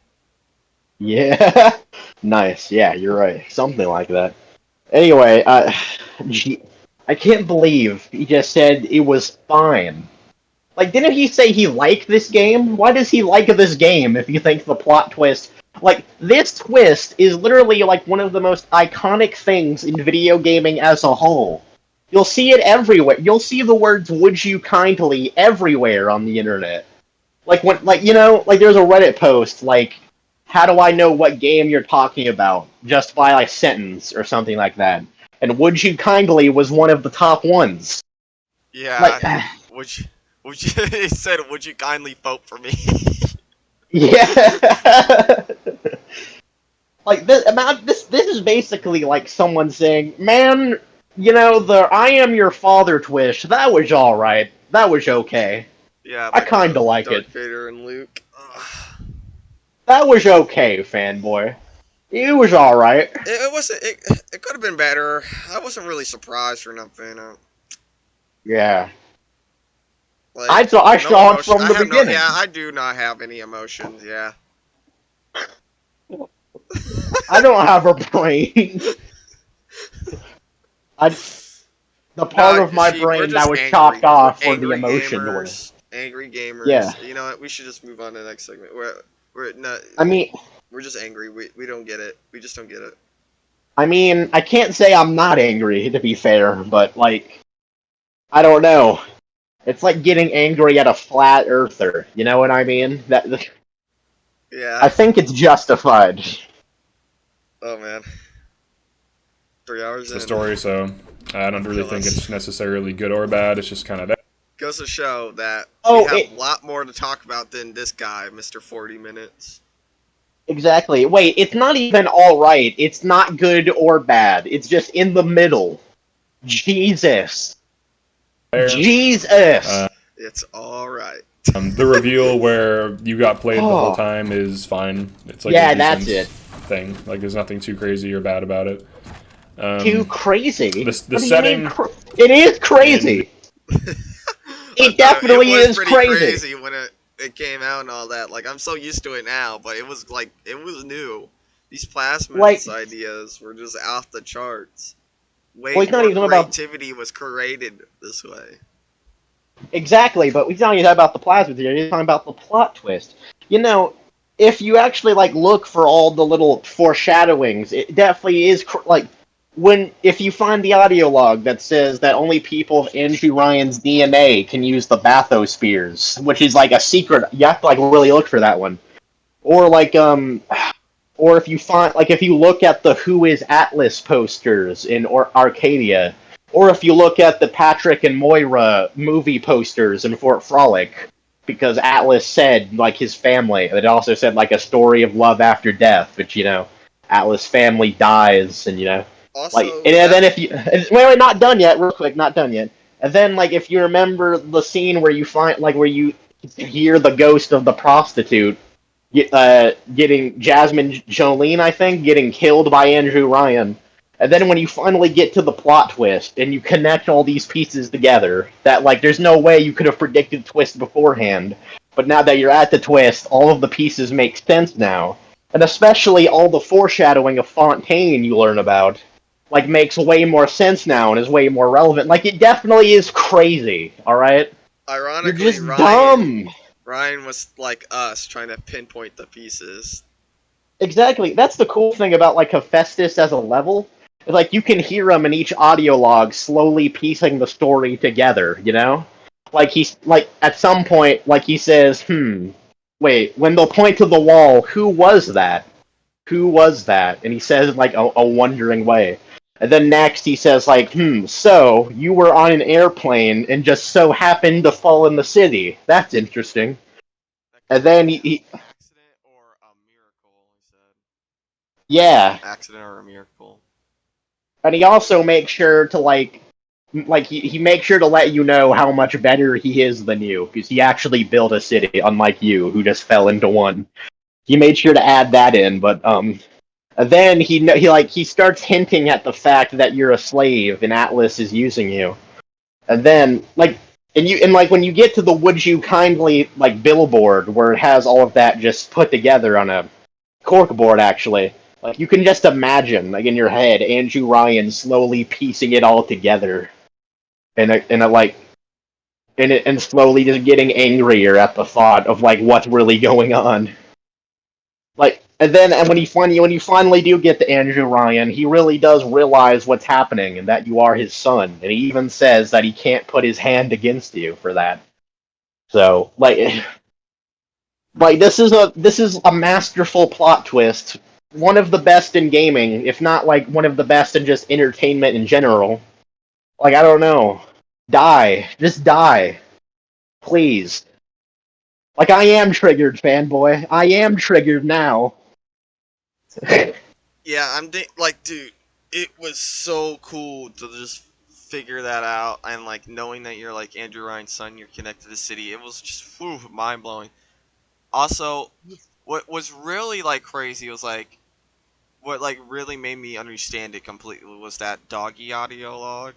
S5: Yeah, nice. Yeah, you're right. Something like that. Anyway, I can't believe he just said it was fine. Like, didn't he say he liked this game? Why does he like this game if you think the plot twist... Like, this twist is literally, like, one of the most iconic things in video gaming as a whole. You'll see it everywhere. You'll see the words "would you kindly" everywhere on the internet. Like, when, like, you know, like, there's a Reddit post, like, how do I know what game you're talking about? Just by a sentence or something like that. And "would you kindly" was one of the top ones.
S3: Yeah,
S5: like,
S3: would you, it said, would you kindly vote for me?
S5: Yeah. Like, this is basically like someone saying, man, you know, the "I am your father" twist, that was alright. That was okay.
S3: Yeah,
S5: I kinda like
S3: Darth
S5: it.
S3: Vader and Luke.
S5: That was okay, fanboy. It was alright.
S3: It wasn't. It could have been better. I wasn't really surprised or nothing.
S5: Yeah.
S3: Like,
S5: I saw it from the beginning.
S3: Yeah, I do not have any emotions. Yeah.
S5: I don't have a brain.
S2: I the part
S3: No,
S2: of my
S3: see, we're
S2: brain
S3: just
S2: that was
S3: angry.
S2: chopped off
S3: We're
S2: for the
S3: angry
S2: emotion to work.
S3: gamers. Angry gamers.
S2: Yeah.
S3: You know what? We should just move on to the next segment. We're not.
S2: I mean,
S3: We're just angry. We don't get it. We just don't get it.
S2: I can't say I'm not angry, to be fair, but, like, I don't know. It's like getting angry at a flat earther, you know what I mean?
S3: Yeah.
S2: I think it's justified.
S3: Oh man. 3 hours
S4: It's
S3: in.
S4: the story, so I don't really think it's necessarily good or bad. It's just kind of that.
S3: Goes to show that
S2: Oh,
S3: we have
S2: it-
S3: a lot more to talk about than this guy, Mr. 40 Minutes.
S2: Exactly. Wait, it's not even alright. It's not good or bad. It's just in the middle. Jesus. Jesus!
S3: It's alright.
S4: The reveal where you got played the whole
S2: Oh.
S4: time is fine. It's like
S2: Yeah,
S4: a
S2: that's
S4: decent
S2: it.
S4: thing. Like there's nothing too crazy or bad about it.
S2: Too crazy.
S4: The
S2: What do you
S4: setting.
S2: mean it is crazy. It definitely
S3: was
S2: is
S3: pretty
S2: crazy.
S3: when it came out and all that. Like, I'm so used to it now, but it was new. These plasmids ideas were just off the charts. Way
S2: Well, it's not
S3: more
S2: even about-
S3: creativity was created this way.
S2: Exactly, but he's not even talking about the plasma theory, he's talking about the plot twist. You know, if you actually, like, look for all the little foreshadowings, it definitely is, if you find the audio log that says that only people of Andrew Ryan's DNA can use the bathyspheres, which is, like, a secret, you have to, like, really look for that one. Or, like, or if you find, like, if you look at the Who is Atlas posters in Arcadia, or if you look at the Patrick and Moira movie posters in Fort Frolic, because Atlas said, like, his family, it also said, like, a story of love after death, which, you know, Atlas' family dies, and, you know,
S3: Also,
S2: like, and then if you, wait, not done yet, real quick, not done yet. And then, like, if you remember the scene where you find, like, where you hear the ghost of the prostitute, getting Jasmine Jolene, I think, getting killed by Andrew Ryan. And then when you finally get to the plot twist and you connect all these pieces together, that, like, there's no way you could have predicted the twist beforehand. But now that you're at the twist, all of the pieces make sense now. And especially all the foreshadowing of Fontaine you learn about, like, makes way more sense now and is way more relevant. Like, it definitely is crazy, alright? You're
S3: ironically,
S2: just dumb!
S3: Ryan was like us, trying to pinpoint the pieces.
S2: Exactly. That's the cool thing about, like, Hephaestus as a level. It's like, you can hear him in each audio log slowly piecing the story together, you know? Like, he's, like, at some point, like, he says, wait, when they'll point to the wall, who was that? Who was that? And he says, like, a wondering way. And then next he says, like, so, you were on an airplane and just so happened to fall in the city. That's interesting. And then he
S3: Accident or a miracle, he said.
S2: yeah.
S3: Accident or a miracle.
S2: And he also makes sure to, like he makes sure to let you know how much better he is than you, because he actually built a city, unlike you, who just fell into one. He made sure to add that in, but, and then he starts hinting at the fact that you're a slave and Atlas is using you. And then, like, when you get to the would you kindly, like, billboard, where it has all of that just put together on a corkboard, actually, like, you can just imagine, like, in your head, Andrew Ryan slowly piecing it all together. And slowly just getting angrier at the thought of, like, what's really going on. Like, and when you finally do get to Andrew Ryan, he really does realize what's happening and that you are his son, and he even says that he can't put his hand against you for that. So, like this is a masterful plot twist, one of the best in gaming, if not, like, one of the best in just entertainment in general. Like, I don't know, just die, please. Like, I am triggered, fanboy. I am triggered now.
S3: Yeah, like, dude, it was so cool to just figure that out, and, like, knowing that you're, like, Andrew Ryan's son, you're connected to the city, it was just, mind-blowing. Also, what was really, like, crazy was, like, what, like, really made me understand it completely was that doggy audio log.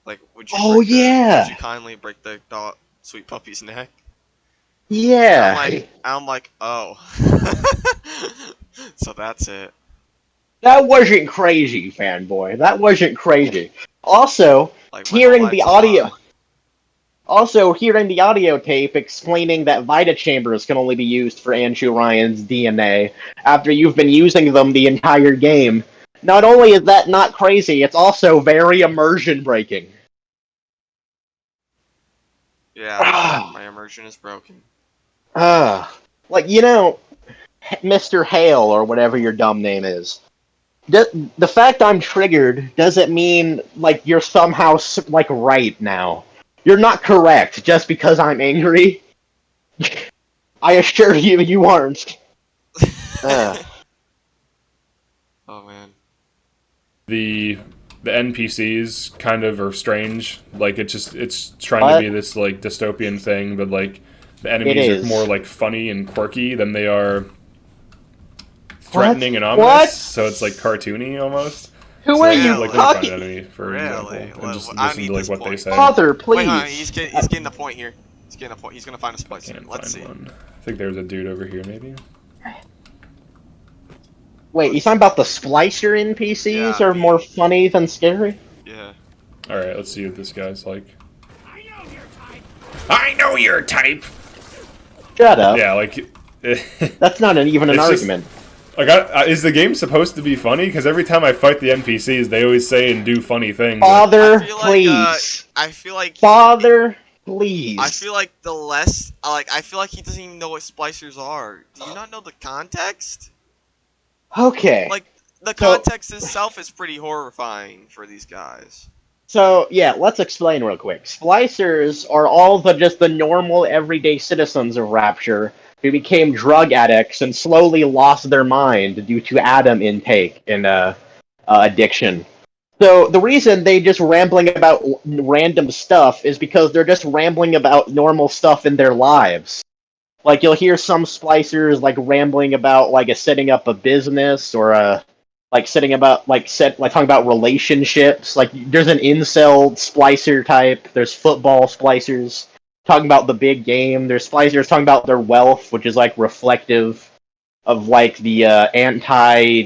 S3: Like, would you would you kindly break the sweet puppy's neck?
S2: Yeah.
S3: I'm like, oh. So that's it.
S2: That wasn't crazy, fanboy. That wasn't crazy.
S5: Also,
S3: Like when
S5: hearing
S3: lights
S5: the
S3: are
S5: audio.
S3: on.
S5: Also, hearing the audio tape explaining that Vita chambers can only be used for Anshu Ryan's DNA after you've been using them the entire game. Not only is that not crazy, it's also very immersion breaking.
S3: Yeah, my immersion is broken.
S5: Like, you know, Mr. Hale, or whatever your dumb name is. The fact I'm triggered doesn't mean, like, you're somehow, like, right now. You're not correct just because I'm angry. I assure you, you aren't.
S3: Oh man.
S4: The NPCs kind of are strange. Like it's trying
S5: What?
S4: to be this like dystopian thing, but like the enemies
S5: is.
S4: are more like funny and quirky than they are threatening and ominous.
S5: What?
S4: So it's like cartoony almost.
S5: Who
S4: So
S5: are
S4: like,
S5: you
S4: like
S5: talking?
S4: an enemy, for
S3: Really?
S4: example, and just
S3: I
S4: listen
S3: need
S4: to like
S3: this
S4: what they
S3: point.
S4: say.
S5: Father, please.
S3: Wait, hold on, he's getting the point here. He's getting the point. He's gonna find a splicer.
S4: Can't
S3: Let's
S4: find
S3: see.
S4: one. I think there's a dude over here, maybe.
S5: Wait, you talking about the splicer NPCs
S3: Yeah,
S5: are more funny than scary?
S3: Yeah.
S4: All right, let's see what this guy's like. I know your type.
S5: Shut up.
S4: Yeah, like.
S5: That's not even an
S4: It's just-
S5: argument.
S4: Like, is the game supposed to be funny? Because every time I fight the NPCs, they always say and do funny things.
S5: Father,
S3: I feel like,
S5: please.
S3: I feel like
S5: Father, please.
S3: I feel like the less I feel like he doesn't even know what splicers are. Do you not know the context?
S5: Okay.
S3: Like the
S5: So-
S3: context itself is pretty horrifying for these guys.
S5: So, yeah, let's explain real quick. Splicers are all just the normal everyday citizens of Rapture who became drug addicts and slowly lost their mind due to Adam intake and addiction. So the reason they just rambling about random stuff is because they're just rambling about normal stuff in their lives. Like, you'll hear some splicers like rambling about like setting up a business or like setting about like talking about relationships. Like, there's an incel splicer type. There's football splicers talking about the big game. There's splicers talking about their wealth, which is like reflective of like the anti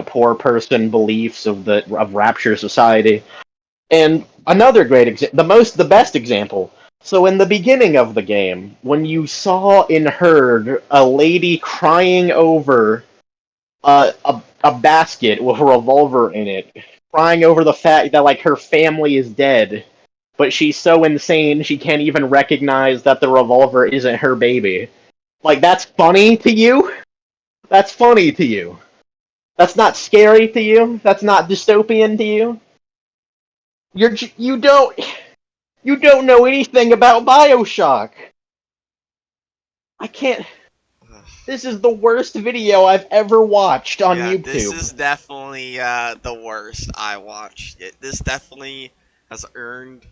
S5: poor person beliefs of Rapture society. And another great the best example. So in the beginning of the game, when you saw and heard a lady crying over a basket with a revolver in it, crying over the fact that like her family is dead, but she's so insane she can't even recognize that the revolver isn't her baby. Like, that's funny to you? That's funny to you. That's not scary to you? That's not dystopian to you? You don't know anything about Bioshock. I can't. This is the worst video I've ever watched on YouTube.
S3: This is definitely the worst I watched. This definitely has earned.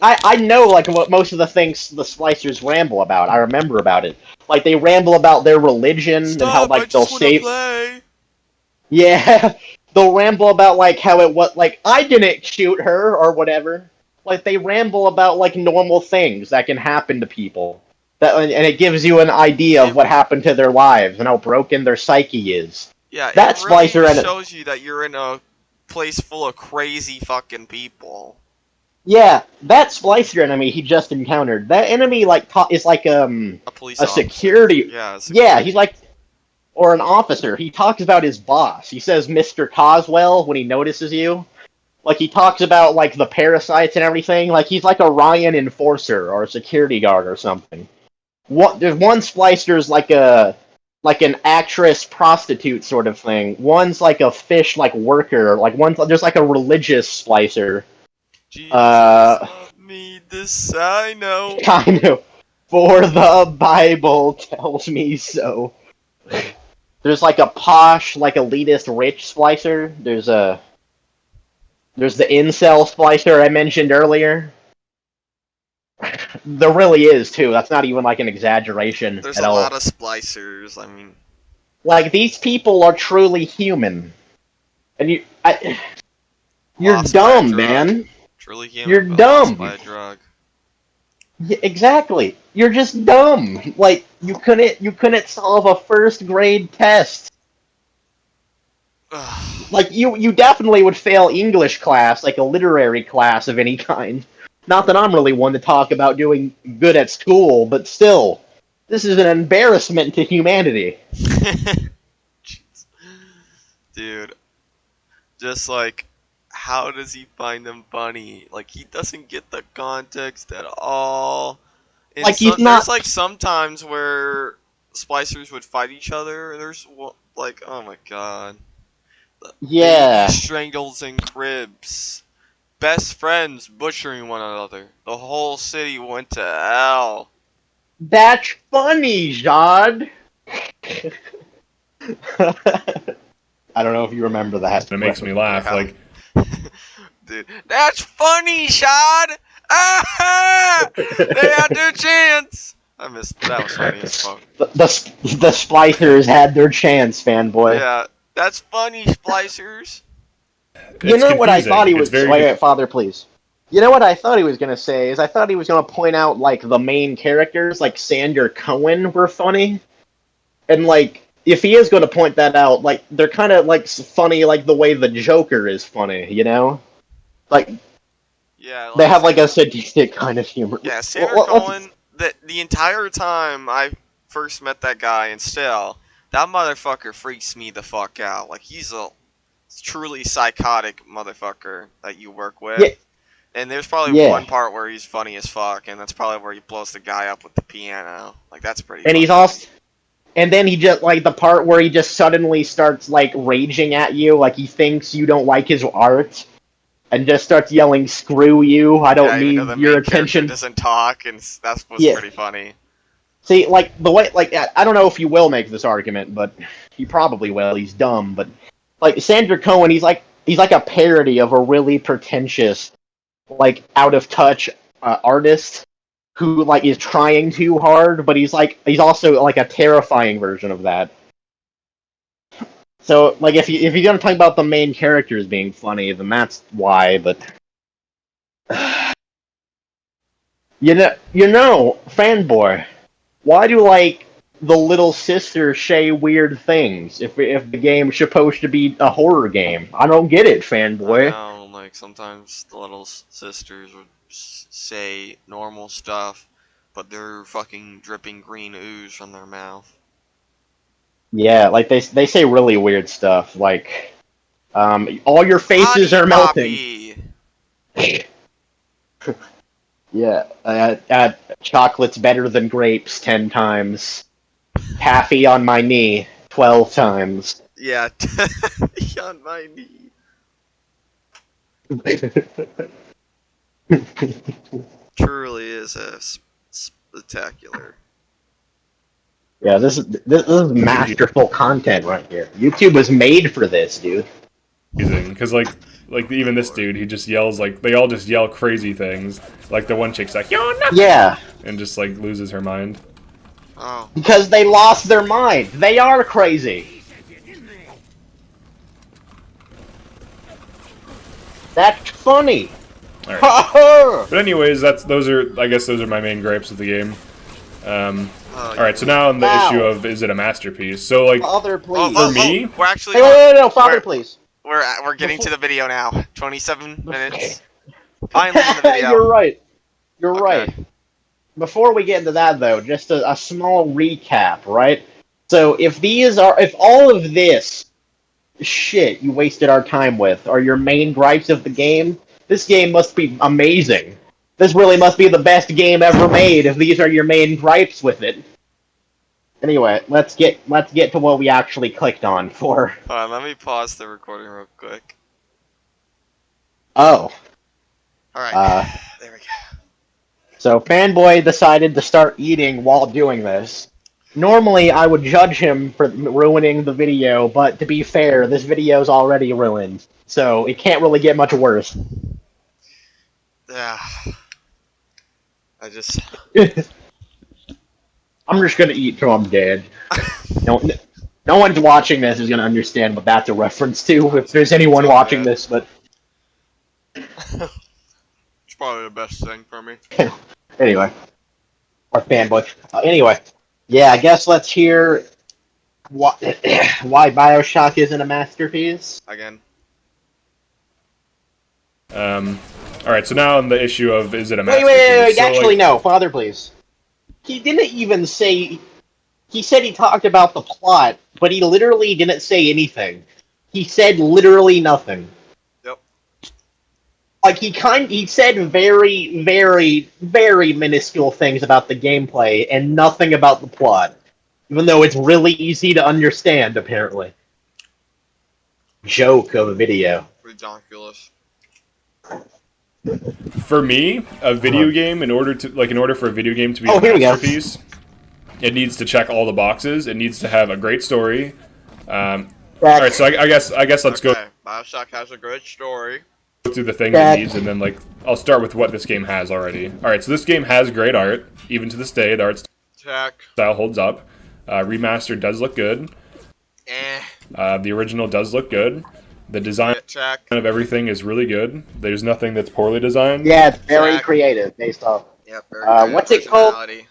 S5: I know like what most of the things the splicers ramble about. I remember about it. Like, they ramble about their religion and how
S3: Stop, I
S5: like they'll
S3: just wanna
S5: save.
S3: play.
S5: Yeah, they'll ramble about like how it was like I didn't shoot her or whatever. Like, they ramble about like normal things that can happen to people. And it gives you an idea of what happened to their lives and how broken their psyche is.
S3: Yeah,
S5: That
S3: it really
S5: splicer and
S3: shows you that you're in a place full of crazy fucking people.
S5: yeah, that splicer enemy he just encountered. That enemy like is like
S3: A police
S5: a
S3: officer.
S5: security.
S3: Yeah,
S5: Yeah, he's like, or an officer. He talks about his boss. He says Mr. Coswell when he notices you. Like, he talks about like the parasites and everything. Like, he's like a Ryan enforcer or a security guard or something. There's one splicer's like an actress prostitute sort of thing. One's like a fish like worker. Like, there's like a religious splicer.
S3: Jesus, love me, this I know.
S5: Kind of. For the Bible tells me so. There's like a posh, like elitist rich splicer. There's the incel splicer I mentioned earlier. There really is too. That's not even like an exaggeration
S3: There's
S5: at
S3: a
S5: all.
S3: lot of splicers. I mean,
S5: Like, these people are truly human, and you're
S3: Lost by a
S5: dumb,
S3: drug.
S5: man.
S3: truly human.
S5: You're
S3: but
S5: dumb.
S3: lost by a drug.
S5: Yeah, exactly.
S2: you're just dumb. Like you couldn't solve a first grade test. Like you definitely would fail English class, like a literary class of any kind. Not that I'm really one to talk about doing good at school, but still, this is an embarrassment to humanity.
S3: Dude, just like, how does he find them funny? Like, he doesn't get the context at all. And
S2: Like, he's not...
S3: There's like sometimes where splicers would fight each other. There's like, oh my god.
S2: Yeah.
S3: Baby strangles in cribs. Best friends butchering one another. The whole city went to hell.
S2: That's funny, Jod. I don't know if you remember that.
S4: It makes me laugh.
S3: Yeah.
S4: Like,
S3: dude, that's funny, Shad. Ah! They had their chance. That was funny as fuck.
S2: The splicers had their chance, fanboy.
S3: Yeah, that's funny, splicers.
S2: You know what I
S4: confusing.
S2: thought he was...
S4: It's very...
S2: Wait, Father, please. You know what I thought he was going to say is I thought he was going to point out, like, the main characters, like Sander Cohen, were funny. And, like, if he is going to point that out, like, they're kind of, like, funny like the way the Joker is funny, you know? Like,
S3: yeah,
S2: they have, like, a sadistic kind of humor.
S3: Yeah, Sander Cohen, the entire time I first met that guy, and still, that motherfucker freaks me the fuck out. Like, he's a truly psychotic motherfucker that you work with.
S2: Yeah.
S3: And there's probably one part where he's funny as fuck, and that's probably where he blows the guy up with the piano. Like, that's pretty funny.
S2: He's also... And then he just, like, the part where he just suddenly starts, like, raging at you, like he thinks you don't like his art, and just starts yelling, "Screw you, I don't need your attention."
S3: Doesn't talk, and that was pretty funny.
S2: See, like, the way, like, I don't know if you will make this argument, but he probably will, he's dumb, but, like, Sander Cohen, he's like a parody of a really pretentious, like, out-of-touch artist who, like, is trying too hard, but he's also, like, a terrifying version of that. So, like, if you're gonna talk about the main characters being funny, then that's why, but... You know, fanboy, why do, like, the little sisters say weird things if the game's supposed to be a horror game? I don't get it, fanboy.
S3: I know, like, sometimes the little sisters would say normal stuff, but they're fucking dripping green ooze from their mouth.
S2: Yeah, like, they say really weird stuff, like, all your faces are melting. Yeah, chocolate's better than grapes 10 times. Taffy on my knee 12 times.
S3: Yeah, on my knee. Truly is a spectacular.
S2: Yeah, this is masterful content right here. YouTube was made for this, dude.
S4: Because like even this dude, he just yells, like, they all just yell crazy things. Like the one chick's like, "You're nothing!"
S2: Yeah.
S4: And just like loses her mind.
S3: Oh.
S2: Because they lost their mind. They are crazy. That's funny.
S4: All right. But anyways, those are my main gripes with the game. All right, so now on the issue of, is it a masterpiece? So, like,
S2: Father, please.
S4: For me,
S3: we're actually.
S2: Hey, no, Father, please.
S3: We're getting to the video now. 27 minutes. Finally in the video.
S2: You're right. You're right. Before we get into that, though, just a small recap, right? So, if all of this shit you wasted our time with are your main gripes of the game, this game must be amazing. This really must be the best game ever made if these are your main gripes with it. Anyway, let's get to what we actually clicked on for.
S3: Hold on, let me pause the recording real quick.
S2: Oh.
S3: Alright, there we go.
S2: So, Fanboy decided to start eating while doing this. Normally, I would judge him for ruining the video, but to be fair, this video's already ruined. So, it can't really get much worse.
S3: Yeah.
S2: I'm just gonna eat till I'm dead. No one's watching this is gonna understand what that's a reference to, if there's anyone watching this, but...
S3: It's probably the best thing for me.
S2: Anyway. Or Fanboy. Anyway, yeah, I guess let's hear why, why Bioshock isn't a masterpiece.
S3: Again.
S4: All right, so now on the issue of is it a
S2: Wait,
S4: masterpiece? So,
S2: actually,
S4: like,
S2: no. Father, please. He didn't even say... He said he talked about the plot, but he literally didn't say anything. He said literally nothing.
S3: Yep.
S2: Like, he said very, very, very minuscule things about the gameplay and nothing about the plot. Even though it's really easy to understand, apparently. Joke of a video.
S3: Ridiculous.
S4: For me, a video game, in order for a video game to be a
S2: here we go.
S4: masterpiece, it needs to check all the boxes. It needs to have a great story. All right, so I guess let's go
S3: Bioshock has a good story.
S4: through the things it needs, and then I'll start with what this game has already. All right, so this game has great art, even to this day. The art
S3: Check.
S4: style holds up. Remastered does look good. The original does look good. The design
S3: Check.
S4: of everything is really good. There's nothing that's poorly designed.
S2: Yeah, it's very
S3: Jack.
S2: creative, based off...
S3: Yep. Very
S2: what's it called?
S3: personality.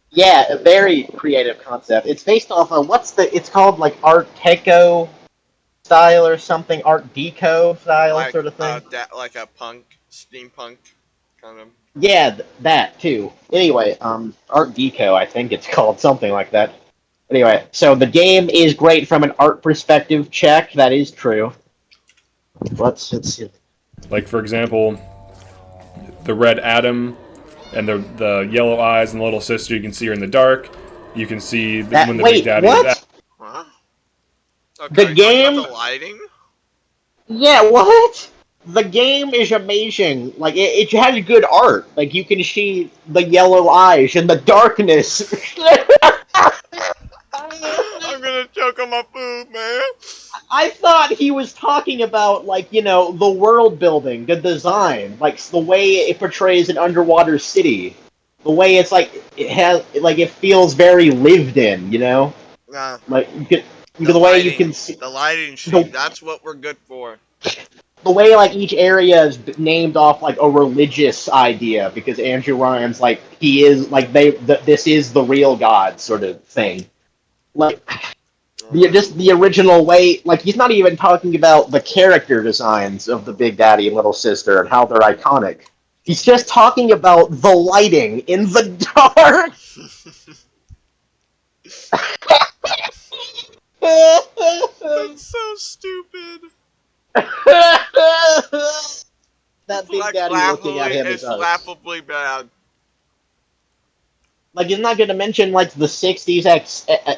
S2: Yeah, a very creative concept. It's based off of, it's called, like, Art Deco style or something, Art Deco style sort of thing.
S3: Like a punk, steampunk kind of.
S2: Yeah, that, too. Anyway, Art Deco, I think it's called, something like that. Anyway, so the game is great from an art perspective, check, that is true. Let's see.
S4: Like, for example, the red atom and the yellow eyes and the little sister, you can see her in the dark. You can see when the Big Daddy...
S2: what?
S3: Huh? Okay,
S2: The game...
S3: The lighting?
S2: Yeah, what? The game is amazing. Like, it has good art. Like, you can see the yellow eyes and the darkness.
S3: I'm gonna choke on my food, man.
S2: I thought he was talking about, like, you know, the world building, the design, like, the way it portrays an underwater city. The way it's, like, it feels very lived in, you know?
S3: Nah.
S2: Like, the way you can see...
S3: The lighting, Steve, that's what we're good for.
S2: The way, like, each area is named off, like, a religious idea, because Andrew Ryan's, like, he is, like, this is the real God sort of thing. Like, the original way, like, he's not even talking about the character designs of the Big Daddy and Little Sister and how they're iconic. He's just talking about the lighting in the dark!
S3: That's so stupid.
S2: That Big Daddy looking at him
S3: is
S2: is us.
S3: laughably bad.
S2: Like, he's not gonna mention, like, the 60s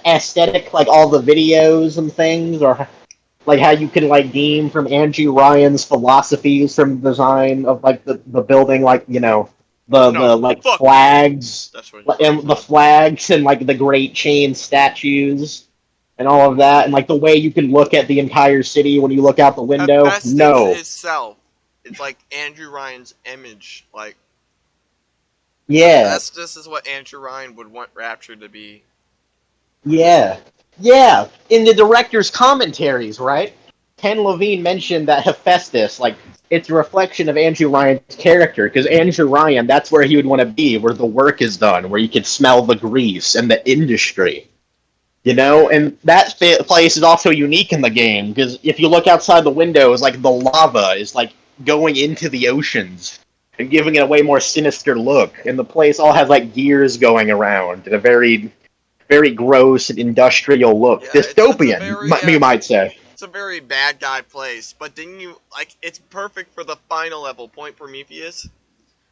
S2: aesthetic, like, all the videos and things, or, like, how you can, like, deem from Andrew Ryan's philosophies from design of, like, the building, like, you know, the flags,
S3: That's what
S2: and the flags and, like, the Great Chain statues, and all of that, and, like, the way you can look at the entire city when you look out the window. No.
S3: Itself. It's like Andrew Ryan's image, like...
S2: Yeah.
S3: This is what Andrew Ryan would want Rapture to be.
S2: Yeah. Yeah. In the director's commentaries, right? Ken Levine mentioned that Hephaestus, like, it's a reflection of Andrew Ryan's character, because Andrew Ryan, that's where he would want to be, where the work is done, where you can smell the grease and the industry. You know? And that place is also unique in the game, because if you look outside the windows, like, the lava is, like, going into the oceans. And giving it a way more sinister look. And the place all has, like, gears going around and a very, very gross and industrial look.
S3: Yeah,
S2: dystopian, you might say.
S3: It's a very bad guy place. But didn't you, like, it's perfect for the final level, Point Prometheus.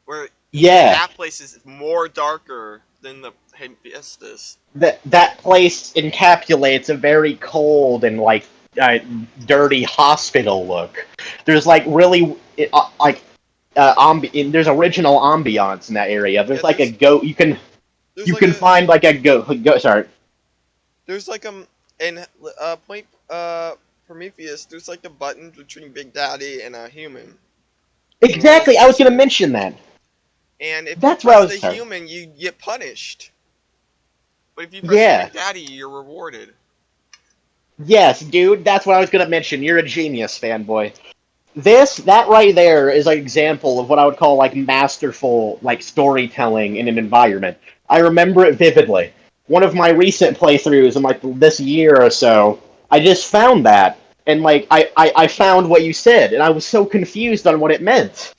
S3: Where that place is more darker than the Hephaestus.
S2: That place encapsulates a very cold and, like, dirty hospital look. There's, like, really, there's original ambiance in that area. There's like a goat. You can find like a goat. Sorry.
S3: There's like in Point Prometheus. There's like a button between Big Daddy and a human.
S2: Exactly. I was gonna mention that.
S3: And if
S2: that's
S3: you press the human, you get punished. But if you press Big Daddy, you're rewarded.
S2: Yes, dude. That's what I was gonna mention. You're a genius, fanboy. That right there is an example of what I would call, like, masterful, like, storytelling in an environment.
S5: I remember it vividly. One of my recent playthroughs in like this year or so, I just found that. And like I found what you said, and I was so confused on what it meant.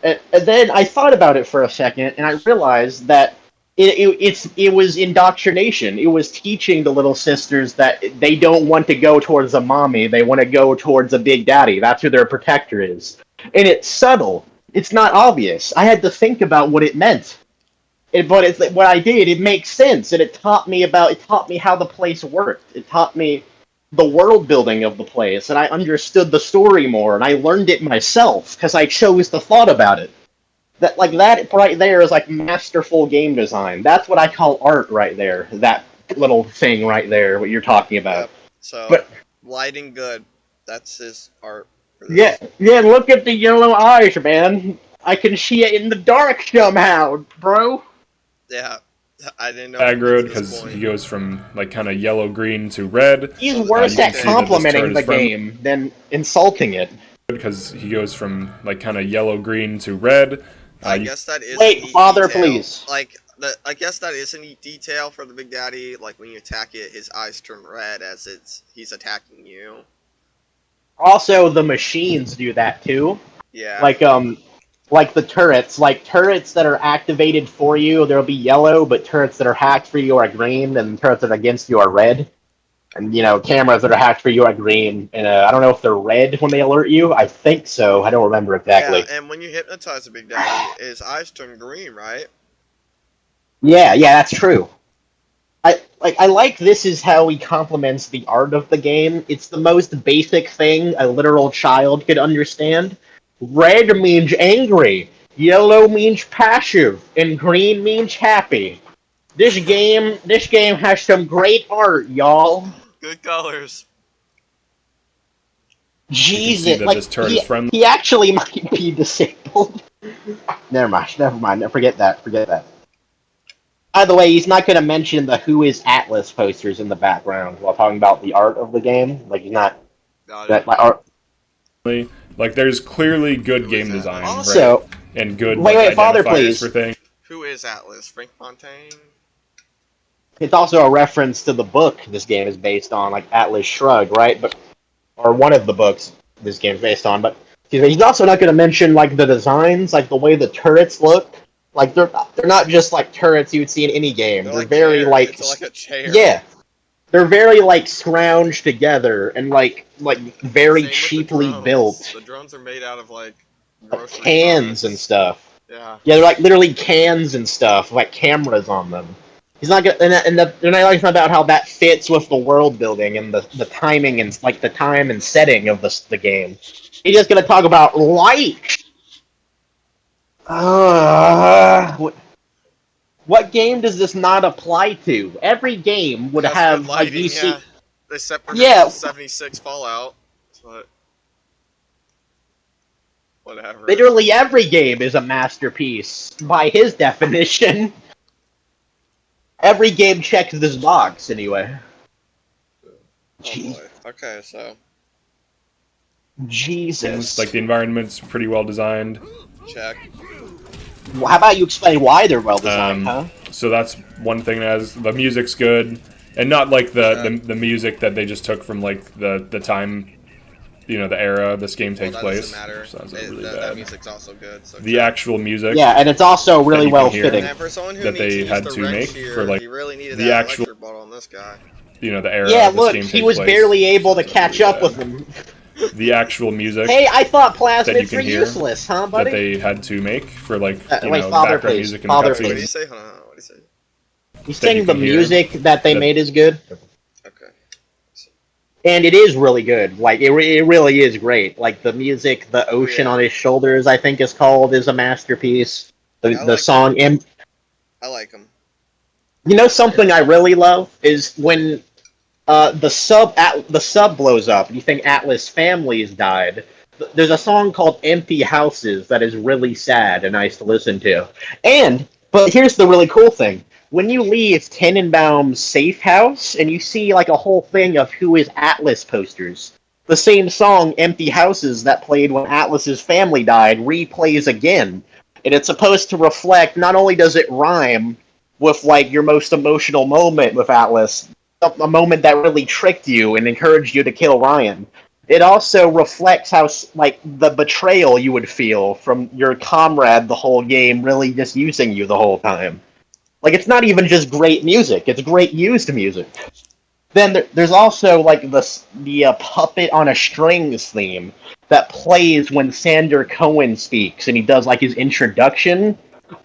S5: And then I thought about it for a second, and I realized that it was indoctrination. It was teaching the little sisters that they don't want to go towards a mommy, they want to go towards a big daddy. That's who their protector is. And it's subtle. It's not obvious. I had to think about what it meant. But what I did, it makes sense, and it taught me how the place worked. It taught me the world building of the place, and I understood the story more, and I learned it myself because I chose the thought about it. That right there is like masterful game design. That's what I call art right there. That little thing right there, what you're talking about.
S3: Yep. So,
S5: But
S3: lighting good. That's his art. For
S5: yeah, look at the yellow eyes, man. I can see it in the dark somehow, bro.
S3: Yeah, I didn't know.
S4: Aggroed because he goes from like kind of yellow green to red.
S5: He's worse
S4: you
S5: at
S4: can see that this
S5: complimenting
S4: turret
S5: the
S4: is friendly.
S5: game than insulting it.
S4: Because he goes from like kind of yellow green to red.
S3: I guess that is.
S5: Wait,
S3: a neat
S5: father,
S3: detail.
S5: please.
S3: I guess that is a neat detail for the Big Daddy. Like when you attack it, his eyes turn red as he's attacking you.
S5: Also, the machines do that too.
S3: Yeah.
S5: Like the turrets. Like turrets that are activated for you, there'll be yellow, but turrets that are hacked for you are green, and turrets that are against you are red. And, cameras that are hacked for you are green. And I don't know if they're red when they alert you. I think so. I don't remember exactly.
S3: Yeah, and when you hypnotize the Big Daddy, his eyes turn green, right?
S5: Yeah, that's true. I like this is how he complements the art of the game. It's the most basic thing a literal child could understand. Red means angry, yellow means passive, and green means happy. This game has some great art, y'all.
S3: Good colors.
S5: Jesus,
S4: that this turret is friendly.
S5: he actually might be disabled. Never mind. Forget that. By the way, he's not going to mention the Who is Atlas posters in the background while talking about the art of the game. Like, he's not...
S3: Got
S5: That,
S3: it.
S5: like, art.
S4: Like there's clearly good
S3: Who
S4: game
S3: is that?
S4: design,
S5: Also,
S4: right? And good
S5: wait, father,
S4: identifiers
S5: please.
S4: for things.
S3: Who is Atlas? Frank Fontaine?
S5: It's also a reference to the book this game is based on, like Atlas Shrugged, right? Or one of the books this game is based on. But he's also not going to mention like the designs, like the way the turrets look. Like they're not just like turrets you would see in any game. They're
S3: like
S5: very
S3: chairs.
S5: like
S3: It's like a chair.
S5: yeah, they're very like scrounged together and like very
S3: Same with the
S5: cheaply
S3: drones.
S5: built.
S3: The drones are made out of like grocery
S5: Cans
S3: products.
S5: and stuff.
S3: Yeah.
S5: Yeah, they're like literally cans and stuff, like cameras on them. He's not gonna, and they're not talking about how that fits with the world building and the timing and like the time and setting of the game. He's just gonna talk about light. What game does this not apply to? Every game would
S3: That's
S5: have
S3: good
S5: like
S3: lighting,
S5: you see.
S3: yeah. They separated
S5: Yeah.
S3: 76 Fallout, but whatever.
S5: Literally every game is a masterpiece by his definition. Every game checks this box anyway.
S3: Oh boy. Okay, so
S5: Jesus.
S4: Like the environment's pretty well designed.
S3: check.
S5: Well, how about you explain why they're well designed, huh?
S4: So that's one thing that has the music's good, and not like the music that they just took from like the time, the era this game takes
S3: That
S4: place.
S3: doesn't matter.
S4: So that's
S3: It-
S4: really
S3: that
S4: bad.
S3: music's also good. So
S4: The
S3: check.
S4: actual music.
S5: Yeah, and it's also really
S4: you can
S5: well
S4: hear.
S5: fitting.
S3: And for someone who
S4: that
S3: needs
S4: they
S3: to use
S4: had
S3: the
S4: to
S3: wrench
S4: make
S3: here,
S4: for, like,
S3: he really needed
S4: the
S3: that
S4: actual-
S3: electric bottle on this guy.
S4: The era.
S5: Yeah,
S4: this
S5: look,
S4: game
S5: he
S4: takes
S5: was
S4: place.
S5: barely able to
S4: So
S5: catch
S4: really
S5: up with
S4: bad.
S5: him.
S4: The actual music
S5: Hey, I thought
S4: that you
S5: plasmids
S4: can
S5: were
S4: hear
S5: useless, huh,
S4: that
S5: buddy?
S4: they had to make for like
S5: wait, father,
S4: background
S5: please.
S4: music and
S5: Father,
S3: What did he
S5: please.
S4: cutscenes.
S3: say? Hold on, what did he say?
S5: He's
S4: that you
S5: saying the
S4: can hear
S5: music that they
S4: that-
S5: made is good,
S3: Okay.
S5: and it is really good. Like, it really is great. Like, the music, The Ocean
S3: Yeah.
S5: on His Shoulders, I think is called, is a masterpiece.
S3: I
S5: The
S3: like
S5: song...
S3: I like him.
S5: You know something I really love is when the sub blows up. You think Atlas families died. There's a song called "Empty Houses" that is really sad and nice to listen to. But here's the really cool thing: when you leave Tenenbaum's safe house and you see like a whole thing of Who is Atlas posters, the same song "Empty Houses" that played when Atlas's family died replays again, and it's supposed to reflect. Not only does it rhyme,
S2: with like your most emotional moment with Atlas, a moment that really tricked you and encouraged you to kill Ryan. It also reflects how like the betrayal you would feel from your comrade the whole game, really just using you the whole time. Like it's not even just great music; it's great used music. Then there's also like the puppet on a strings theme that plays when Sander Cohen speaks, and he does like his introduction,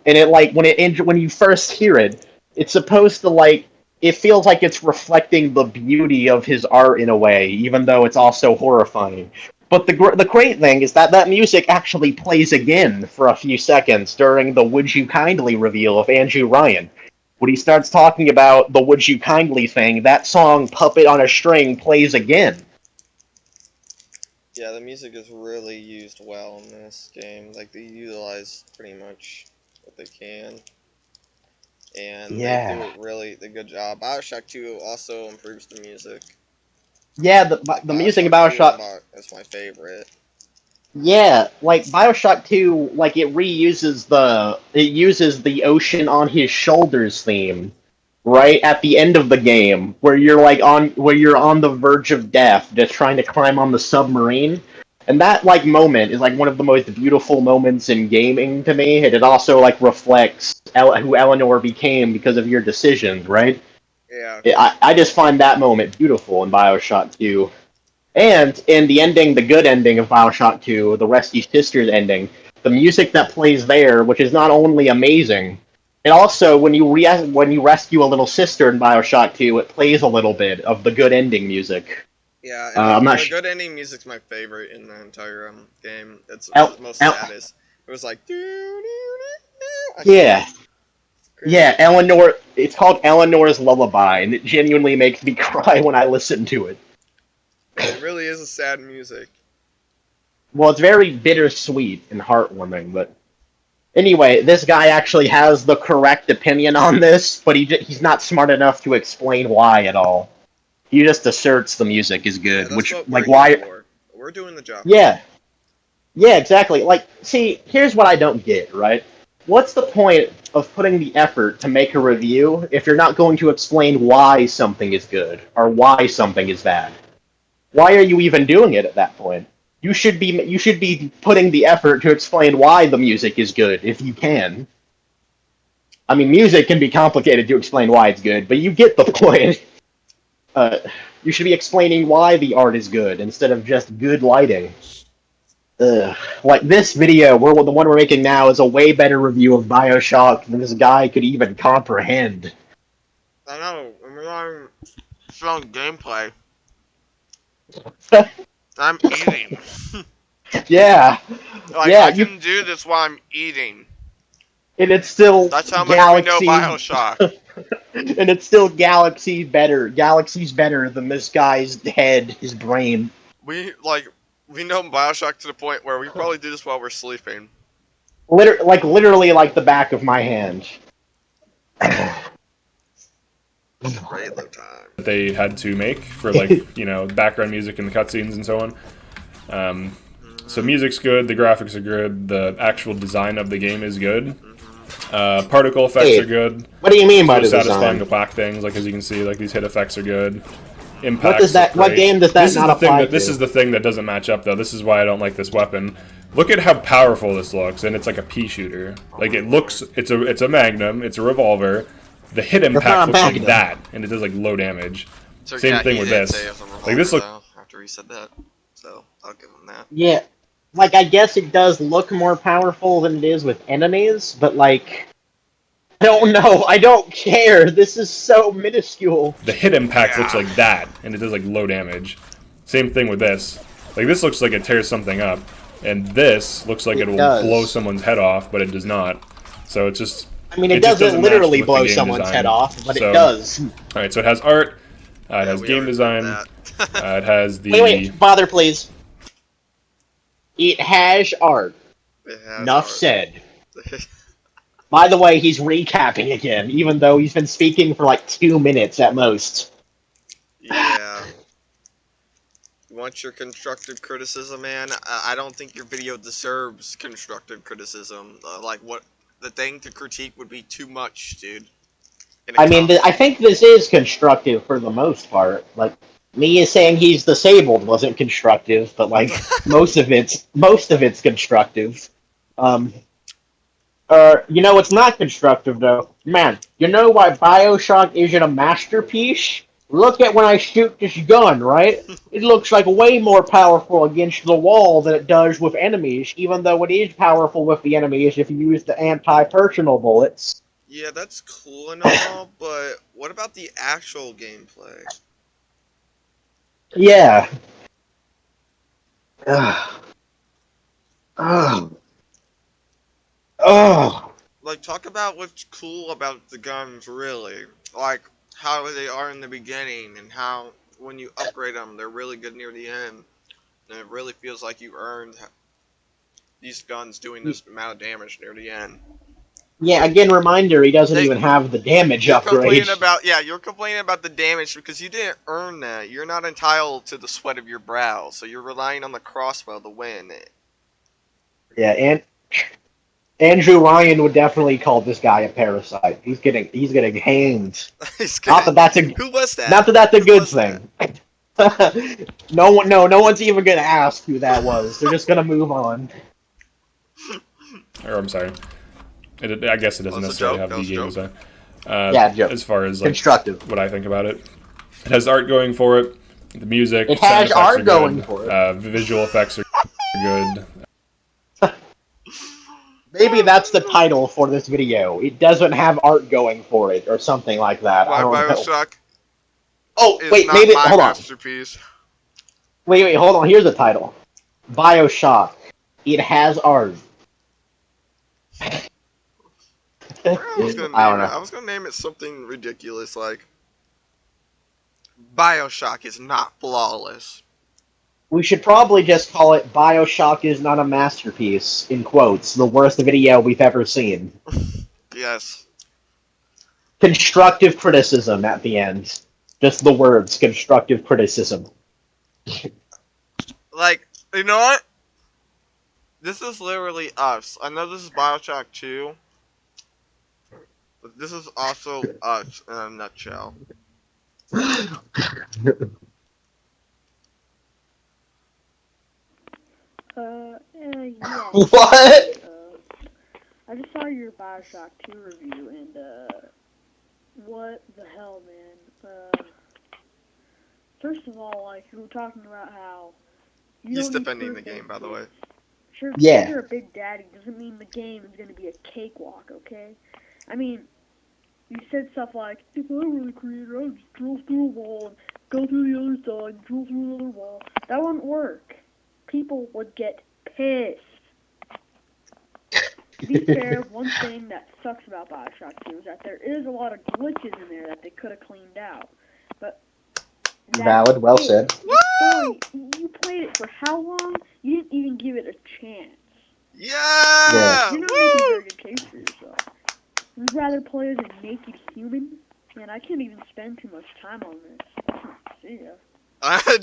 S2: and it like when you first hear it, it's supposed to like it feels like it's reflecting the beauty of his art in a way, even though it's also horrifying. But the great thing is that that music actually plays again for a few seconds during the "Would You Kindly" reveal of Andrew Ryan. When he starts talking about the "Would You Kindly" thing, that song "Puppet on a String" plays again.
S3: Yeah, the music is really used well in this game. Like, they utilize pretty much what they can. And they do
S2: Yeah.
S3: it really a good job. Bioshock 2 also improves the music.
S2: Yeah,
S3: Like,
S2: the music in
S3: Bioshock 2
S2: Bioshock.
S3: is my favorite.
S2: Yeah, like Bioshock 2, like it uses the ocean on his shoulders theme right at the end of the game where you're on the verge of death just trying to climb on the submarine. And that like moment is like one of the most beautiful moments in gaming to me, and it also like reflects who Eleanor became because of your decisions, right?
S3: Yeah.
S2: I just find that moment beautiful in Bioshock 2. And in the ending, the good ending of Bioshock 2, the Rescue Sisters ending, the music that plays there, which is not only amazing, it also, when you rescue a little sister in Bioshock 2, it plays a little bit of the good ending music.
S3: Yeah, and
S2: I'm not
S3: the
S2: sh-
S3: good ending music's my favorite in the entire game. It's
S2: El-
S3: the most
S2: El-
S3: saddest. It was like, I can't.
S2: yeah,
S3: Crazy.
S2: yeah, Eleanor. It's called Eleanor's Lullaby, and it genuinely makes me cry when I listen to it.
S3: It really is a sad music.
S2: Well, it's very bittersweet and heartwarming, but anyway, this guy actually has the correct opinion on this, but he's not smart enough to explain why at all. He just asserts the music is
S3: Yeah,
S2: good,
S3: that's
S2: which
S3: what we're
S2: like
S3: here
S2: why?
S3: for. We're doing the job.
S2: Yeah, yeah, exactly. Like, see, here's what I don't get. Right? What's the point of putting the effort to make a review if you're not going to explain why something is good or why something is bad? Why are you even doing it at that point? You should be putting the effort to explain why the music is good if you can. I mean, music can be complicated to explain why it's good, but you get the point. Uh, you should be explaining why the art is good instead of just good lighting. Like this video, the one we're making now, is a way better review of Bioshock than this guy could even comprehend.
S3: I know. We're not showing gameplay. I'm eating.
S2: Yeah,
S3: Like,
S2: yeah,
S3: I can do this while I'm eating.
S2: and it's still
S3: That's how much we know
S2: Galaxy,
S3: Bioshock.
S2: and it's still Galaxy better. Galaxy's better than this guy's head, his brain.
S3: We know Bioshock to the point where we probably do this while we're sleeping.
S2: Literally like the back of my hand.
S3: Halo time.
S4: That they had to make for like background music and the cutscenes and so on. So music's good, the graphics are good, the actual design of the game is good. Particle effects are good.
S2: What do you mean by
S4: It's
S2: the
S4: really satisfying
S2: design?
S4: to whack things, like as you can see, like these hit effects are good. Impacts
S2: What does that?
S4: look
S2: What
S4: great.
S2: game does that
S4: This is
S2: not
S4: the thing
S2: apply
S4: This
S2: to?
S4: is the thing that doesn't match up though. This is why I don't like this weapon. Look at how powerful this looks, and it's like a pea shooter. Like it looks, it's a magnum, it's a revolver. The hit
S2: not
S4: impact
S2: a
S4: looks like
S2: magnum.
S4: that, and it does like low damage.
S3: So,
S4: Same
S3: yeah,
S4: thing
S3: he
S4: with
S3: did
S4: this.
S3: say it was a revolver,
S4: Like this look.
S3: though, after he said that. So I'll give him that.
S2: Yeah, like I guess it does look more powerful than it is with enemies, but like I don't know. I don't care. This is so minuscule.
S4: The hit impact looks
S3: Yeah.
S4: like that, and it does like low damage. Same thing with this. Like this looks like it tears something up, and this looks like it will
S2: does.
S4: blow someone's head off, but it does not. So it's just.
S2: I mean, it
S4: just
S2: doesn't
S4: match
S2: literally
S4: with the
S2: blow
S4: game
S2: someone's
S4: design.
S2: head off, but
S4: So,
S2: it does.
S4: All right, so it has art. It has
S3: we
S4: game
S3: already
S4: design.
S3: did that.
S4: It has the.
S2: Wait, father, please. It has art.
S3: It has
S2: Enough
S3: art.
S2: said. By the way, he's recapping again, even though he's been speaking for like 2 minutes at most.
S3: Yeah. You want your constructive criticism, man? I don't think your video deserves constructive criticism. Like, what the thing to critique would be too much, dude.
S2: I mean, I think this is constructive for the most part. Like, me saying he's disabled wasn't constructive, but like most of it's constructive. Um, what's not constructive though? Man, you know why Bioshock isn't a masterpiece? Look at when I shoot this gun, right? It looks like way more powerful against the wall than it does with enemies, even though it is powerful with the enemies if you use the anti-personal bullets.
S3: Yeah, that's cool and all, but what about the actual gameplay?
S2: Yeah. Ugh. Ugh. Ugh.
S3: Like, talk about what's cool about the guns, really. Like, how they are in the beginning, and how, when you upgrade them, they're really good near the end. And it really feels like you earned these guns doing this amount of damage near the end.
S2: Yeah, again, reminder, he doesn't even have the damage upgrade.
S3: You're complaining about the damage because you didn't earn that. You're not entitled to the sweat of your brow, so you're relying on the crossbow to win it.
S2: Yeah, and Andrew Ryan would definitely call this guy a parasite. He's getting hanged. Not that that's a
S3: Who was that?
S2: Not that that's a good thing. No one's even gonna ask who that was. They're just gonna move on.
S4: Or I'm sorry. I guess it doesn't necessarily have the game design.
S2: Joke.
S4: As far as like,
S2: constructive,
S4: what I think about it, it has art going for it. The music,
S2: it has art going for it.
S4: Visual effects are good.
S2: Maybe that's the title for this video. It doesn't have art going for it, or something like that. I don't
S3: Bioshock.
S2: Oh
S3: Is
S2: wait,
S3: not
S2: maybe
S3: my
S2: hold on.
S3: Masterpiece.
S2: Wait, hold on. Here's the title: Bioshock. It has art.
S3: I was gonna name it something ridiculous like Bioshock is not flawless.
S2: We should probably just call it Bioshock is not a masterpiece, in quotes, the worst video we've ever seen.
S3: Yes.
S2: Constructive criticism at the end. Just the words, constructive criticism.
S3: Like, you know what? This is literally us. I know this is Bioshock 2, but this is also us in a nutshell.
S7: Yeah.
S2: What?
S7: I just saw your Bioshock 2 review, and, what the hell, man? First of all, like, you were talking about how
S3: He's defending the game, by the way.
S7: Sure,
S2: Yeah.
S7: because you're a big daddy doesn't mean the game is going to be a cakewalk, okay? I mean, you said stuff like, if I were the creator, I'd just drill through a wall and go through the other side and drill through another wall. That wouldn't work. People would get pissed. To be fair, one thing that sucks about Bioshock 2 is that there is a lot of glitches in there that they could have cleaned out. But
S2: Valid, well said.
S7: Story, you played it for how long? You didn't even give it a chance.
S3: Yeah!
S7: You're not making a very good case for yourself. You'd rather play as a naked human? Man, I can't even spend too much time on this. See ya.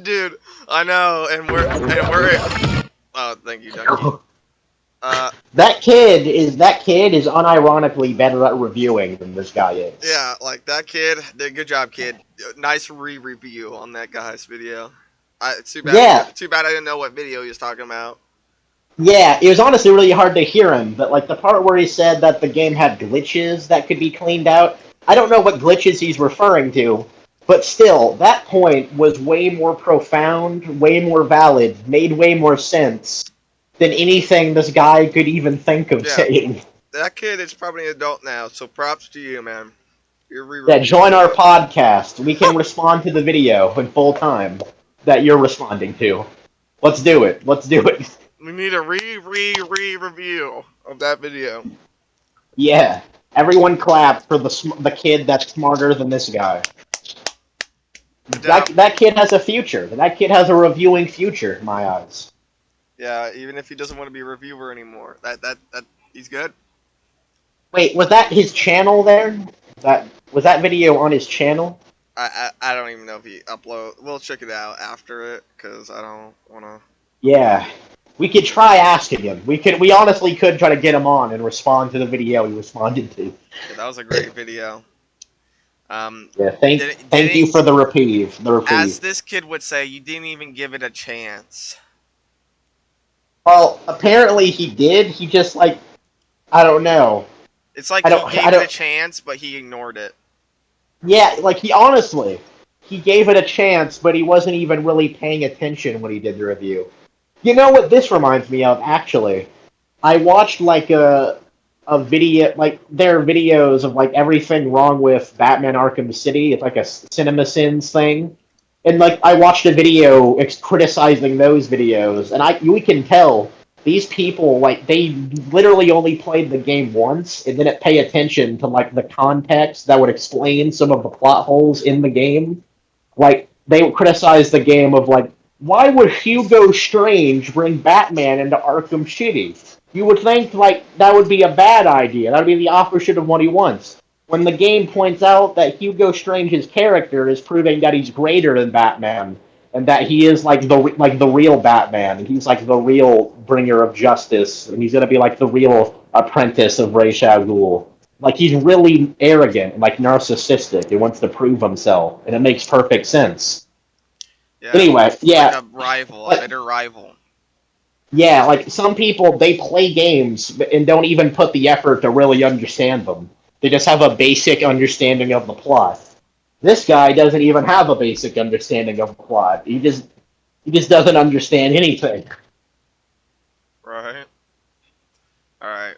S3: Dude, I know, and we're oh, thank you, Ducky.
S2: That kid is unironically better at reviewing than this guy is.
S3: Yeah, like that kid did a good job, kid. Nice re-review on that guy's video. Too bad I didn't know what video he was talking about.
S2: Yeah, it was honestly really hard to hear him, but like the part where he said that the game had glitches that could be cleaned out, I don't know what glitches he's referring to, but still, that point was way more profound, way more valid, made way more sense than anything this guy could even think of saying.
S3: That kid is probably an adult now, so props to you, man.
S2: Yeah, join our podcast. We can respond to the video in full time that you're responding to. Let's do it.
S3: We need a review of that video.
S2: Yeah. Everyone clap for the kid that's smarter than this guy. That kid has a future. That kid has a reviewing future, in my eyes.
S3: Yeah, even if he doesn't want to be a reviewer anymore. That he's good.
S2: Wait, was that his channel there? Was that video on his channel?
S3: I don't even know if he upload. We'll check it out after it, because I don't want to.
S2: Yeah. We could try asking him. We honestly could try to get him on and respond to the video he responded to.
S3: Yeah, that was a great video.
S5: Yeah, thank you for the reprieve.
S3: As this kid would say, you didn't even give it a chance.
S5: Well, apparently he did. He just I don't know.
S3: It's like he gave it a chance, but he ignored it.
S5: Yeah, he gave it a chance, but he wasn't even really paying attention when he did the review. You know what this reminds me of? Actually, I watched a video, their videos of everything wrong with Batman Arkham City. It's like a CinemaSins thing, and I watched a video criticizing those videos, and we can tell these people they literally only played the game once and didn't pay attention to the context that would explain some of the plot holes in the game. They would criticize the game of why would Hugo Strange bring Batman into Arkham City? You would think that would be a bad idea. That would be the opposite of what he wants. When the game points out that Hugo Strange's character is proving that he's greater than Batman, and that he is the real Batman, and he's the real bringer of justice, and he's gonna be the real apprentice of Ra's al Ghul. He's really arrogant, narcissistic, and wants to prove himself, and it makes perfect sense.
S3: Yeah,
S5: anyway, yeah,
S3: a bitter rival.
S5: Yeah, some people, they play games and don't even put the effort to really understand them. They just have a basic understanding of the plot. This guy doesn't even have a basic understanding of the plot. He just doesn't understand anything.
S3: Right. Alright.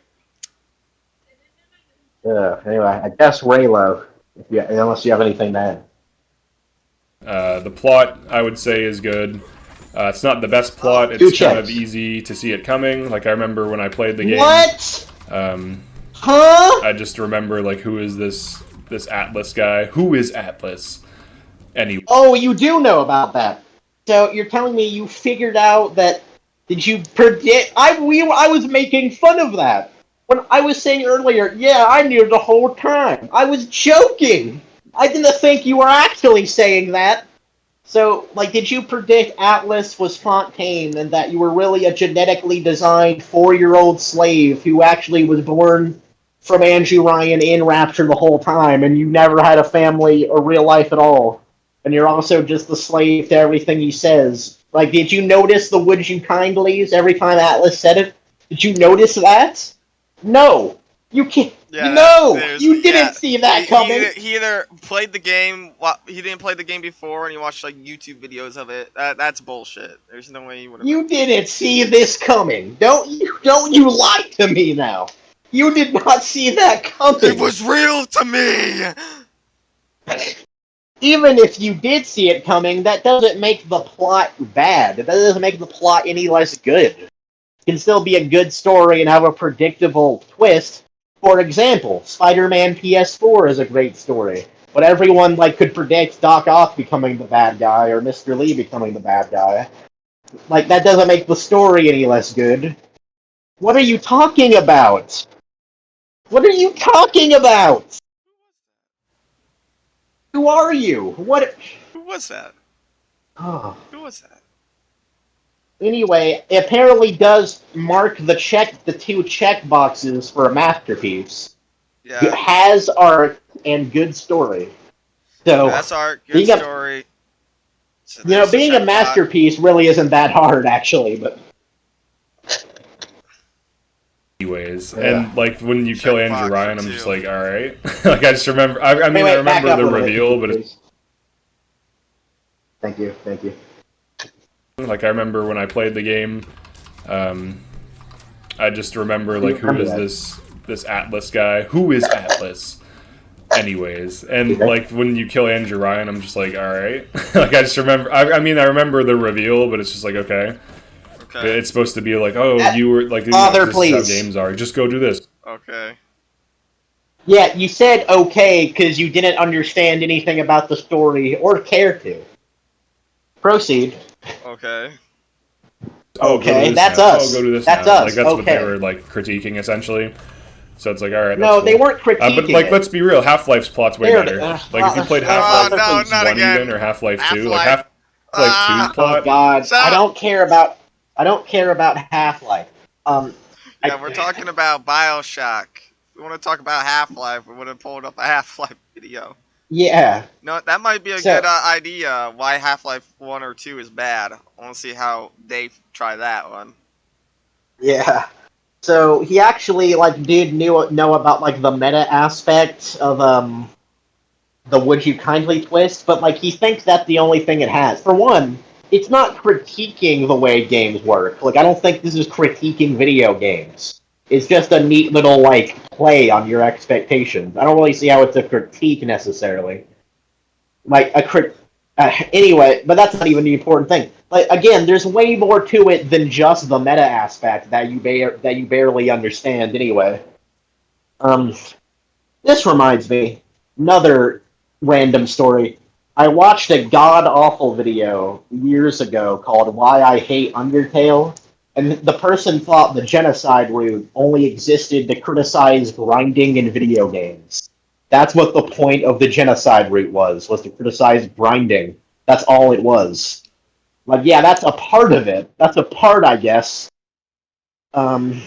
S5: Anyway, I guess Raylo, unless you have anything to
S4: add. The plot, I would say, is good. It's not the best plot. It's kind of easy to see it coming. I remember when I played the game.
S5: What?
S4: Huh? I just remember who is this Atlas guy? Who is Atlas? Anyway.
S5: Oh, you do know about that. So you're telling me you figured out that? Did you predict? I was making fun of that when I was saying earlier. Yeah, I knew the whole time. I was joking. I didn't think you were actually saying that. So, did you predict Atlas was Fontaine and that you were really a genetically designed 4-year-old slave who actually was born from Andrew Ryan in Rapture the whole time, and you never had a family or real life at all? And you're also just the slave to everything he says. Did you notice the would you kindlies every time Atlas said it? Did you notice that? No. You can't.
S3: Yeah,
S5: no, you didn't see that coming.
S3: He either played the game, he didn't play the game before, and he watched YouTube videos of it. That's bullshit. There's no way you would have.
S5: You didn't see this coming. Don't you lie to me now. You did not see that coming.
S3: It was real to me.
S5: Even if you did see it coming, that doesn't make the plot bad. That doesn't make the plot any less good. It can still be a good story and have a predictable twist. For example, Spider-Man PS4 is a great story, but everyone could predict Doc Ock becoming the bad guy or Mr. Lee becoming the bad guy. That doesn't make the story any less good. What are you talking about? What are you talking about? Who are you? What?
S3: Who was that?
S5: Oh.
S3: Who was that?
S5: Anyway, it apparently does mark the 2 check boxes for a masterpiece.
S3: Yeah.
S5: It has art and good story. So
S3: that's art, good story.
S5: So being a masterpiece really isn't that hard, actually. But
S4: anyways, and when you kill Andrew Ryan, I'm just all right. I just remember. I remember the reveal, but it's.
S5: Thank you.
S4: I remember when I played the game, I just remember who is this Atlas guy? Who is Atlas? Anyways, and when you kill Andrew Ryan, I'm just all right. I just remember. I remember the reveal, but it's just okay. Okay. It's supposed to be you were this
S5: please.
S4: Is how games are. Just go do this.
S3: Okay.
S5: Yeah, you said okay because you didn't understand anything about the story or care to. Proceed.
S3: Okay.
S5: Okay, that's us.
S4: Go do this
S5: that's
S4: now.
S5: us.
S4: That's
S5: okay.
S4: what they were critiquing essentially. So it's all right.
S5: No, they weren't critiquing.
S4: But let's be real. Half-Life's plot's way better. If you played Half-Life 1 even or Half-Life 2, Half-Life 2's plot.
S5: Oh God, I don't care about Half-Life.
S3: Yeah, we're talking about Bioshock. If we want to talk about Half-Life, we would have pulled up a Half-Life video.
S2: Yeah.
S3: No, that might be a
S2: So-
S3: good idea. Why Half-Life 1 or 2 is bad. I want to see how they try that one.
S2: Yeah. So he actually did know about the meta aspect of the would you kindly twist, but he thinks that's the only thing it has. For one, it's not critiquing the way games work. I don't think this is critiquing video games. It's just a neat little play on your expectations. I don't really see how it's a critique necessarily. Anyway, but that's not even the important thing. Again, there's way more to it than just the meta aspect that you barely understand. Anyway, um, this reminds me another random story. I watched a god awful video years ago called "Why I Hate Undertale," and the person thought the genocide route only existed to criticize grinding in video games. That's what the point of the genocide route was to criticize grinding. That's all it was. Yeah, that's a part of it. That's a part, I guess. Um,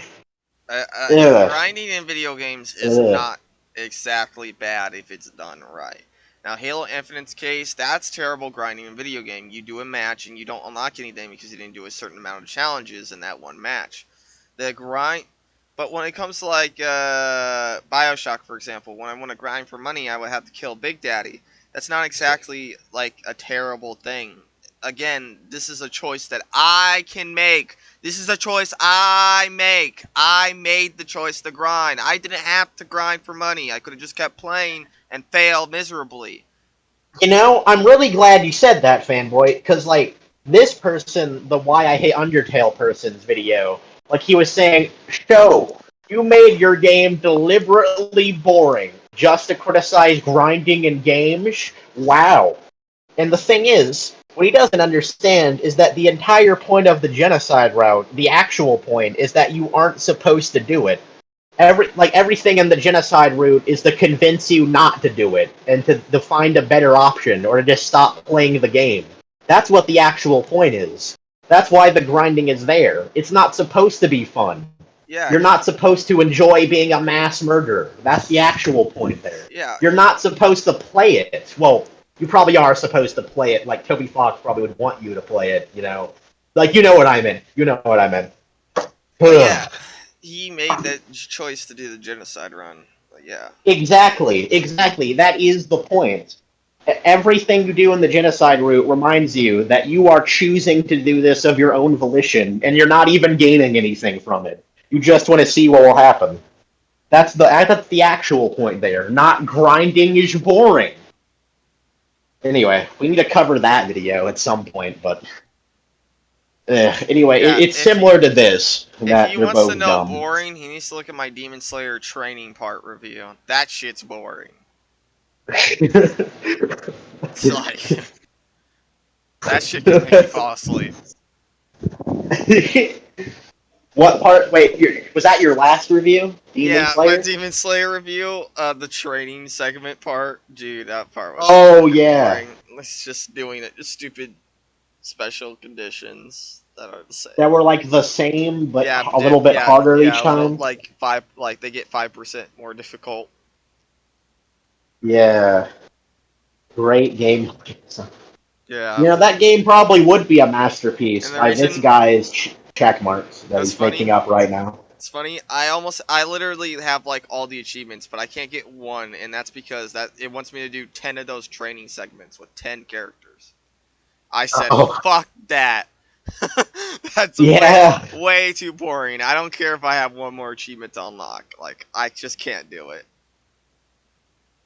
S2: ugh,
S3: Grinding in video games is
S2: ugh.
S3: not exactly bad if it's done right. Now, Halo Infinite's case, that's terrible grinding in video game. You do a match and you don't unlock anything because you didn't do a certain amount of challenges in that one match. The grind, but when it comes to Bioshock, for example, when I want to grind for money, I would have to kill Big Daddy. That's not exactly a terrible thing. Again, this is a choice that I can make. This is a choice I make. I made the choice to grind. I didn't have to grind for money. I could have just kept playing and failed miserably.
S2: I'm really glad you said that, fanboy, because this person, the "Why I Hate Undertale" person's video, he was saying, "Show, you made your game deliberately boring just to criticize grinding in games. Wow." And the thing is, what he doesn't understand is that the entire point of the genocide route, the actual point, is that you aren't supposed to do it. Everything in the genocide route is to convince you not to do it and to find a better option or to just stop playing the game. That's what the actual point is. That's why the grinding is there. It's not supposed to be fun.
S3: Yeah.
S2: You're not supposed to enjoy being a mass murderer. That's the actual point there.
S3: Yeah.
S2: You're not supposed to play it. Well, you probably are supposed to play it. Toby Fox probably would want you to play it, you know? You know what I meant. You know what I meant.
S3: But yeah, he made that choice to do the genocide run. But yeah.
S2: Exactly. That is the point. Everything you do in the genocide route reminds you that you are choosing to do this of your own volition, and you're not even gaining anything from it. You just want to see what will happen. That's the actual point there. Not grinding is boring. Anyway, we need to cover that video at some point, but anyway,
S3: Yeah,
S2: it's similar to this.
S3: If he
S2: They're
S3: wants to
S2: both
S3: know
S2: dumb.
S3: boring, he needs to look at my Demon Slayer training part review. That shit's boring. It's that shit can make me fall asleep.
S2: What part? Wait, was that your last review? Demon Slayer?
S3: My Demon Slayer review, the training segment part, dude, that part was
S2: yeah.
S3: boring. It's just doing it, just stupid special conditions that are the same.
S2: That were the same, but a little bit
S3: yeah,
S2: harder
S3: yeah,
S2: each time.
S3: They get 5% more difficult.
S2: Yeah. Great game.
S3: Yeah.
S2: That game probably would be a masterpiece by this
S3: reason-
S2: guy's check marks that
S3: That's
S2: he's
S3: funny.
S2: making up right now.
S3: It's funny. I literally have all the achievements, but I can't get one, and that's because it wants me to do 10 of those training segments with 10 characters. I said, fuck that. That's way too boring. I don't care if I have one more achievement to unlock. I just can't do it.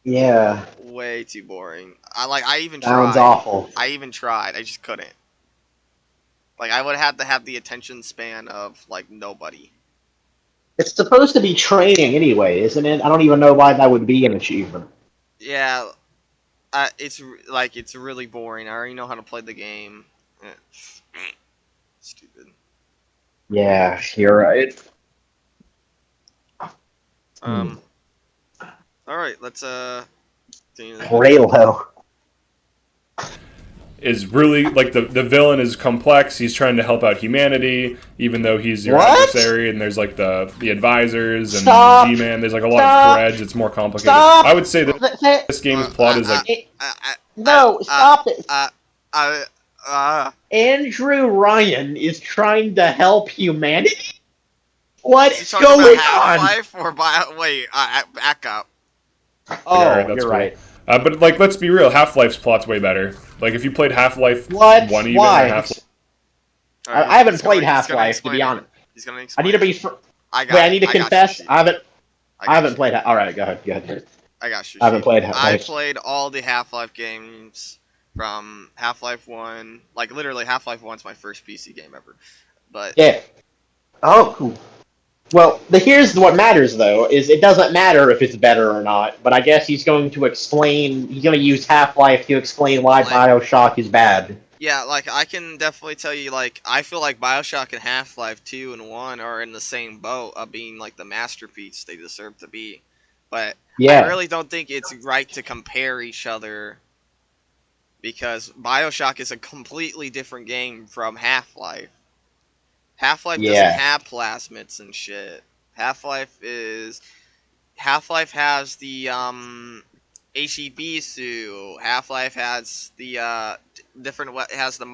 S2: Yeah.
S3: Way too boring. I even
S2: Sounds
S3: tried.
S2: awful.
S3: I even tried. I just couldn't. I would have to have the attention span of nobody.
S2: It's supposed to be training anyway, isn't it? I don't even know why that would be an achievement.
S3: Yeah, it's really boring. I already know how to play the game. Stupid.
S2: Yeah, you're right.
S3: All right, let's continue this.
S2: Raylo.
S4: is really like the villain is complex. He's trying to help out humanity, even though he's your
S5: What?
S4: adversary. And there's like the advisors and
S5: Stop.
S4: G-Man. There's like a lot
S5: Stop.
S4: of threads. It's more complicated.
S5: Stop.
S4: I would say that this game's plot is like
S5: No, stop it.
S3: Uh,
S2: Andrew Ryan is trying to help humanity?
S3: is he
S2: What's
S3: talking
S2: going
S3: about
S2: on?
S3: Half-Life or wait, back up.
S2: Oh,
S4: alright, that's
S2: you're
S4: cool.
S2: right.
S4: But like, let's be real. Half-Life's plot's way better. Like, if you played Half-Life
S2: What?
S4: 1 even,
S2: Why?
S4: or Half-Life...
S2: I haven't played Half-Life, to be honest.
S3: He's gonna
S2: I
S3: explain
S2: need to be. I need to confess. I haven't played. All right, go ahead.
S3: I got you.
S2: I haven't played
S3: I
S2: Half-Life.
S3: played all the Half-Life games from Half-Life 1. Like, literally, Half-Life 1's my first PC game ever. But
S2: Yeah. Oh, cool. Well, here's what matters, though, is it doesn't matter if it's better or not, but I guess he's going to use Half-Life to explain why Bioshock is bad.
S3: yeah, like, I can definitely tell you, like, I feel like Bioshock and Half-Life 2 and 1 are in the same boat of being, like, the masterpiece they deserve to be. But
S2: Yeah.
S3: I really don't think it's right to compare each other, because Bioshock is a completely different game from Half-Life. Half-Life doesn't have plasmids and shit. Half-Life has the HEB suit. Half-Life has the has the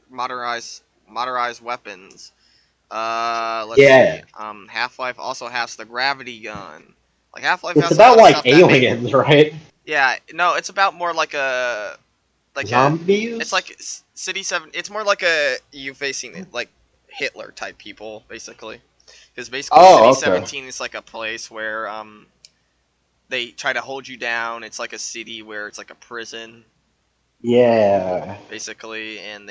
S3: motorized weapons. Let's see. Half-Life also has the gravity gun. Like, Half-Life
S2: It's
S3: has
S2: about
S3: a lot of
S2: like
S3: stuff that
S2: aliens, right?
S3: yeah, no, it's about more like a
S2: Zombies.
S3: it's like City 7. It's more like you facing like Hitler type people, basically. Because basically City 17 is like a place where they try to hold you down. It's like a city where it's like a prison.
S2: Yeah.
S3: Basically, and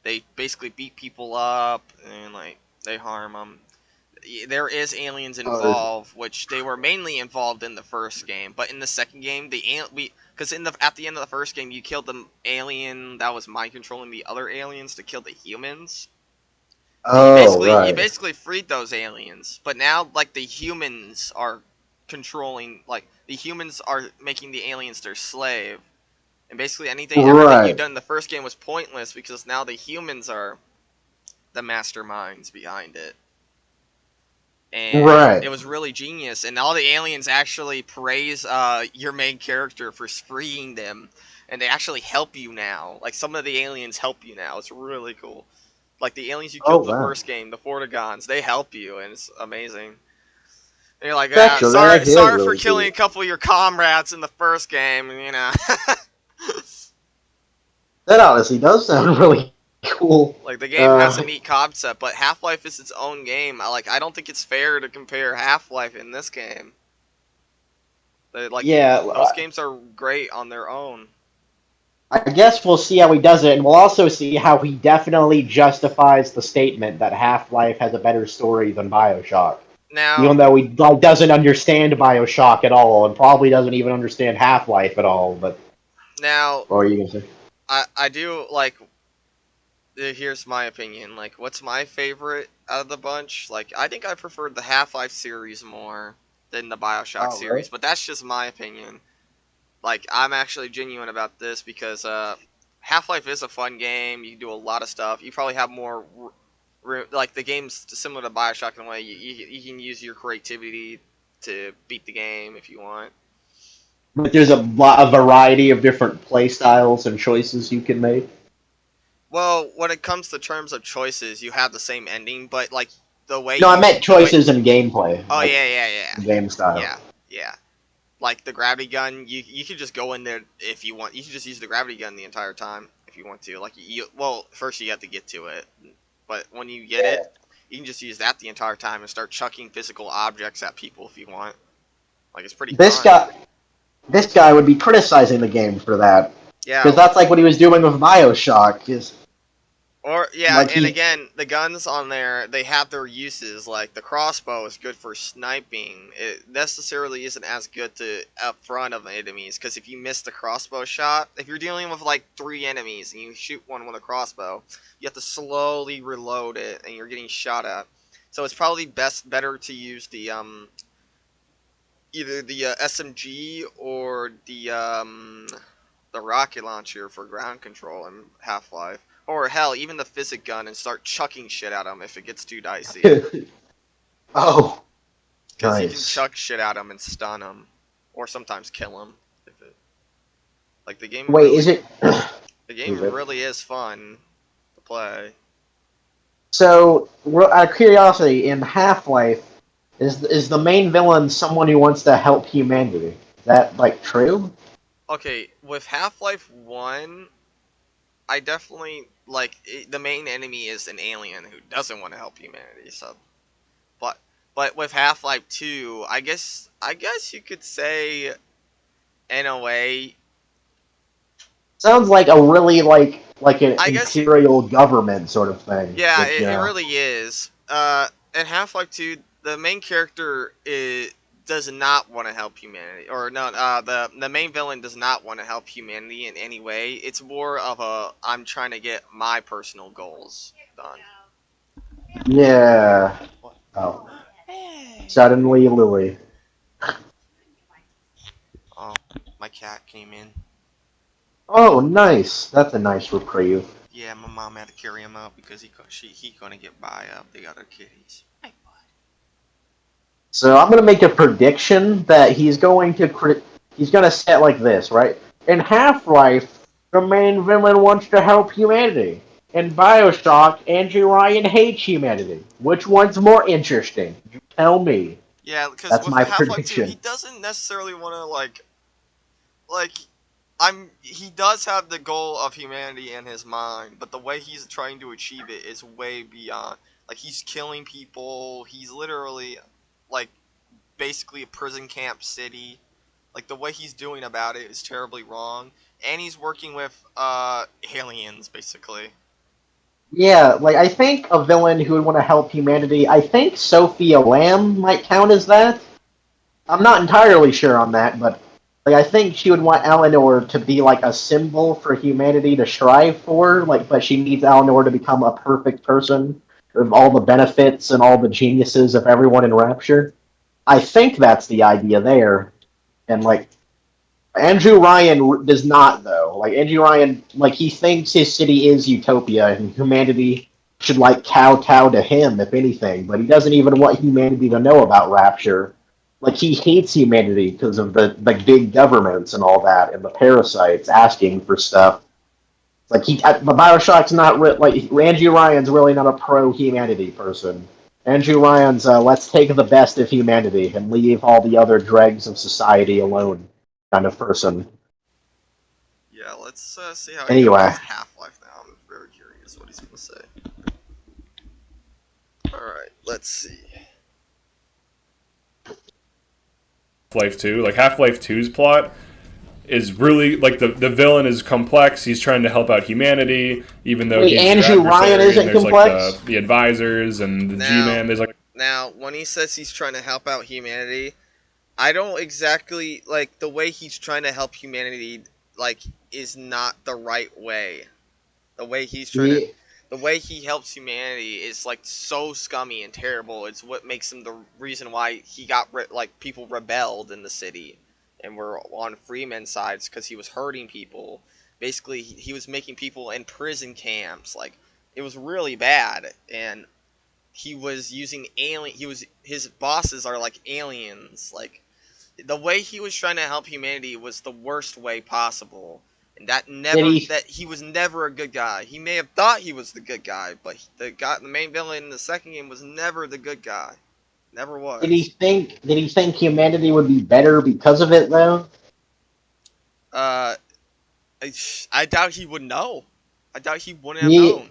S3: they basically beat people up and like they harm them. There is aliens involved, which they were mainly involved in the first game, but in the second game, because at the end of the first game, you killed the alien that was mind controlling the other aliens to kill the humans. You basically freed those aliens, but now like the humans are controlling, like the humans are making the aliens their slave, and basically everything you've done in the first game was pointless because now the humans are the masterminds behind it. And it was really genius, and all the aliens actually praise your main character for freeing them, and they actually help you now. Like, some of the aliens help you now. It's really cool. Like, the aliens you killed in the first game, the Fortigons, they help you, and it's amazing. And you're like, sorry for killing a couple of your comrades in the first game, you know.
S2: That honestly does sound really cool.
S3: Like, the game has a neat concept, but Half-Life is its own game. I don't think it's fair to compare Half-Life in this game. Those games are great on their own.
S2: I guess we'll see how he does it, and we'll also see how he definitely justifies the statement that Half-Life has a better story than Bioshock.
S3: Now,
S2: even though he doesn't understand Bioshock at all, and probably doesn't even understand Half-Life at all, but...
S3: Now...
S2: What are you gonna say?
S3: I do, like... Here's my opinion. Like, what's my favorite out of the bunch? Like, I think I preferred the Half-Life series more than the Bioshock series, but that's just my opinion. Like, I'm actually genuine about this because Half-Life is a fun game. You can do a lot of stuff. You probably have more... like, the game's similar to Bioshock in a way. You can use your creativity to beat the game if you want.
S2: But there's a variety of different play styles and choices you can make.
S3: Well, when it comes to terms of choices, you have the same ending, but, like, the way...
S2: No, I meant choices in gameplay.
S3: Oh,
S2: like,
S3: yeah.
S2: Game style.
S3: Yeah. Like, the gravity gun, you could just go in there if you want. You could just use the gravity gun the entire time if you want to. Like, well, first you have to get to it. But when you get it, you can just use that the entire time and start chucking physical objects at people if you want. Like, it's pretty fun.
S2: This guy would be criticizing the game for that.
S3: Yeah.
S2: Because that's like what he was doing with Bioshock.
S3: Again, the guns on there, they have their uses. Like, the crossbow is good for sniping. It necessarily isn't as good to up front of enemies, because if you miss the crossbow shot, if you're dealing with, like, 3 enemies and you shoot one with a crossbow, you have to slowly reload it, and you're getting shot at. So it's probably better to use the, either the SMG or the the rocket launcher for ground control in Half-Life. Or hell, even the physic gun and start chucking shit at him if it gets too dicey.
S5: Oh,
S3: Because you can
S5: nice.
S3: chuck shit at him and stun him. Or sometimes kill him. Like, the game
S5: Wait,
S3: really,
S5: is it?
S3: the game really is fun to play.
S5: So, out of curiosity, in Half-Life, is the main villain someone who wants to help humanity? Is that, like, true?
S3: Okay, with Half-Life 1, I definitely, like, the main enemy is an alien who doesn't want to help humanity, so... But with Half-Life 2, I guess you could say, in a way...
S5: Sounds like a really, like an
S3: I guess you...
S5: imperial government sort of thing.
S3: Yeah,
S5: Which,
S3: it really is. In Half-Life 2, the main character does not want to help humanity, or no, the main villain does not want to help humanity in any way. It's more of a I'm trying to get my personal goals done.
S5: Yeah. Oh. Suddenly, Louis.
S3: Oh, my cat came in.
S5: Oh, nice. That's a nice reprieve.
S3: Yeah, my mom had to carry him out because he gonna get by the other kitties.
S5: So I'm gonna make a prediction that he's going to set like this, right? In Half-Life, the main villain wants to help humanity. In Bioshock, Andrew Ryan hates humanity. Which one's more interesting? You tell me.
S3: Yeah, because
S5: That's
S3: with
S5: my
S3: Half-Life 2,
S5: prediction.
S3: he doesn't necessarily want to he does have the goal of humanity in his mind, but the way he's trying to achieve it is way beyond. Like, he's killing people. He's literally, like, basically a prison camp city. Like, the way he's doing about it is terribly wrong. And he's working with, aliens, basically.
S5: Yeah, like I think a villain who would want to help humanity, I think Sophia Lamb might count as that. I'm not entirely sure on that, but like I think she would want Eleanor to be like a symbol for humanity to strive for, like but she needs Eleanor to become a perfect person with all the benefits and all the geniuses of everyone in Rapture. I think that's the idea there. And like Andrew Ryan does not though. Like Andrew Ryan, like he thinks his city is utopia and humanity should like kowtow to him if anything. But he doesn't even want humanity to know about Rapture. Like he hates humanity because of the big governments and all that and the parasites asking for stuff. Like the Bioshock's not like Andrew Ryan's really not a pro humanity person. Andrew Ryan's let's take the best of humanity and leave all the other dregs of society alone kind of person.
S3: Yeah, let's see how he
S5: Anyway.
S3: goes with Half-Life now. I'm very curious what he's going to say. Alright, let's see.
S4: Half-Life 2, like Half-Life 2's plot is really like the villain is complex. He's trying to help out humanity, even though he's
S5: Andrew
S4: your
S5: Ryan
S4: adversary,
S5: isn't
S4: and there's
S5: complex?
S4: like the advisors and the G-Man. There's like
S3: Now, when he says he's trying to help out humanity, I don't exactly like the way he's trying to help humanity. Like, is not the right way. The way he's trying to, the way he helps humanity is like so scummy and terrible. It's what makes him the reason why he got like people rebelled in the city, and were on Freeman's sides because he was hurting people. Basically, he was making people in prison camps. Like, it was really bad, and he was using his bosses are like aliens. Like, the way he was trying to help humanity was the worst way possible, and that he was never a good guy. He may have thought he was the good guy, but the main villain in the second game was never the good guy. Never was.
S5: Did he think humanity would be better because of it though?
S3: I doubt he would know. I doubt he wouldn't have known.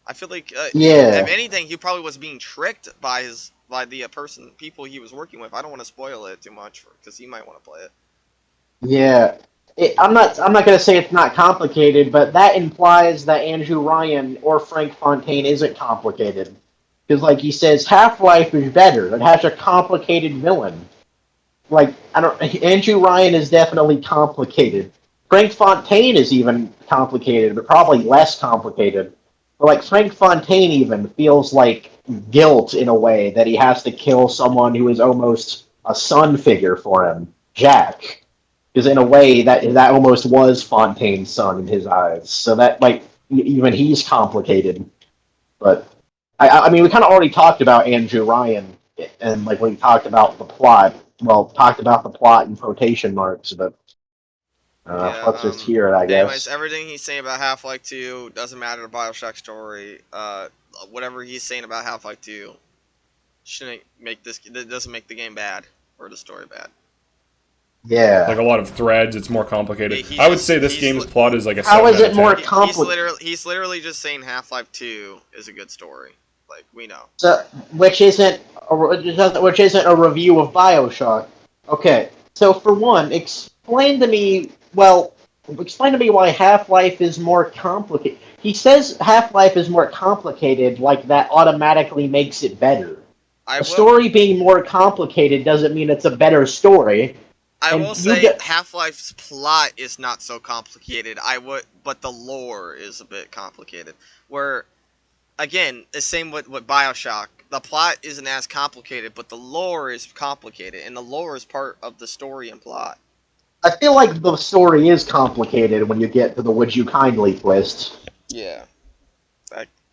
S3: I feel like if anything, he probably was being tricked by the people he was working with. I don't want to spoil it too much because he might want to play it.
S5: Yeah, I'm not going to say it's not complicated, but that implies that Andrew Ryan or Frank Fontaine isn't complicated, because like he says, Half-Life is better. It has a complicated villain. Like Andrew Ryan is definitely complicated. Frank Fontaine is even complicated, but probably less complicated. But like Frank Fontaine even feels like guilt in a way that he has to kill someone who is almost a son figure for him, Jack. Because in a way, that almost was Fontaine's son in his eyes. So that, like, even he's complicated. But, I mean, we kind of already talked about Andrew Ryan, and, like, when we talked about the plot. Well, talked about the plot in quotation marks, but let's just hear it, I guess.
S3: Anyways, everything he's saying about Half-Life 2 doesn't matter to Bioshock story. Whatever he's saying about Half-Life 2 shouldn't make that doesn't make the game bad or the story bad.
S5: Yeah.
S4: Like a lot of threads, it's more complicated. I would say this game's plot is like a 7
S5: How is
S4: out
S5: it
S4: of
S5: more
S4: 10.
S5: complicated?
S3: He's literally just saying Half-Life 2 is a good story. Like, we know.
S5: So, which isn't a review of Bioshock. Okay, so for one, explain to me why Half-Life is more complicated. He says Half-Life is more complicated, like that automatically makes it better. A story being more complicated doesn't mean it's a better story.
S3: I will say Half-Life's plot is not so complicated. But the lore is a bit complicated. Where, again, the same with Bioshock. The plot isn't as complicated, but the lore is complicated, and the lore is part of the story and plot.
S5: I feel like the story is complicated when you get to the "Would You Kindly" twist.
S3: Yeah.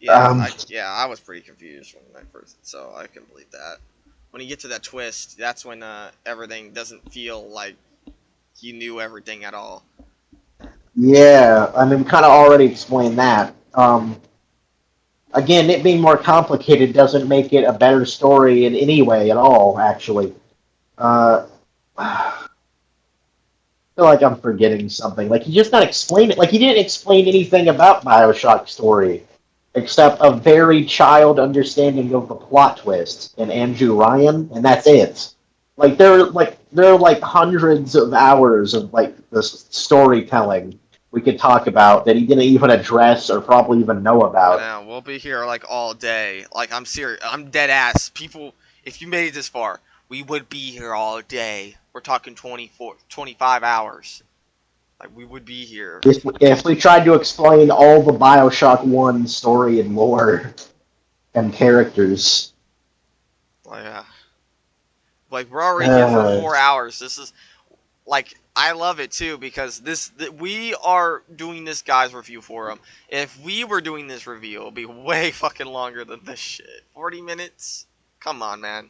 S3: I was pretty confused when I first, so I can believe that. When you get to that twist, that's when everything doesn't feel like you knew everything at all.
S5: Yeah, I mean, we kind of already explained that. Again, it being more complicated doesn't make it a better story in any way at all, actually. I feel like I'm forgetting something. Like, he just not explain it. Like, he didn't explain anything about Bioshock's story, except a very child understanding of the plot twist in Andrew Ryan, and that's it. Like, there are hundreds of hours of, like, this storytelling we could talk about that he didn't even address or probably even know about.
S3: Yeah, we'll be here like all day. Like, I'm serious. I'm dead ass. People, if you made it this far, we would be here all day. We're talking 25 hours. Like, we would be here.
S5: If we tried to explain all the Bioshock 1 story and lore and characters.
S3: Yeah. Like, we're already here for 4 hours. This is, like, I love it too, because we are doing this guy's review for him. If we were doing this review, it would be way fucking longer than this shit. 40 minutes? Come on, man.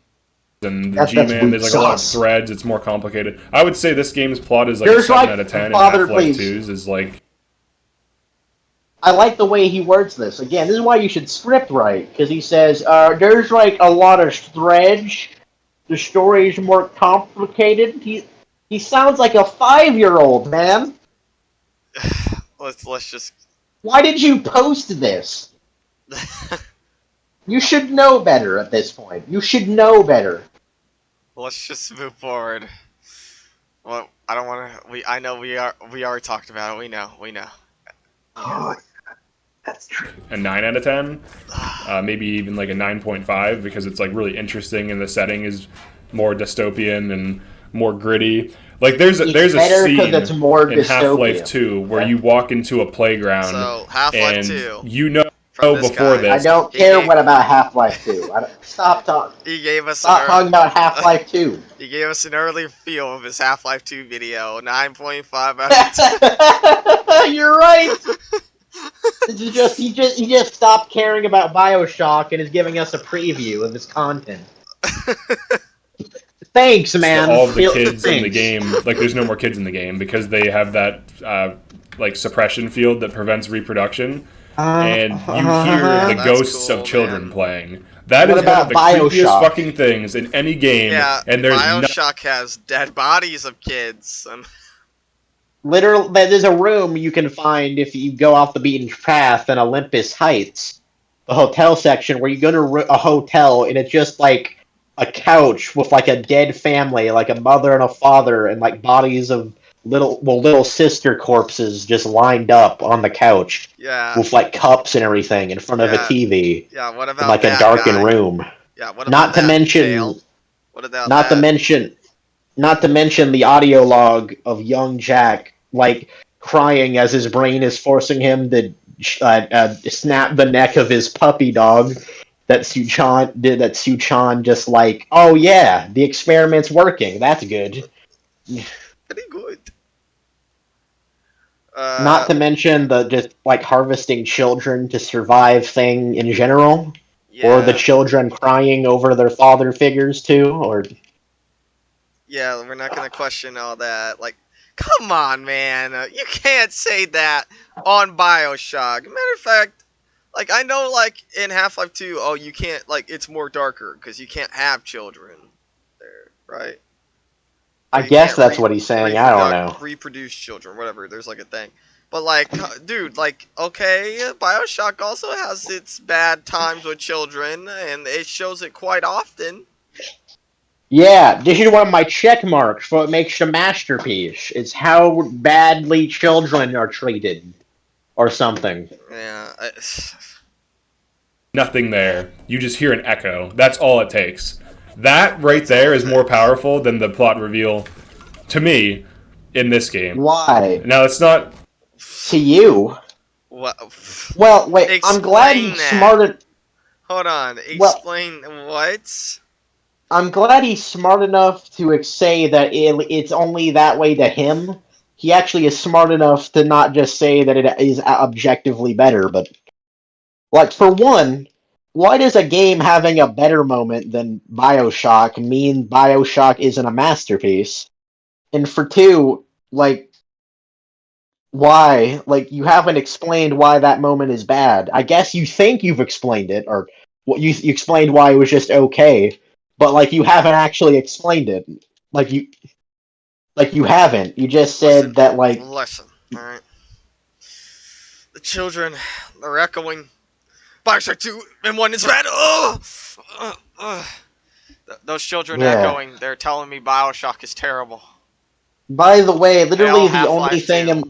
S4: And the G-Man, there's like a lot of threads, it's more complicated. I would say this game's plot is like a 7 out of 10, and Half-Life 2's is like...
S5: I like the way he words this. Again, this is why you should script write, because he says, there's like a lot of threads, the story is more complicated. He sounds like a 5-year-old, man.
S3: Let's just...
S5: Why did you post this? You should know better at this point. You should know better.
S3: Let's just move forward. Well, I don't want to... I know we already talked about it. We know.
S5: Oh, that's true.
S4: A 9 out of 10? Maybe even like a 9.5, because it's like really interesting and the setting is more dystopian and more gritty. Like there's a scene in Half-Life 2 where you walk into a playground
S3: Half-Life 2,
S4: you know before this.
S5: I don't care what about Half-Life 2. Stop talking.
S3: He gave us
S5: Stop talking about Half-Life 2.
S3: He gave us an early feel of his Half-Life 2 video. 9.5 out of 10.
S5: You're right. He just stopped caring about Bioshock and is giving us a preview of his content. Thanks, man.
S4: So all of the kids in the game, like there's no more kids in the game because they have that like suppression field that prevents reproduction, and you hear the ghosts of children playing. That is one of the creepiest fucking things in any game.
S3: Yeah,
S4: and there's
S3: Bioshock has dead bodies of kids.
S5: Literally, there's a room you can find if you go off the beaten path in Olympus Heights, the hotel section, where you go to a hotel and it's just like a couch with like a dead family, like a mother and a father, and like bodies of little sister corpses just lined up on the couch.
S3: Yeah.
S5: With like cups and everything in front of a TV.
S3: Yeah. What about
S5: in like a darkened room?
S3: Yeah. What about
S5: Not to mention the audio log of young Jack like crying as his brain is forcing him to snap the neck of his puppy dog. That Suchan just like, oh yeah, the experiment's working. That's good.
S3: Pretty good.
S5: Not to mention the just like harvesting children to survive thing in general, or the
S3: yeah,
S5: children crying over their father figures too, or
S3: yeah, we're not gonna question all that. Like, come on, man, you can't say that on Bioshock. Matter of fact, like I know, like in Half-Life 2, oh, you can't, like it's more darker because you can't have children there, right?
S5: I
S3: Or you
S5: guess
S3: can't
S5: that's what he's saying. I don't know.
S3: reproduce children, whatever. There's like a thing. But like, dude, like, okay, Bioshock also has its bad times with children, and it shows it quite often.
S5: Yeah, this is one of my check marks for what makes a masterpiece. It's how badly children are treated, or something.
S3: Yeah.
S4: Nothing there. You just hear an echo. That's all it takes. That right there is more powerful than the plot reveal, to me, in this game.
S5: Why?
S4: Now, it's not...
S5: To you?
S3: What?
S5: Well, wait, I'm glad
S3: Explain
S5: he's
S3: that.
S5: smart.
S3: Hold on.
S5: Well-
S3: Explain what?
S5: I'm glad he's smart enough to say that it's only that way to him. He actually is smart enough to not just say that it is objectively better, but like for one, why does a game having a better moment than Bioshock mean Bioshock isn't a masterpiece? And for two, like why? Like you haven't explained why that moment is bad. I guess you think you've explained it, or what you explained why it was just okay, but like you haven't actually explained it. Like you haven't. You just said
S3: Listen,
S5: that like
S3: Listen, alright. The children, they're echoing. Bioshock 2 and 1 is bad. Those children
S5: Yeah.
S3: echoing, they're telling me Bioshock is terrible.
S5: by the way, literally
S3: Hell,
S5: the only
S3: Half-Life
S5: thing
S3: 2.
S5: in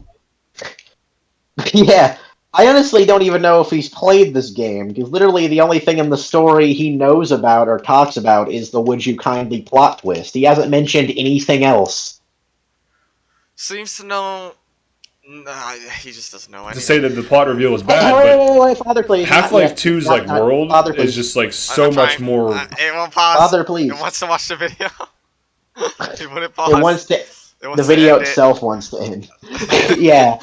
S5: yeah, I honestly don't even know if he's played this game, because literally the only thing in the story he knows about or talks about is the would you kindly plot twist. He hasn't mentioned anything else.
S3: Seems to know. Nah, he just doesn't know anything.
S4: To say that the plot reveal was
S5: Hey,
S4: bad,
S5: wait, Father, please.
S4: but Half-Life 2's like world
S5: Father, please.
S4: is just like so
S3: I'm
S4: much
S3: trying.
S4: more...
S3: It won't pause.
S5: Father, please.
S3: It wants to watch the video. It wouldn't pause.
S5: It wants to.
S3: It
S5: The
S3: wants to
S5: video
S3: end it.
S5: itself wants to end. Yeah.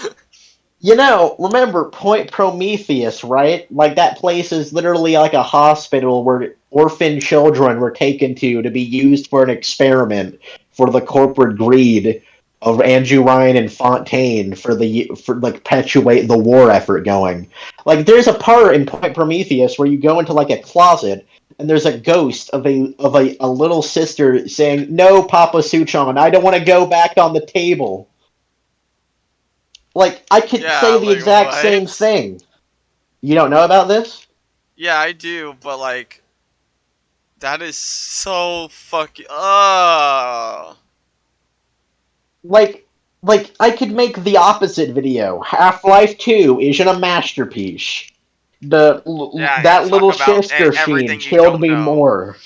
S5: You know, remember Point Prometheus, right? Like that place is literally like a hospital where orphan children were taken to be used for an experiment for the corporate greed of Andrew Ryan and Fontaine for like perpetuate the war effort going. Like there's a part in Point Prometheus where you go into like a closet and there's a ghost of a little sister saying, "No, Papa Suchon, I don't want to go back on the table." Like, I could
S3: Yeah,
S5: say the
S3: like,
S5: exact
S3: what?
S5: same thing. You don't know about this?
S3: Yeah, I do, but like, that is so fucking.
S5: Like, I could make the opposite video. Half-Life 2 isn't a masterpiece.
S3: Yeah,
S5: That
S3: talk
S5: little
S3: about
S5: sister
S3: everything
S5: scene
S3: you
S5: killed
S3: don't
S5: me
S3: know.
S5: more.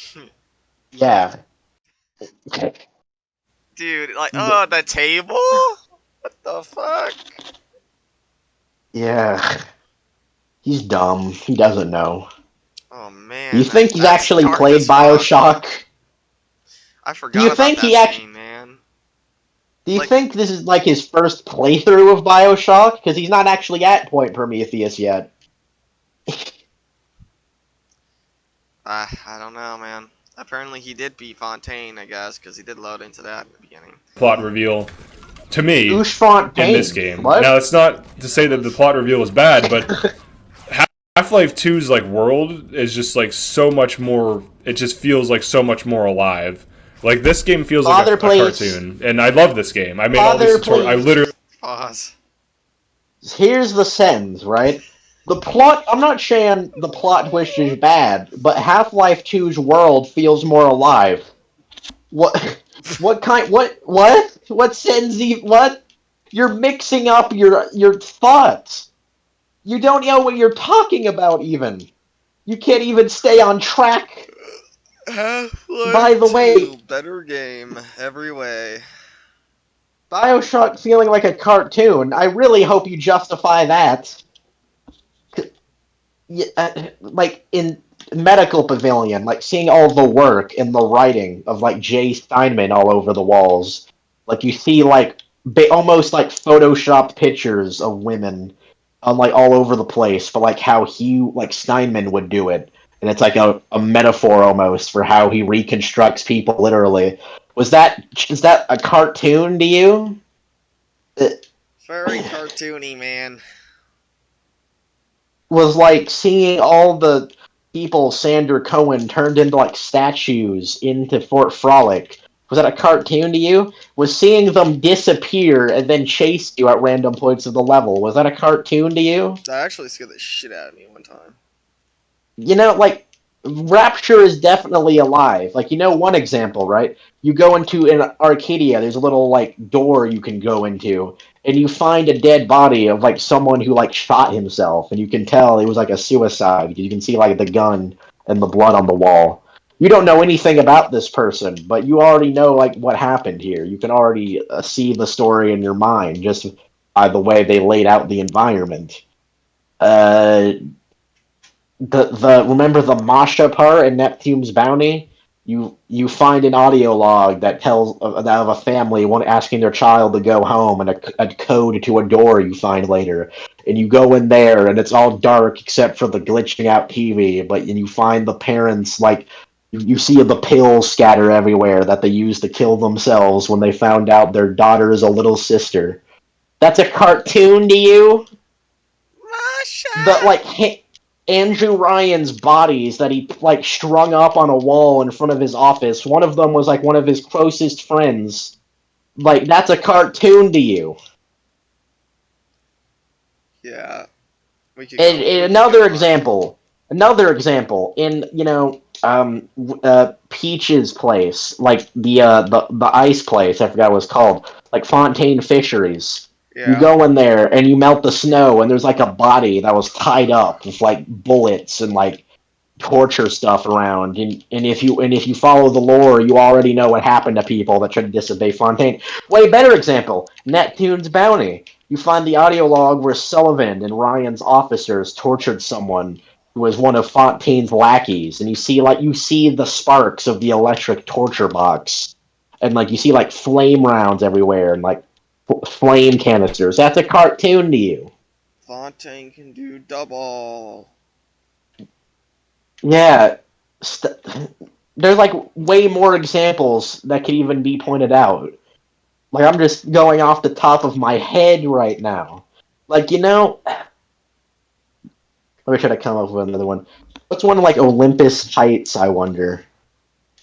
S5: Yeah.
S3: Dude, like, the table? What the fuck?
S5: Yeah. He's dumb. He doesn't know.
S3: Oh man.
S5: You think he's
S3: that's
S5: actually
S3: dark
S5: played
S3: as fuck.
S5: Bioshock?
S3: I forgot
S5: Do you
S3: about
S5: think
S3: that
S5: he
S3: scene, man.
S5: Do you
S3: Like-
S5: think this is like his first playthrough of Bioshock? Because he's not actually at Point Prometheus yet.
S3: I don't know, man. Apparently he did beat Fontaine, I guess, because he did load into that in the beginning.
S4: plot reveal, to me,
S5: Who's Fontaine?
S4: in this game.
S5: What?
S4: Now, it's not to say that the plot reveal was bad, but Half-Life 2's like world is just like so much more. It just feels like so much more alive. Like this game feels like
S5: Father,
S4: a
S5: please.
S4: cartoon, and I love this game. I made all these
S5: Father,
S4: tutorials. I
S5: please.
S4: literally
S3: Pause.
S5: Here's the sentence, right? The plot. I'm not saying the plot twist is bad, but Half-Life 2's world feels more alive. What? What kind? What sentence? What? You're mixing up your thoughts. You don't know what you're talking about. Even. You can't even stay on track. By the way-
S3: better game every way.
S5: Bioshock feeling like a cartoon. I really hope you justify that. Like in Medical Pavilion, like seeing all the work and the writing of like Jay Steinman all over the walls. Like you see like almost like photoshopped pictures of women on like all over the place, for like how Steinman would do it, and it's like a metaphor almost for how he reconstructs people literally. Is that a cartoon to you? It
S3: Very cartoony, man.
S5: was like seeing all the people Sander Cohen turned into like statues into Fort Frolic. Was that a cartoon to you? Was seeing them disappear and then chase you at random points of the level, was that a cartoon to you?
S3: That actually scared the shit out of me one time.
S5: You know, like, Rapture is definitely alive. Like, one example, right? You go into an Arcadia, there's a little, like, door you can go into, and you find a dead body of, like, someone who, like, shot himself, and you can tell it was, like, a suicide, because you can see, like, the gun and the blood on the wall. You don't know anything about this person, but you already know, like, what happened here. You can already see the story in your mind, just by the way they laid out the environment. Uh, the remember the Masha part in Neptune's Bounty? You find an audio log that tells of a family asking their child to go home, and a code to a door you find later, and you go in there and it's all dark except for the glitching out TV, but and you find the parents, like, you see the pills scatter everywhere that they used to kill themselves when they found out their daughter is a little sister. That's a cartoon to you? The,
S3: Masha!
S5: like, Andrew Ryan's bodies that he, like, strung up on a wall in front of his office. One of them was, like, one of his closest friends. Like, that's a cartoon to you.
S3: Yeah.
S5: And another example. In, Peach's place, like, the ice place, I forgot what it's called, like, Fontaine Fisheries. You
S3: Yeah.
S5: go in there and you melt the snow, and there's, like, a body that was tied up with, like, bullets and, like, torture stuff around, and if you follow the lore, you already know what happened to people that tried to disobey Fontaine. Way better example, Neptune's Bounty. You find the audio log where Sullivan and Ryan's officers tortured someone who was one of Fontaine's lackeys, and you see the sparks of the electric torture box, and, like, you see, like, flame rounds everywhere, and, like, flame canisters. That's a cartoon to you.
S3: Fontaine can do double.
S5: Yeah, there's, like, way more examples that could even be pointed out. Like, I'm just going off the top of my head right now. Like, let me try to come up with another one. What's one like Olympus Heights, I wonder?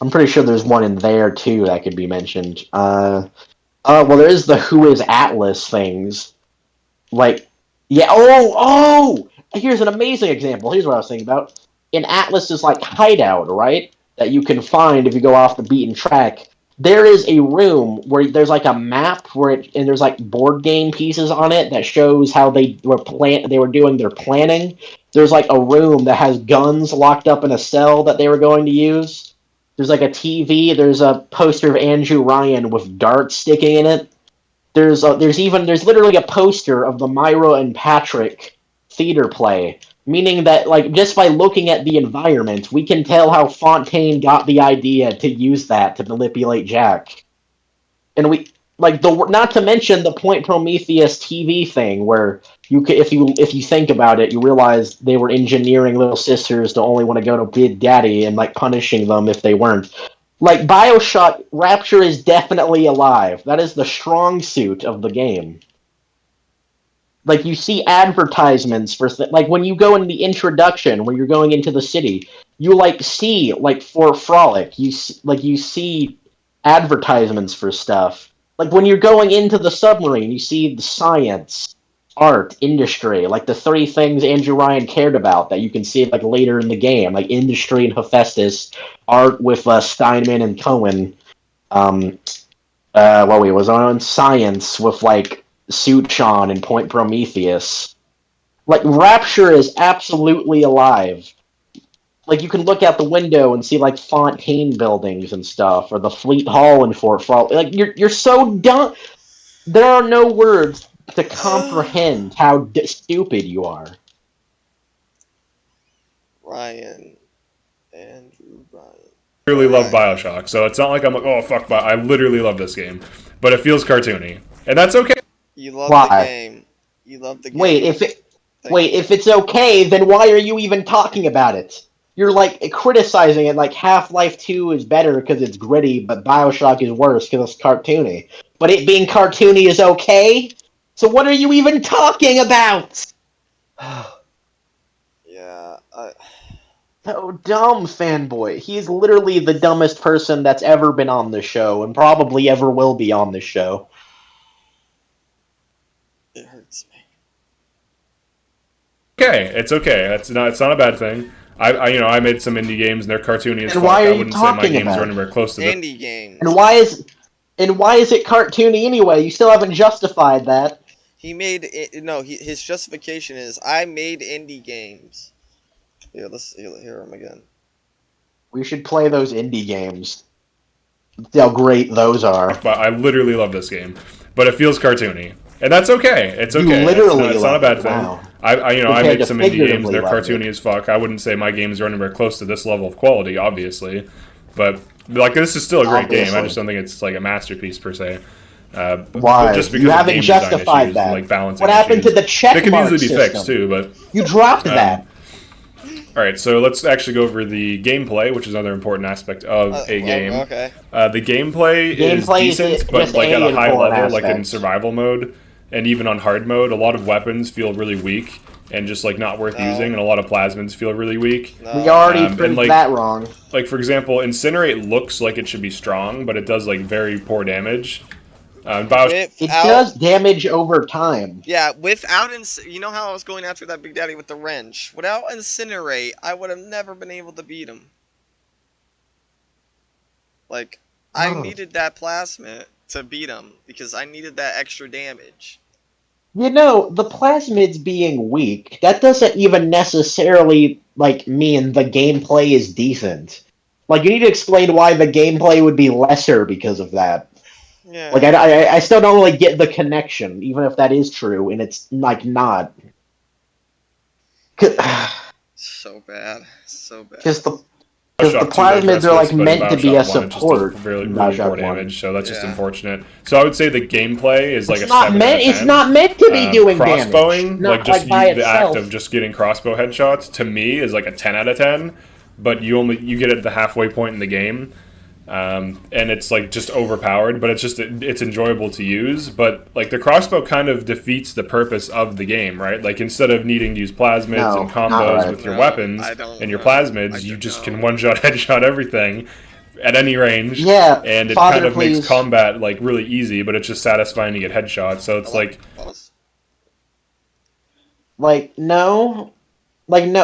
S5: I'm pretty sure there's one in there too that could be mentioned. Well, there is the Who is Atlas things. Like, yeah, here's an amazing example. Here's what I was thinking about. In Atlas's, like, hideout, right? That you can find if you go off the beaten track. There is a room where there's, like, a map and there's, like, board game pieces on it that shows how they were doing their planning. There's, like, a room that has guns locked up in a cell that they were going to use. There's, like, a TV. There's a poster of Andrew Ryan with darts sticking in it. There's literally a poster of the Myra and Patrick theater play, meaning that, like, just by looking at the environment, we can tell how Fontaine got the idea to use that to manipulate Jack. And not to mention the Point Prometheus TV thing, where if you think about it, you realize they were engineering little sisters to only want to go to Big Daddy and, like, punishing them if they weren't. Like, Bioshock, Rapture is definitely alive. That is the strong suit of the game. Like, you see advertisements for, like, when you go in the introduction, where you're going into the city, you, like, see, like, for Frolic, you see advertisements for stuff. Like, when you're going into the submarine, you see the science, art, industry, like, the three things Andrew Ryan cared about that you can see, like, later in the game, like industry and Hephaestus, art with Steinman and Cohen, was on science with, like, Suchon and Point Prometheus. Like, Rapture is absolutely alive. Like, you can look out the window and see, like, Fontaine buildings and stuff, or the Fleet Hall in Fort Frolic. Like, you're so dumb. There are no words to comprehend how stupid you are.
S3: Andrew Ryan.
S4: I really love Bioshock, so it's not like I'm like, oh fuck, I literally love this game, but it feels cartoony. and that's okay.
S3: You love
S5: Why?
S3: the game. You love the game.
S5: Wait, if it's okay, then why are you even talking about it? You're like criticizing it like Half-Life 2 is better because it's gritty, but Bioshock is worse because it's cartoony. But it being cartoony is okay? So what are you even talking about?
S3: Yeah.
S5: So dumb, Fanboy. He's literally the dumbest person that's ever been on this show, and probably ever will be on this show.
S3: It hurts me.
S4: Okay, it's okay. It's not a bad thing. I made some indie games and they're cartoony as
S5: And
S4: fuck.
S5: why are
S4: I
S5: you
S4: wouldn't say my
S5: talking
S4: games
S5: about
S4: are
S5: it?
S4: anywhere close to this.
S3: Indie games.
S5: And why is it cartoony anyway? You still haven't justified that.
S3: He made it. No, his justification is I made indie games. Here, let's hear him again.
S5: We should play those indie games. See how great those are.
S4: But I literally love this game, but it feels cartoony, and that's okay. It's
S5: You
S4: okay.
S5: literally
S4: it's not a
S5: love
S4: bad
S5: it.
S4: thing.
S5: Wow.
S4: I
S5: Compared
S4: made
S5: to
S4: some indie games.
S5: figuratively
S4: They're
S5: love
S4: cartoony
S5: it.
S4: as fuck. I wouldn't say my games are anywhere close to this level of quality, obviously, but like this is still a great game. I
S5: Obviously.
S4: just don't think it's like a masterpiece per se.
S5: Why?
S4: Just because
S5: You
S4: of
S5: haven't
S4: game design
S5: justified
S4: issues,
S5: that.
S4: like balancing
S5: What happened
S4: issues.
S5: to the check
S4: It could
S5: mark
S4: easily be
S5: system?
S4: fixed too, but
S5: You dropped that.
S4: all right, so let's actually go over the gameplay, which is another important aspect of a game.
S3: Okay.
S4: The gameplay is
S5: Gameplay is
S4: decent,
S5: just
S4: but like at a high
S5: important
S4: level, like in
S5: aspect.
S4: survival mode, and even on hard mode, a lot of weapons feel really weak and just like not worth using, and a lot of plasmids feel really weak.
S5: We already
S4: and,
S5: proved
S4: like-
S5: that wrong.
S4: Like for example, Incinerate looks like it should be strong, but it does like very poor damage.
S5: It does damage over time.
S3: Yeah, you know how I was going after that Big Daddy with the wrench? Without Incinerate, I would have never been able to beat him. Like, I needed that plasmid to beat him because I needed that extra damage.
S5: You know, the plasmids being weak, that doesn't even necessarily, like, mean the gameplay is decent. Like, you need to explain why the gameplay would be lesser because of that.
S3: Yeah.
S5: Like, I still don't really get the connection, even if that is true, and it's, like, not.
S3: So bad. So bad.
S5: Because the
S4: Bioshock 2
S5: plasmids
S4: addressed
S5: are, like,
S4: this, but in
S5: meant to be
S4: Bioshock
S5: a
S4: 1 it just
S5: support.
S4: does really
S5: in
S4: poor
S5: Bioshock 1.
S4: damage, so that's just
S3: Yeah.
S4: unfortunate. So I would say the gameplay is like
S5: It's
S4: a 7 out of 10.
S5: It's not meant to be doing damage.
S4: Crossbowing,
S5: Not
S4: like just
S5: by
S4: the act
S5: itself.
S4: of just getting crossbow headshots, to me is like a 10 out of 10. But you get it at the halfway point in the game, and it's like just overpowered. But it's enjoyable to use. But like the crossbow kind of defeats the purpose of the game, right? Like instead of needing to use plasmids
S5: No,
S4: and
S5: not
S4: combos
S5: right.
S4: with your
S3: No,
S4: weapons
S3: I don't
S4: and your
S3: know.
S4: plasmids,
S3: I
S4: you
S3: don't
S4: just
S3: know.
S4: can one-shot headshot everything at any range.
S5: Yeah,
S4: And it
S5: Father,
S4: kind of
S5: please.
S4: makes combat like really easy, but it's just satisfying to get headshots. So it's like
S5: No,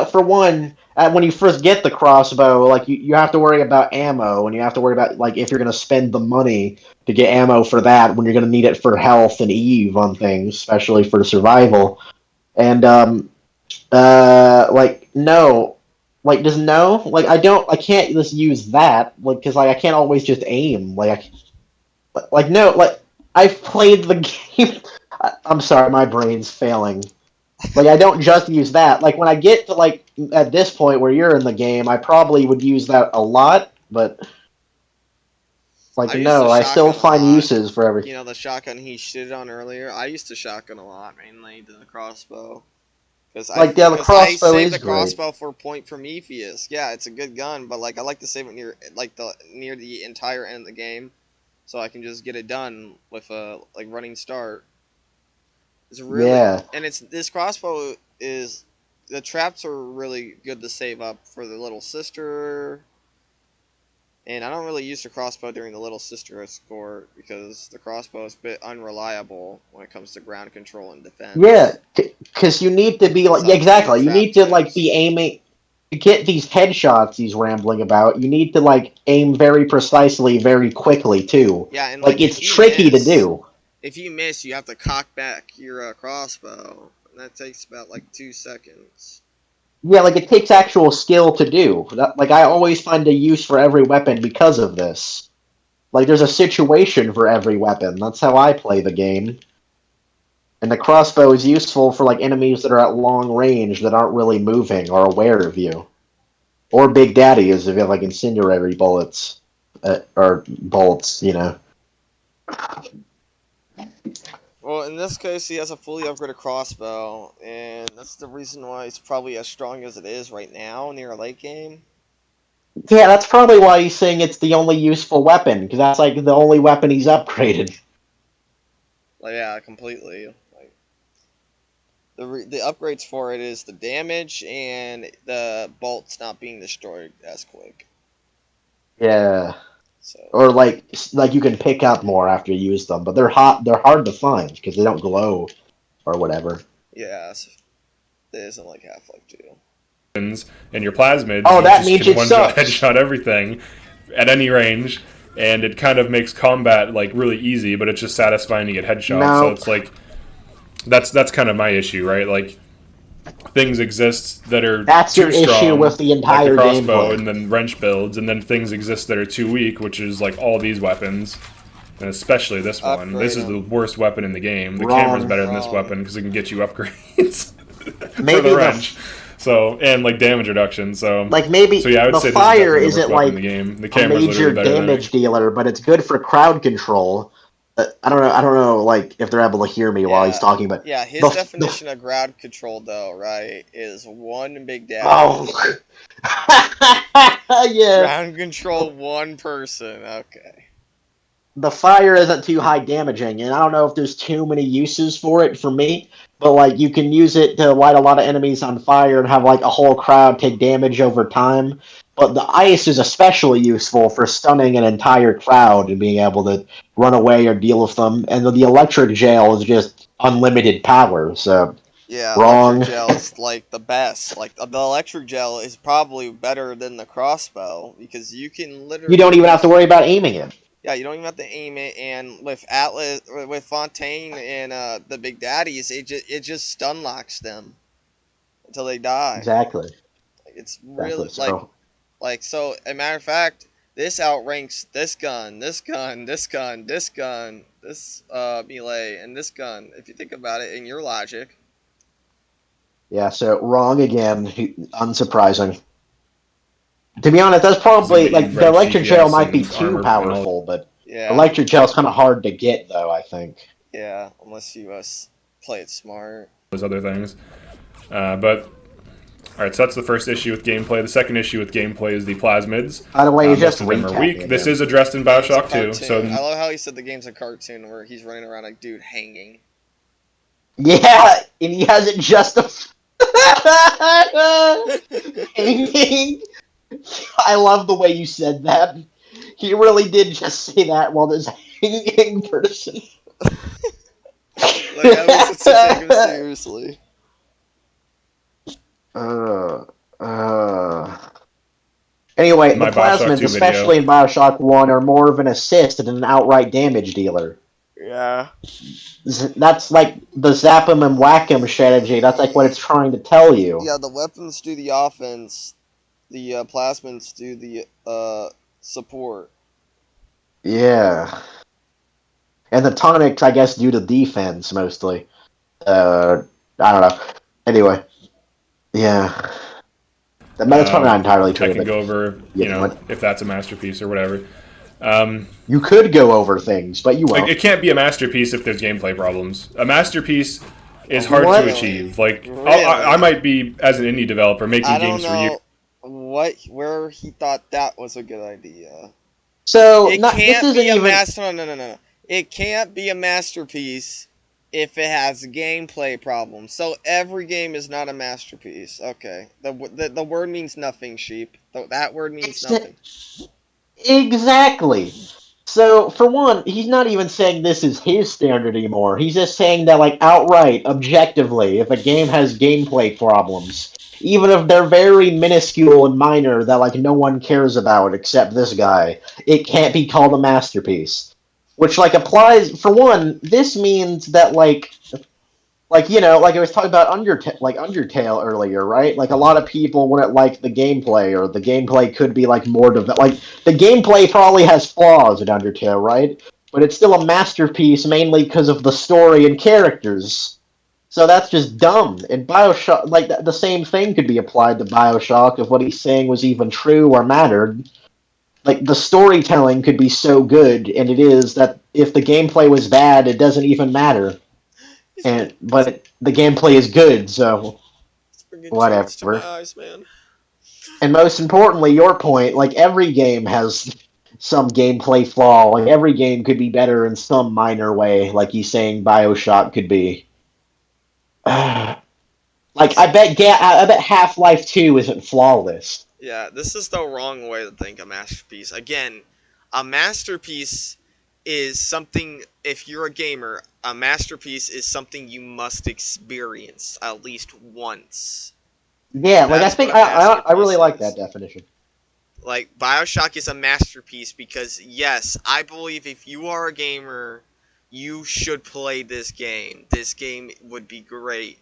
S5: for one, when you first get the crossbow, like, you have to worry about ammo, and you have to worry about, like, if you're going to spend the money to get ammo for that, when you're going to need it for health and Eve on things, especially for survival. And, no. Like, just no. Like, I can't just use that, like, because, like, I can't always just aim. No, like, I've played the game. I'm sorry, my brain's failing. Like, I don't just use that. Like, when I get to, like, at this point where you're in the game, I probably would use that a lot, but, like,
S3: I used
S5: no,
S3: to
S5: I still
S3: shotgun a
S5: find
S3: lot.
S5: uses for everything.
S3: You know, the shotgun he shitted on earlier? I used to shotgun a lot, mainly than the crossbow. Because
S5: The crossbow
S3: I saved
S5: is
S3: the
S5: great.
S3: crossbow for Point Prometheus. Yeah, it's a good gun, but like I like to save it near the entire end of the game, so I can just get it done with a running start. It's really and this crossbow is the traps are really good to save up for the little sister. And I don't really use the crossbow during the little sister escort because the crossbow is a bit unreliable when it comes to ground control and defense.
S5: Yeah, because you need to be, like, exactly, you need to, like, be aiming, to get these headshots he's rambling about, you need to, like, aim very precisely, very quickly, too.
S3: Yeah, and
S5: Like, it's tricky to do.
S3: If you miss, you have to cock back your crossbow, and that takes about, 2 seconds.
S5: Yeah, like, it takes actual skill to do. Like, I always find a use for every weapon because of this. Like, there's a situation for every weapon. That's how I play the game. And the crossbow is useful for, like, enemies that are at long range that aren't really moving or aware of you. Or Big Daddy is if you have, like, incendiary bullets. Or bolts, you know.
S3: Well, in this case, he has a fully upgraded crossbow, and that's the reason why it's probably as strong as it is right now near a late game.
S5: Yeah, that's probably why he's saying it's the only useful weapon, because that's like the only weapon he's upgraded.
S3: Like, yeah, completely. Like, the upgrades for it is the damage and the bolts not being destroyed as quick.
S5: Yeah.
S3: So
S5: Or like you can pick up more after you use them, but they're hard to find because they don't glow or whatever.
S3: yeah, it isn't like Half-Life 2.
S4: And your plasmids,
S5: Oh,
S4: you
S5: that
S4: just
S5: means
S4: can
S5: it
S4: one-shot,
S5: sucks.
S4: headshot everything at any range, and it kind of makes combat like really easy, but it's just satisfying to get headshots.
S5: No.
S4: So it's like that's kind of my issue, right? Like things exist that are
S5: That's
S4: too
S5: your
S4: strong,
S5: issue with the entire
S4: like the crossbow,
S5: gameplay.
S4: and then wrench builds, and then things exist that are too weak, which is like all these weapons. And especially this one.
S3: Upgrade
S4: This is the
S3: them.
S4: worst weapon in the game. The
S5: Wrong.
S4: camera's better than this
S3: Wrong.
S4: weapon because it can get you upgrades for
S5: Maybe
S4: the
S5: the
S4: wrench. So and like damage reduction. So
S5: maybe
S4: so yeah, I would
S5: the
S4: say
S5: fire
S4: this is
S5: isn't
S4: definitely the worst weapon
S5: like
S4: in the game. The
S5: a
S4: camera's
S5: major
S4: literally better than
S5: damage
S4: it.
S5: dealer, but it's good for crowd control. I don't know, like if they're able to hear me while he's talking, but
S3: Yeah, his
S5: the-
S3: definition of crowd control, though, right, is one Big Daddy.
S5: Oh, yeah.
S3: Ground control one person. Okay.
S5: The fire isn't too high damaging, and I don't know if there's too many uses for it for me, but like you can use it to light a lot of enemies on fire and have like a whole crowd take damage over time. But the ice is especially useful for stunning an entire crowd and being able to run away or deal with them. And the electric gel is just unlimited power, so
S3: Yeah,
S5: Wrong.
S3: electric gel is like the best. Like the electric gel is probably better than the crossbow because you can literally.
S5: you don't even have to worry about aiming it.
S3: Yeah, you don't even have to aim it, and with Atlas, with Fontaine and the Big Daddies, it just stun locks them until they die.
S5: Exactly.
S3: Like, it's really
S5: So
S3: so. A matter of fact, this outranks this gun, this gun, this gun, this gun, this melee, and this gun. If you think about it in your logic.
S5: yeah, so wrong again. Unsurprising. To be honest, that's probably
S4: Somebody
S5: like the
S4: wrench
S5: electric
S4: GPS
S5: gel might be
S4: and
S5: too
S4: armor and all-
S5: powerful, but
S3: Yeah.
S5: electric gel's kind of hard to get, though. I think.
S3: Yeah, unless you play it smart.
S4: Those other things. But alright, so that's the first issue with gameplay. The second issue with gameplay is the plasmids.
S5: By the way,
S4: Most
S5: just
S4: of them are
S5: recapping
S4: weak.
S5: it
S4: This
S5: here.
S4: is addressed in Bioshock
S3: It's a
S4: 2.
S3: cartoon.
S4: So
S3: I love how he said the game's a cartoon where he's running around like dude hanging.
S5: Yeah, and he has it just hanging. I love the way you said that. He really did just say that while there's a hanging person.
S3: Like at least it's to take him seriously.
S5: Anyway,
S4: My
S5: the
S4: Bioshock 2
S5: plasmids,
S4: video.
S5: especially in Bioshock 1, are more of an assist than an outright damage dealer.
S3: Yeah.
S5: That's like the zap 'em and whack 'em strategy. That's like what it's trying to tell you.
S3: Yeah, the weapons do the offense. The plasmids do the support.
S5: Yeah. And the tonics, I guess, do the defense mostly. I don't know. Anyway. Yeah. That's probably not entirely
S4: I
S5: true.
S4: can
S5: But
S4: go over,
S5: Yeah, what?
S4: if that's a masterpiece or whatever.
S5: you could go over things, but you won't.
S4: It can't be a masterpiece if there's gameplay problems. A masterpiece is hard
S5: What?
S4: to achieve. Like,
S3: Really?
S4: I might be, as an indie developer, making
S3: I don't
S4: games for you.
S3: know where he thought that was a good idea.
S5: So,
S3: It
S5: this
S3: can't
S5: isn't
S3: be a
S5: even...
S3: no. It can't be a masterpiece if it has gameplay problems. So every game is not a masterpiece. Okay. The word means nothing, sheep. That word means nothing.
S5: Exactly. So, for one, he's not even saying this is his standard anymore. He's just saying that, like, outright, objectively, if a game has gameplay problems, even if they're very minuscule and minor that, like, no one cares about except this guy, it can't be called a masterpiece. Which, like, applies, for one, this means that, like, you know, like I was talking about Undertale earlier, right? Like, a lot of people wouldn't like the gameplay, or the gameplay could be, like, more like, the gameplay probably has flaws in Undertale, right? But it's still a masterpiece mainly because of the story and characters. So that's just dumb. And Bioshock, like, the same thing could be applied to Bioshock if what he's saying was even true or mattered. Like, the storytelling could be so good, and it is, that if the gameplay was bad, it doesn't even matter. but the gameplay is good, so
S3: It's bringing tears to my
S5: whatever.
S3: eyes, man.
S5: And most importantly, your point, like every game has some gameplay flaw. Like every game could be better in some minor way, like he's saying Bioshock could be. Like I bet Half-Life 2 isn't flawless.
S3: Yeah, this is the wrong way to think a masterpiece. Again, a masterpiece is something, if you're a gamer, a masterpiece is something you must experience at least once.
S5: Yeah, like
S3: That's
S5: I think
S3: what a
S5: I really
S3: masterpiece
S5: like
S3: is.
S5: that definition.
S3: Like, Bioshock is a masterpiece because, yes, I believe if you are a gamer, you should play this game. This game would be great.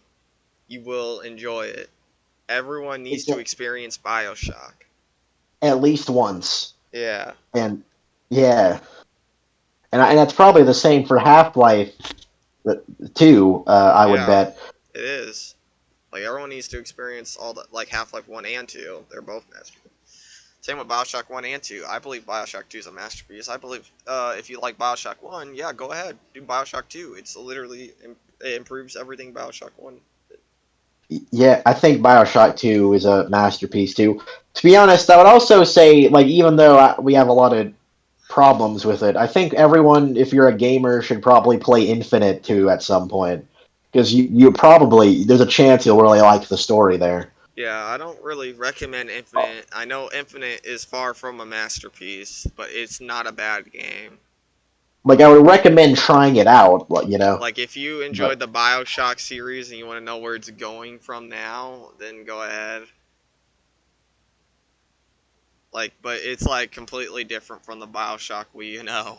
S3: You will enjoy it. Everyone needs to experience Bioshock.
S5: At least once.
S3: Yeah.
S5: And yeah. And that's probably the same for Half-Life 2, I would
S3: Yeah.
S5: bet.
S3: It is. Like, everyone needs to experience all the, like, Half-Life 1 and 2. They're both masterpieces. Same with Bioshock 1 and 2. I believe Bioshock 2 is a masterpiece. I believe, if you like Bioshock 1, yeah, go ahead. Do Bioshock 2. It's literally, it improves everything Bioshock 1.
S5: Yeah, I think Bioshock 2 is a masterpiece too. To be honest, I would also say, like, even though we have a lot of problems with it, I think everyone, if you're a gamer, should probably play Infinite 2 at some point. Because you probably, there's a chance you'll really like the story there.
S3: Yeah, I don't really recommend Infinite. I know Infinite is far from a masterpiece, but it's not a bad game.
S5: Like, I would recommend trying it out, you know?
S3: Like, if you enjoyed the Bioshock series and you want to know where it's going from now, then go ahead. Like, but it's, like, completely different from the Bioshock we know.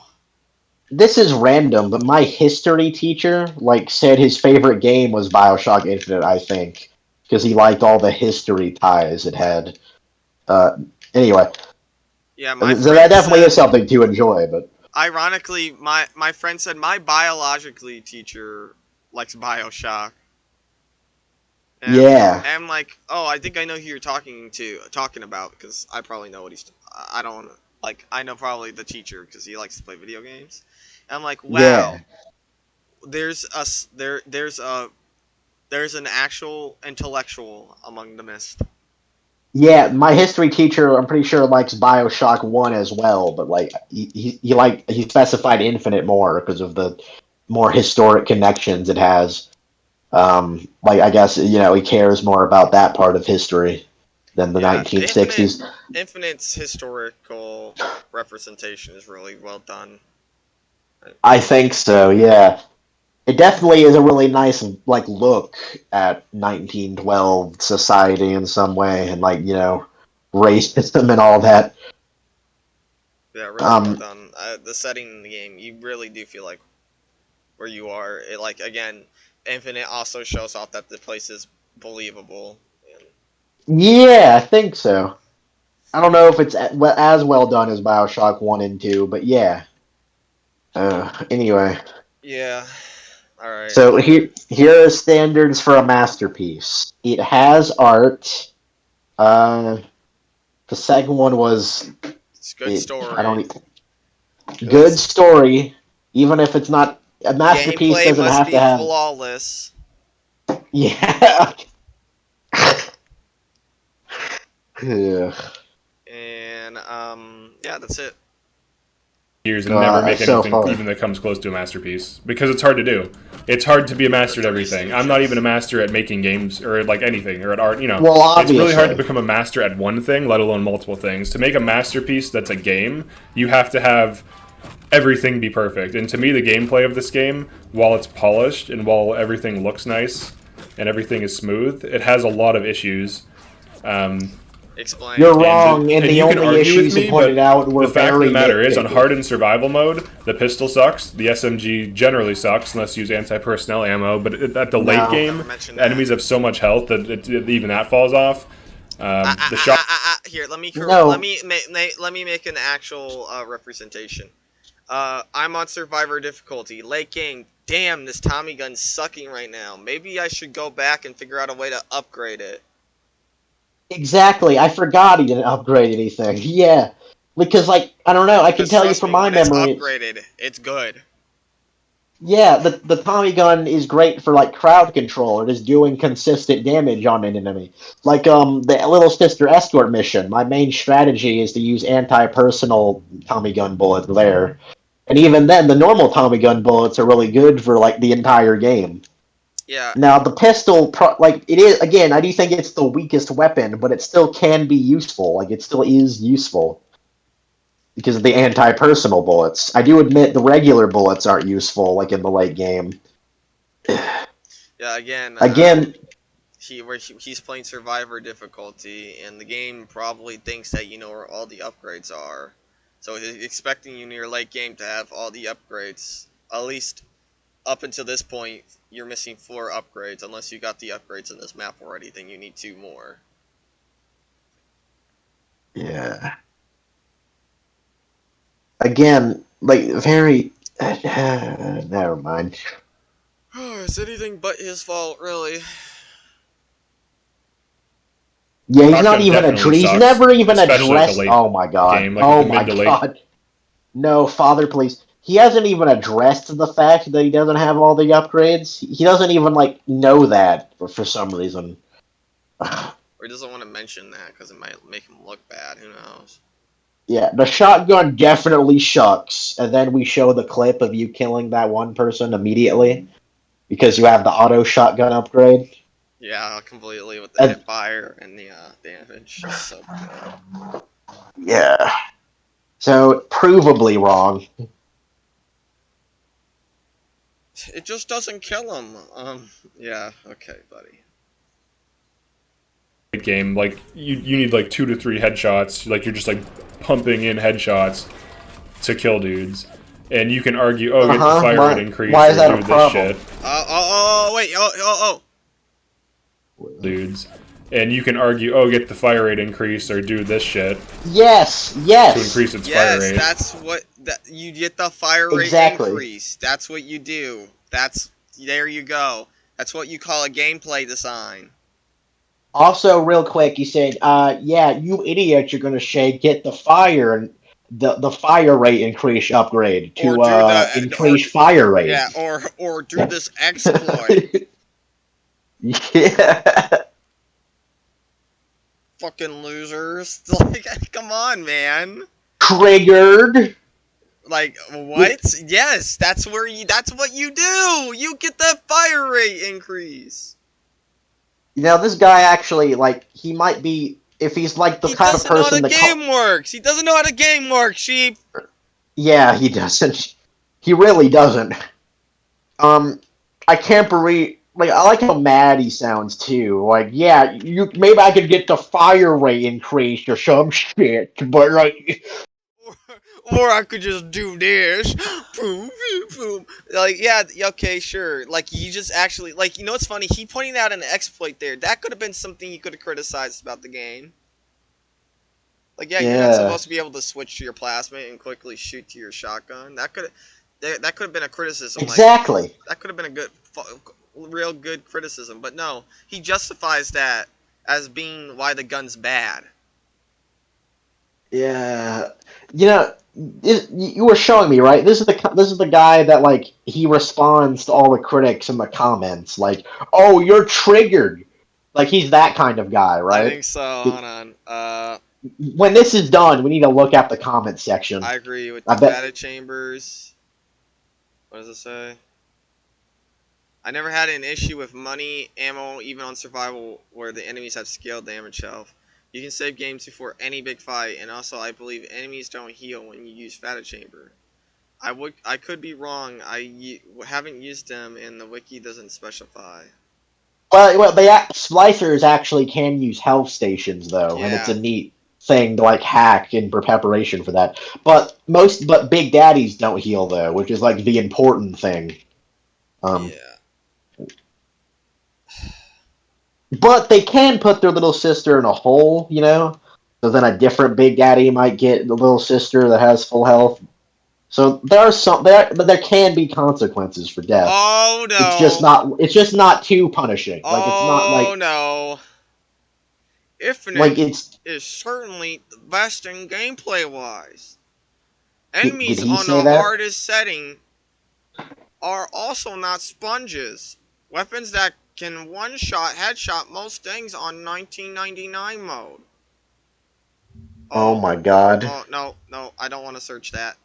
S5: This is random, but my history teacher, like, said his favorite game was Bioshock Infinite, I think. Because he liked all the history ties it had. Anyway.
S3: Yeah, my
S5: so that definitely is something to enjoy, but...
S3: Ironically, my friend said my biologically teacher likes Bioshock. And,
S5: yeah.
S3: And I'm like, oh, I think I know who you're talking about, because I probably know what he's... I don't... Like, I know probably the teacher, because he likes to play video games. And I'm like, wow.
S5: Yeah.
S3: There's an actual intellectual among the mist.
S5: Yeah, my history teacher, I'm pretty sure, likes Bioshock 1 as well, but, like, he specified Infinite more because of the more historic connections it has. Like, I guess, you know, he cares more about that part of history than the 1960s.
S3: Infinite's historical representation is really well done.
S5: I think so, yeah. It definitely is a really nice, like, look at 1912 society in some way, and, like, you know, racism and all that.
S3: Yeah, really well done. The setting in the game, you really do feel like where you are. It, like, again, Infinite also shows off that the place is believable.
S5: Yeah, I think so. I don't know if it's as well done as Bioshock 1 and 2, but yeah. Anyway.
S3: Yeah. Alright.
S5: So here are standards for a masterpiece. It has art. The second one was...
S3: It's good story.
S5: Good story, even if it's not... A masterpiece
S3: Gameplay
S5: doesn't have to have...
S3: flawless.
S5: Yeah. Ugh.
S3: And, yeah, that's it.
S4: Years and never make anything even that comes close to a masterpiece. Because it's hard to do. It's hard to be a master at everything. I'm not even a master at making games, or like anything, or at art, you know.
S5: Well, obviously.
S4: It's really hard to become a master at one thing, let alone multiple things. To make a masterpiece that's a game, you have to have everything be perfect. And to me, the gameplay of this game, while it's polished, and while everything looks nice, and everything is smooth, it has a lot of issues.
S3: Explain.
S5: You're wrong, and the only issues you pointed out were
S4: the fact of the matter is, on
S5: nitpicky.
S4: hardened survival mode, the pistol sucks, the SMG generally sucks, unless you use anti-personnel ammo, but at the late game, enemies have so much health that even that falls off. The shot...
S3: Here, let me make an actual representation. I'm on survivor difficulty. Late game. Damn, this Tommy gun's sucking right now. Maybe I should go back and figure out a way to upgrade it.
S5: Exactly. I forgot he didn't upgrade anything. Yeah. Because, like, I don't know. I can tell you from my memory.
S3: It's upgraded. It's good.
S5: Yeah, the Tommy gun is great for like crowd control or just doing consistent damage on an enemy. Like the Little Sister escort mission. My main strategy is to use anti-personal Tommy gun bullets there. And even then, the normal Tommy gun bullets are really good for like the entire game.
S3: Yeah,
S5: Now the pistol, like it is again, I do think it's the weakest weapon, but it still can be useful. Like it still is useful because of the anti-personal bullets. I do admit the regular bullets aren't useful, like in the late game.
S3: yeah. Again,
S5: Again,
S3: he's playing Survivor difficulty, and the game probably thinks that you know where all the upgrades are. So he's expecting you in your late game to have all the upgrades. At least up until this point, you're missing 4 upgrades. Unless you got the upgrades in this map already, then you need 2 more.
S5: yeah. Again, like very. Never mind.
S3: It's anything but his fault, really.
S5: Yeah, he's not
S4: Shotgun
S5: even
S4: definitely
S5: He's
S4: sucks,
S5: never even
S4: especially at the
S5: addressed.
S4: late
S5: Oh my god.
S4: game, like
S5: Oh
S4: the
S5: my
S4: mid to late.
S5: god. No, Father, please. He hasn't even addressed the fact that he doesn't have all the upgrades. He doesn't even like know that for some reason.
S3: Or he doesn't want to mention that because it might make him look bad. Who knows?
S5: Yeah, the shotgun definitely shucks, and then we show the clip of you killing that one person immediately because you have the auto shotgun upgrade.
S3: Yeah, completely with the
S5: And-
S3: hip fire and the damage. It's so good.
S5: Yeah. So, provably wrong.
S3: It just doesn't kill him. Yeah, okay, buddy.
S4: Game, like you need like 2 to 3 headshots. Like you're just like pumping in headshots to kill dudes. And you can argue, oh, get the fire rate increase
S5: why is that
S4: or
S5: a
S4: do this
S5: problem?
S4: shit.
S3: Wait,
S4: Dudes. And you can argue, oh, get the fire rate increase or do this shit
S5: Yes,
S4: to
S5: yes.
S4: increase its fire
S3: Yes,
S4: rate.
S3: that's what you get the fire rate
S5: Exactly.
S3: increase. That's what you do. There you go. That's what you call a gameplay design.
S5: Also, real quick, he said, yeah, you idiot, you're gonna get the fire and the fire rate increase upgrade to increase fire rate.
S3: Yeah, or do this exploit.
S5: Yeah.
S3: Fucking losers. Like, come on, man.
S5: Triggered.
S3: Like, what? Yes, that's what you do. You get that fire rate increase.
S5: You know, this guy actually, like, he might be, if he's like the kind of person that...
S3: He doesn't know how the game works. He doesn't know how the game works, sheep.
S5: Yeah, he doesn't. He really doesn't. I can't believe... Like, I like how mad he sounds, too. Like, yeah, maybe I could get the fire rate increased or some shit, but, like...
S3: Or I could just do this. Boom, boom, boom. Like, yeah, okay, sure. Like, you just actually... Like, you know what's funny? He pointed out an exploit there. That could have been something you could have criticized about the game. Like, yeah, you're not supposed to be able to switch to your plasma and quickly shoot to your shotgun. That could have been a criticism.
S5: Exactly.
S3: Like, that could have been a real good criticism. But no, he justifies that as being why the gun's bad.
S5: Yeah. You know... You were showing me, right? This is the guy that, like, he responds to all the critics in the comments, like, "Oh, you're triggered." Like, he's that kind of guy, right?
S3: I think so. Hold on.
S5: When this is done, we need to look at the comment section.
S3: I agree with the data chambers. What does it say? I never had an issue with money, ammo, even on survival, where the enemies have scale damage health. You can save games before any big fight, and also I believe enemies don't heal when you use Fata Chamber. I could be wrong. I haven't used them, and the wiki doesn't specify.
S5: Well, splicers actually can use health stations though, and it's a neat thing to like hack in preparation for that. But Big Daddies don't heal though, which is like the important thing.
S3: Yeah.
S5: But they can put their little sister in a hole, you know? So then a different Big Daddy might get the little sister that has full health. So there can be consequences for death.
S3: Oh no!
S5: It's just not too punishing.
S3: Oh
S5: like, it's not like,
S3: no! Infinite
S5: like
S3: is certainly the best in gameplay wise. Enemies
S5: did he
S3: on
S5: say
S3: the
S5: that?
S3: hardest setting are also not sponges. Weapons that can one-shot, headshot most things on 1999 mode.
S2: Oh my god.
S3: Oh, no, I don't want to search that.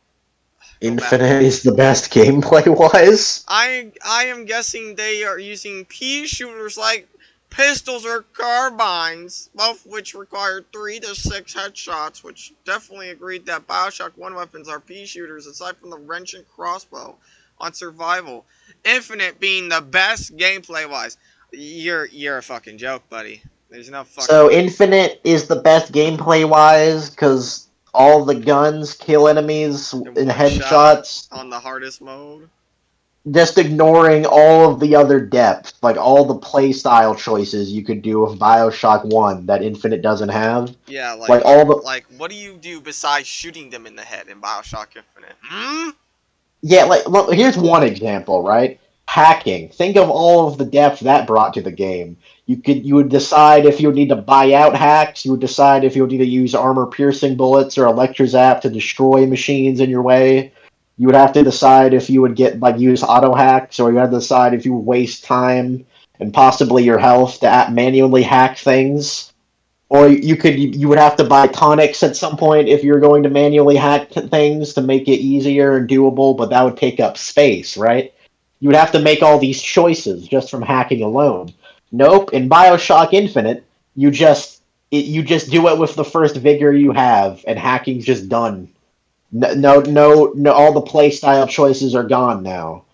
S3: Go back.
S2: Infinite is the best gameplay-wise?
S3: I am guessing they are using pea shooters like pistols or carbines, both which require 3 to 6 headshots, which definitely agreed that Bioshock 1 weapons are pea shooters aside from the wrench and crossbow on survival. Infinite being the best gameplay-wise. You're a fucking joke, buddy. There's no fucking...
S2: So Infinite is the best gameplay-wise, because all the guns kill enemies in
S3: one
S2: headshots.
S3: shot on the hardest mode.
S2: Just ignoring all of the other depth, like all the playstyle choices you could do with Bioshock 1 that Infinite doesn't have.
S3: Yeah,
S2: Like all the
S3: like what do you do besides shooting them in the head in Bioshock Infinite?
S2: Yeah, like look, here's one example, right? Hacking. Think of all of the depth that brought to the game. You would decide if you would need to buy out hacks, you would decide if you would need to use armor piercing bullets or electrozap to destroy machines in your way. You would have to decide if you would get use auto hacks, or you had to decide if you would waste time and possibly your health to manually hack things. Or you would have to buy tonics at some point if you're going to manually hack things to make it easier and doable, but that would take up space, right? You would have to make all these choices just from hacking alone. Nope, in Bioshock Infinite, you just do it with the first vigor you have, and hacking's just done. No, all the playstyle choices are gone now.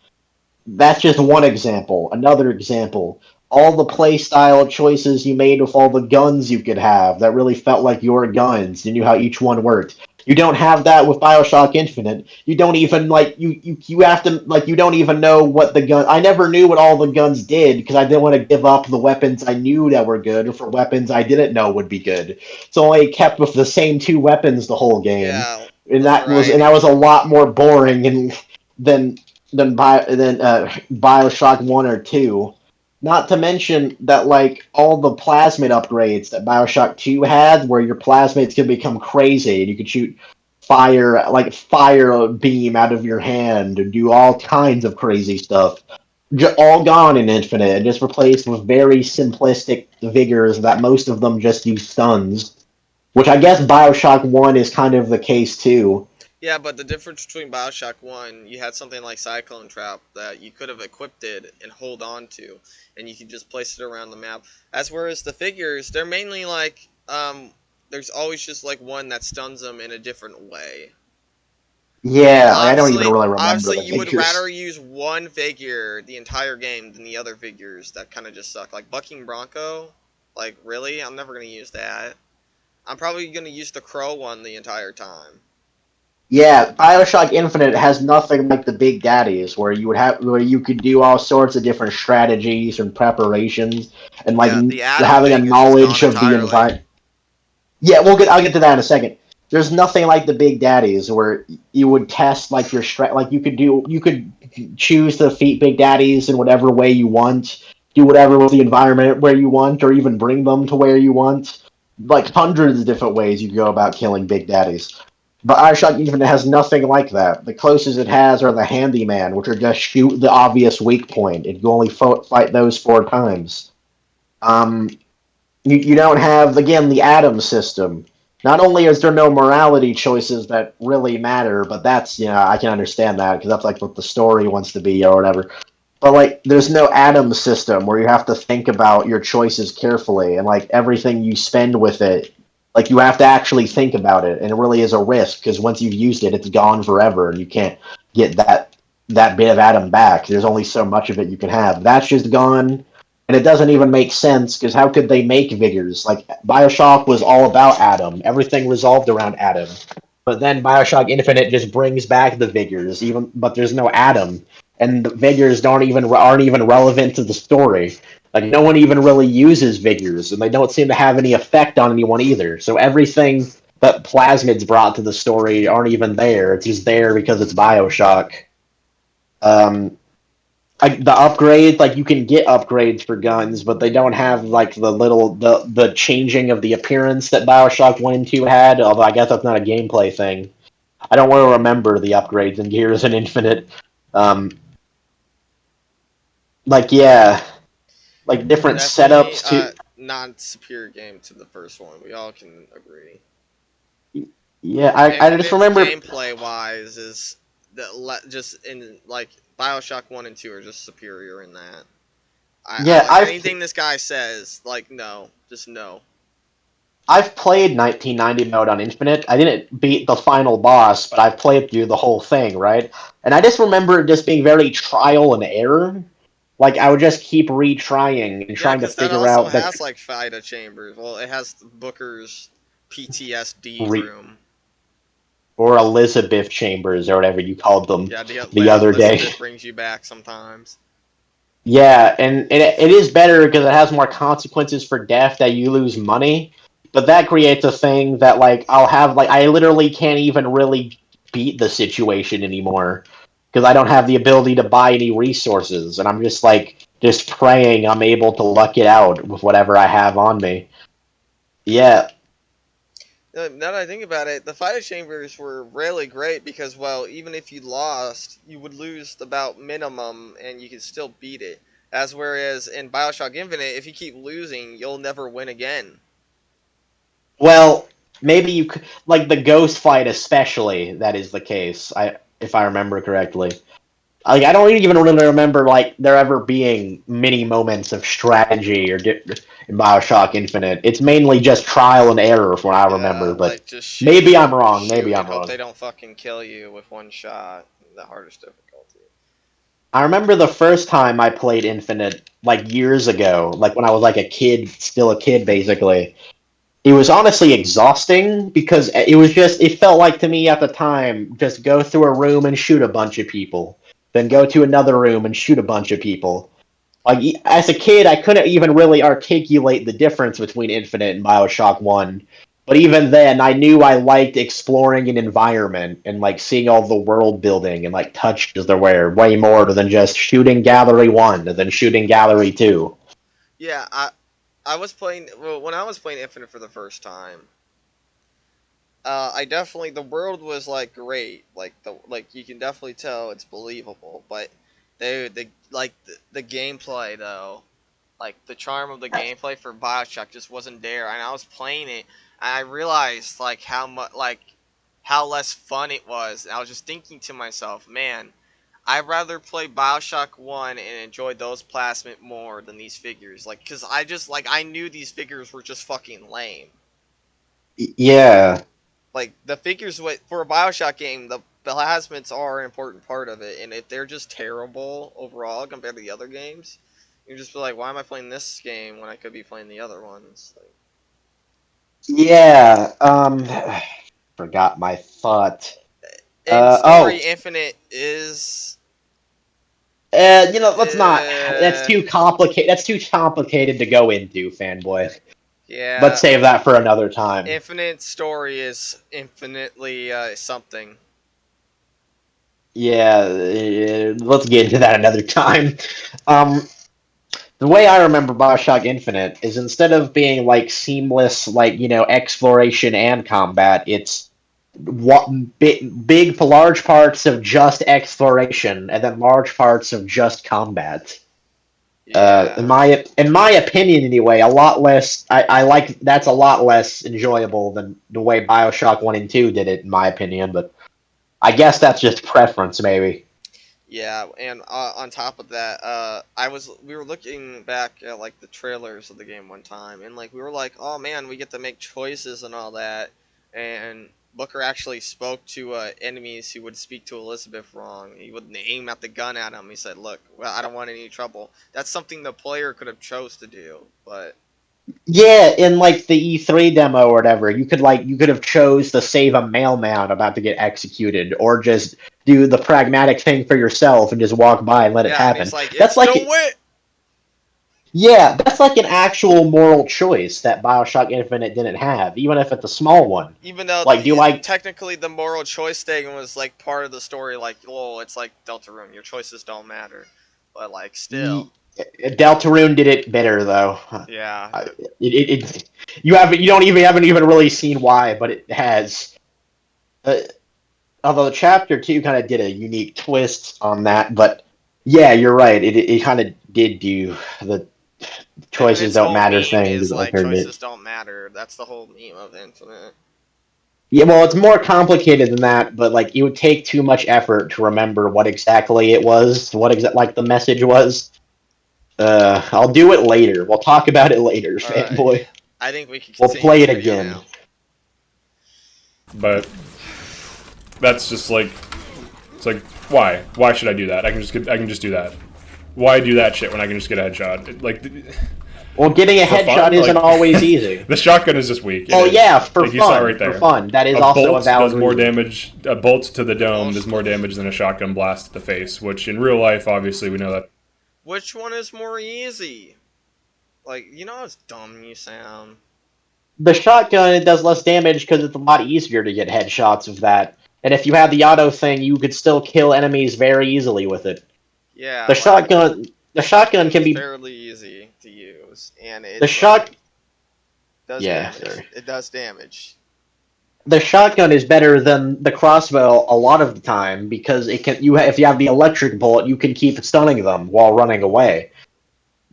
S2: That's just one example. Another example, all the playstyle choices you made with all the guns you could have that really felt like your guns. You knew how each one worked. You don't have that with Bioshock Infinite. You don't even you have to you don't even know what the gun. I never knew what all the guns did because I didn't want to give up the weapons I knew that were good for weapons I didn't know would be good. So I kept with the same 2 weapons the whole game.
S3: Yeah,
S2: and that was a lot more boring than Bioshock 1 or 2. Not to mention that, all the plasmid upgrades that Bioshock 2 had, where your plasmids could become crazy, and you could shoot fire beam out of your hand, and do all kinds of crazy stuff. All gone in Infinite, and just replaced with very simplistic vigors that most of them just use stuns. Which I guess Bioshock 1 is kind of the case, too.
S3: Yeah, but the difference between Bioshock 1, you had something like Cyclone Trap that you could have equipped it and hold on to, and you could just place it around the map. As whereas the figures, they're mainly there's always just one that stuns them in a different way.
S2: Yeah, I don't even really remember
S3: Obviously,
S2: the
S3: you would
S2: figures.
S3: rather use one figure the entire game than the other figures that kind of just suck. Like Bucking Bronco, really? I'm never going to use that. I'm probably going to use the Crow one the entire time.
S2: Yeah, Bioshock Infinite has nothing like the Big Daddies, where you could do all sorts of different strategies and preparations, and having a knowledge of the environment. Yeah, I'll get to that in a second. There's nothing like the Big Daddies where you would test your you could choose to defeat Big Daddies in whatever way you want, do whatever with the environment where you want, or even bring them to where you want. Hundreds of different ways you go about killing Big Daddies. But Bioshock Infinite has nothing like that. The closest it has are the Handyman, which are just shoot the obvious weak point, and you only fight those 4 times. You don't have, again, the Atom system. Not only is there no morality choices that really matter, but that's, I can understand that, because that's what the story wants to be, or whatever. But, there's no Atom system where you have to think about your choices carefully, and, everything you spend with it, you have to actually think about it, and it really is a risk, because once you've used it, it's gone forever, and you can't get that bit of Atom back. There's only so much of it you can have. That's just gone, and it doesn't even make sense, because how could they make vigors? Bioshock was all about Atom. Everything resolved around Atom. But then Bioshock Infinite just brings back the vigors, but there's no Atom, and the vigors aren't even relevant to the story. No one even really uses vigors, and they don't seem to have any effect on anyone either. So everything that plasmids brought to the story aren't even there. It's just there because it's Bioshock. The upgrades, you can get upgrades for guns, but they don't have the changing of the appearance that Bioshock 1 and 2 had. Although I guess that's not a gameplay thing. I don't want to remember the upgrades in Gears and Infinite.
S5: like yeah, like different
S3: Definitely
S5: setups to
S3: non-superior game to the first one. We all can agree.
S5: yeah. I just
S3: Infinite's
S5: remember
S3: gameplay wise is just in like Bioshock 1 and 2 are just superior in that. I
S5: yeah
S3: like anything this guy says, like no, just no.
S5: I've played 1990 mode on Infinite. I didn't beat the final boss, but I've played through the whole thing, right? And I just remember it just being very trial and error. Like I would just keep retrying and
S3: Yeah,
S5: trying to
S3: because that
S5: figure
S3: also
S5: out the
S3: has like Fida chambers. Well, it has Booker's PTSD
S5: re-
S3: room.
S5: or Elizabeth chambers or whatever you called them
S3: Yeah,
S5: the other day.
S3: Elizabeth brings you back sometimes.
S5: Yeah, and it is better because it has more consequences for death that you lose money. But that creates a thing that like I'll have like I literally can't even really beat the situation anymore because I don't have the ability to buy any resources, and I'm just like just praying I'm able to luck it out with whatever I have on me. Yeah,
S3: Now that I think about it, the Fida chambers were really great because, well, even if you lost, you would lose about minimum and you could still beat it. As whereas in Bioshock Infinite, if you keep losing, you'll never win again.
S5: well, maybe you could like the ghost fight especially. That is the case. I if I remember correctly. Like I don't even really remember like there ever being many moments of strategy in Bioshock Infinite. It's mainly just trial and error from what I
S3: Yeah,
S5: remember, but
S3: like just
S5: maybe I'm
S3: shoot,
S5: wrong. Maybe
S3: shoot,
S5: I'm
S3: and hope
S5: wrong.
S3: they don't fucking kill you with one shot. The hardest difficulty.
S5: I remember the first time I played Infinite like years ago, like when I was like a kid, still a kid basically. It was honestly exhausting because it felt like to me at the time just go through a room and shoot a bunch of people, then go to another room and shoot a bunch of people. Like as a kid, I couldn't even really articulate the difference between Infinite and Bioshock One. But even then, I knew I liked exploring an environment and like seeing all the world building and like touches there were way more than just shooting Gallery One and then shooting Gallery Two.
S3: Yeah, I was playing when I was playing Infinite for the first time. I definitely the world was like great, like you can definitely tell it's believable, but the gameplay though, like the charm of the gameplay for Bioshock just wasn't there, and I was playing it, and I realized like how much how less fun it was, and I was just thinking to myself, man, I'd rather play Bioshock 1 and enjoy those plasmid more than these figures, like, cause I just like I knew these figures were just fucking lame.
S5: Yeah,
S3: Like the figures for a Bioshock game, the plasmids are an important part of it, and if they're just terrible overall compared to the other games, you just be like, why am I playing this game when I could be playing the other ones? Like,
S5: yeah. Forgot my thought.
S3: in
S5: Oh,
S3: story, Infinite is
S5: let's not. That's
S3: uh,
S5: too complicated. That's too complicated to go into, fanboy. Let's
S3: yeah,
S5: save that for another time.
S3: Infinite story is infinitely something.
S5: Yeah, let's get into that another time. Um, the way I remember Bioshock Infinite is instead of being like seamless, like exploration and combat, it's big, large parts of just exploration and then large parts of just combat. In
S3: Yeah,
S5: my opinion, anyway, a lot less. I like that's a lot less enjoyable than the way Bioshock One and Two did it, in my opinion. But I guess that's just preference, maybe.
S3: yeah, and on top of that, we were looking back at like the trailers of the game one time, and like we were like, oh man, we get to make choices and all that, and Booker actually spoke to enemies who would speak to Elizabeth wrong. He would aim at the gun at him. He said, "Look, well, I don't want any trouble." That's something the player could have chose to do, but
S5: Yeah, in like the E3 demo or whatever, you could have chose to save a mailman about to get executed, or just do the pragmatic thing for yourself and just walk by and let it
S3: yeah, and
S5: happen.
S3: he's like,
S5: That's
S3: "It's the
S5: like
S3: wit."
S5: Yeah, that's like an actual moral choice that Bioshock Infinite didn't have, even if it's a small one.
S3: Even though
S5: Like, do I
S3: technically the moral choice thing was like part of the story, like, oh, it's like Deltarune, your choices don't matter, but like still,
S5: Y- Deltarune did it better though.
S3: yeah,
S5: I- you haven't even really seen why, but it has. Uh, Although Chapter 2 kind of did a unique twist on that, but
S2: Yeah, you're right. It kind of did do the choices
S3: Infinite's
S2: don't
S3: whole
S2: matter
S3: meme
S2: thing.
S3: is
S2: Like
S3: like
S2: heard it.
S3: choices don't matter. That's the whole meme of Infinite.
S2: Yeah, well, it's more complicated than that, but like it would take too much effort to remember what exactly it was, like the message was. I'll do it later. We'll talk about it later,
S3: All right,
S2: fanboy.
S3: I think we can
S2: We'll
S3: continue
S2: play
S3: this
S2: it
S3: video
S2: again.
S3: now.
S4: But that's just like, it's like, why? Why should I do that? I can just do that. Why do that shit when I can just get a headshot?
S2: Well, getting a
S4: for
S2: headshot
S4: fun,
S2: isn't
S4: like,
S2: always easy.
S4: The shotgun is just weak.
S2: Oh yeah, for
S4: like, you saw it
S2: fun.
S4: right there.
S2: For fun. That is
S4: A
S2: also
S4: bolt
S2: a valid
S4: does more
S2: reason.
S4: damage. A bolt to the dome does more damage than a shotgun blast to the face, which in real life, obviously, we know that.
S3: Which one is more easy? Like, you know how dumb you sound.
S2: The shotgun, it does less damage because it's a lot easier to get headshots of that. And if you have the auto thing, you could still kill enemies very easily with it.
S3: Yeah,
S2: The shotgun can
S3: it's
S2: be
S3: fairly easy to use, and it's
S2: the shot.
S3: does
S2: Yeah,
S3: damage.
S2: sorry.
S3: It does damage.
S2: The shotgun is better than the crossbow a lot of the time because it can. If you have the electric bullet, you can keep stunning them while running away.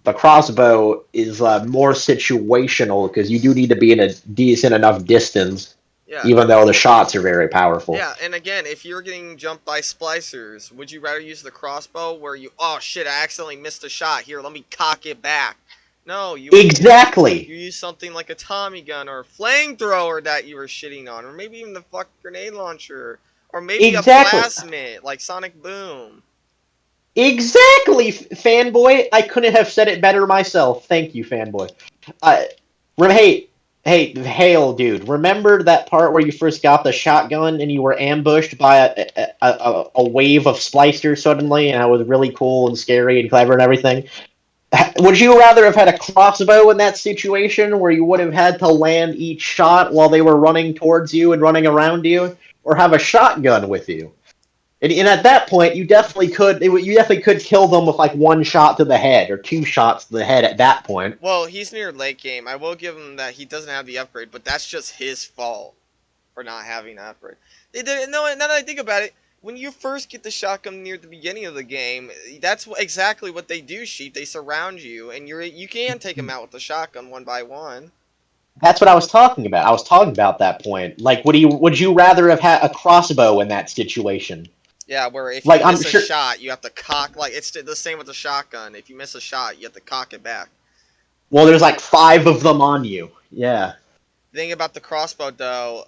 S2: The crossbow is more situational because you do need to be in a decent enough distance,
S3: Yeah.
S2: even though the shots are very powerful.
S3: Yeah, and again, if you're getting jumped by splicers, would you rather use the crossbow where oh shit, I accidentally missed a shot. Here, let me cock it back. No, you
S2: Exactly.
S3: You use something like a Tommy gun or a flamethrower that you were shitting on, or maybe even the fuck grenade launcher, or maybe
S2: Exactly.
S3: a plasmid like Sonic Boom.
S2: Exactly, fanboy. I couldn't have said it better myself. Thank you, fanboy. Hey, Hale, dude. Remember that part where you first got the shotgun and you were ambushed by a wave of splicers suddenly, and it was really cool and scary and clever and everything? Would you rather have had a crossbow in that situation where you would have had to land each shot while they were running towards you and running around you, or have a shotgun with you? And at that point, you definitely could kill them with like one shot to the head or two shots to the head at that point.
S3: Well, he's near late game. I will give him that he doesn't have the upgrade, but that's just his fault for not having an upgrade. They did no. Now that I think about it, when you first get the shotgun near the beginning of the game, that's exactly what they do. Sheep, they surround you, and you can take them out with the shotgun one by one.
S2: That's what I was talking about. I was talking about that point. Like, would you rather have had a crossbow in that situation?
S3: Yeah, where if you
S2: Like,
S3: miss a shot, you have to cock. Like, it's the same with the shotgun. If you miss a shot, you have to cock it back.
S2: Well, there's like 5 of them on you. Yeah.
S3: The thing about the crossbow, though,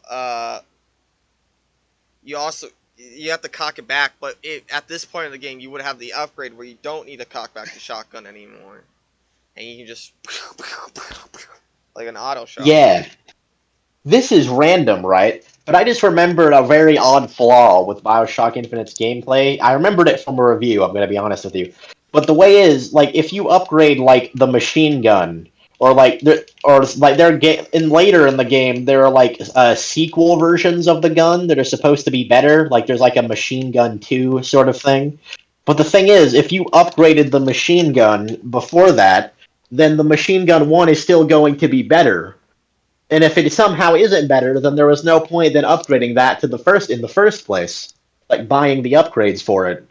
S3: you have to cock it back. But at this point in the game, you would have the upgrade where you don't need to cock back the shotgun anymore, and you can just like an auto shot.
S2: Yeah. This is random, right? But I just remembered a very odd flaw with Bioshock Infinite's gameplay. I remembered it from a review, I'm going to be honest with you. But the way is, like, if you upgrade, like, the machine gun, or, like, later in the game, there are, like, sequel versions of the gun that are supposed to be better. Like, there's, like, a Machine Gun 2 sort of thing. But the thing is, if you upgraded the machine gun before that, then the Machine Gun 1 is still going to be better. And if it somehow isn't better, then there was no point in upgrading that to in the first place, like buying the upgrades for it.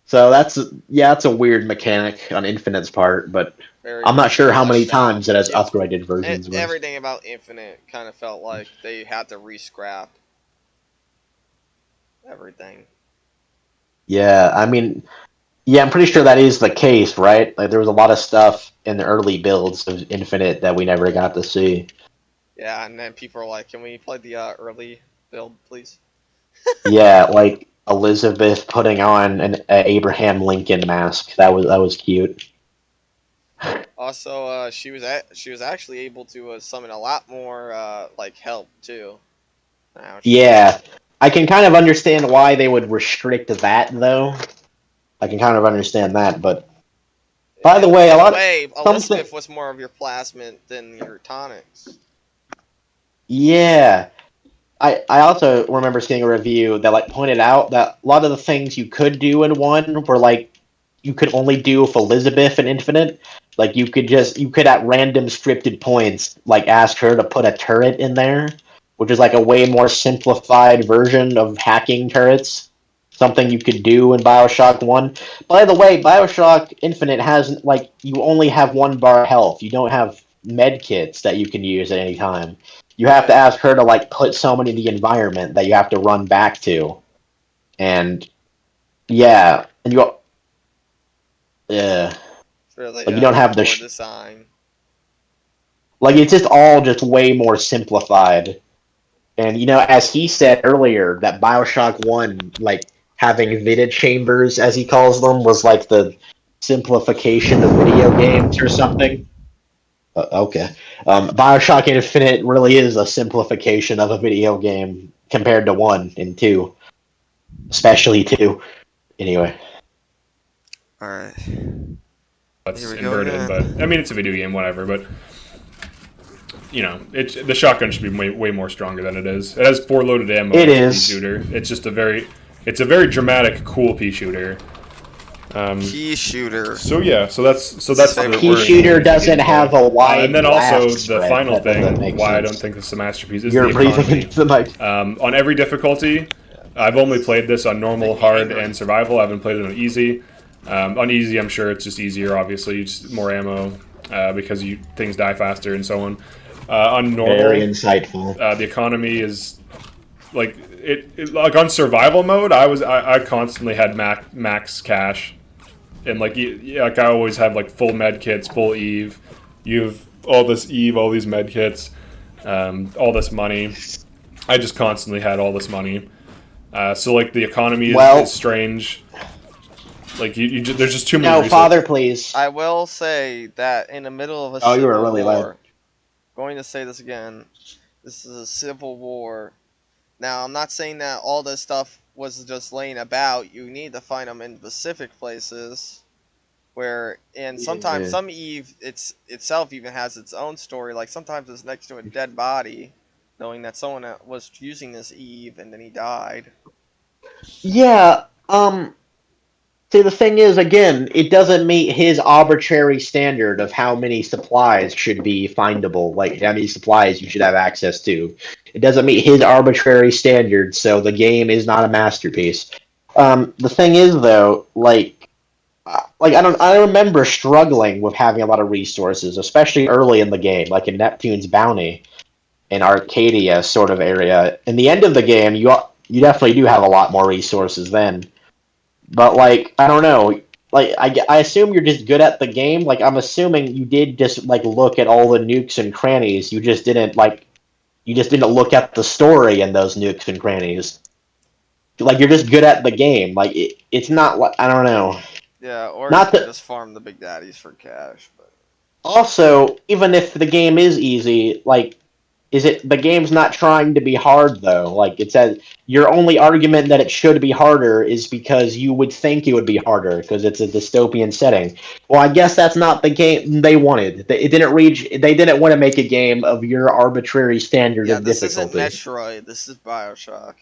S2: So that's a weird mechanic on Infinite's part, but I'm not sure how many times it has upgraded versions.
S3: Everything about Infinite kind of felt like they had to re-scrap everything.
S2: Yeah, I mean, I'm pretty sure that is the case, right? Like there was a lot of stuff in the early builds of Infinite that we never got to see.
S3: Yeah, and then people are like, "Can we play the early build, please?"
S2: Yeah, like Elizabeth putting on an Abraham Lincoln mask. That was cute.
S3: Also, she was actually able to summon a lot more like help too.
S2: Yeah, I can kind of understand why they would restrict that, though. I can kind of understand that, but by the way,
S3: Elizabeth was more of your plasmid than your tonics.
S2: Yeah. I also remember seeing a review that like pointed out that a lot of the things you could do in 1 were like you could only do with Elizabeth in Infinite. Like you could at random scripted points like ask her to put a turret in there, which is like a way more simplified version of hacking turrets.
S5: something you could do in Bioshock 1. By the way, Bioshock Infinite has, like, you only have 1 bar health. You don't have med kits that you can use at any time. You have to ask her to, like, put someone in the environment that you have to run back to. And, yeah. And you... Yeah.
S3: It's really,
S5: Like, you don't have the...
S3: poor design.
S5: Like, it's just all just way more simplified. And, you know, as he said earlier, that Bioshock 1, like, having Vita chambers, as he calls them, was like the simplification of video games or something. Okay. Bioshock Infinite really is a simplification of a video game compared to 1 and 2. Especially 2. Anyway.
S3: Alright.
S4: That's
S3: Here we go
S4: inverted,
S3: again.
S4: but I mean it's a video game, whatever. But you know, the shotgun should be way more stronger than it is. It has 4 loaded ammo.
S5: It
S4: it's
S5: is.
S4: A pea shooter. It's just a very dramatic, cool pea shooter.
S3: Pea shooter.
S4: So yeah, so that's the
S5: Pea
S4: word.
S5: shooter doesn't have a wide.
S4: And then also
S5: blast
S4: the
S5: spread.
S4: final
S5: That doesn't
S4: thing,
S5: make
S4: why I
S5: sense.
S4: don't think this is a masterpiece, is
S5: You're
S4: the
S5: breathing
S4: economy.
S5: into the mic.
S4: On every difficulty, I've only played this on normal, hard, and survival. I haven't played it on easy. On easy, I'm sure it's just easier, obviously, just more ammo, because things die faster and so on. On normal,
S5: Very insightful.
S4: the economy is like like on survival mode. I constantly had max cash, and like like I always have like full med kits, full Eve. You have all this Eve, all these med kits, all this money. I just constantly had all this money. So like the economy is strange. Like there's just too many.
S5: No, Father, please.
S3: I will say that in the middle of a
S5: Oh, you were
S3: civil
S5: really
S3: war,
S5: loud.
S3: going to say this again, this is a civil war. Now, I'm not saying that all this stuff was just laying about. You need to find them in specific places and sometimes some Eve itself even has its own story. Like sometimes it's next to a dead body, knowing that someone was using this Eve and then he died.
S5: Yeah, see, the thing is, again, it doesn't meet his arbitrary standard of how many supplies should be findable, like how many supplies you should have access to. It doesn't meet his arbitrary standards, so the game is not a masterpiece. The thing is, though, I remember struggling with having a lot of resources, especially early in the game, like in Neptune's Bounty, in Arcadia sort of area. In the end of the game, you definitely do have a lot more resources then. But, like, I don't know. Like, I assume you're just good at the game. Like, I'm assuming you did just, like, look at all the nukes and crannies. You just didn't look at the story in those nukes and crannies. Like, you're just good at the game. Like, it's not, like, I don't know.
S3: Yeah, or
S5: Not
S3: you can
S5: that-
S3: just farm the big daddies for cash. But
S5: Also, even if the game is easy, like, the game's not trying to be hard, though. Like, it says, your only argument that it should be harder is because you would think it would be harder, because it's a dystopian setting. Well, I guess that's not the game they wanted. They didn't want to make a game of your arbitrary standard
S3: yeah,
S5: of
S3: this
S5: difficulty.
S3: isn't Metroid. This is Bioshock.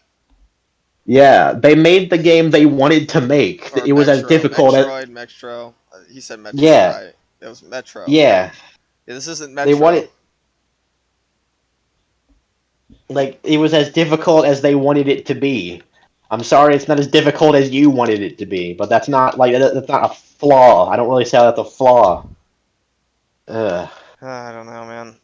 S5: Yeah, they made the game they wanted to make.
S3: Or
S5: It was as
S3: Metro,
S5: difficult
S3: Metroid, Metro. He said Metro,
S5: Yeah.
S3: right? It was Metro.
S5: Yeah.
S3: Yeah, this isn't Metro.
S5: They wanted... Like, it was as difficult as they wanted it to be. I'm sorry, it's not as difficult as you wanted it to be, but that's not, like, that's not a flaw. I don't really say that's a flaw. Ugh.
S3: I don't know, man.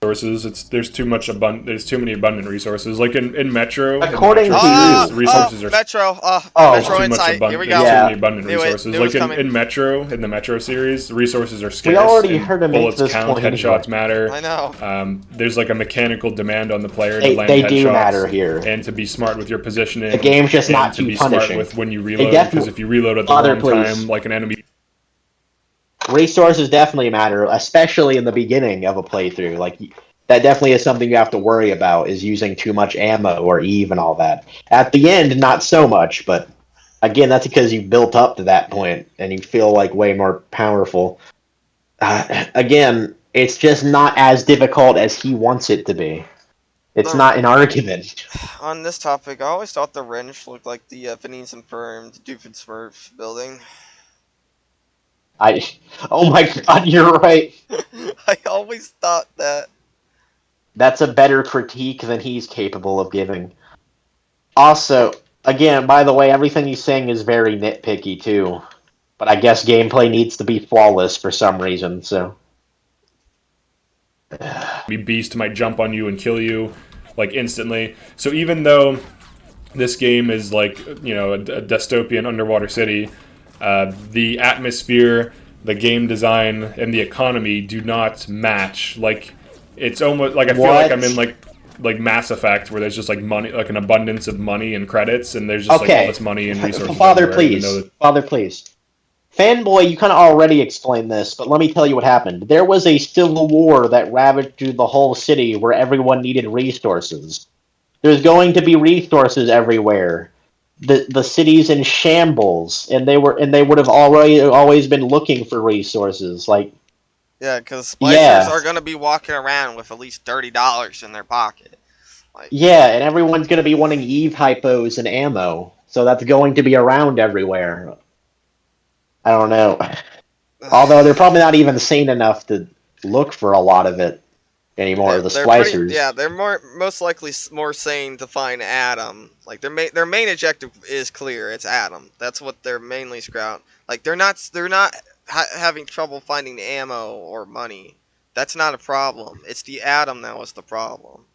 S4: Resources. There's too many abundant resources. Like in Metro,
S5: According
S4: in
S5: to
S4: Metro
S5: you-
S4: series, resources are
S3: Metro.
S5: Oh.
S3: Metro
S4: too much
S3: Insight.
S4: abundant.
S3: Here we
S4: There's
S3: go.
S4: too
S5: Yeah.
S4: many abundant
S3: Knew it.
S4: resources.
S3: Knew it was
S4: Like
S3: coming.
S4: in Metro, in the Metro series, resources are scarce.
S5: already
S4: and
S5: heard him make
S4: bullets
S5: this
S4: count.
S5: point
S4: Headshots
S5: anyway.
S4: matter.
S3: I know.
S4: There's like a mechanical demand on the player
S5: They-
S4: to land
S5: they
S4: headshots.
S5: do matter here.
S4: And to be smart with your positioning.
S5: The game's just
S4: and
S5: not
S4: to
S5: too
S4: be
S5: punishing.
S4: smart with when you reload.
S5: definitely-
S4: Because if you reload at the
S5: Father,
S4: wrong
S5: please.
S4: time, like an enemy.
S5: Resources definitely matter, especially in the beginning of a playthrough. Like, that definitely is something you have to worry about, is using too much ammo or Eve and all that. At the end, not so much, but again, that's because you built up to that point and you feel like way more powerful. Again, it's just not as difficult as he wants it to be. It's not an argument.
S3: On this topic, I always thought the wrench looked like the Phineas and Ferb Doofenshmirtz building.
S5: Oh my god, you're right.
S3: I always thought that.
S5: That's a better critique than he's capable of giving. Also,
S2: Again, by the way, everything he's saying is very nitpicky too. But I guess gameplay needs to be flawless for some reason, so.
S4: Beast might jump on you and kill you, like, instantly. So even though this game is like, you know, a dystopian underwater city, the atmosphere, the game design, and the economy do not match. Like, it's almost like I feel like I'm in like Mass Effect, where there's just like money, like an abundance of money and credits, and there's just like all this money and resources.
S2: Father, please. Fanboy, you kind of already explained this, but let me tell you what happened. There was a civil war that ravaged through the whole city where everyone needed resources. There's going to be resources everywhere. The city's in shambles, and they would have always been looking for resources. Like,
S3: Yeah, because splicers are going to be walking around with at least $30 in their pocket. Like,
S2: yeah, and everyone's going to be wanting Eve hypos and ammo, so that's going to be around everywhere. I don't know. Although they're probably not even sane enough to look for a lot of it anymore. The splicers.
S3: They're most likely more sane to find Adam. Like their main objective is clear. It's Adam. That's what they're mainly scrout. Like they're not having trouble finding ammo or money. That's not a problem. It's the Adam that was the problem.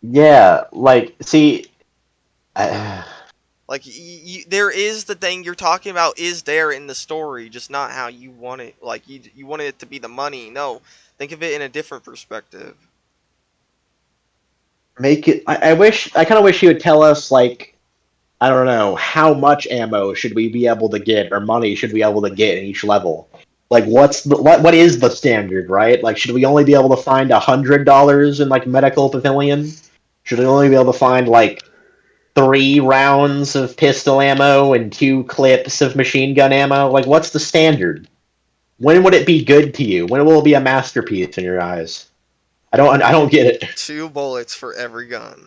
S2: Yeah, like see.
S3: Like, there is the thing you're talking about is there in the story, just not how you want it. Like, you wanted it to be the money. No, think of it in a different perspective.
S2: Make it. I kind of wish you would tell us, like, I don't know, how much ammo should we be able to get, or money should we be able to get in each level? Like, what is the standard, right? Like, should we only be able to find $100 in like medical pavilion? Should we only be able to find like 3 rounds of pistol ammo and 2 clips of machine gun ammo? Like, what's the standard? When would it be good to you? When will it be a masterpiece in your eyes? I don't get it.
S3: 2 bullets for every gun.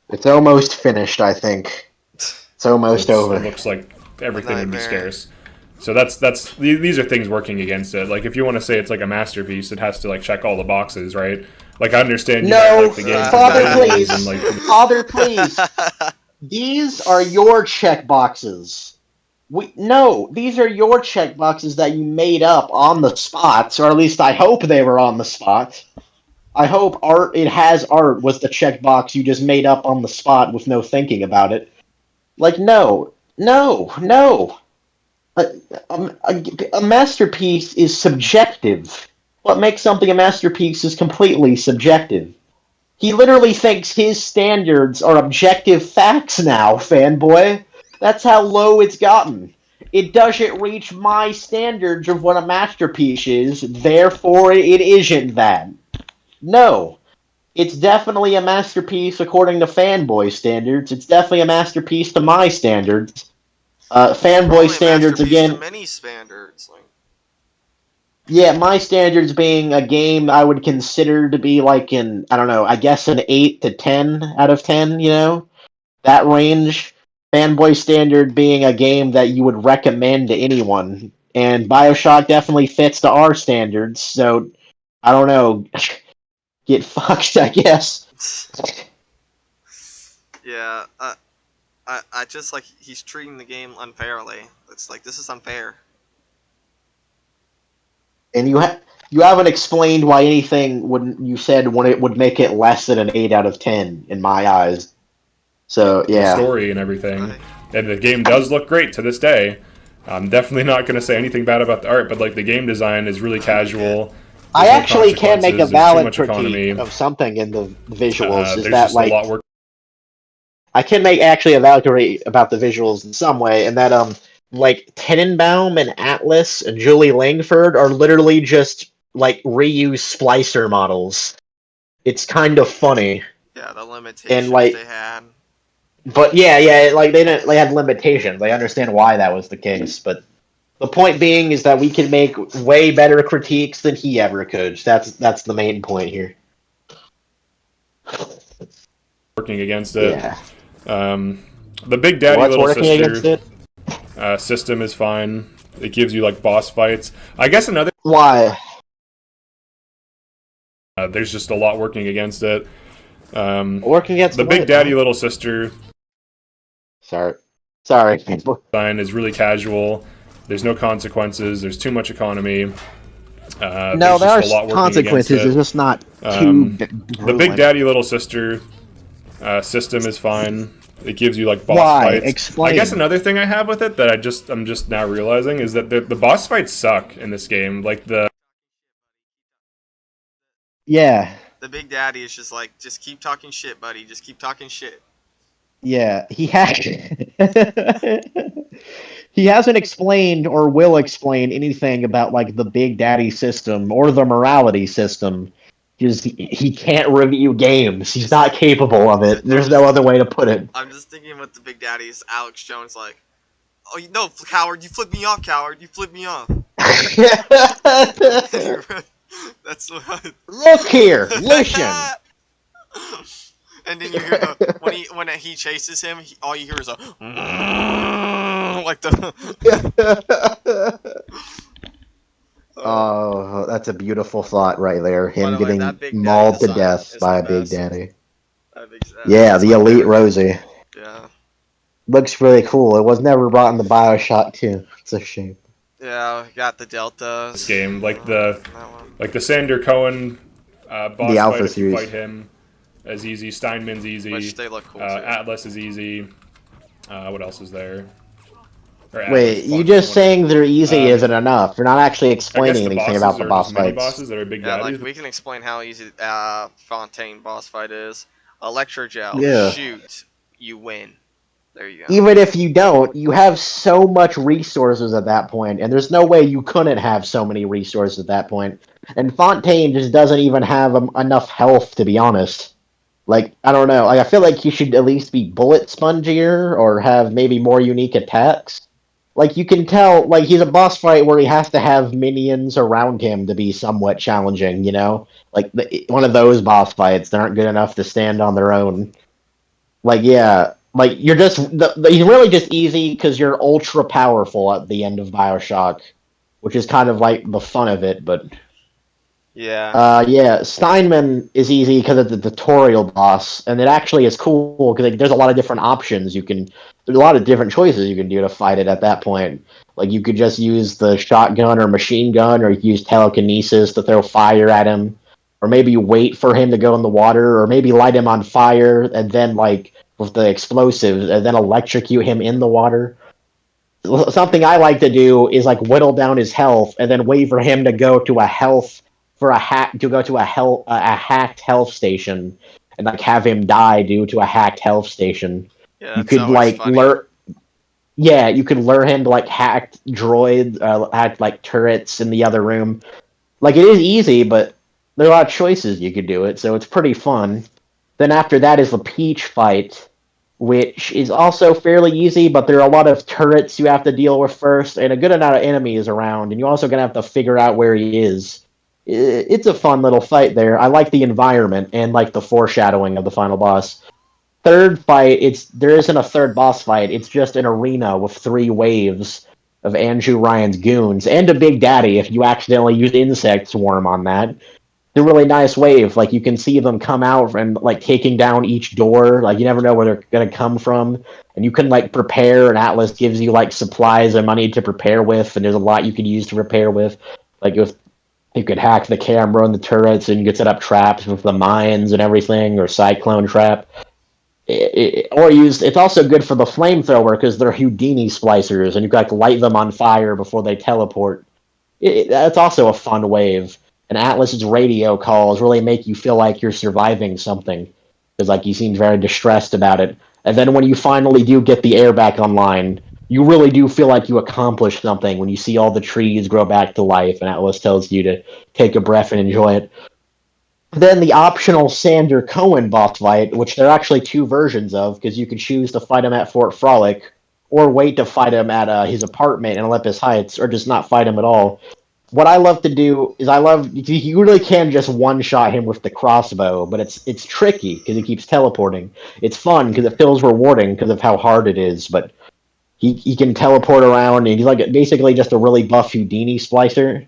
S2: It's almost finished, I think. It's almost over.
S4: It looks like everything would be scarce. So these are things working against it. Like, if you want to say it's like a masterpiece, it has to like check all the boxes, right? Like, I understand you might like the game.
S2: Father, please. These are your check boxes. These are your check boxes that you made up on the spot, or at least I hope they were on the spot. I hope It Has Art was the checkbox you just made up on the spot with no thinking about it. Like, no. A masterpiece is subjective. What makes something a masterpiece is completely subjective. He literally thinks his standards are objective facts now, fanboy. That's how low it's gotten. It doesn't reach my standards of what a masterpiece is, therefore it isn't that. No. It's definitely a masterpiece according to fanboy standards. It's definitely a masterpiece to my standards. Fanboy standards again.
S3: To many standards.
S2: Yeah, my standards being a game I would consider to be like I don't know, I guess an 8 to 10 out of 10, you know? That range. Fanboy standard being a game that you would recommend to anyone. And Bioshock definitely fits to our standards, so I don't know. Get fucked, I guess.
S3: Yeah, I just like he's treating the game unfairly. It's like, this is unfair.
S2: And you haven't explained why anything would make it less than an 8 out of 10 in my eyes. So yeah,
S4: the story and everything, and the game does look great to this day. I'm definitely not going to say anything bad about the art, but like the game design is really casual.
S2: I actually can make a valid critique of something in the visuals. Is that like I can make actually a valid critique about the visuals in some way, and that like Tenenbaum and Atlas and Julie Langford are literally just like reused splicer models. It's kind of funny.
S3: Yeah, the limitations they had.
S2: But yeah, like they had limitations. I understand why that was the case, but the point being is that we can make way better critiques than he ever could. That's the main point here.
S4: Working against it.
S2: Yeah.
S4: The Big Daddy
S2: What's
S4: Little
S2: Sister
S4: system is fine. It gives you like boss fights. I guess another.
S2: Why?
S4: There's just a lot working against it.
S5: Working against
S4: The Big
S5: what,
S4: Daddy
S5: huh?
S4: Little Sister
S5: Sorry, people.
S4: design is really casual. There's no consequences. There's too much economy.
S5: No,
S4: There's
S5: there
S4: just
S5: are
S4: a lot working against
S5: consequences. It's
S4: it.
S5: just not too
S4: Um, the Big
S5: grueling.
S4: Daddy Little Sister system is fine. It gives you like boss
S5: Why?
S4: fights.
S5: Explain.
S4: I guess another thing I have with it that I'm just now realizing is that the boss fights suck in this game. Like
S5: Yeah,
S3: The Big Daddy is just like, just keep talking shit, buddy. Just keep talking shit.
S5: yeah. He hasn't explained or will explain anything about like the Big Daddy system or the morality system. Because he can't review games. He's not capable of it. There's no other way to put it.
S3: I'm just thinking what the Big Daddy is. Alex Jones like, oh no, coward, you flipped me off, coward. You flipped me off. That's what.
S5: Look here, listen.
S3: And then you hear when he chases him, all you hear is a like the.
S5: Oh, that's a beautiful thought right there.
S3: By
S5: Him
S3: the way,
S5: getting
S3: that Big Daddy
S5: mauled to
S3: design
S5: death
S3: is
S5: by a
S3: the
S5: Big
S3: best.
S5: Daddy.
S3: Yeah,
S5: The Elite Rosie.
S3: Yeah.
S5: Looks really cool. It was never brought in the Bioshock 2. It's a shame.
S3: Yeah, got the deltas.
S4: this game, like
S3: that one.
S4: the Sander Cohen boss
S5: The Alpha
S4: fight. If you
S5: series.
S4: fight him, is easy. Steinman's easy.
S3: Which they look cool too.
S4: Atlas is easy. What else is there? Or
S5: Wait,
S4: Atlas,
S5: you
S4: fuck,
S5: just
S4: one-
S5: saying they're easy isn't enough. You're not actually
S4: I guess
S5: explaining
S4: the
S5: anything
S4: bosses
S5: about the
S4: are
S5: boss
S4: just mini
S5: fights.
S4: bosses that are big
S3: Yeah,
S4: daddies.
S3: like we can explain how easy Fontaine boss fight is. Electrogel,
S5: Yeah.
S3: shoot, you win. There you go.
S5: Even if you don't, you have so much resources at that point, and there's no way you couldn't have so many resources at that point. And Fontaine just doesn't even have enough health, to be honest. Like, I don't know. Like, I feel like he should at least be bullet spongier or have maybe more unique attacks. Like, you can tell, like, he's a boss fight where he has to have minions around him to be somewhat challenging, you know? Like, one of those boss fights that aren't good enough to stand on their own. Like, yeah. Like, you're just... he's really just easy because you're ultra powerful at the end of Bioshock, which is kind of, like, the fun of it, but...
S3: Yeah.
S5: Yeah, Steinman is easy because it's a tutorial boss, and it actually is cool because there's a lot of different options you can. There's a lot of different choices you can do to fight it at that point. Like you could just use the shotgun or machine gun, or you could use telekinesis to throw fire at him, or maybe wait for him to go in the water, or maybe light him on fire and then like with the explosives and then electrocute him in the water. Something I like to do is like whittle down his health and then wait for him to go to a health for a hack to go to a hacked health station and like have him die due to a hacked health station.
S3: Yeah,
S5: You
S3: that's
S5: could
S3: always
S5: like
S3: funny.
S5: lure. Yeah, you could lure him to like hacked droids, hacked like turrets in the other room. Like it is easy, but there are a lot of choices you could do it, so it's pretty fun. Then after that is the Peach fight, which is also fairly easy, but there are a lot of turrets you have to deal with first, and a good amount of enemies around, and you're also gonna have to figure out where he is. It's a fun little fight there. I like the environment and like the foreshadowing of the final boss. Third fight, there isn't a third boss fight. It's just an arena with 3 waves of Andrew Ryan's goons and a Big Daddy if you accidentally use Insect Swarm on that. It's a really nice wave. Like you can see them come out and like taking down each door. Like you never know where they're gonna come from, and you can like prepare. And Atlas gives you like supplies and money to prepare with, and there's a lot you could use to prepare with. Like if you could hack the camera and the turrets, and you could set up traps with the mines and everything, or cyclone trap. It's also good for the flamethrower because they're Houdini splicers, and you can like light them on fire before they teleport. That's also a fun wave. And Atlas's radio calls really make you feel like you're surviving something, because like he seems very distressed about it. And then when you finally do get the air back online, you really do feel like you accomplished something when you see all the trees grow back to life, and Atlas tells you to take a breath and enjoy it. Then the optional Sander Cohen boss fight, which there are actually 2 versions of, because you could choose to fight him at Fort Frolic, or wait to fight him at his apartment in Olympus Heights, or just not fight him at all. What I love to do is you really can just one-shot him with the crossbow, but it's tricky because he keeps teleporting. It's fun because it feels rewarding because of how hard it is, but he can teleport around, and he's like basically just a really buff Houdini splicer.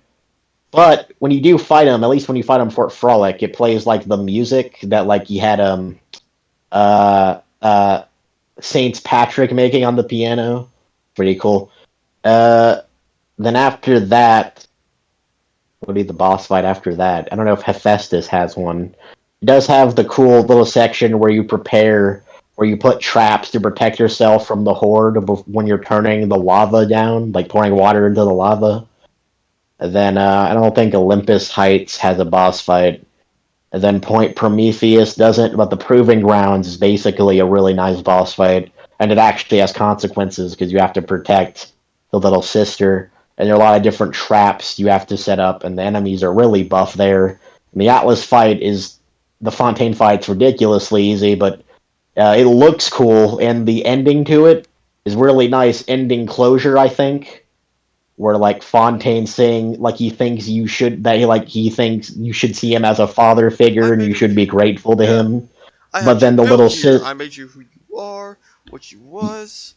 S5: But when you do fight him, at least when you fight him Fort Frolic, it plays like the music that like he had uh uh Saints Patrick making on the piano. Pretty cool. Then after that, what would be the boss fight after that? I don't know if Hephaestus has one. It does have the cool little section where you put traps to protect yourself from the horde when you're turning the lava down, like pouring water into the lava. And then I don't think Olympus Heights has a boss fight. And then Point Prometheus doesn't, but the Proving Grounds is basically a really nice boss fight. And it actually has consequences because you have to protect the little sister. And there are a lot of different traps you have to set up, and the enemies are really buff there. And the Atlas fight the Fontaine fight's ridiculously easy, but it looks cool, and the ending to it is really nice ending closure, I think, where like Fontaine saying like he thinks you should see him as a father figure and you should be grateful to him. But then the little
S3: I made you who you are, what you was.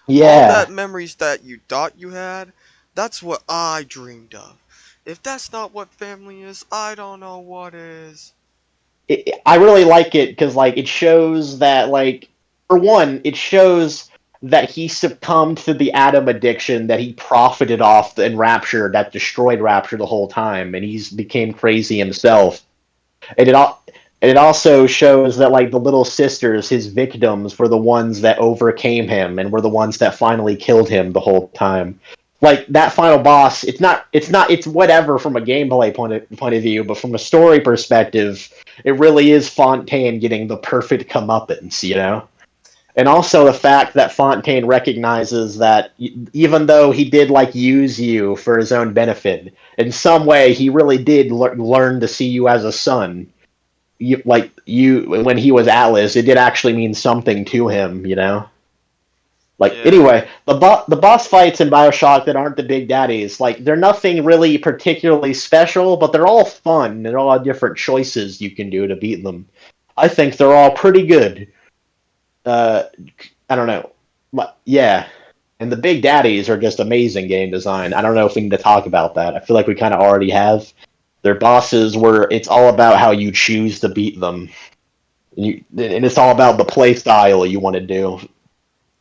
S3: All
S5: yeah,
S3: that memories that you thought you had, that's what I dreamed of. If that's not what family is, I don't know what is.
S5: I really like it because like it shows that like for one, it shows that he succumbed to the Atom addiction that he profited off in Rapture that destroyed Rapture the whole time, and he's became crazy himself. And it also shows that like the little sisters, his victims, were the ones that overcame him and were the ones that finally killed him the whole time. Like that final boss, it's whatever from a gameplay point of view, but from a story perspective, it really is Fontaine getting the perfect comeuppance, you know? And also the fact that Fontaine recognizes that even though he did like use you for his own benefit, in some way he really did learn to see you as a son. When he was Atlas, it did actually mean something to him, you know. Like
S3: Yeah.
S5: anyway, the boss fights in Bioshock that aren't the big daddies, like they're nothing really particularly special, but they're all fun. There are all different choices you can do to beat them. I think they're all pretty good. I don't know. Yeah. And the big daddies are just amazing game design. I don't know if we need to talk about that. I feel like we kind of already have. Their bosses where it's all about how you choose to beat them. And it's all about the play style you want to do.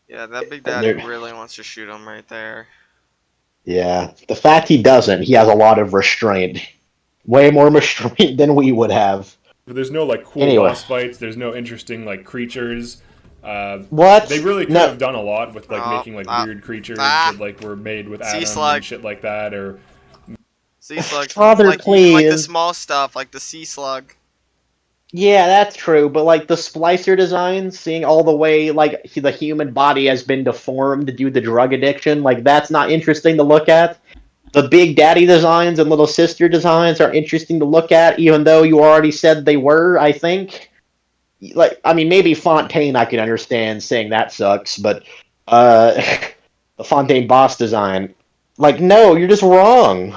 S3: Yeah, that big daddy really wants to shoot him right there.
S5: Yeah. The fact he doesn't, he has a lot of restraint. Way more restraint than we would have.
S4: But there's no like cool
S5: Anyway.
S4: boss fights. There's no interesting like creatures.
S5: What?
S4: They really could
S5: No.
S4: have done a lot with like making like weird creatures that like were made with atoms
S3: slug.
S4: and shit like that, or
S3: Sea slugs,
S5: Father,
S3: like even, like the
S5: please.
S3: small stuff, like the sea slug.
S5: Yeah, that's true, but like the splicer design, seeing all the way like the human body has been deformed due to drug addiction, like that's not interesting to look at. The big daddy designs and little sister designs are interesting to look at, even though you already said they were, I think. Like, I mean, maybe Fontaine I can understand saying that sucks, but the Fontaine boss design, like, no, you're just wrong.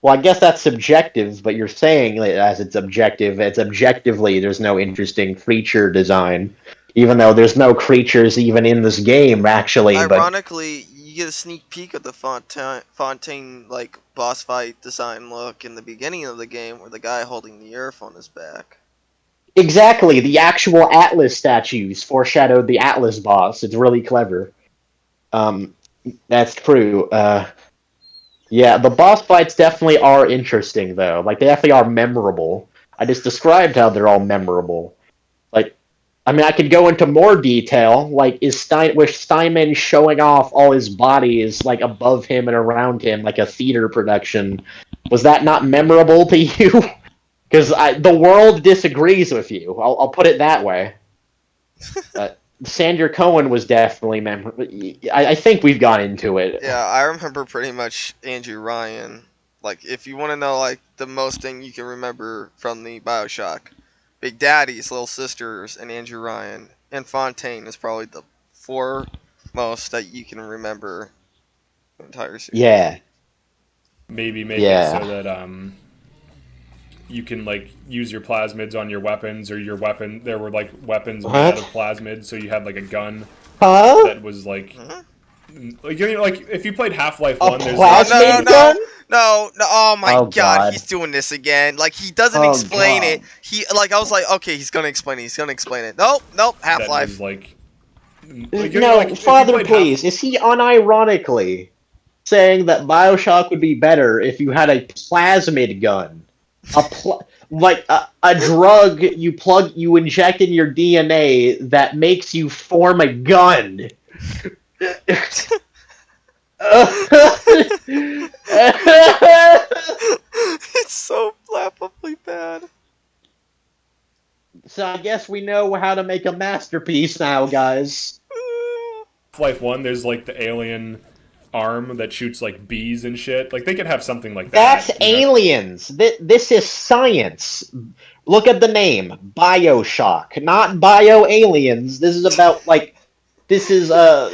S5: Well, I guess that's subjective, but you're saying it as it's objective. It's objectively there's no interesting creature design, even though there's no creatures even in this game actually.
S3: Ironically, you get a sneak peek of the Fontaine like boss fight design look in the beginning of the game, where the guy holding the earth on his back.
S5: But exactly, the actual Atlas statues foreshadowed the Atlas boss. It's really clever. That's true. Yeah, the boss fights definitely are interesting, though. Like, they definitely are memorable. I just described how they're all memorable. Like, I mean, I could go into more detail. Like, was Steinman showing off all his bodies, like, above him and around him, like a theater production? Was that not memorable to you? Because the world disagrees with you. I'll put it that way. Sandra Cohen was definitely memorable. I think we've gone into it.
S3: Yeah, I remember pretty much Andrew Ryan. Like, if you want to know, like, the most thing you can remember from the Bioshock, Big Daddy's little sisters and Andrew Ryan and Fontaine is probably the foremost that you can remember the entire series.
S5: Yeah.
S4: maybe make it so that you can like use your plasmids on your weapons, or your weapon. There were like weapons made out of plasmids, so you had like a gun that was like Like, you know, like if you played Half-Life
S5: A
S4: 1, there's
S5: plasmid gun?
S3: No, oh my
S2: Oh,
S3: god,
S2: God.
S3: he's doing this again. Like, he doesn't
S2: Oh,
S3: explain
S2: God.
S3: it. I was like, okay, he's gonna explain it. Nope,
S4: that
S3: Half-Life.
S4: is like you know,
S5: No,
S4: like, if you
S5: Father,
S4: played
S5: please. Is he unironically saying that Bioshock would be better if you had a plasmid gun? Like a drug you inject in your DNA that makes you form a gun.
S3: It's so laughably bad.
S5: So I guess we know how to make a masterpiece now, guys.
S4: Half-Life 1, there's like the alien arm that shoots like bees and shit. Like they could have something like that.
S5: That's
S4: you know?
S5: aliens. This is science. Look at the name, Bioshock, not bio-aliens. This is about this is about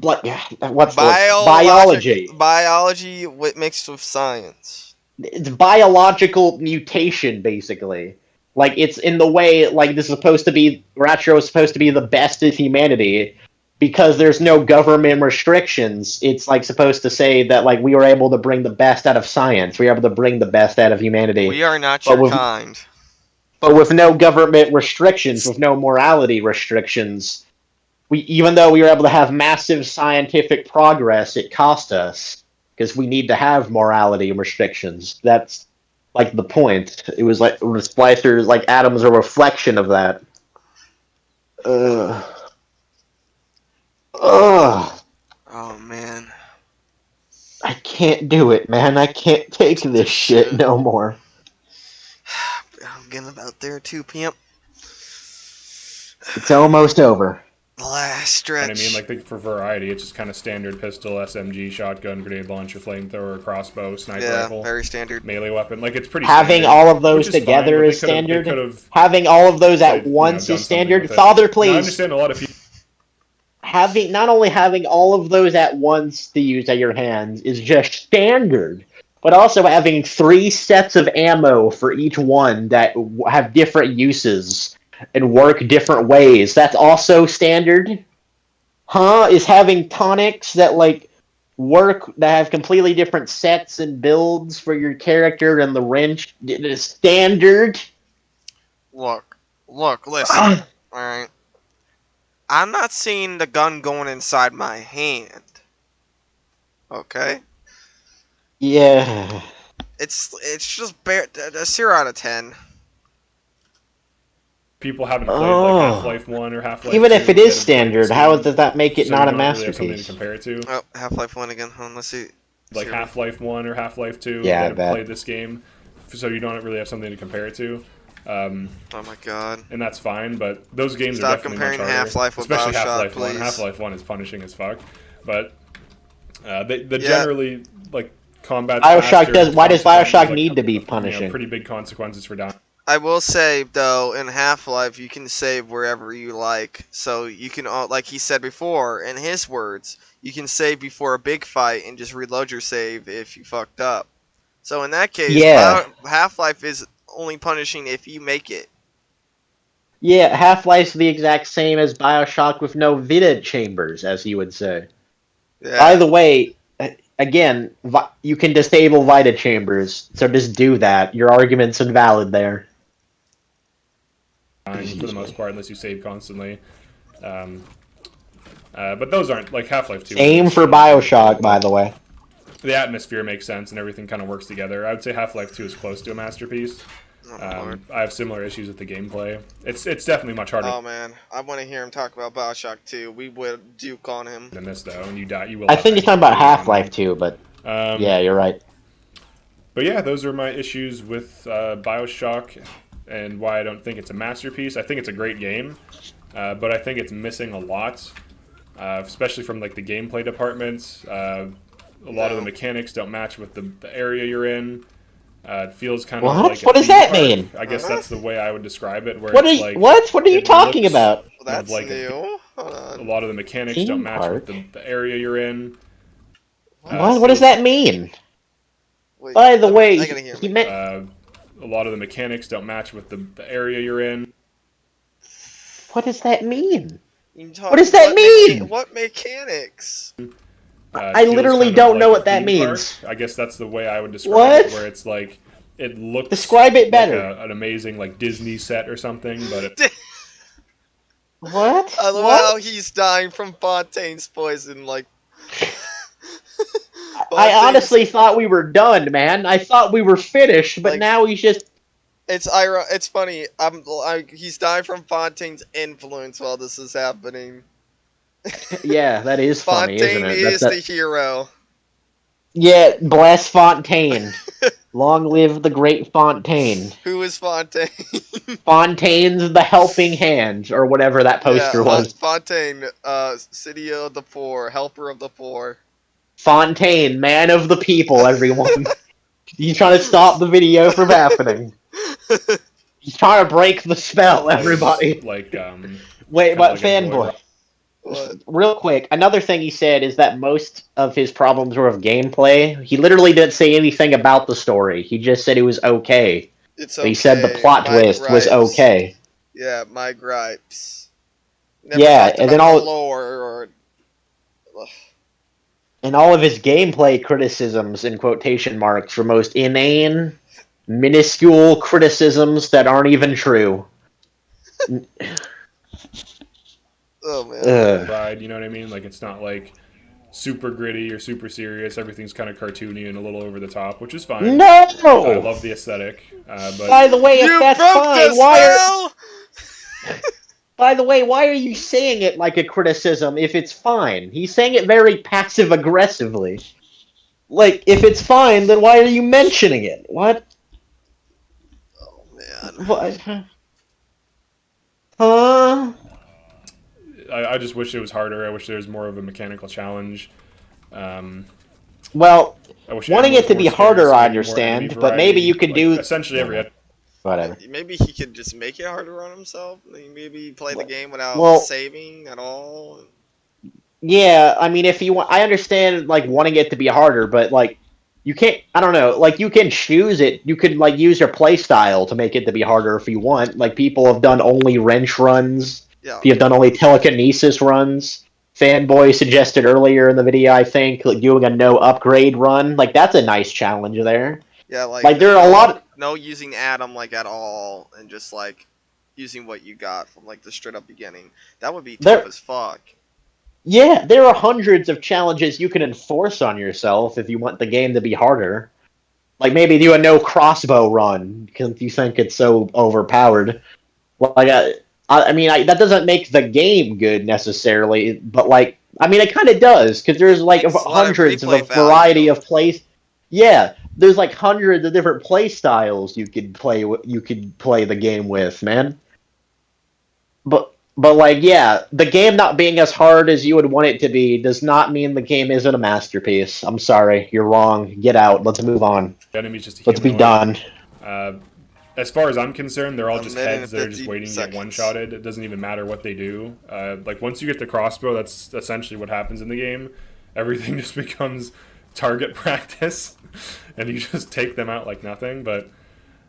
S5: what's the word? Biology.
S3: Biology mixed with science.
S5: It's biological mutation, basically. Like it's in the way like this is supposed to be Ratro is supposed to be the best of humanity. Because there's no government restrictions, it's like supposed to say that like we were able to bring the best out of science. We were able to bring the best out of humanity.
S3: We are not
S5: But
S3: your
S5: with-
S3: kind.
S5: But with no government restrictions, with no morality restrictions, even though we were able to have massive scientific progress, it cost us because we need to have morality restrictions. That's like the point. It was like the splicers, like atoms, are a reflection of that. Ugh.
S3: Oh man.
S5: I can't do it, man. I can't take this shit no more.
S3: I'm getting about there too, pimp.
S5: It's almost over.
S3: The last
S4: And
S3: stretch.
S4: I mean, like for variety, it's just kind of standard pistol, SMG, shotgun, grenade launcher, flamethrower, crossbow, sniper rifle,
S3: very standard.
S4: melee weapon. Like it's pretty.
S5: Having
S4: standard,
S5: all of those
S4: which is
S5: together
S4: fine,
S5: is
S4: but they
S5: standard.
S4: could've
S5: Having all of those at
S4: played,
S5: once
S4: done
S5: is
S4: something
S5: standard.
S4: with it.
S5: Father,
S4: Now, I
S5: please.
S4: understand a lot of people.
S5: Not only having all of those at once to use at your hands is just standard, but also having 3 sets of ammo for each one that have different uses and work different ways. That's also standard. Huh? Is having tonics that like work that have completely different sets and builds for your character and the wrench standard?
S3: Look, listen. Alright. I'm not seeing the gun going inside my hand. Okay?
S5: Yeah.
S3: It's just a 0 out of 10.
S4: People haven't played like Half-Life 1 or Half-Life 2.
S5: Even if it
S4: that
S5: is
S4: have played
S5: standard,
S4: this
S5: how
S4: game,
S5: does that make it
S4: so
S5: not
S4: you
S5: a
S4: don't really have something to
S5: masterpiece?
S4: compare it to.
S3: Oh, Half-Life 1 again. Hold on, let's see.
S4: Like Half-Life 1 or Half-Life 2
S5: Yeah, I
S4: that have
S5: bet.
S4: played this game, so you don't really have something to compare it to.
S3: Oh my god.
S4: And that's fine, but those games
S3: Stop
S4: are definitely much
S3: comparing
S4: harder.
S3: Half-Life with
S4: Especially
S3: Bioshock,
S4: Half-Life 1.
S3: please.
S4: Half-Life 1 is punishing as fuck. But the generally, like, combat.
S5: Bioshock why does Bioshock need to be punishing?
S4: Pretty big consequences for down.
S3: I will say, though, in Half-Life, you can save wherever you like. So you can, like he said before, in his words, you can save before a big fight and just reload your save if you fucked up. So in that case,
S5: Yeah.
S3: Half-Life is only punishing if you make it.
S5: Yeah, Half-Life's the exact same as Bioshock with no Vita chambers, as you would say.
S3: Yeah.
S5: By the way, again, you can disable Vita chambers, so just do that. Your argument's invalid there.
S4: For the most part, unless you save constantly. But those aren't like Half-Life 2.
S5: Aim for Bioshock, by the way.
S4: The atmosphere makes sense and everything kind of works together. I would say Half-Life 2 is close to a masterpiece. I have similar issues with the gameplay. It's definitely much harder.
S3: Oh man, I want to hear him talk about Bioshock 2. We would duke on him.
S4: Than this though, and you die. You will.
S5: I think he's talking about Half-Life 2, but yeah, you're right.
S4: But yeah, those are my issues with Bioshock and why I don't think it's a masterpiece. I think it's a great game, but I think it's missing a lot, especially from like the gameplay departments. A lot of the mechanics don't match with the area you're in. It feels kind of like
S5: what does that mean?
S4: I guess that's the way I would describe it. Where
S5: What
S4: it's
S5: are
S4: like,
S5: what are you talking about?
S3: Well, that's
S4: like
S3: new. Hold
S4: a
S3: on.
S4: lot of the mechanics
S5: Theme
S4: don't match
S5: park?
S4: with the area you're in.
S5: What does that mean?
S3: Wait,
S5: By the way,
S3: I gotta hear
S5: he
S3: him.
S5: meant
S4: A lot of the mechanics don't match with the area you're in.
S5: what does that mean? What does that mean?
S3: What mechanics?
S5: I
S4: feels
S5: literally
S4: kind of
S5: don't
S4: like
S5: know
S4: a
S5: what that
S4: theme park.
S5: means.
S4: I guess that's the way I would describe
S5: What?
S4: it, where it's like it looks
S5: Describe it better.
S4: like an amazing like Disney set or something, but
S5: What?
S3: I love
S5: What?
S3: how he's dying from Fontaine's poison. Like,
S5: I honestly thought we were done, man. I thought we were finished, but
S3: Like-
S5: now he's just.
S3: It's funny. He's dying from Fontaine's influence while this is happening.
S5: Yeah, that is funny, isn't
S3: Fontaine
S5: it?
S3: is the hero.
S5: Yeah, bless Fontaine. Long live the great Fontaine.
S3: Who is Fontaine?
S5: Fontaine's the helping hand, or whatever that poster was.
S3: Fontaine, city of the poor, helper of the poor.
S5: Fontaine, man of the people, everyone. He's trying to stop the video from happening. He's trying to break the spell, everybody.
S4: like
S5: Wait,
S4: kinda
S5: but
S4: like a
S5: fanboy.
S3: What?
S5: Real quick, another thing he said is that most of his problems were of gameplay. He literally didn't say anything about the story. He just said it was okay.
S3: It's
S5: But
S3: okay.
S5: he said the plot
S3: my
S5: twist was
S3: gripes.
S5: okay.
S3: Yeah, my gripes. Never
S5: Yeah,
S3: talked
S5: and
S3: about
S5: then
S3: the lore or.
S5: And all of his gameplay criticisms, in quotation marks, were most inane, minuscule criticisms that aren't even true.
S3: Oh man.
S5: Ugh.
S4: ride, you know what I mean? Like it's not like super gritty or super serious. Everything's kind of cartoony and a little over the top, which is fine. I
S5: No!
S4: love the aesthetic, but
S5: By the way, if
S3: You
S5: that's
S3: broke
S5: fine,
S3: the
S5: why
S3: spell!
S5: By the way, why are you saying it like a criticism if it's fine? He's saying it very passive-aggressively. Like, if it's fine, then why are you mentioning it? What?
S3: Oh man.
S5: What? Huh?
S4: I just wish it was harder. I wish there was more of a mechanical challenge.
S5: Well,
S4: I wish
S5: wanting
S4: animals
S5: it to
S4: were
S5: be
S4: scarce,
S5: harder, I
S4: maybe more
S5: understand,
S4: enemy
S5: but maybe
S4: variety.
S5: you could
S4: Like,
S5: do...
S4: essentially every
S5: Whatever.
S3: Maybe he could just make it harder on himself. Like, maybe play the game without
S5: Well-
S3: saving at all.
S5: Yeah, I mean, if you want... I understand, like, wanting it to be harder, but, like, you can't... I don't know. Like, you can choose it. You could, like, use your playstyle to make it to be harder if you want. Like, people have done only wrench runs.
S3: Yeah.
S5: You've done only telekinesis runs. Fanboy suggested earlier in the video, I think, like doing a no upgrade run. Like, that's a nice challenge there.
S3: Yeah,
S5: Like, there are a lot...
S3: No using Adam, like, at all, and just, like, using what you got from, like, the straight-up beginning. That would be tough as fuck.
S5: Yeah, there are hundreds of challenges you can enforce on yourself if you want the game to be harder. Like, maybe do a no crossbow run, because you think it's so overpowered. Like, I mean, that doesn't make the game good, necessarily, but, like, I mean, it kind of does, because there's, like,
S3: It's a lot of
S5: hundreds of a
S3: replay
S5: variety
S3: value.
S5: of plays. Yeah, there's, like, hundreds of different play styles you could play the game with, man. But like, yeah, the game not being as hard as you would want it to be does not mean the game isn't a masterpiece. I'm sorry, you're wrong. Get out. Let's move on.
S4: The enemy's just a
S5: Let's be
S4: humanoid.
S5: done.
S4: As far as I'm concerned, they're all
S3: A
S4: just
S3: minute
S4: heads
S3: and
S4: that are just
S3: 50
S4: waiting to get
S3: seconds.
S4: one-shotted. It doesn't even matter what they do. Like, once you get the crossbow, that's essentially what happens in the game. Everything just becomes target practice, and you just take them out like nothing. But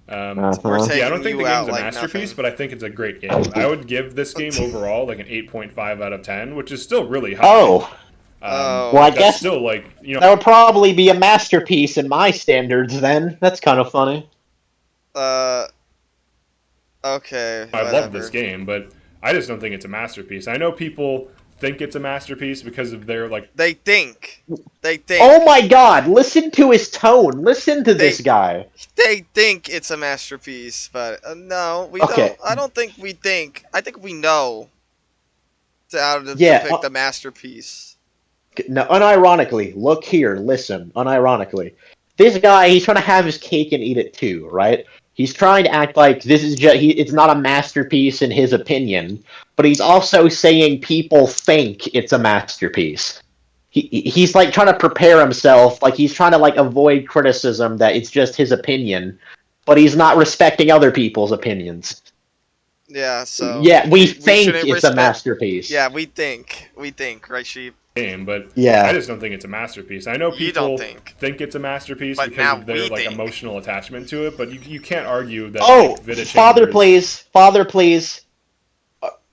S3: We're
S4: yeah, I
S3: taking
S4: don't think the
S3: you
S4: game's
S3: out
S4: a
S3: like
S4: masterpiece,
S3: nothing.
S4: but I think it's a great game. I would give this game overall like an 8.5 out of 10, which is still really high.
S5: Oh,
S3: Oh.
S5: well, I
S4: That's
S5: guess
S4: still like, you know,
S5: that would probably be a masterpiece in my standards. Then that's kind of funny.
S3: Okay.
S4: I love
S3: whatever.
S4: this game, but I just don't think it's a masterpiece. I know people think it's a masterpiece because of their like.
S3: They think.
S5: Oh my God! Listen to his tone. Listen to this guy.
S3: They think it's a masterpiece, but no, we
S5: Okay.
S3: don't. I don't think we think. I think we know how to
S5: Yeah,
S3: depict the masterpiece.
S5: No, unironically, look here, listen, unironically. This guy, he's trying to have his cake and eat it too, right? He's trying to act like this is just, it's not a masterpiece in his opinion, but he's also saying people think it's a masterpiece. He's like trying to prepare himself, like he's trying to like avoid criticism that it's just his opinion, but he's not respecting other people's opinions.
S3: Yeah. So.
S5: Yeah, we think
S3: shouldn't
S5: it's a
S3: respect-
S5: masterpiece.
S3: Yeah, we think, right, Sheep?
S4: Game, but
S5: Yeah.
S4: I just don't think it's a masterpiece. I know
S3: You don't
S4: people
S3: think.
S4: it's a masterpiece
S3: But
S4: because
S3: now
S4: of their
S3: we
S4: like
S3: think.
S4: emotional attachment to it, but you can't argue that.
S5: Oh,
S4: like, Vita
S5: Father,
S4: Chambers-
S5: please. Father, please.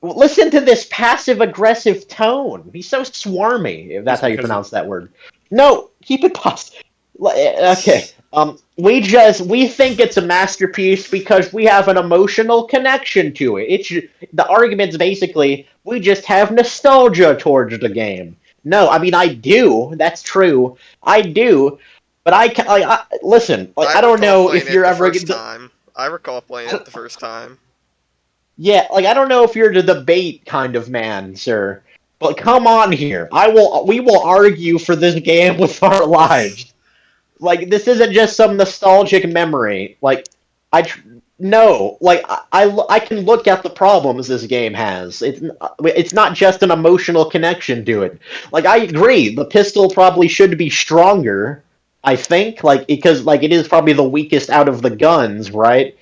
S5: Listen to this passive-aggressive tone. He's so swarmy, if that's how you pronounce that word. No, keep it positive. Okay. We think it's a masterpiece because we have an emotional connection to it. The argument's basically we just have nostalgia towards the game. No, I mean I do. That's true. I do, but listen. I don't know if you're ever.
S3: I recall playing it the first time.
S5: Yeah, I don't know if you're the debate kind of man, sir. But come on here. We will argue for this game with our lives. This isn't just some nostalgic memory. I can look at the problems this game has. It's not just an emotional connection to it. I agree, the pistol probably should be stronger, I think, because it is probably the weakest out of the guns, right?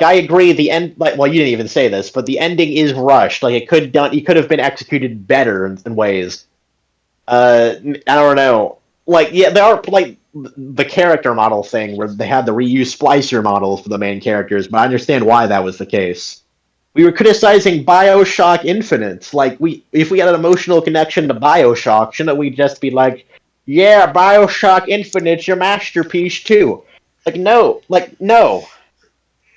S5: I agree. The end. You didn't even say this, but the ending is rushed. It could have been executed better in ways. I don't know. There are the character model thing where they had the reuse splicer models for the main characters, but I understand why that was the case. We were criticizing Bioshock Infinite. If we had an emotional connection to Bioshock, shouldn't we just be like, yeah, Bioshock Infinite's your masterpiece too? No.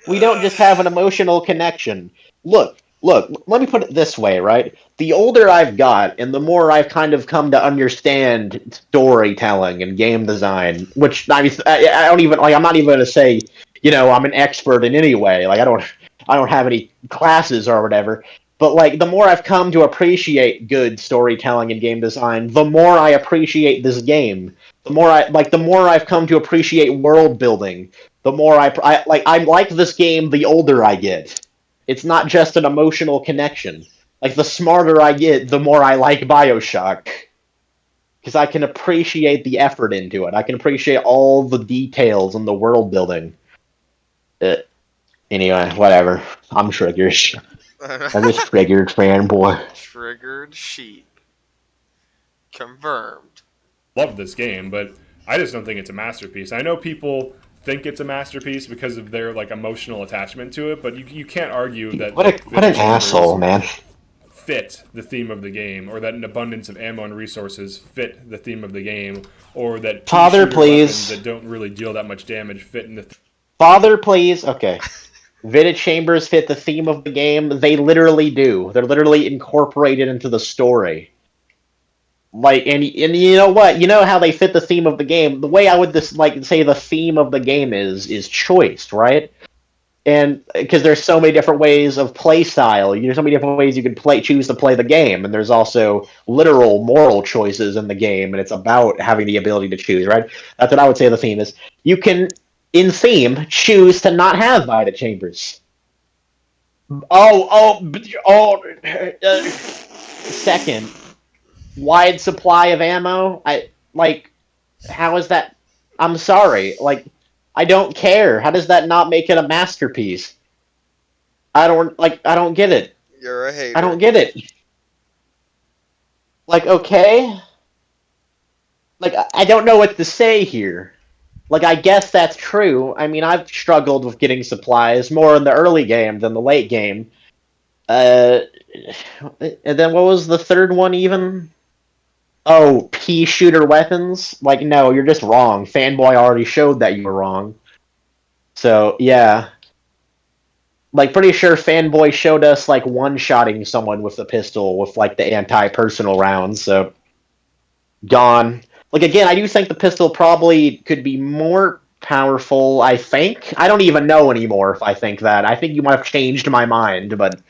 S5: We don't just have an emotional connection. Look, let me put it this way, right? The older I've got, and the more I've kind of come to understand storytelling and game design, which I don't even, I'm not even going to say, I'm an expert in any way. I don't have any classes or whatever. But, the more I've come to appreciate good storytelling and game design, the more I appreciate this game. The more I've come to appreciate world building, the more I like this game the older I get. It's not just an emotional connection. The smarter I get, the more I like Bioshock. Because I can appreciate the effort into it. I can appreciate all the details and the world building. Anyway, whatever. I'm triggered. I'm just triggered, fanboy.
S3: Triggered sheep. Confirmed.
S4: Love this game, but I just don't think it's a masterpiece. I know people think it's a masterpiece because of their emotional attachment to it, but you can't argue that
S5: what an asshole, man.
S4: Fit the theme of the game, or that an abundance of ammo and resources fit the theme of the game, or that
S5: Father, please,
S4: weapons that don't really deal that much damage fit in the
S5: Father, please. Okay. Vidit chambers fit the theme of the game. They literally do. They're literally incorporated into the story. And you know what? You know how they fit the theme of the game? The way I would say the theme of the game is choice, right? And because there's so many different ways of play style, there's so many different ways you can choose to play the game, and there's also literal moral choices in the game, and it's about having the ability to choose, right? That's what I would say the theme is. You can, in theme, choose to not have Vita chambers. Second. Wide supply of ammo. How is that? I'm sorry. I don't care. How does that not make it a masterpiece? I don't get it.
S3: You're a hater.
S5: I don't get it. Okay. I don't know what to say here. I guess that's true. I mean, I've struggled with getting supplies more in the early game than the late game. And then what was the third one even? Oh, pea shooter weapons? No, you're just wrong. Fanboy already showed that you were wrong. So, yeah. Pretty sure Fanboy showed us, one-shotting someone with a pistol with, the anti-personal rounds, so... Gone. Again, I do think the pistol probably could be more powerful, I think. I don't even know anymore if I think that. I think you might have changed my mind, but...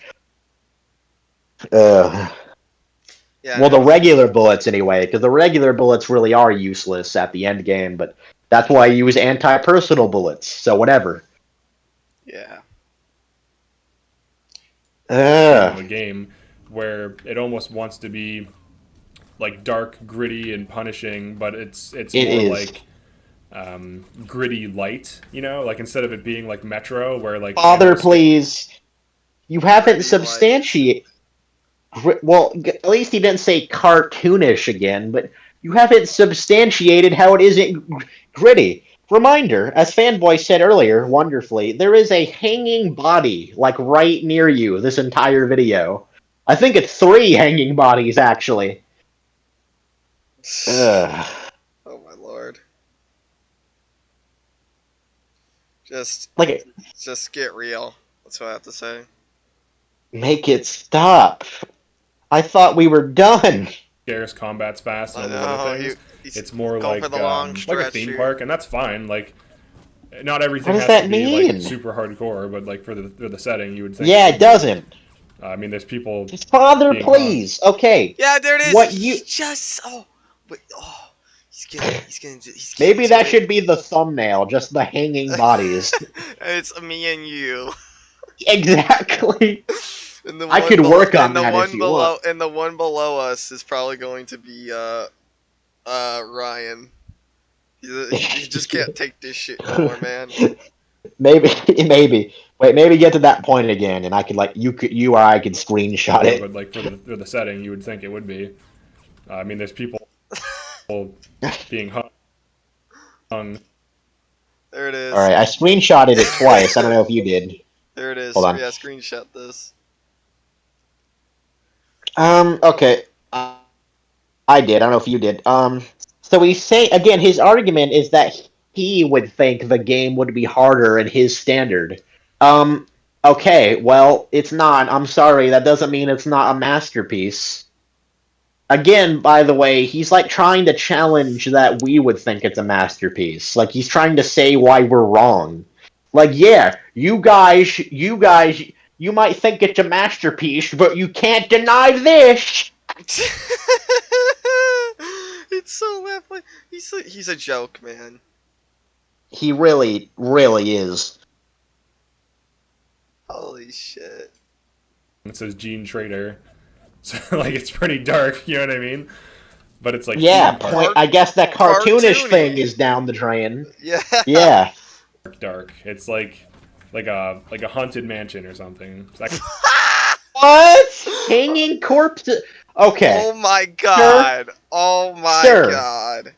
S3: Yeah,
S5: well, the regular bullets, anyway, because the regular bullets really are useless at the end game, but that's why I use anti-personal bullets, so whatever.
S3: Yeah.
S4: A game where it almost wants to be dark, gritty, and punishing, but it's more gritty light, instead of it being Metro, where
S5: Father, please, you haven't substantiated. Well, at least he didn't say cartoonish again, but you haven't substantiated how it isn't gritty. Reminder, as Fanboy said earlier, wonderfully, there is a hanging body, right near you, this entire video. I think it's 3 hanging bodies, actually. Ugh.
S3: Oh my lord. Just
S5: Like,
S3: get real. That's what I have to say.
S5: make it stop. I thought we were done.
S4: Scarce combat's fast and
S3: I
S4: all those
S3: know,
S4: other things.
S3: he's
S4: It's more
S3: going for the long
S4: like a
S3: stretch
S4: theme
S3: here.
S4: park, and that's fine. Like, not everything
S5: What
S4: has
S5: does that
S4: to be like
S5: mean?
S4: super hardcore, but like for the setting, you would think.
S5: Yeah, it doesn't.
S4: I mean, there's people.
S5: Father,
S4: being
S5: please. Okay.
S3: Yeah, there it is.
S5: What you-
S3: He's just he's getting
S5: Maybe
S3: to
S5: that
S3: it.
S5: should be the thumbnail, just the hanging bodies.
S3: It's me and you.
S5: Exactly.
S3: And the
S5: I
S3: one
S5: could
S3: below-
S5: work on
S3: and the
S5: that
S3: one
S5: if you
S3: below,
S5: want.
S3: And the one below us is probably going to be Ryan. He just can't take this shit no more, man.
S5: Maybe. Wait, maybe get to that point again, and I could you or I could screenshot it.
S4: But like for the setting, you would think it would be. I mean, there's people being hung.
S3: There it is.
S5: All right, I screenshotted it twice. I don't know if you did.
S3: There it is.
S5: Hold on.
S3: Yeah, screenshot this.
S5: Okay. I did. I don't know if you did. So he's saying again. His argument is that he would think the game would be harder in his standard. Okay. Well, it's not. I'm sorry. That doesn't mean it's not a masterpiece. Again, by the way, he's like trying to challenge that we would think it's a masterpiece. Like he's trying to say why we're wrong. Like, yeah, you guys, you might think it's a masterpiece, but you can't deny this.
S3: It's so laughing. He's a joke, man.
S5: He really, really is.
S3: Holy shit.
S4: It says Gene Trader, so like it's pretty dark. You know what I mean? But it's like
S5: Yeah,
S4: theme park.
S5: point. I guess that cartoonish
S3: Cartoony.
S5: thing is down the drain.
S3: Yeah.
S5: Yeah.
S4: Dark. It's like a haunted mansion or something. It's like,
S5: What? Hanging corpses? Okay.
S3: Oh my god. Oh my
S5: Sir.
S3: god.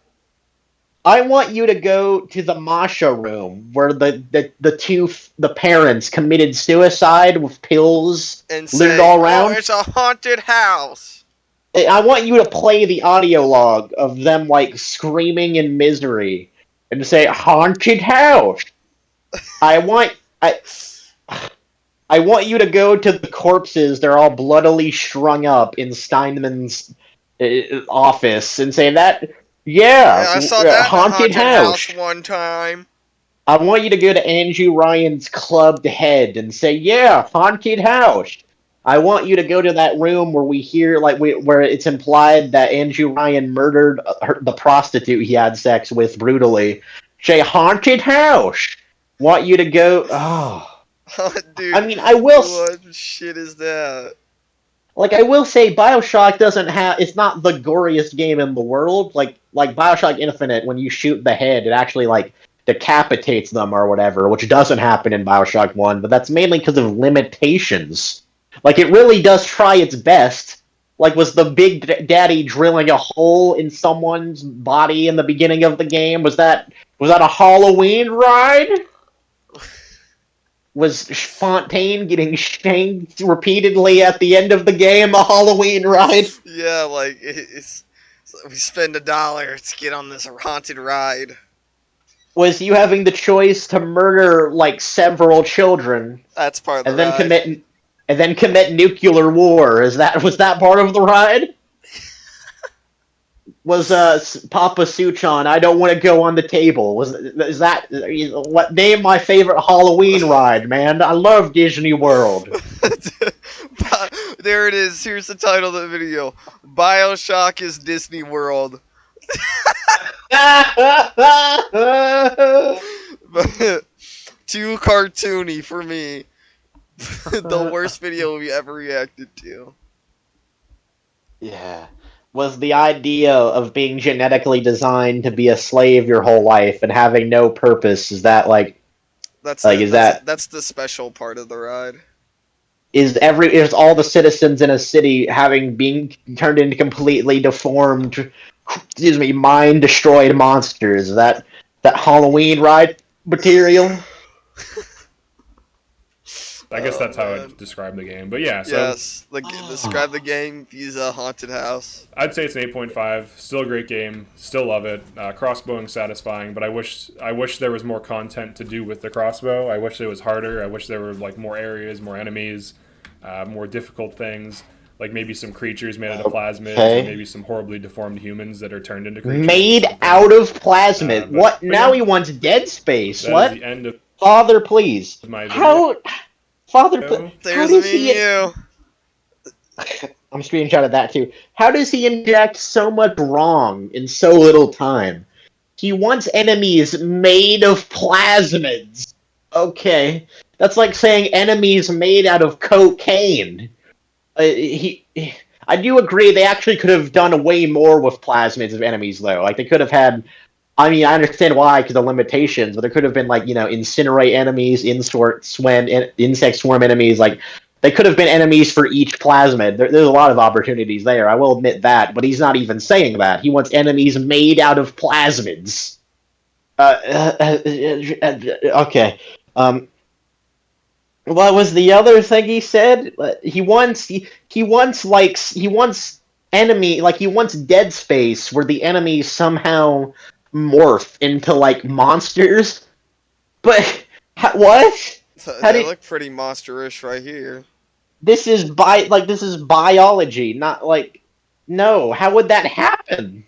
S5: I want you to go to the Masha room where the parents committed suicide with pills
S3: And
S5: littered
S3: say,
S5: all around.
S3: oh, it's a haunted house.
S5: I want you to play the audio log of them like screaming in misery and say haunted house. I want you to go to the corpses. They're all bloodily strung up in Steinman's office and say that. Yeah,
S3: I saw that
S5: haunted house.
S3: one time.
S5: I want you to go to Andrew Ryan's clubbed head and say, "Yeah, haunted house." I want you to go to that room where we hear, where it's implied that Andrew Ryan murdered the prostitute he had sex with brutally. Say, haunted house. Want you to go. Oh,
S3: Dude.
S5: I mean, I will.
S3: What shit is that?
S5: Like, I will say, Bioshock doesn't have. It's not the goriest game in the world. Like Bioshock Infinite, when you shoot the head, it actually decapitates them or whatever, which doesn't happen in Bioshock 1. But that's mainly because of limitations. Like, it really does try its best. Like, was the Big Daddy drilling a hole in someone's body in the beginning of the game? Was that a Halloween ride? Was Fontaine getting shanked repeatedly at the end of the game a Halloween ride?
S3: Yeah, like, we spend $1 to get on this haunted ride.
S5: Was you having the choice to murder, several children
S3: That's part of the
S5: and then
S3: ride.
S5: commit nuclear war? Was that part of the ride? Was Papa Suchan, I don't want to go on the table. Is that what name my favorite Halloween ride, man? I love Disney World.
S3: There it is. Here's the title of the video. Bioshock is Disney World. Too cartoony for me. The worst video we ever reacted to.
S5: Yeah. Was the idea of being genetically designed to be a slave your whole life and having no purpose, is that
S3: That's the special part of the ride.
S5: is all the citizens in a city being turned into completely deformed, mind destroyed monsters? Is that Halloween ride material?
S4: I guess that's how
S3: man.
S4: I'd describe the game. But yeah, so
S3: Yes, describe the game. Use a haunted house.
S4: I'd say it's an 8.5. Still a great game. Still love it. Crossbowing satisfying, but I wish there was more content to do with the crossbow. I wish it was harder. I wish there were like more areas, more enemies, more difficult things. Like maybe some creatures made out of plasmids, or maybe some horribly deformed humans that are turned into creatures.
S5: Made out of plasmid. What? Now
S4: yeah,
S5: he wants Dead Space.
S4: that
S5: What?
S4: is the end of
S5: Father, please.
S4: my video.
S5: How? Father, how
S3: There's
S5: does
S3: me
S5: he?
S3: and you.
S5: I'm screenshotting that too. How does he inject so much wrong in so little time? He wants enemies made of plasmids. Okay, that's like saying enemies made out of cocaine. I do agree they actually could have done way more with plasmids of enemies though. Like they could have had. I mean, I understand why because of limitations, but there could have been like incinerate enemies, insect swarm enemies. Like they could have been enemies for each plasmid. There's a lot of opportunities there. I will admit that, but he's not even saying that. He wants enemies made out of plasmids. Okay. What was the other thing he said? He wants Dead Space where the enemies somehow morph into like monsters. But what?
S3: They look pretty monsterish right here.
S5: This is biology, not like no. How would that happen?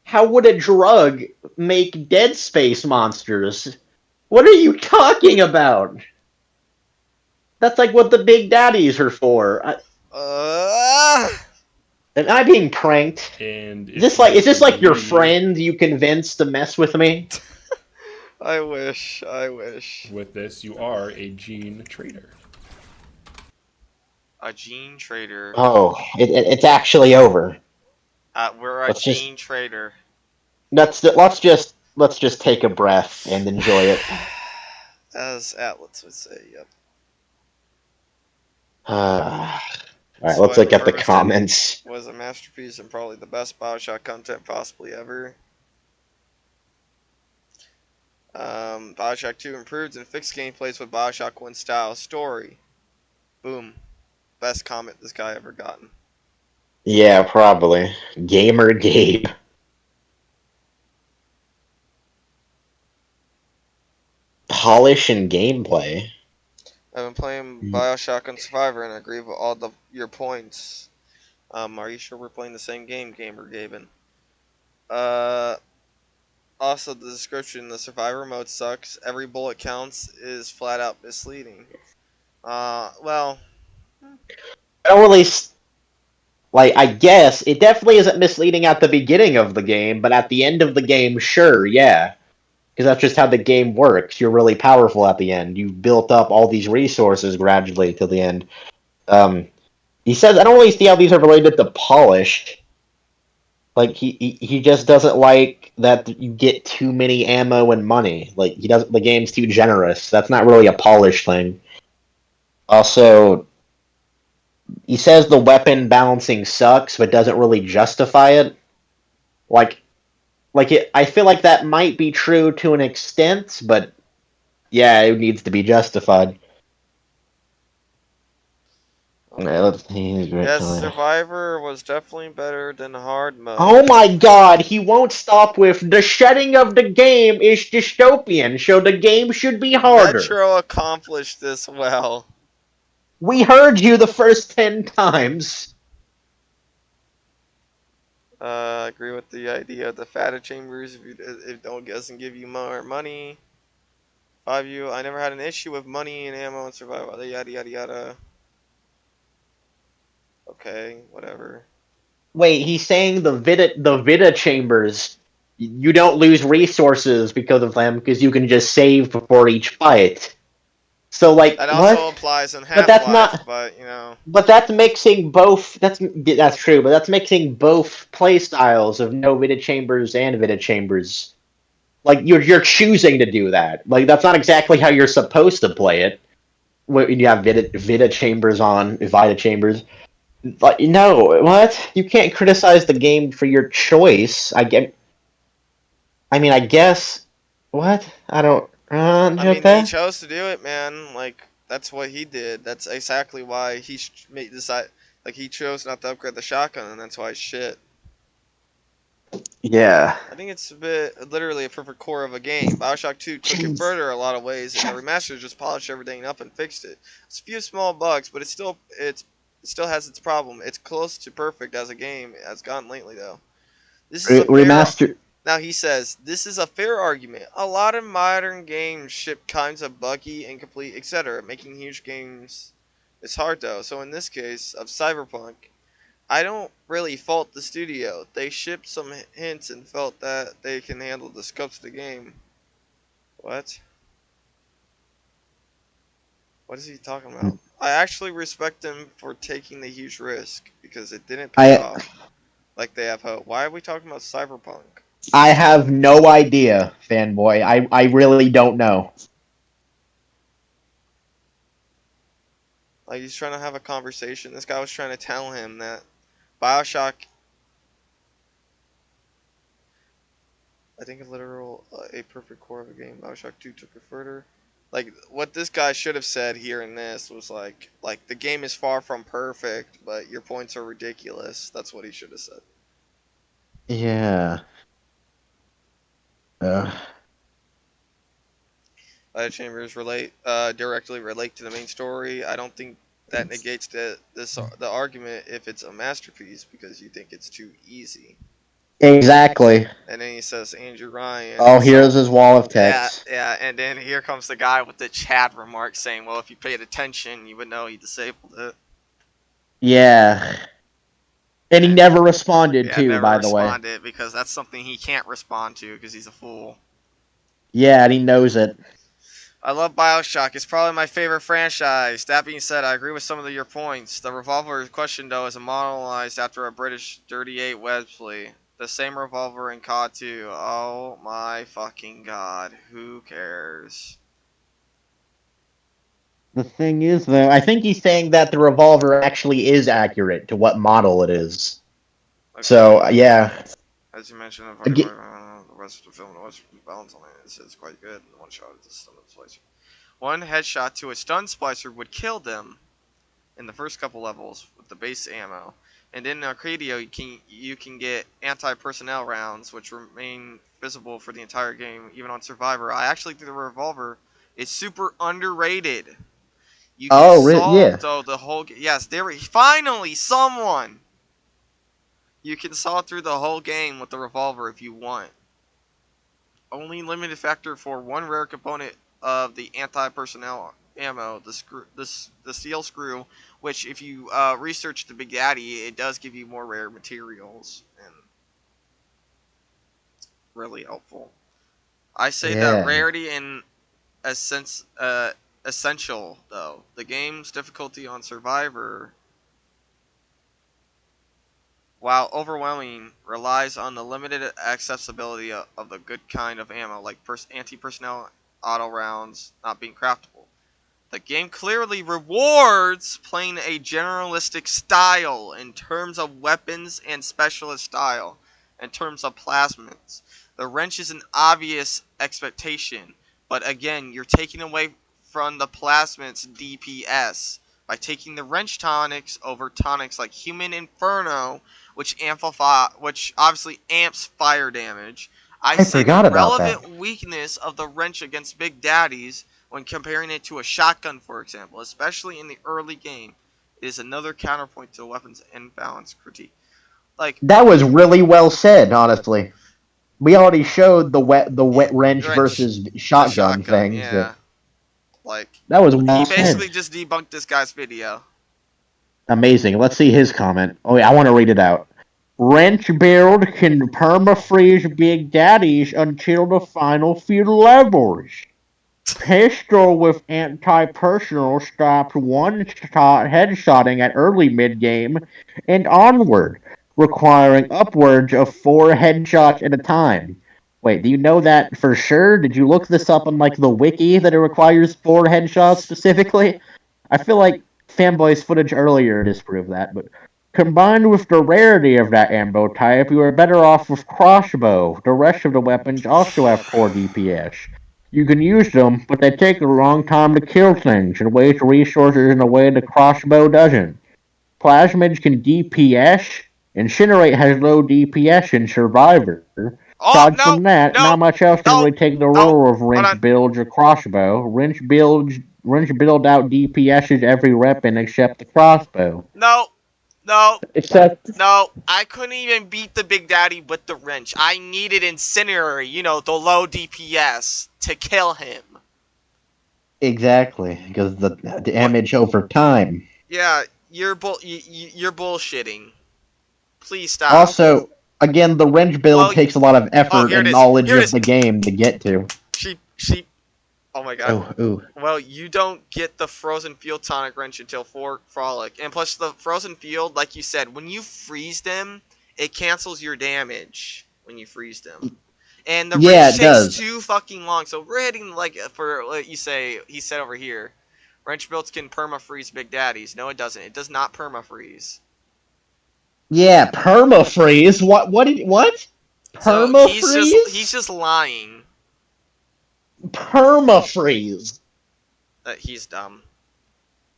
S5: How would a drug make Dead Space monsters? What are you talking about? That's like what the big daddies are for. Am I being pranked?
S4: And
S5: Is this like your friend you convinced to mess with me?
S3: I wish.
S4: With this, you are a gene trader.
S3: A gene trader.
S5: Oh, it's actually over.
S3: We're a gene trader.
S5: Let's just take a breath and enjoy it.
S3: As Atlas would say, yep.
S5: Alright, let's look at the comments.
S3: Was a masterpiece and probably the best Bioshock content possibly ever. Bioshock 2 improved and fixed gameplays with Bioshock 1 style story. Boom. Best comment this guy ever gotten.
S5: Yeah, probably. Gamer Gabe. Polish and gameplay.
S3: I've been playing Bioshock and Survivor and I agree with all your points. Are you sure we're playing the same game, Gamer Gaben? Also, the description, the Survivor mode sucks. Every bullet counts is flat out misleading. Well...
S5: I don't really... I guess, it definitely isn't misleading at the beginning of the game, but at the end of the game, sure, yeah. Because that's just how the game works. You're really powerful at the end. You've built up all these resources gradually till the end. He says, I don't really see how these are related to polished. Like, he just doesn't like that you get too many ammo and money. Like, the game's too generous. That's not really a polished thing. Also, he says the weapon balancing sucks, but doesn't really justify it. I feel like that might be true to an extent, but yeah, it needs to be justified.
S3: Yes, Survivor was definitely better than hard mode.
S5: Oh my god, he won't stop with the shedding of the game is dystopian, so the game should be harder.
S3: Metro accomplished this well.
S5: We heard you the first 10 times.
S3: I agree with the idea of the fatter chambers if it doesn't give you more money. I never had an issue with money and ammo and survival. Yada yada yada. Okay, whatever.
S5: Wait, he's saying the Vita chambers. You don't lose resources because of them because you can just save before each fight. So like
S3: that also applies in Half-Life,
S5: but that's not.
S3: But you know.
S5: But that's mixing both. That's true. But that's mixing both play styles of no Vita chambers and Vita chambers. Like you're choosing to do that. Like that's not exactly how you're supposed to play it. When you have Vita chambers on Vita chambers. Like no, what? You can't criticize the game for your choice. I guess. What? I don't.
S3: I mean, he chose to do it, man. Like, That's what he did. That's exactly why he made decide. Like he chose not to upgrade the shotgun, and that's why it's shit.
S2: Yeah.
S3: I think it's literally a perfect core of a game. Bioshock 2 took it further a lot of ways, and the remaster just polished everything up and fixed it. It's a few small bugs, but it still has its problem. It's close to perfect as a game has gotten lately, though. This is a fair.
S2: Remaster.
S3: Now he says this is a fair argument. A lot of modern games ship kinds of buggy, incomplete, etc., making huge games. It's hard though. So in this case of Cyberpunk, I don't really fault the studio. They shipped some hints and felt that they can handle the scope of the game. What? What is he talking about? I actually respect them for taking the huge risk because it didn't pay off like they have hoped. Why are we talking about Cyberpunk?
S2: I have no idea, fanboy. I really don't know.
S3: Like he's trying to have a conversation. This guy was trying to tell him that Bioshock, I think a perfect core of a game. Bioshock 2 took it further. Like what this guy should have said here in this was like the game is far from perfect, but your points are ridiculous. That's what he should have said.
S2: Yeah.
S3: Chambers directly relate to the main story. I don't think that negates the argument if it's a masterpiece because you think it's too easy.
S2: Exactly.
S3: And then he says Andrew Ryan.
S2: Oh, here's his wall of text.
S3: Yeah, and then here comes the guy with the Chad remark saying, well, if you paid attention, you would know he disabled it.
S2: Yeah. And he never responded, too,
S3: never
S2: by the way.
S3: responded because that's something he can't respond to because he's a fool.
S2: Yeah, and he knows it.
S3: I love Bioshock. It's probably my favorite franchise. That being said, I agree with some of your points. The revolver question, though, is immortalized after a British 38 Wesley. The same revolver in COD 2. Oh my fucking god. Who cares?
S2: The thing is, though, I think he's saying that the revolver actually is accurate to what model it is.
S3: Okay.
S2: So, yeah.
S3: As you mentioned, the rest of the film, the balance on it is quite good. One shot at the stun splicer. One headshot to a stun splicer would kill them in the first couple levels with the base ammo. And in Arcadia, you can get anti-personnel rounds, which remain visible for the entire game, even on Survivor. I actually think the revolver is super underrated. You can
S2: yeah.
S3: though the whole yes, finally someone. You can saw through the whole game with the revolver if you want. Only limited factor for one rare component of the anti-personnel ammo, the steel screw, which if you research the Big Daddy, it does give you more rare materials and really helpful. I say that rarity and essential though. The game's difficulty on Survivor, while overwhelming, relies on the limited accessibility of the good kind of ammo, like anti-personnel auto rounds not being craftable. The game clearly rewards playing a generalistic style in terms of weapons and specialist style, in terms of plasmids. The wrench is an obvious expectation, but again, you're taking away from the plasmid's DPS by taking the wrench tonics over tonics like Human Inferno, which obviously amps fire damage. I say the relevant weakness of the wrench against Big Daddies when comparing it to a shotgun, for example, especially in the early game, is another counterpoint to the weapon's imbalance critique. Like
S2: that was really well said, honestly. We already showed the wet wrench versus shotgun things.
S3: Yeah. Like
S2: that was well
S3: he basically just debunked this guy's video.
S2: Amazing. Let's see his comment. Oh, yeah, I want to read it out. Wrench build can perma-freeze Big Daddies until the final few levels. Pistol with anti-personnel stops one-shot headshotting at early mid-game and onward, requiring upwards of 4 headshots at a time. Wait, do you know that for sure? Did you look this up on, like, the wiki that it requires 4 headshots specifically? I feel like Fanboy's footage earlier disproved that, but combined with the rarity of that ammo type, you are better off with crossbow. The rest of the weapons also have poor DPS.
S5: You can use them, but they take a long time to kill things and waste resources in a way the crossbow doesn't. Plasmids can DPS. Incinerate has low DPS in Survivor.
S3: Oh
S5: Aside
S3: no,
S5: from that,
S3: no,
S5: not much else can
S3: no,
S5: really take the
S3: no.
S5: role of
S3: Hold
S5: wrench
S3: on.
S5: builds or crossbow. Wrench build out DPS's every weapon except the crossbow.
S3: No, no,
S5: Except
S3: no. I couldn't even beat the Big Daddy with the wrench. I needed Incinerary, the low DPS, to kill him.
S5: exactly because the damage over time.
S3: Yeah, you're you're bullshitting. Please stop.
S5: Also, again, the wrench build
S3: Well,
S5: takes a lot of effort
S3: here it
S5: and
S3: is.
S5: knowledge
S3: Here it
S5: of
S3: is.
S5: the game to get to.
S3: She. Oh my god.
S5: Oh, ooh.
S3: Well, you don't get the Frozen Field Tonic Wrench until Frolic. And plus, the Frozen Field, like you said, when you freeze them, it cancels your damage when you freeze them. And the
S5: Yeah,
S3: wrench
S5: it
S3: takes
S5: does.
S3: too fucking long. So we're hitting, like, for what you say, he said over here, wrench builds can perma-freeze Big Daddies. No, it doesn't. It does not perma-freeze.
S5: Yeah, permafreeze. What?
S3: So
S5: Permafreeze?
S3: he's just lying.
S5: Permafreeze.
S3: He's dumb.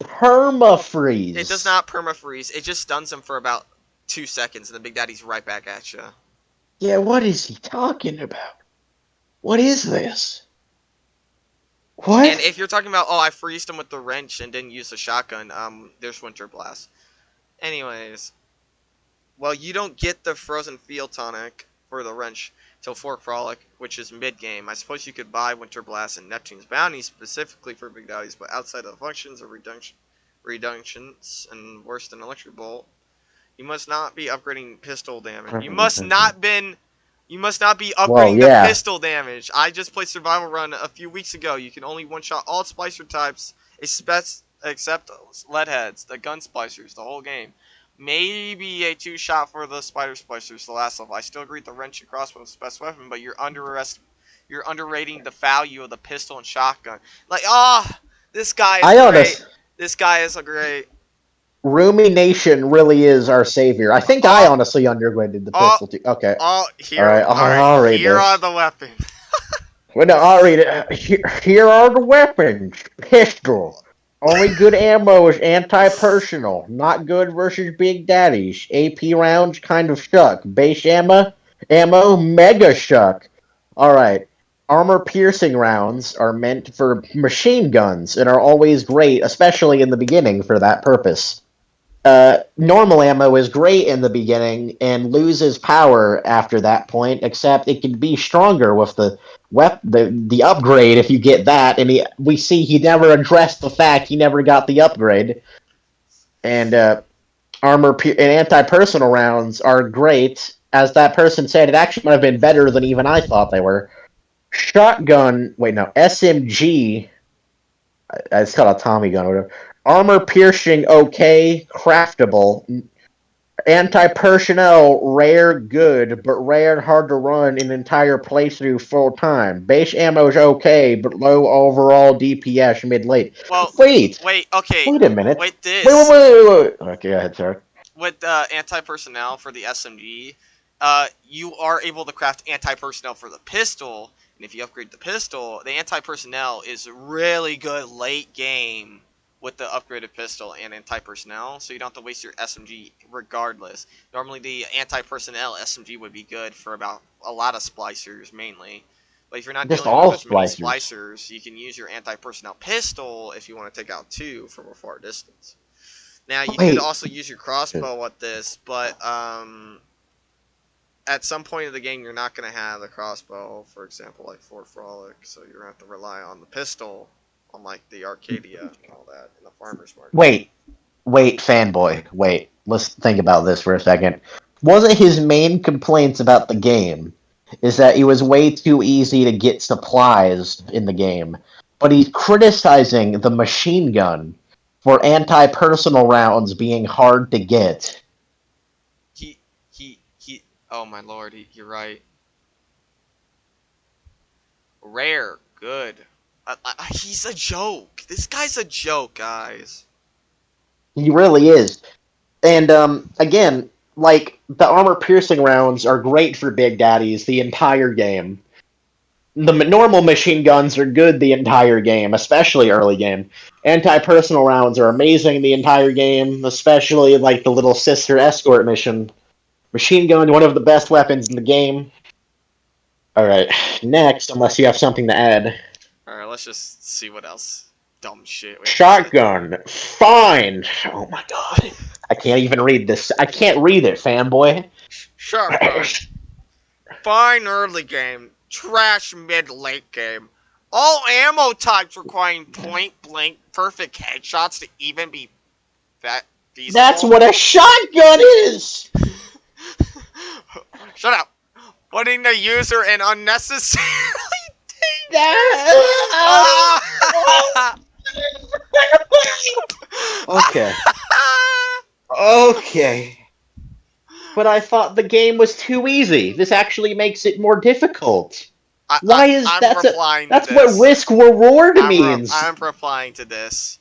S5: Permafreeze.
S3: It does not perma-freeze. It just stuns him for about 2 seconds, and the Big Daddy's right back at you.
S5: Yeah, what is he talking about? What is this? What?
S3: And if you're talking about, I freezed him with the wrench and didn't use the shotgun, there's Winter Blast. Anyways, well, you don't get the Frozen Field Tonic for the wrench till Fork Frolic, which is mid-game. I suppose you could buy Winter Blast and Neptune's Bounty specifically for Big Daddies, but outside of the functions of reductions and worse than Electric Bolt, you must not be upgrading pistol damage. You must not be upgrading the pistol damage. I just played Survival Run a few weeks ago. You can only one-shot all Splicer types, except Leadheads, the Gun Splicers, the whole game. Maybe a 2-shot for the Spider Splicers, the last level. I still agree with the wrench and crossbow is the best weapon, but you're underrating the value of the pistol and shotgun. Like, this guy is great. This guy is great.
S5: Roomy Nation really is our savior. I think I honestly underrated the pistol too. Okay.
S3: Here,
S5: I'll read
S3: here
S5: this.
S3: are the weapons.
S5: Well, no, I'll read it. Here are the weapons. Pistol. Only good ammo is anti-personal. Not good versus Big Daddies. AP rounds kind of suck. Base ammo mega suck. Alright. Armor-piercing rounds are meant for machine guns and are always great, especially in the beginning for that purpose. Normal ammo is great in the beginning and loses power after that point, except it can be stronger with the upgrade if you get that. And we see he never addressed the fact he never got the upgrade. And and anti-personal rounds are great. As that person said, it actually might have been better than even I thought they were. SMG. It's called a Tommy gun or whatever. Armor piercing, okay, craftable. Anti-personnel, rare, good, but rare and hard to run an entire playthrough full time. Base ammo's okay, but low overall DPS mid-late.
S3: Well,
S5: wait,
S3: okay.
S5: Wait a minute.
S3: Wait, this.
S5: Wait. Okay, go ahead, sir.
S3: With anti-personnel for the SMG, you are able to craft anti-personnel for the pistol, and if you upgrade the pistol, the anti-personnel is really good late game with the upgraded pistol and anti-personnel, so you don't have to waste your SMG regardless. Normally the anti-personnel SMG would be good for about a lot of splicers mainly, but if you're not dealing with many splicers, you can use your anti-personnel pistol if you want to take out 2 from a far distance. Now you could also use your crossbow at this, but at some point of the game you're not going to have the crossbow, for example, like Fort Frolic, so you're going to have to rely on the pistol. Unlike the Arcadia and all that in the farmer's market.
S5: Wait, fanboy. Wait, let's think about this for a second. Wasn't his main complaints about the game is that it was way too easy to get supplies in the game, but he's criticizing the machine gun for anti-personal rounds being hard to get.
S3: Oh my lord, you're right. Rare, good. He's a joke. This guy's a joke, guys.
S5: He really is. And, again, like, the armor-piercing rounds are great for Big Daddies the entire game. the normal machine guns are good the entire game, especially early game. Anti-personal rounds are amazing the entire game, especially like the little sister escort mission. Machine gun, one of the best weapons in the game. Alright, next, unless you have something to add.
S3: Alright, let's just see what else dumb shit we have to say.
S5: Shotgun, fine! Oh my god. I can't even read this. I can't read it, fanboy.
S3: Shotgun. Fine early game. Trash mid-late game. All ammo types requiring point-blank perfect headshots to even be feasible.
S5: That's what a shotgun is!
S3: Shut up. Putting the user in unnecessarily
S5: Okay. Okay. But I thought the game was too easy. This actually makes it more difficult. Why is that's what risk reward means?
S3: I'm replying to this.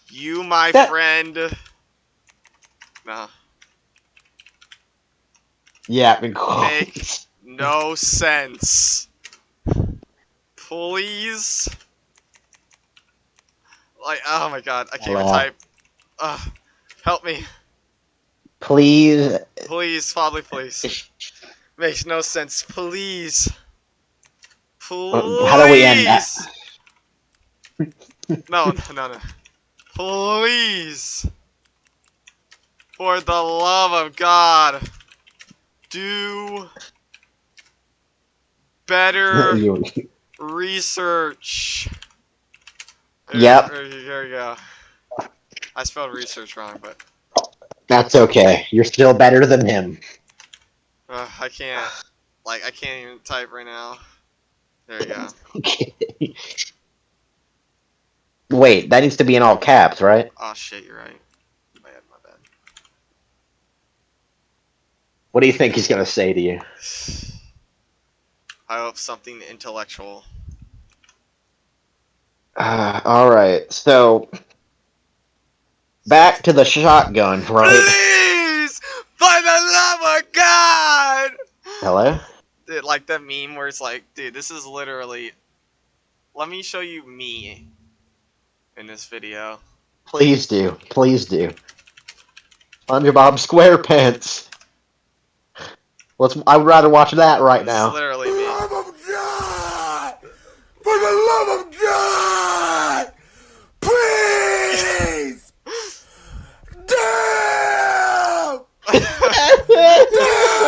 S3: You, my friend. No.
S5: Yeah.
S3: Make no sense. Please. Like, oh my god, I can't even type. Help me.
S5: Please.
S3: Please, Father, please. Makes no sense. Please. Please.
S5: How do we end that?
S3: No. Please. For the love of God. Do better research.
S5: Yep.
S3: There you go. I spelled research wrong, but...
S5: That's okay. You're still better than him.
S3: I can't. Like, I can't even type right now. There you go.
S5: Wait, that needs to be in all caps, right?
S3: Oh shit, you're right. My bad.
S5: What do you think he's gonna say to you?
S3: I hope something intellectual.
S5: Alright, so... Back to the shotgun, right?
S3: Please! For the love of God!
S5: Hello?
S3: Dude, like that meme where it's like, dude, this is literally... Let me show you me in this video.
S5: Please do. Please do. SpongeBob SquarePants. I would rather watch that right now.
S3: This is literally me.
S6: For the love of God! For the love of God! Please! Damn! Damn!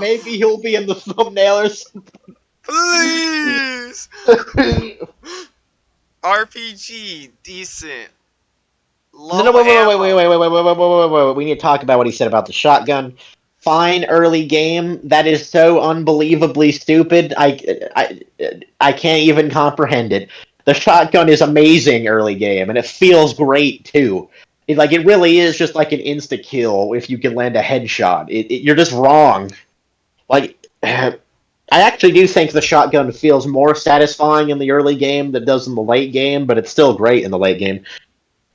S5: Maybe he'll be in the thumbnail or something.
S3: Please! RPG, decent.
S5: No, wait. We need to talk about what he said about the shotgun. Fine early game. That is so unbelievably stupid. I can't even comprehend it. The shotgun is amazing early game, and it feels great too. It really is just like an insta kill if you can land a headshot. You're just wrong. I actually do think the shotgun feels more satisfying in the early game than it does in the late game, but it's still great in the late game.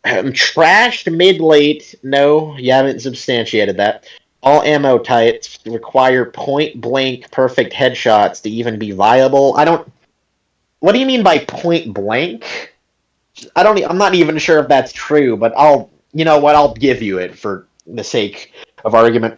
S5: Trashed mid-late. No, you haven't substantiated that. All ammo types require point-blank perfect headshots to even be viable. What do you mean by point-blank? I'm not even sure if that's true, but you know what? I'll give you it for the sake of argument.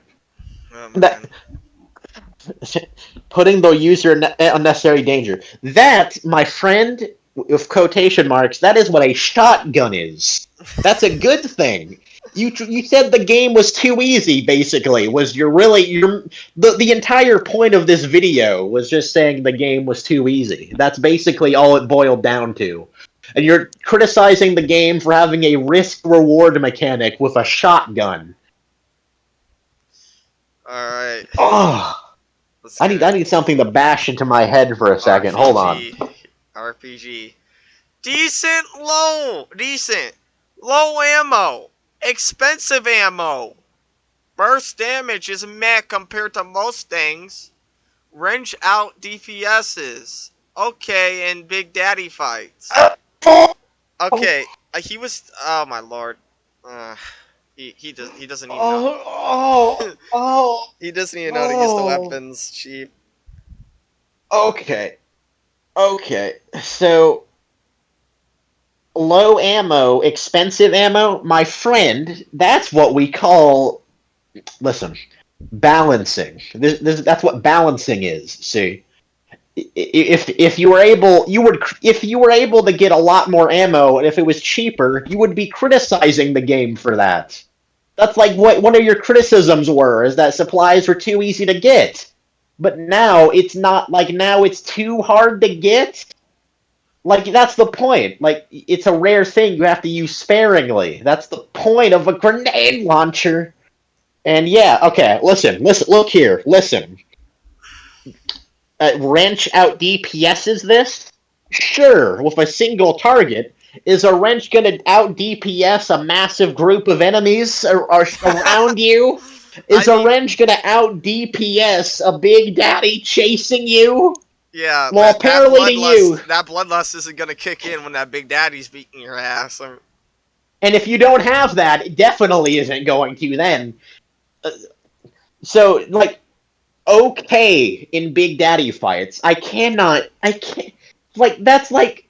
S5: Putting the user in unnecessary danger. That, my friend, with quotation marks, that is what a shotgun is. That's a good thing. You said the game was too easy, basically. The entire point of this video was just saying the game was too easy. That's basically all it boiled down to. And you're criticizing the game for having a risk-reward mechanic with a shotgun.
S3: Alright.
S5: Oh, I need something to bash into my head for a second. Hold on.
S3: RPG. Decent. Low ammo. Expensive ammo. Burst damage is meh compared to most things. Wrench out DPSs. Okay, and Big Daddy fights. Okay, he was. Oh my lord. He doesn't even know. He doesn't even know how to use the weapons. Cheap.
S5: Okay. Okay. So, low ammo, expensive ammo, my friend, that's what we call. Listen, balancing. That's what balancing is. See, if you were able, if you were able to get a lot more ammo, and if it was cheaper, you would be criticizing the game for that. That's like what one of your criticisms were, is that supplies were too easy to get. But now it's not like now it's too hard to get. Like that's the point. Like it's a rare thing you have to use sparingly. That's the point of a grenade launcher. And yeah, okay, listen, look here, listen. Wrench out DPS's this? Sure, with a single target. Is a wrench gonna out DPS a massive group of enemies around you? Is a wrench gonna out DPS a big daddy chasing you?
S3: Yeah,
S5: Well, apparently
S3: that bloodlust isn't gonna kick in when that big daddy's beating your ass.
S5: And if you don't have that, it definitely isn't going to then. So, like, okay in Big Daddy fights. I can't, like, that's like,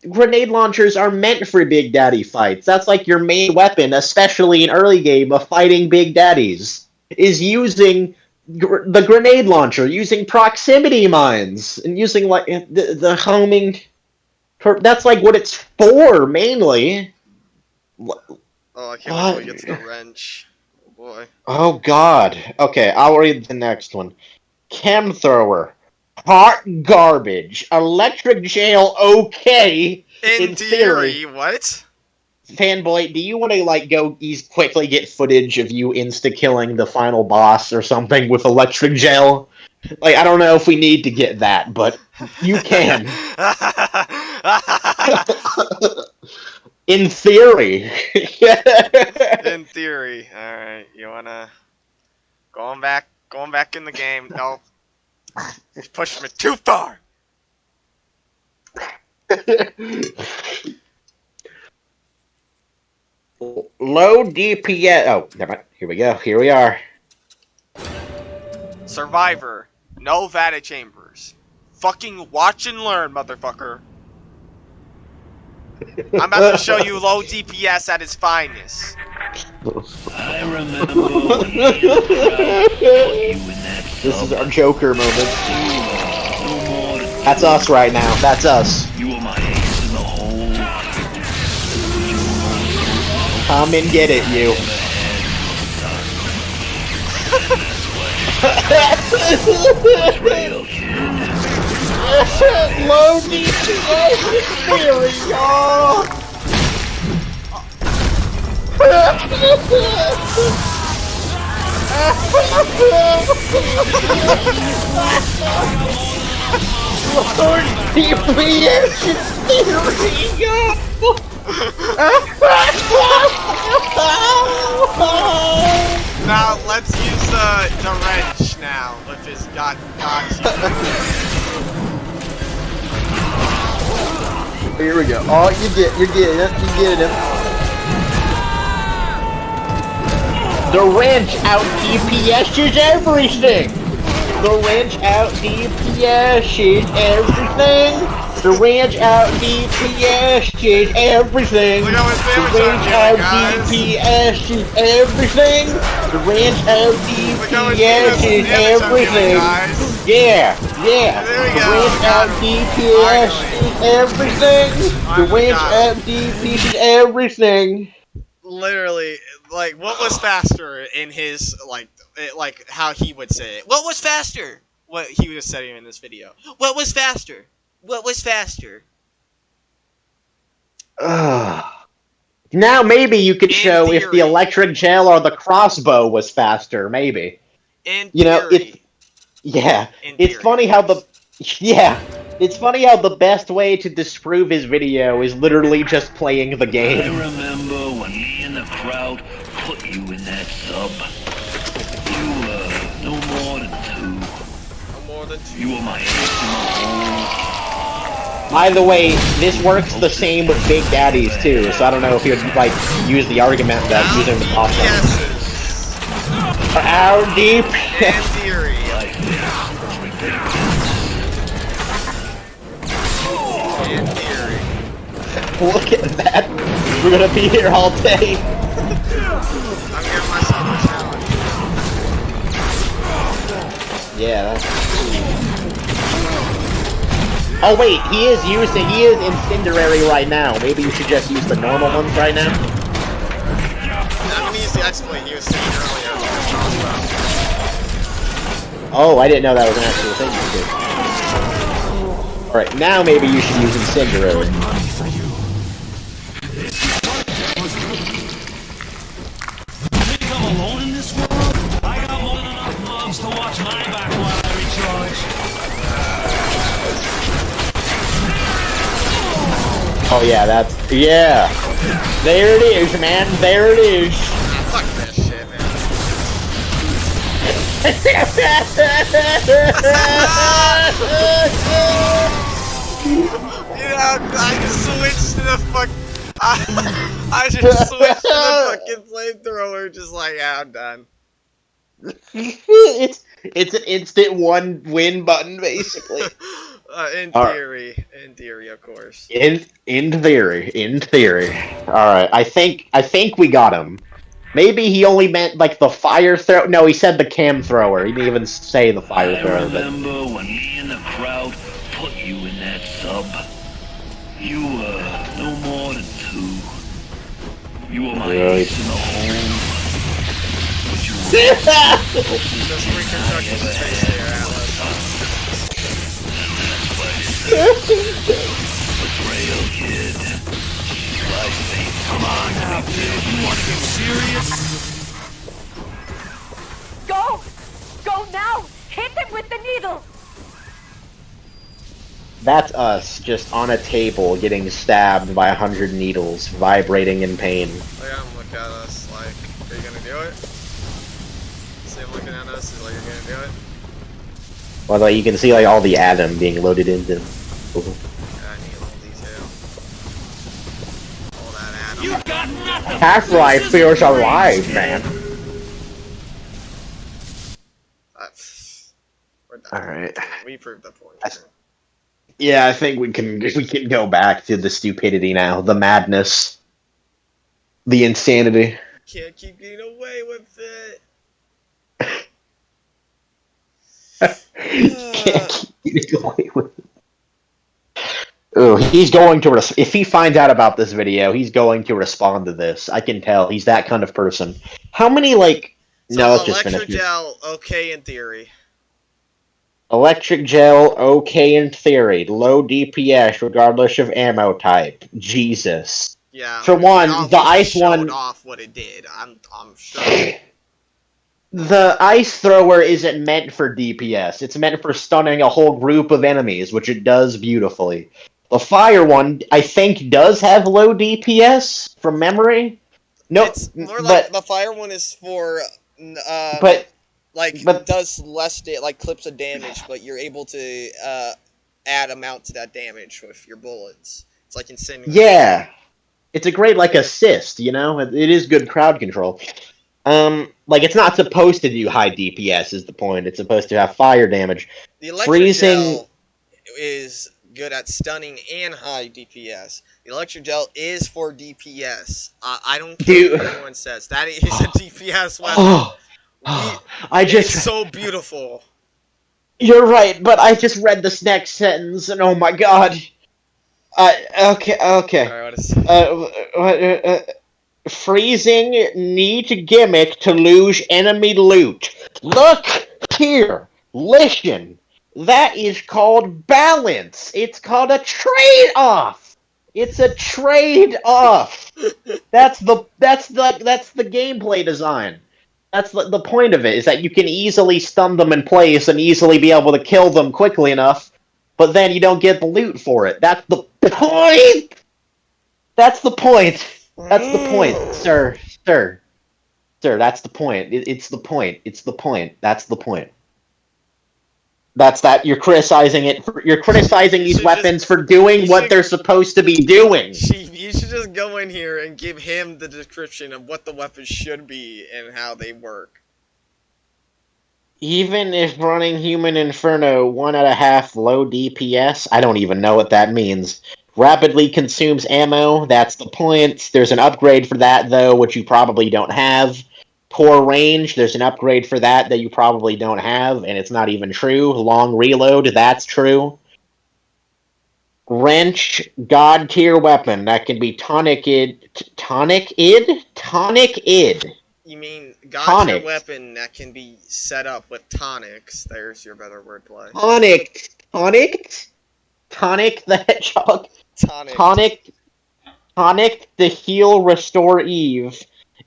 S5: grenade launchers are meant for Big Daddy fights. That's like your main weapon, especially in early game of fighting Big Daddies, is using the grenade launcher, using proximity mines, and using, like, the homing. That's, like, what it's for, mainly.
S3: Oh, I can't wait till we get to the wrench. Oh, boy.
S5: Oh, God. Okay, I'll read the next one. Chem thrower. Hot garbage. Electric jail, okay.
S3: In theory, what?
S5: Fanboy, do you want to, like, go quickly get footage of you insta-killing the final boss or something with electric jail? Like, I don't know if we need to get that, but you can. In theory.
S3: In theory. Alright, you wanna... Going back in the game. No. He's pushing me too far!
S5: Low DPS. Oh, never mind. Here we go. Here we are.
S3: Survivor. No Vata chambers. Fucking watch and learn, motherfucker. I'm about to show you low DPS at its finest.
S6: I remember when you in that
S5: This is our Joker moment.
S6: no more than
S5: That's us right now. That's us.
S6: you were my ace in the hole.
S5: Come and get it, you.
S6: Real kid.
S5: Low DPS theory, y'all. Low DPS theory, y'all.
S3: Now let's use the wrench now with his got.
S5: Here we go. Oh, you're getting him. The wrench out DPS's everything. The wrench out DPS's everything. The wrench out DPS's everything.
S3: Look how much
S5: The
S3: damage
S5: wrench
S3: I'm
S5: out
S3: doing, guys.
S5: DPS's everything. The wrench out
S3: Look how much
S5: DPS's
S3: damage I'm doing,
S5: everything.
S3: guys.
S5: Yeah.
S3: There we
S5: The
S3: go.
S5: wrench
S3: Got
S5: out
S3: him.
S5: DPS's everything. The
S3: Finally
S5: wrench
S3: got
S5: out DPS's everything.
S3: Literally, like, what was faster in his, like how he would say it? What was faster? What he was saying in this video. What was faster? What was faster?
S5: Now maybe you could
S3: In
S5: show if the
S3: theory.
S5: electric jail or the crossbow was faster, maybe.
S3: In
S5: You know,
S3: theory. In
S5: it's
S3: theory.
S5: funny how it's funny how the best way to disprove his video is literally just playing the
S6: I
S5: game.
S6: remember when me and the crowd put you in that sub. You were no more than two.
S3: No more than two.
S6: You were my ace in the hole.
S5: By the way, this works the same with Big Daddies too, so I don't know if you'd like use the argument that using the offense.
S3: Yeses.
S5: How deep?
S3: In theory.
S6: Life is ridiculous.
S2: Look at that. We're gonna be here all day.
S3: I'm giving myself a challenge.
S2: Yeah, that's... Oh wait, he is incendiary right now. Maybe you should just use the normal ones right now.
S3: I'm gonna use the exploit he was saying earlier.
S2: Oh, I didn't know that was an actual thing you could. Alright, now maybe you should use incendiary.
S6: Think I'm alone in this world? I got more than enough bugs to watch my back while I recharge.
S2: Oh yeah, that's... Yeah! There it is, man, there it is!
S3: Fuck that shit, man. I just switched to the fuck... I just switched to the fucking flamethrower, just like, yeah, I'm done.
S2: it's an instant one win button, basically.
S3: In theory, of course.
S2: In theory. Alright, I think we got him. Maybe he only meant, like, the fire throw. No, he said the cam thrower. He didn't even say the fire
S6: I
S2: thrower.
S6: remember when me and the crowd put you in that sub. You were no more than 2. You were my ace in the hole. But you were
S3: Just reconstruct his face there, Atlas.
S6: betrayal, kid. Come on now, kid. You want to get serious?
S8: Go! Go now! Hit him with the needle!
S2: That's us, just on a table, getting stabbed by 100 needles, vibrating in pain.
S3: Look at him look at us, like, are you gonna do it? See him looking at us, he's like, you're gonna do it?
S2: Well, like, you can see, like, all the atom being loaded into...
S3: Yeah, I need a little detail. All that atom.
S6: You got nothing!
S2: Half-Life feels alive, man.
S3: We're done.
S2: Alright.
S3: We proved the point.
S2: Yeah, I think we can go back to the stupidity now, the madness, the insanity.
S3: Can't keep getting away with it.
S2: Can't keep getting away with it. Oh, he's going to if he finds out about this video, he's going to respond to this. I can tell he's that kind of person. How many like?
S3: So
S2: no, let's just finish.
S3: electric gel, okay in theory.
S2: Electric gel, okay in theory. Low DPS, regardless of ammo type. Jesus.
S3: Yeah.
S2: For one, the ice
S3: showed
S2: one.
S3: off what it did. I'm sure.
S2: The ice thrower isn't meant for DPS. It's meant for stunning a whole group of enemies, which it does beautifully. The fire one, I think, does have low DPS from memory. No,
S3: It's more like the fire one is for.
S2: But
S3: does less like clips of damage, but you're able to add amount to that damage with your bullets. It's like incendiary.
S2: yeah, it's a great like assist. You know, it is good crowd control. Like it's not supposed to do high DPS is the point. It's supposed to have fire damage.
S3: The electric gel is good at stunning and high DPS. The electric gel is for DPS. I don't care what anyone says. That is a DPS weapon. It's so beautiful.
S2: You're right, but I just read this next sentence, and oh my god. Okay.
S3: Alright,
S2: Freezing neat gimmick to lose enemy loot. Look here. Listen. That is called balance. It's called a trade-off. It's a trade-off. That's the gameplay design. That's the point of it, is that you can easily stun them in place and easily be able to kill them quickly enough, but then you don't get the loot for it. That's the point! That's the point. That's the point, sir. Sir, that's the point. It's the point. It's the point. That's the point. That's that. You're criticizing it. You're criticizing these weapons for doing what they're supposed to be doing.
S3: You should just go in here and give him the description of what the weapons should be and how they work.
S2: Even if running Human Inferno 1.5 low DPS, I don't even know what that means.
S5: Rapidly consumes ammo, that's the point. There's an upgrade for that, though, which you probably don't have. Poor range, there's an upgrade for that you probably don't have, and it's not even true. Long reload, that's true. Wrench, god tier weapon that can be tonic id.
S3: You mean god tier
S5: Tonic.
S3: weapon that can be set up with tonics? There's your better wordplay.
S5: Tonic the hedgehog.
S3: Tonic.
S5: Tonic the heal restore Eve.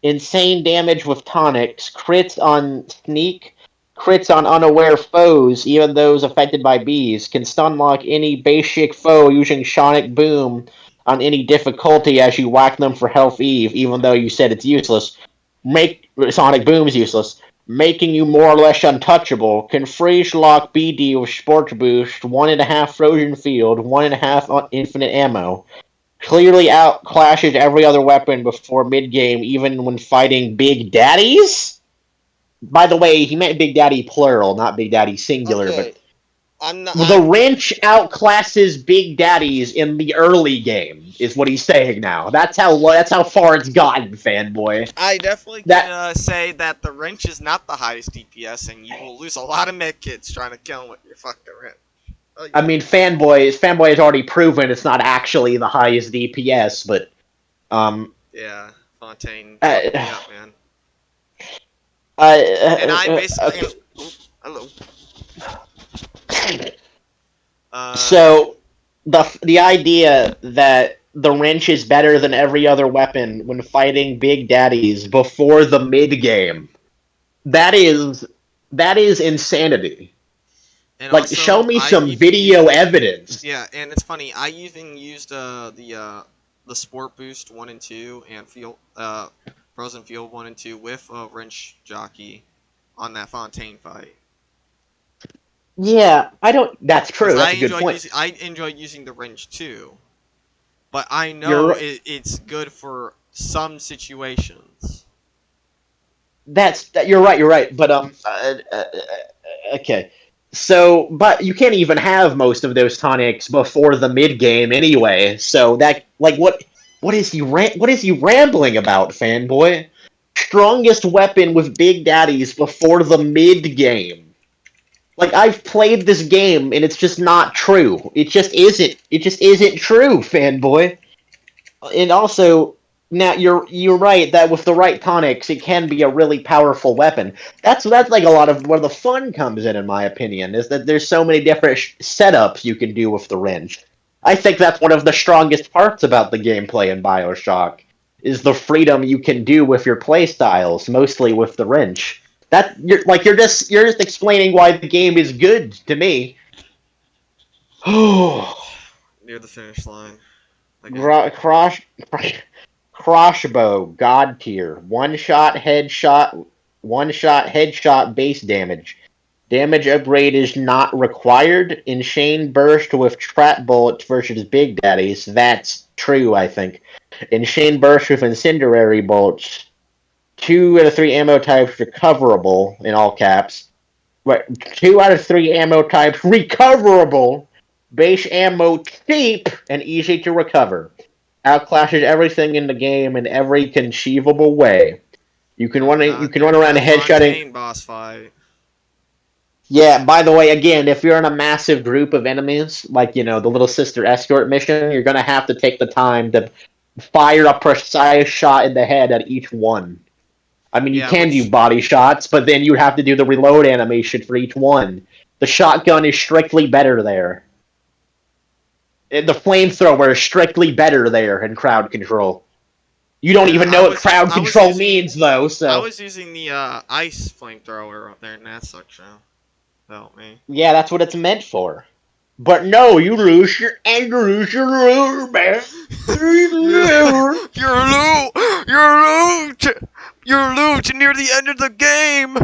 S5: Insane damage with tonics. Crits on sneak. Crits on unaware foes, even those affected by bees. Can stun lock any basic foe using Sonic Boom on any difficulty as you whack them for health Eve, even though you said it's useless. Make Sonic Boom's useless, making you more or less untouchable. Can freeze lock BD with Sports Boost, 1.5 Frozen Field, 1.5 infinite ammo. Clearly outclashes every other weapon before mid-game, even when fighting Big Daddies? By the way, he meant Big Daddy plural, not Big Daddy singular,
S3: Okay.
S5: but the wrench outclasses Big Daddies in the early game, is what he's saying now. That's how far it's gotten, fanboy.
S3: I definitely can say that the wrench is not the highest DPS, and you will lose a lot of medkits trying to kill him with your fucking wrench. Oh, yeah.
S5: I mean, fanboy has already proven it's not actually the highest DPS, but
S3: yeah, Fontaine.
S5: Yeah,
S3: man.
S5: And
S3: I basically.
S5: Okay.
S3: Hello.
S5: So the idea that the wrench is better than every other weapon when fighting Big Daddies before the mid game, that is insanity.
S3: And
S5: like,
S3: also,
S5: show me some video evidence.
S3: Yeah, and it's funny. I even used the Sport Boost 1 and 2 and Frozen Field 1 and 2 with a wrench jockey on that Fontaine fight.
S5: Yeah, that's true. That's a good point.
S3: I enjoy using the wrench too, but I know it's good for some situations.
S5: You're right. But okay. So, but you can't even have most of those tonics before the mid game anyway. So that, like, what is he rambling about, fanboy? Strongest weapon with Big Daddies before the mid game. Like, I've played this game and it's just not true. It just isn't true, fanboy. And also, now you're right that with the right tonics, it can be a really powerful weapon. That's like a lot of where the fun comes in my opinion, is that there's so many different setups you can do with the wrench. I think that's one of the strongest parts about the gameplay in Bioshock, is the freedom you can do with your playstyles, mostly with the wrench. That you're just explaining why the game is good to me.
S3: Near the finish line.
S5: Crossbow, god tier. One shot headshot base damage. Damage upgrade is not required. Insane burst with trap bullets versus Big Daddies. That's true, I think. Insane burst with incendiary bullets. 2 out of 3 ammo types recoverable, in all caps. 2 out of 3 ammo types recoverable. Base ammo cheap and easy to recover. Outclasses everything in the game in every conceivable way. You can run around headshotting.
S3: Boss fight.
S5: Yeah, by the way, again, if you're in a massive group of enemies, like, the Little Sister escort mission, you're gonna have to take the time to fire a precise shot in the head at each one. I mean, you can do body shots, but then you have to do the reload animation for each one. The shotgun is strictly better there. The flamethrower is strictly better there in crowd control. You don't even know what crowd control means, though, so...
S3: I was using the ice flamethrower up there in that section. Help me.
S5: Yeah, that's what it's meant for. But no, you lose your loot, man.
S3: Your loot near the end of the game.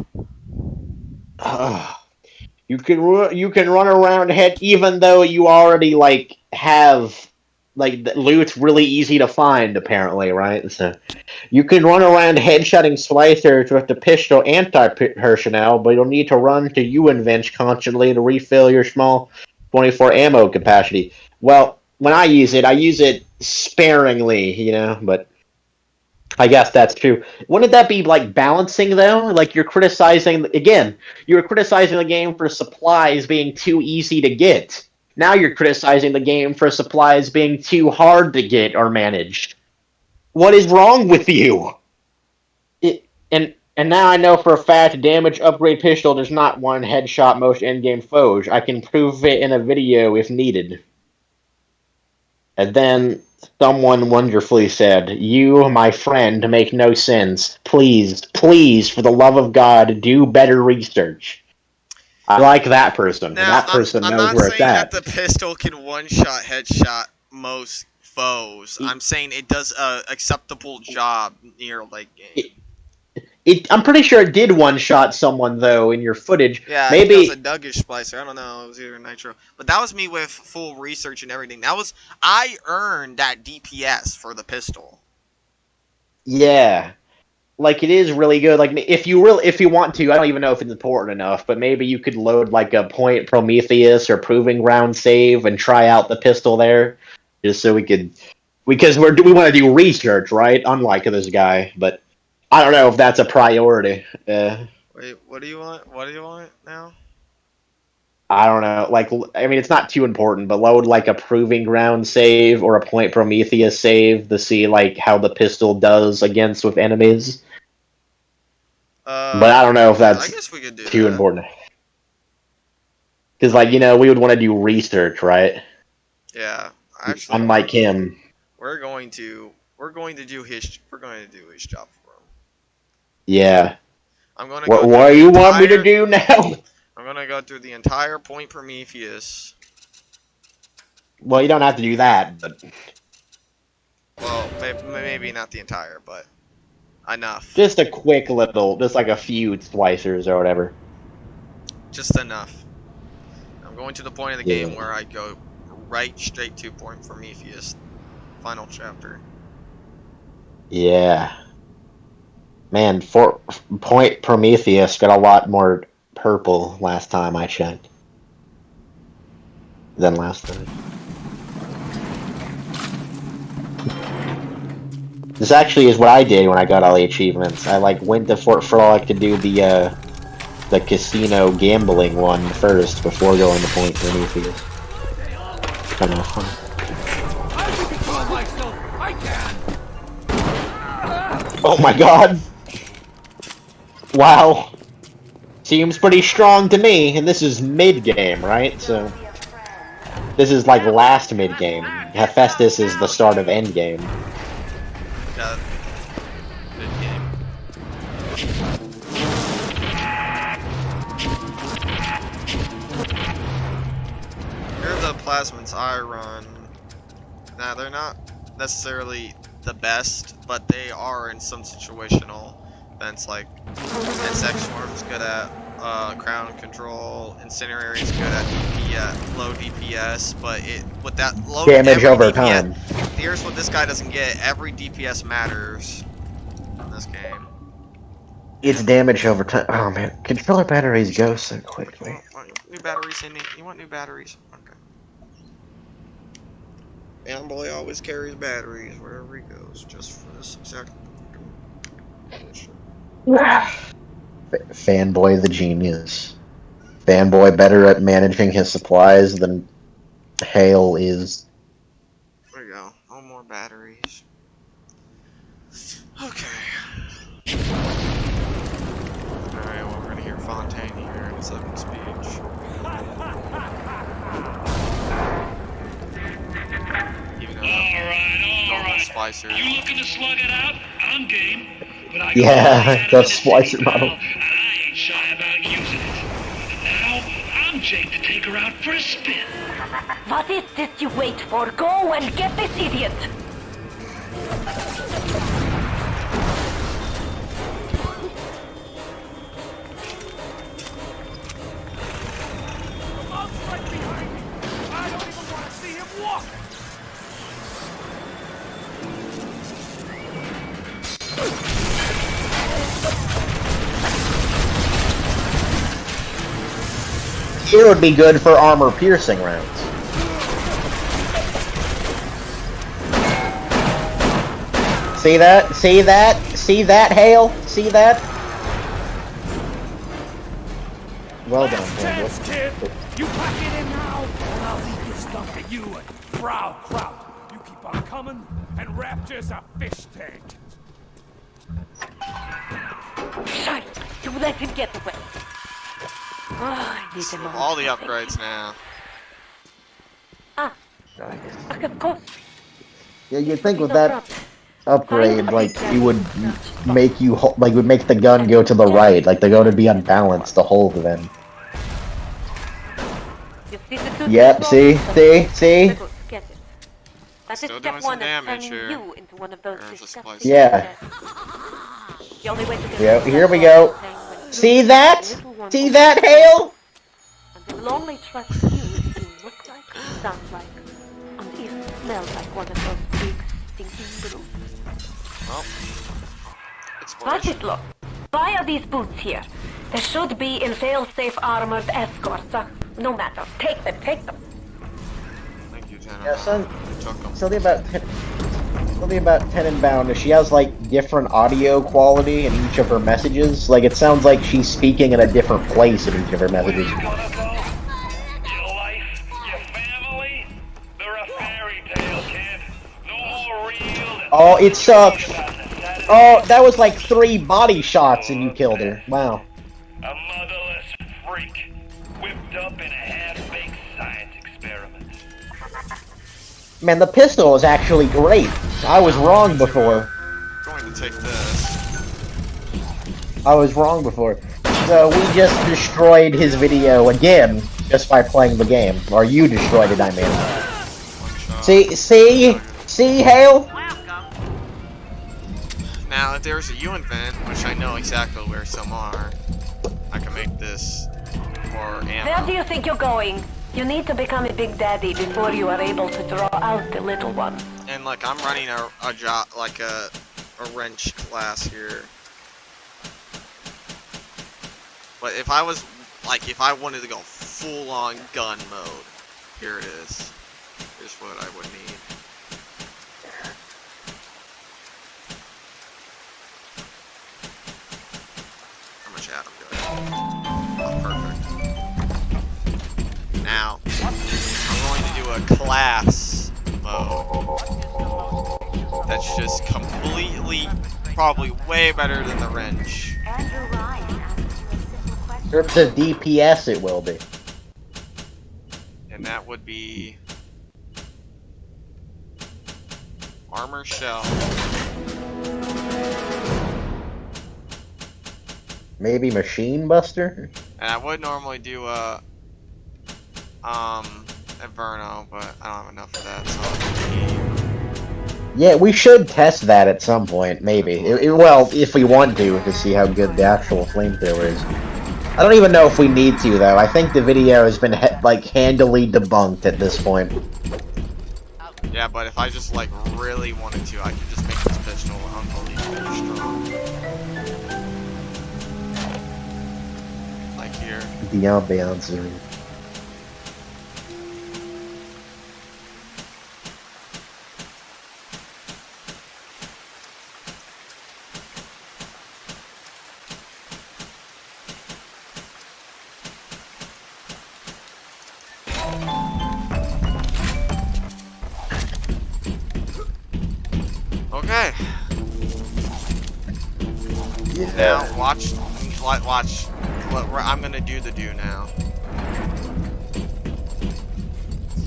S5: You can run around even though you already have loot's really easy to find apparently, right? So you can run around headshotting slicers with the pistol anti-personnel, but you'll need to run to Uinvench constantly to refill your small 24 ammo capacity. Well, when I use it sparingly, you know, but I guess that's true. Wouldn't that be like balancing though? Like you're criticizing the game for supplies being too easy to get. Now you're criticizing the game for supplies being too hard to get or managed. What is wrong with you? And now I know for a fact damage upgrade pistol does not one headshot most endgame foes. I can prove it in a video if needed. And then someone wonderfully said, "You, my friend, make no sense. Please, please, for the love of God, do better research." I like that person.
S3: Now,
S5: That person
S3: I'm
S5: knows
S3: not
S5: where it's
S3: saying
S5: at.
S3: that the pistol can one-shot headshot most foes. I'm saying it does a acceptable job near late game.
S5: I'm pretty sure it did one-shot someone, though, in your footage.
S3: Yeah,
S5: Maybe
S3: it was a Duggish splicer. I don't know. It was either Nitro. But that was me with full research and everything. I earned that DPS for the pistol.
S5: Yeah. Like, it is really good. Like, if you want to, I don't even know if it's important enough, but maybe you could load, like, a Point Prometheus or Proving Ground save and try out the pistol there. Just so we could... Because we want to do research, right? Unlike this guy, but... I don't know if that's a priority.
S3: Wait, what do you want? What do you want now?
S5: I don't know. Like, I mean, it's not too important, but load like a Proving Ground save or a Point Prometheus save to see like how the pistol does against with enemies. But I don't know if that's
S3: I guess we could do
S5: too
S3: that.
S5: important. Because, like, you know, we would want to do research, right?
S3: Yeah, actually,
S5: Unlike him.
S3: we're going to do his job for him.
S5: Yeah.
S3: I'm gonna.
S5: What
S3: go
S5: do you want me to do now?
S3: I'm gonna go through the entire Point Prometheus.
S5: Well, you don't have to do that, but
S3: Well, maybe not the entire, but enough.
S5: just a quick little, just like a few splicers or whatever.
S3: Just enough. I'm going to the point of the game
S5: Yeah.
S3: where I go right straight to Point Prometheus, final chapter.
S5: Yeah. Man, Point Prometheus got a lot more purple last time I checked than last time. This actually is what I did when I got all the achievements. I like went to Fort Frolic to do the casino gambling one first before going to Point Prometheus. Kind of fun. Oh my god! Wow. Seems pretty strong to me, and this is mid-game, right? So, this is like last mid-game. Hephaestus is the start of endgame.
S3: Yeah. Good game. Here are the plasmids I run. Now, they're not necessarily the best, but they are in some situational events, like Insect Swarm's good at crowd control, Incenerary's good at low DPS, but with that low
S5: Damage over
S3: DPS,
S5: time.
S3: here's what this guy doesn't get: every DPS matters in this game.
S5: It's damage over time. Oh man, controller batteries go so quickly.
S3: New batteries, Cindy. You want new batteries? Okay. Fanboy always carries batteries wherever he goes, just for this exact bullshit.
S5: Fanboy the genius. Fanboy better at managing his supplies than Hale is.
S3: There you go. No more batteries. Okay. Alright, well, we're gonna hear Fontaine here in his opening speech. Even though
S6: Alright.
S3: Spicer.
S6: You looking to slug it out? I'm game. But I
S5: Yeah, the splicer model.
S6: And I ain't shy about using it. And now, I'm Jake to take her out for a spin.
S8: What is this you wait for? Go and get this idiot!
S5: Here would be good for armor piercing rounds. See that? See that? See that, Hale? See that? Well done,
S6: Last chance,
S5: Fanboy.
S6: kid. You pack it in now, and I'll leave this stuff to you and Frau Kraut. You keep on coming, and Rapture's a fish tank.
S8: Shite! You let him get away. Oh, I need him
S3: All the upgrades now.
S8: Ah, of course.
S5: Yeah, you'd think with that upgrade, like, it would make you, like, would make the gun go to the right, like, the gun would be unbalanced the whole then. Yep, see? See?
S8: Get it. That is
S3: Still
S8: step
S3: doing some
S8: one of
S3: damage
S8: turning
S3: here.
S8: you into one of those
S3: There's a
S8: disgusting
S3: splice.
S5: Yeah.
S8: The only way to get
S5: Yep,
S8: rid of
S5: here
S8: that
S5: we go.
S8: thing when
S5: See
S8: you
S5: that?
S8: little one
S5: See
S8: opens
S5: that,
S8: the
S5: Hale?
S8: door. And they will only trust you if you look like, sound like, and even smell like one of those big stinking brutes.
S3: Well,
S8: Watch
S3: exploration.
S8: it, look. Why are these boots here? They should be in fail-safe armored escorts. No matter. Take them, take them.
S3: Thank you, Jenna.
S5: Yeah, son,
S3: Took 'em.
S5: something about Tenenbaum is she has, like, different audio quality in each of her messages. Like, it sounds like she's speaking in a different place in each of her messages.
S6: Where you gonna go? Your life, your family? They're a fairy tale, kid. No more real than
S5: Oh, it sucks. Oh, that was like 3 body shots and you killed her. Wow.
S6: a motherless freak whipped up in a half-baked science experiment.
S5: Man, the pistol is actually great. I was wrong before.
S3: Going to take this.
S5: I was wrong before. So we just destroyed his video again just by playing the game. Or you destroyed it, I mean.
S3: One shot.
S5: See, Hale?
S3: Now, if there's a UN vent, which I know exactly where some are, I can make this for
S8: Where
S3: ammo.
S8: do you think you're going? You need to become a big daddy before you are able to draw out the little one.
S3: And like, I'm running a job, like a wrench class here. But if I was, like, if I wanted to go full-on gun mode, here it is. Here's what I would need. How much Adam do I have? Oh, perfect. Now, I'm going to do a class mode. That's just completely, probably way better than the wrench.
S5: In terms of DPS, it will be.
S3: And that would be armor shell.
S5: Maybe Machine Buster?
S3: And I would normally do a Inferno, but I don't have enough of that, so
S5: Yeah, we should test that at some point, maybe. Well, if we want to see how good the actual flamethrower is. I don't even know if we need to, though. I think the video has been, like, handily debunked at this point.
S3: yeah, but if I just like really wanted to, I could just make this pistol unbelievably strong. Like here.
S5: The ambiance.
S3: Okay.
S5: Yeah.
S3: Now watch what I'm gonna do now.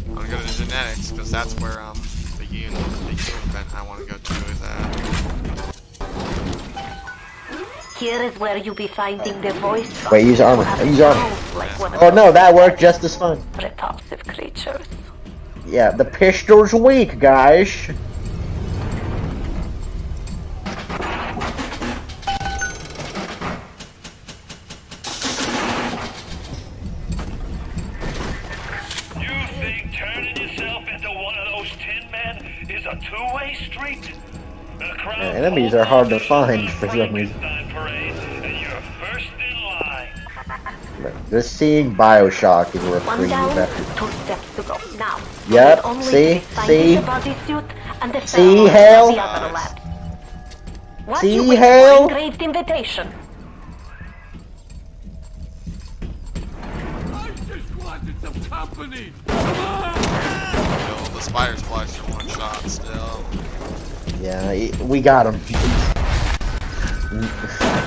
S3: I'm gonna go to genetics because that's where the unit event I want to go to is at.
S8: Here is where you'll be finding the voice box.
S5: Wait, use armor. Use armor.
S8: Sounds like one of
S5: Oh no, that worked just as fine.
S8: those repulsive creatures.
S5: Yeah, the pistol's weak, guys.
S6: You think turning yourself into one of those tin men is a two-way street? The crowd
S5: Yeah, enemies are hard to find for some reason.
S6: Frankenstein parade, and you're first in line.
S5: Just seeing Bioshock is
S8: One
S5: reprieve
S8: down,
S5: after.
S8: 2 steps to go. Now,
S5: Yep,
S8: you only
S5: see?
S8: be finding
S5: See?
S8: the bodysuit and the
S5: See,
S8: thermal
S5: Hale?
S8: of the other lab. What
S5: See,
S8: you wait
S5: Hale?
S8: for engraved invitation?
S3: The spider splice are one shot still.
S5: Yeah, we got him.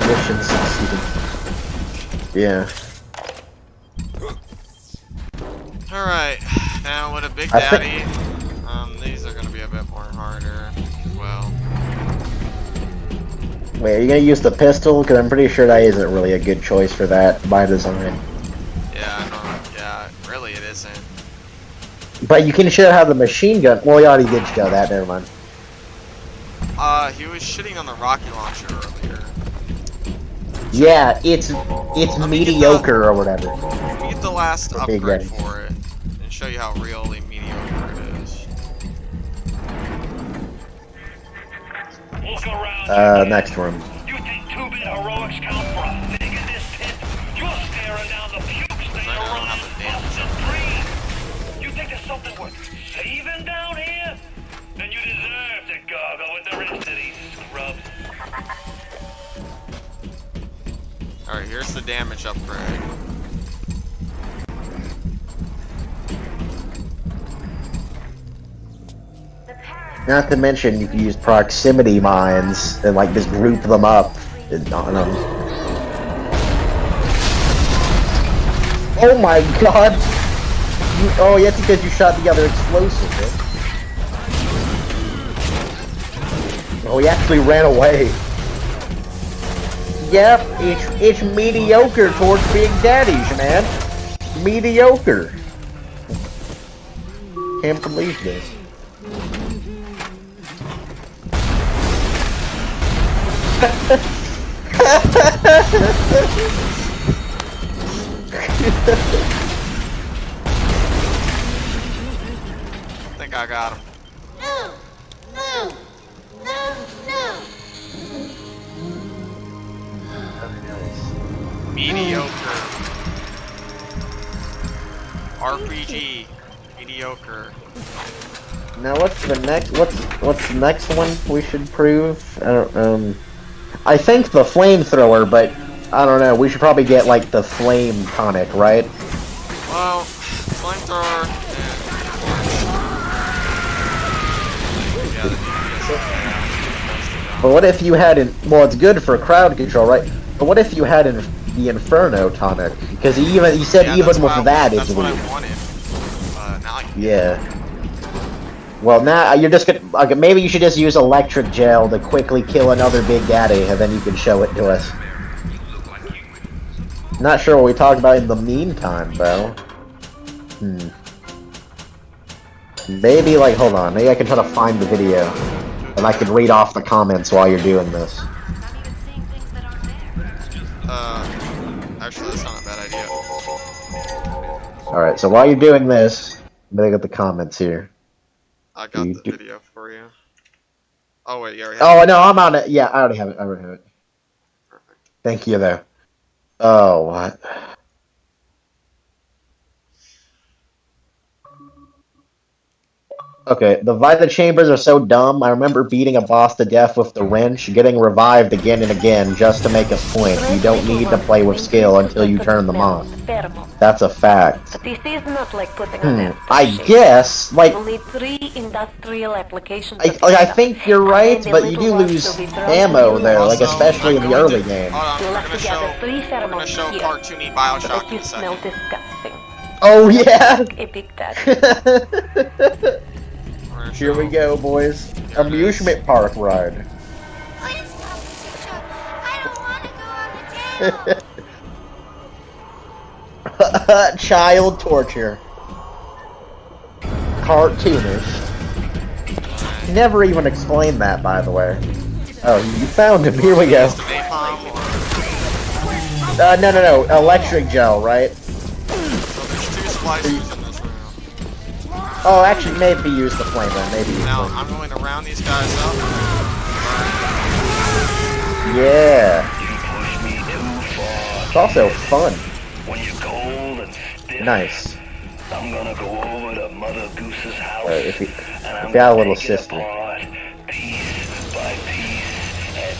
S5: Mission succeeded. Yeah.
S3: Alright, now with a Big
S5: I
S3: Daddy, these are gonna be a bit more harder. Well,
S5: Wait, are you gonna use the pistol? Because I'm pretty sure that isn't really a good choice for that by design.
S3: yeah, really it isn't.
S5: But you can show how the machine gun. Well, you already did show that. Never mind.
S3: He was shitting on the rocket launcher earlier.
S5: Yeah, it's mediocre or whatever.
S3: Let me get the last
S5: Big
S3: upgrade
S5: Daddy.
S3: for it and show you how really mediocre it is.
S6: Look around.
S5: Next room.
S6: You think 2-bit heroics count for a thing in this pit? You're staring down the puke stain
S3: I don't
S6: around
S3: have
S6: this
S3: the damage
S6: busted dream. You think there's something worth saving down here? Then you deserve to gargle with the rest of these scrubs.
S3: Alright, here's the damage upgrade.
S5: Not to mention, you can use proximity mines and like just group them up. On them. Oh my god! Oh, yeah, it's because you shot the other explosive. Right? Oh, he actually ran away. Yep, it's mediocre towards Big Daddies, man. Mediocre. Can't believe this.
S3: I think I got him. Mediocre. RPG. Mediocre.
S5: Now what's the next? What's the next one we should prove? I don't. I think the flamethrower, but I don't know. We should probably get like the flame tonic, right?
S3: Well, flamethrower
S5: But what if you had well, it's good for crowd control, right? But what if you had the Inferno tonic? Because he said even with that it's
S3: what
S5: weak.
S3: I wanted. Now I can
S5: Yeah. Well, now you're just gonna. Okay, maybe you should just use electric gel to quickly kill another Big Daddy, and then you can show it to us. Not sure what we talked about in the meantime, though. Maybe, like, hold on. Maybe I can try to find the video, and I can read off the comments while you're doing this.
S3: Actually, that's not a bad idea.
S5: Alright, so while you're doing this, I'm gonna get the comments here.
S3: I got the video for you. Oh wait, you already have
S5: Oh,
S3: it.
S5: no, I'm on it. Yeah, I already have it.
S3: Perfect.
S5: Thank you, though. Oh, what? Okay, the Vita Chambers are so dumb. I remember beating a boss to death with the wrench, getting revived again and again just to make a point. You don't need to play with skill until you turn them on. That's a fact.
S8: This is not like putting on
S5: I guess, like,
S8: only 3 industrial applications.
S5: I think you're right, but you do lose ammo there, like
S3: Also,
S5: especially in
S3: I'm
S5: the
S3: going
S5: early
S3: to-
S5: game.
S3: Hold on,
S8: You'll
S3: we're
S8: have
S3: gonna
S8: to gather 3
S3: show, we're gonna
S8: pheromones
S3: show
S8: here.
S3: cartoony Bioshock
S8: Make
S3: in
S8: you
S3: a
S8: smell
S3: second.
S8: disgusting.
S5: Oh yeah!
S8: A Big Daddy.
S3: We're gonna
S5: Here we
S3: show-
S5: go, boys.
S3: Here it is.
S5: Amusement park ride. Child torture. Cartoonish. Never even explained that, by the way. Oh, you found him. Here we go.
S3: Just a napalm or-
S5: No. Electric gel, right?
S3: So there's 2 splicers in this room.
S5: Oh, actually, maybe use the flame then. Maybe use
S3: Now
S5: flame.
S3: I'm going to round these guys up.
S5: Yeah.
S6: You push me too far.
S5: It's also fun.
S6: When you're cold and stiff,
S5: Nice.
S6: I'm gonna go over to Mother Goose's house.
S5: If you
S6: and I'm
S5: got a
S6: gonna
S5: little
S6: take it
S5: sister.
S6: apart, piece by piece, and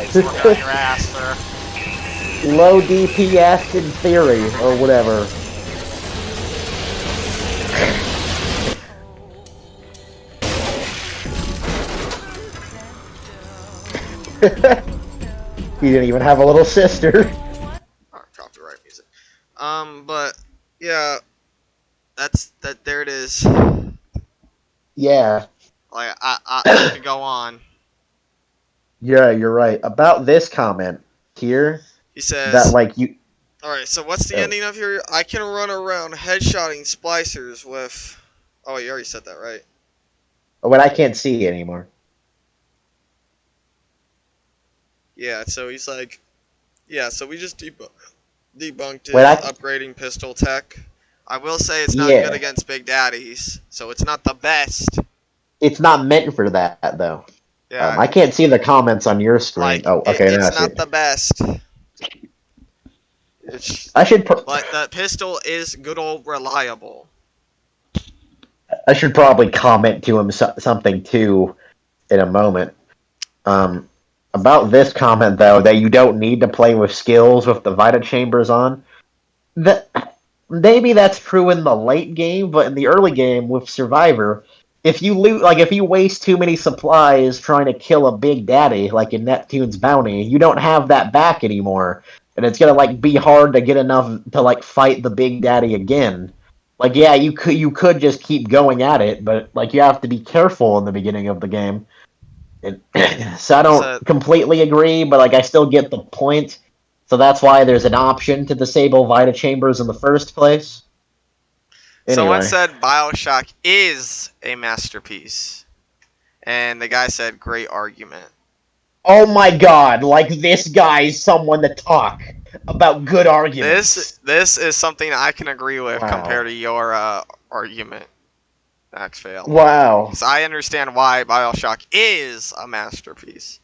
S3: it's working on your ass, sir.
S5: Low DPS in theory, or whatever. He didn't even have a little sister.
S3: Oh, copyright music. But yeah, there it is.
S5: Yeah.
S3: Like I could go on.
S5: Yeah, you're right. About this comment here,
S3: He says
S5: that like you.
S3: Alright, so what's the ending of here? I can run around headshotting splicers with. Oh, you already said that, right?
S5: But I can't see anymore.
S3: Yeah, so he's like. Yeah, so we just debunked his
S5: Wait,
S3: upgrading pistol tech. I will say it's not
S5: Yeah.
S3: good against Big Daddies, so it's not the best.
S5: It's not meant for that though.
S3: Yeah,
S5: I can't see the comments on your screen.
S3: like
S5: Oh, okay, now I
S3: it's
S5: see
S3: not
S5: it.
S3: the best.
S5: I should.
S3: But the pistol is good old reliable.
S5: I should probably comment to him something too in a moment. About this comment though, that you don't need to play with skills with the Vita Chambers on. Maybe that's true in the late game, but in the early game with Survivor, if you if you waste too many supplies trying to kill a Big Daddy, like in Neptune's Bounty, you don't have that back anymore, and it's gonna like be hard to get enough to like fight the Big Daddy again. Like, yeah, you could just keep going at it, but like you have to be careful in the beginning of the game. So I don't completely agree, but like I still get the point. So that's why there's an option to disable Vita Chambers in the first place. Anyway.
S3: Someone said Bioshock is a masterpiece. And the guy said, great argument.
S5: Oh my god, like this guy's someone to talk about good arguments.
S3: This is something I can agree with compared to your argument, Masked Vale.
S5: Wow.
S3: Because I understand why Bioshock is a masterpiece.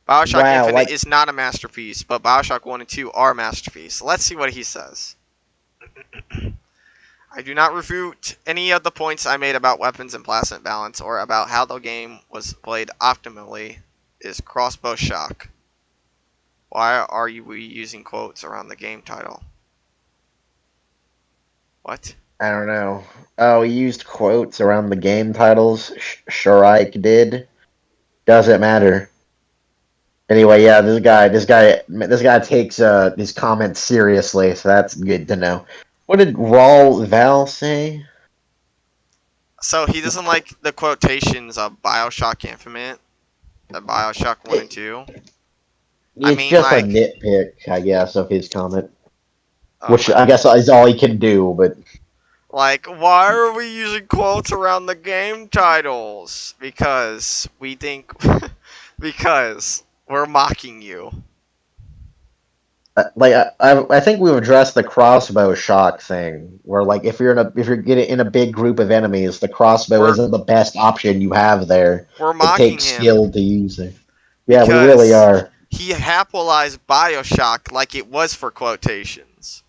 S3: Bioshock Infinite is not a masterpiece, but Bioshock 1 and 2 are a masterpiece. Let's see what he says. I do not refute any of the points I made about weapons and plasma balance or about how the game was played optimally is crossbow shock. Why are we using quotes around the game title? What?
S5: I don't know. Oh, he used quotes around the game titles. Sharike did. Doesn't matter. Anyway, yeah, this guy takes his comments seriously, so that's good to know. What did Raul Val say?
S3: So he doesn't like the quotations of Bioshock Infinite, the Bioshock 1 and 2.
S5: It's just a nitpick, I guess, of his comment. Which I guess is all he can do, but...
S3: Like, why are we using quotes around the game titles? Because we think... because we're mocking you.
S5: I think we've addressed the crossbow shock thing, where like if you're getting in a big group of enemies, the crossbow isn't the best option you have there.
S3: We're mocking
S5: him. It takes skill to use it. Yeah, we
S3: because
S5: really are.
S3: He capitalized Bioshock like it was for quotations.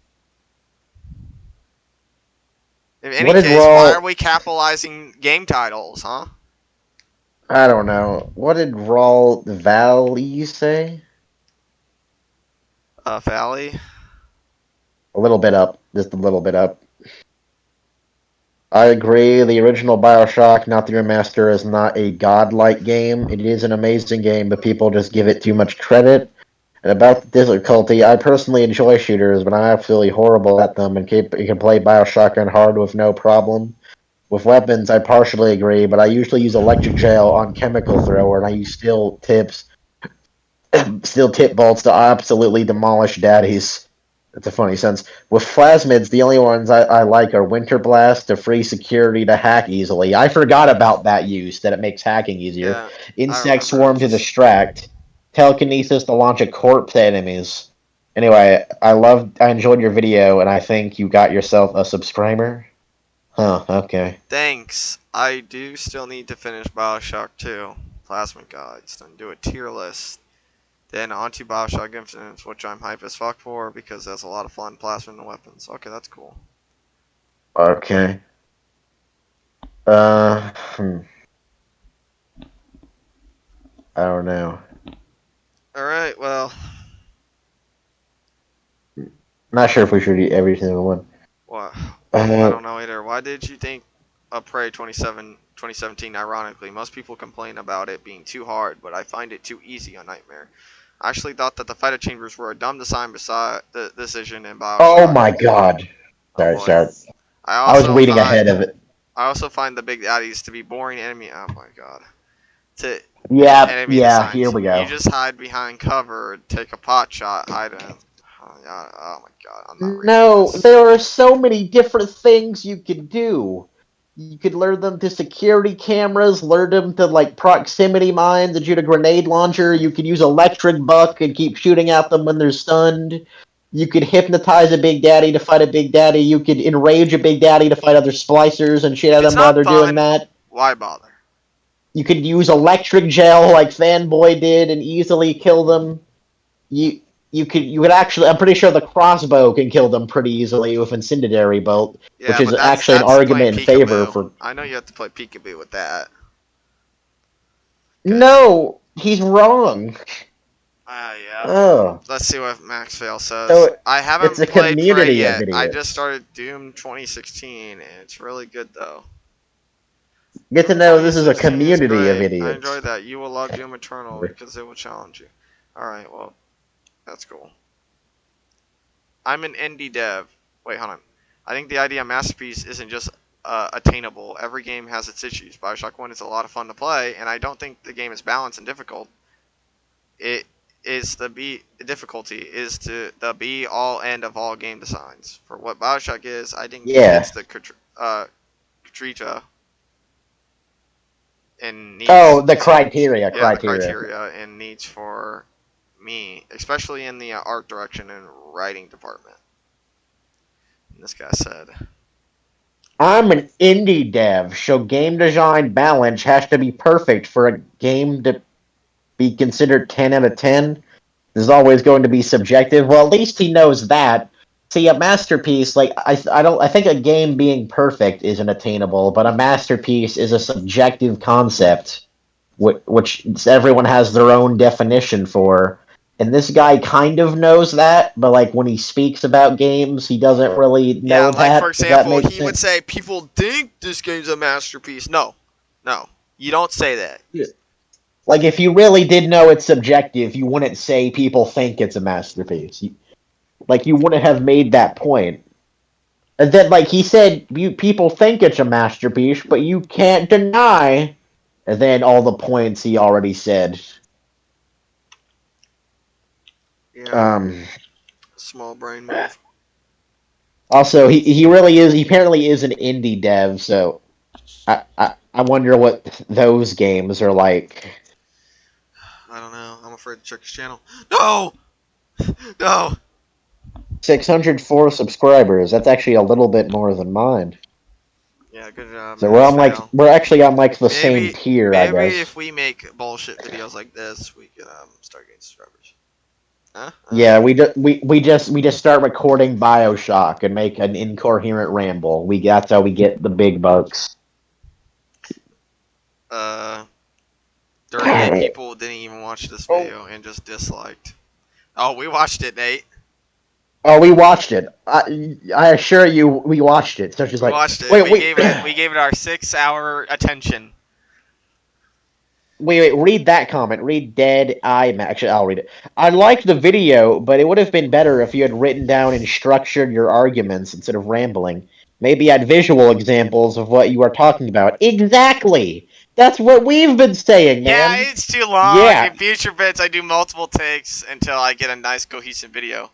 S3: In any case, why are we capitalizing game titles, huh?
S5: I don't know. What did Raul Valley say?
S3: Valley?
S5: A little bit up. Just a little bit up. I agree, the original Bioshock, not the remaster, is not a godlike game. It is an amazing game, but people just give it too much credit. And about the difficulty, I personally enjoy shooters, but I'm absolutely horrible at them, and you can play Bioshock on hard with no problem. With weapons, I partially agree, but I usually use electric gel on chemical thrower, and I use steel tip bolts to absolutely demolish daddies. That's a funny sense. With plasmids, the only ones I like are Winter Blast to free security to hack easily. I forgot about that use, that it makes hacking easier.
S3: Yeah,
S5: Insect Swarm to distract. Telekinesis to launch a corpse at enemies. Anyway, I enjoyed your video, and I think you got yourself a subscriber. Huh, okay.
S3: Thanks. I do still need to finish Bioshock 2. Plasmid guides. Then do a tier list. Then onto Bioshock Infinite, which I'm hype as fuck for because there's a lot of fun plasmid and weapons. Okay, that's cool.
S5: Okay. I don't know. Not sure if we should eat every single one.
S3: What? I don't know either. Why did you think of Prey 2017 ironically? Most people complain about it being too hard, but I find it too easy on Nightmare. I actually thought that the fighter chambers were a dumb design beside the decision in Bioshock.
S5: Oh my god.
S3: Oh,
S5: Sorry.
S3: I
S5: was reading ahead of it.
S3: I also find the big daddies to be boring enemy. Oh my god.
S5: Yeah,
S3: designs.
S5: here we go.
S3: You just hide behind cover, take a pot shot, hide him. Oh my god, I'm not reading
S5: No,
S3: this.
S5: there are so many different things you could do. You could lure them to security cameras, lure them to like proximity mines, and shoot a grenade launcher. You could use electric buck and keep shooting at them when they're stunned. You could hypnotize a big daddy to fight a big daddy. You could enrage a big daddy to fight other splicers and shit at them while they're doing that.
S3: Why bother?
S5: You could use electric gel like Fanboy did and easily kill them. You could actually, I'm pretty sure the crossbow can kill them pretty easily with incendiary bolt, which is actually an argument in favor for.
S3: I know you have to play peekaboo with that.
S5: No, he's wrong.
S3: Yeah.
S5: Oh.
S3: Let's see what Masked Vale says.
S5: So
S3: I haven't
S5: it's a
S3: played Prey
S5: community
S3: yet.
S5: video.
S3: I just started Doom 2016, and it's really good though.
S5: Get to know this is a community of
S3: I
S5: idiots.
S3: enjoy that. You will love Doom Eternal because it will challenge you. Alright, well, that's cool. I'm an indie dev. Wait, hold on. I think the idea of Masterpiece isn't just attainable. Every game has its issues. Bioshock 1 is a lot of fun to play, and I don't think the game is balanced and difficult. It is the difficulty is to the be all end of all game designs. For what Bioshock is, I think it's the Katrita and needs
S5: the criteria.
S3: the criteria and needs for me, especially in the art direction and writing department. And this guy said,
S5: I'm an indie dev, so game design balance has to be perfect for a game to be considered 10 out of 10. This is always going to be subjective. Well, at least he knows that. See, a masterpiece, like I think a game being perfect isn't attainable, but a masterpiece is a subjective concept, which everyone has their own definition for. And this guy kind of knows that, but like when he speaks about games, he doesn't really know that.
S3: Like for example, he would say, "People think this game's a masterpiece." No, you don't say that.
S5: Yeah. Like if you really did know it's subjective, you wouldn't say people think it's a masterpiece. You wouldn't have made that point. And then, like he said, people think it's a masterpiece, but you can't deny. And then all the points he already said.
S3: Yeah. Small brain move.
S5: Also, he really is. He apparently is an indie dev, so I wonder what those games are like.
S3: I don't know. I'm afraid to check his channel. No.
S5: 604 subscribers. That's actually a little bit more than mine.
S3: Yeah, good job.
S5: So we're actually on like the same tier, I guess.
S3: Maybe if we make bullshit videos like this, we could start getting subscribers. Huh?
S5: Yeah, we just start recording Bioshock and make an incoherent ramble. That's how we get the big bucks.
S3: 38 people didn't even watch this video and just disliked. Oh, we watched it, Nate.
S5: Oh, we watched it. I assure you, we watched it. So she's like,
S3: watched it.
S5: Wait.
S3: We gave it our 6-hour attention.
S5: Wait, read that comment. Read Dead Eye. Actually, I'll read it. I liked the video, but it would have been better if you had written down and structured your arguments instead of rambling. Maybe add visual examples of what you are talking about. Exactly! That's what we've been saying, man!
S3: Yeah, it's too long.
S5: Yeah.
S3: In future bits, I do multiple takes until I get a nice, cohesive video.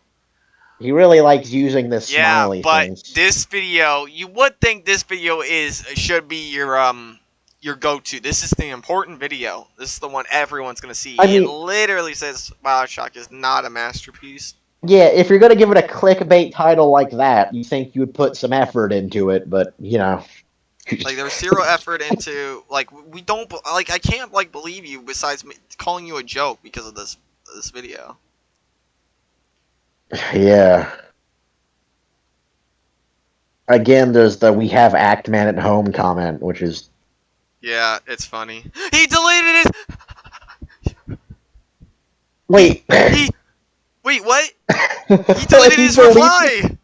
S5: He really likes using the smiley
S3: things.
S5: things.
S3: This video, you would think this video should be your go-to. This is the important video. This is the one everyone's gonna see. It literally says Bioshock is not a masterpiece.
S5: Yeah, if you're gonna give it a clickbait title like that, you think you would put some effort into it, but you know.
S3: Like there's zero effort into we don't I can't believe you besides calling you a joke because of this video.
S5: Yeah. Again, there's the "we have Actman at home" comment, which is.
S3: Yeah, it's funny. He deleted it.
S5: Wait.
S3: Wait, what? He deleted his reply!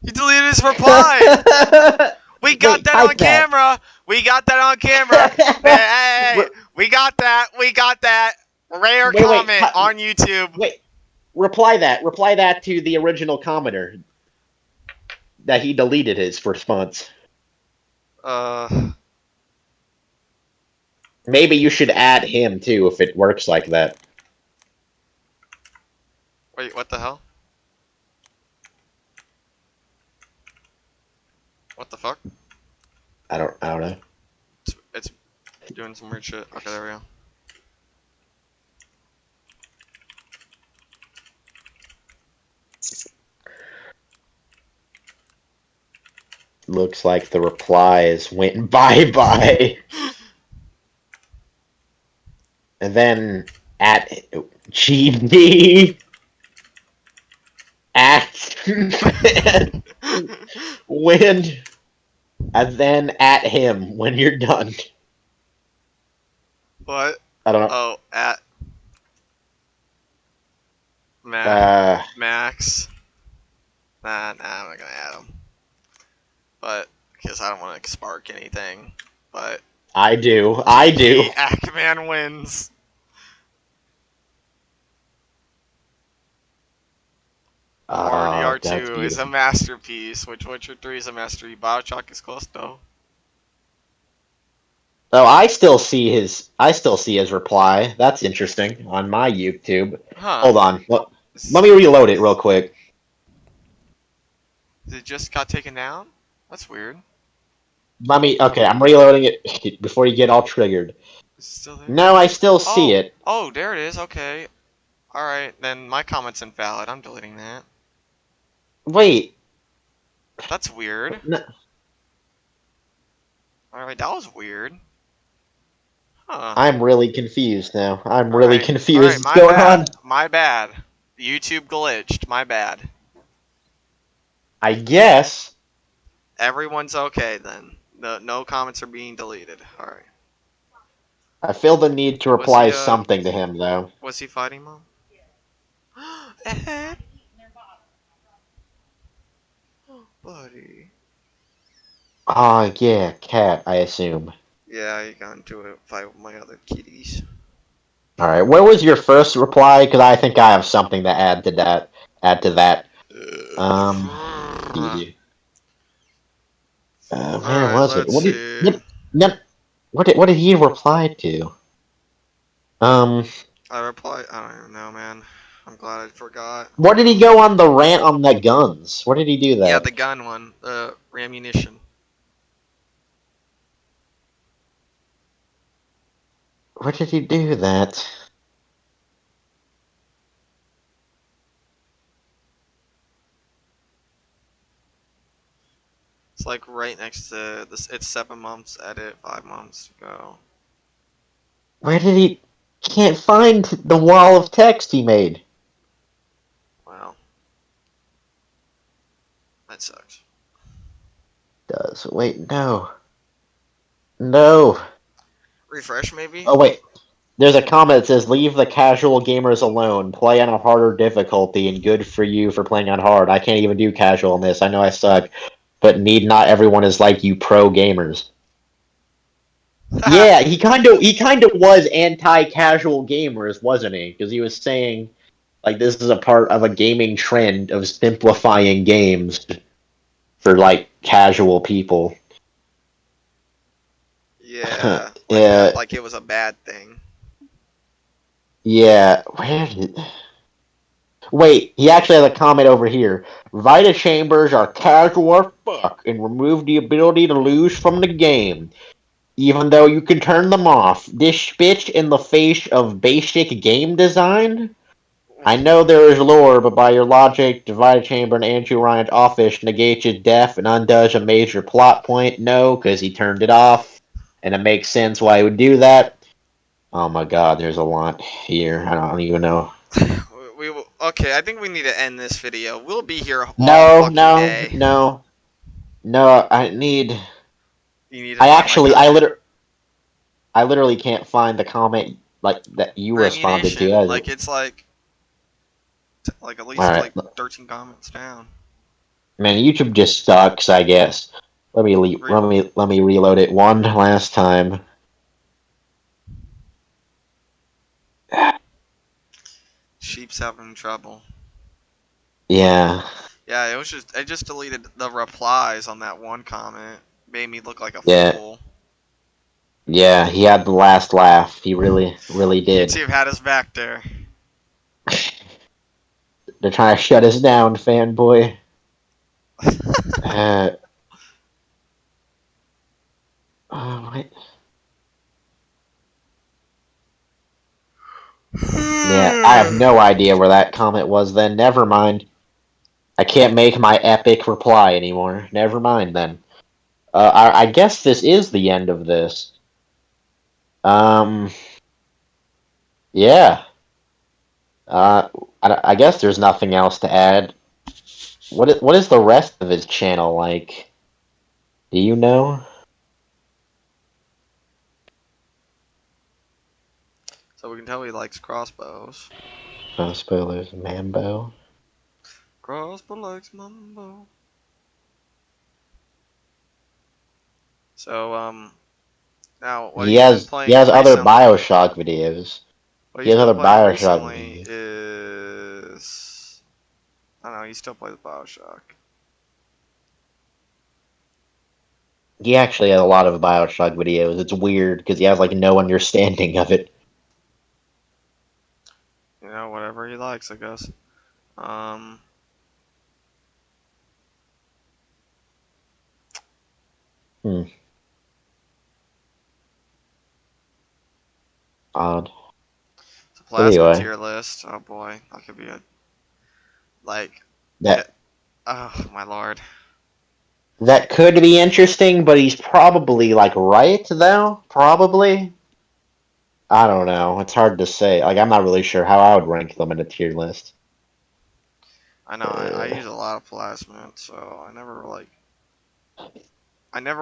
S3: He deleted his reply! We got that on camera! We got that on camera! Hey, we got that! We got that! Rare comment on YouTube.
S5: Wait, reply that to the original commenter that he deleted his response. Maybe you should add him too if it works like that.
S3: Wait, what the hell? What the fuck?
S5: I don't know.
S3: It's doing some weird shit. Okay, there we go.
S5: Looks like the replies went bye-bye. And then at GD at when and then at him when you're done.
S3: What?
S5: I don't know.
S3: Oh, at Max. Nah, I'm not gonna add him. But because I don't want to spark anything. But
S5: I do.
S3: Ackman wins. R2 is a masterpiece. Witcher 3 is a masterpiece. Bioshock is close though.
S5: Oh, I still see his reply. That's interesting on my YouTube.
S3: Huh.
S5: Hold on. Let me reload it real quick.
S3: It just got taken down? That's weird.
S5: Okay, I'm reloading it before you get all triggered.
S3: Is it still there?
S5: No, I still see it.
S3: Oh, there it is. Okay. Alright, then my comment's invalid. I'm deleting that.
S5: Wait.
S3: That's weird.
S5: No.
S3: Alright, that was weird. Huh.
S5: I'm really confused now. I'm really confused.
S3: Alright,
S5: What's going on?
S3: My bad. YouTube glitched. My bad.
S5: I guess.
S3: Everyone's okay then. No comments are being deleted. Alright.
S5: I feel the need to reply something to him, though.
S3: Was he fighting Mom? Yeah. Oh, buddy.
S5: Yeah, cat, I assume.
S3: Yeah, you got into a fight with my other kitties.
S5: Alright, where was your first reply? Because I think I have something to add to that. Where was it? What did he reply to?
S3: I replied, I don't even know, man. I'm glad I forgot.
S5: What did he go on the rant on the guns? What did he do that?
S3: Yeah, the gun one. The ammunition.
S5: Where did he do that?
S3: It's like right next to this. It's 7 months edit, 5 months to go.
S5: Where did he... Can't find the wall of text he made.
S3: Wow. That sucks.
S5: Wait, no. No.
S3: Refresh, maybe?
S5: Oh, wait. There's a comment that says, leave the casual gamers alone. Play on a harder difficulty, and good for you for playing on hard. I can't even do casual in this. I know I suck. But need not everyone is like you pro gamers. Yeah, he kind of was anti-casual gamers, wasn't he? Because he was saying, like, this is a part of a gaming trend of simplifying games for, like, casual people.
S3: Yeah. Like it was a bad thing.
S5: Yeah, Wait, he actually has a comment over here. Vita chambers are casual as fuck and remove the ability to lose from the game. Even though you can turn them off. This spits in the face of basic game design? I know there is lore, but by your logic, the Vita chamber in Andrew Ryan's office negates his death and undoes a major plot point. No, because he turned it off. And it makes sense why he would do that. Oh my god, there's a lot here. I don't even know.
S3: Okay, I think we need to end this video. We'll be here all
S5: No,
S3: day.
S5: no. I need...
S3: You need to
S5: I literally can't find the comment like that you responded to.
S3: Like it's like Like at least
S2: Alright.
S3: like 13 comments down.
S2: Man, YouTube just sucks, I guess. Let me reload it one last time.
S3: Sheep's having trouble.
S2: Yeah.
S3: Yeah, I just deleted the replies on that one comment. Made me look like a
S2: Yeah.
S3: fool.
S2: Yeah, he had the last laugh. He really did.
S3: YouTube had us back there.
S2: They're trying to shut us down, fanboy. Wait. Yeah, I have no idea where that comment was then. Never mind. I can't make my epic reply anymore. Never mind then. I guess this is the end of this. Yeah. I guess there's nothing else to add. What is the rest of his channel like? Do you know?
S3: So we can tell he likes crossbows.
S2: No spoilers, Mambo.
S3: Crossbow likes mambo. So now what
S2: He
S3: he's been
S2: has
S3: playing
S2: other
S3: recently-
S2: Bioshock videos.
S3: What
S2: He
S3: he's
S2: has
S3: been
S2: other
S3: playing
S2: Bioshock
S3: recently
S2: videos.
S3: is I don't know. He still plays Bioshock.
S2: He actually has a lot of Bioshock videos. It's weird because he has like no understanding of it.
S3: You know, whatever he likes, I guess.
S2: Odd.
S3: It's a plasma
S2: Anyway.
S3: tier list. Oh boy, that could be a like.
S2: That
S3: Oh my lord.
S2: that could be interesting, but he's probably like right though. Probably. I don't know. It's hard to say. Like I'm not really sure how I would rank them in a tier list.
S3: I know I use a lot of plasmids, so I never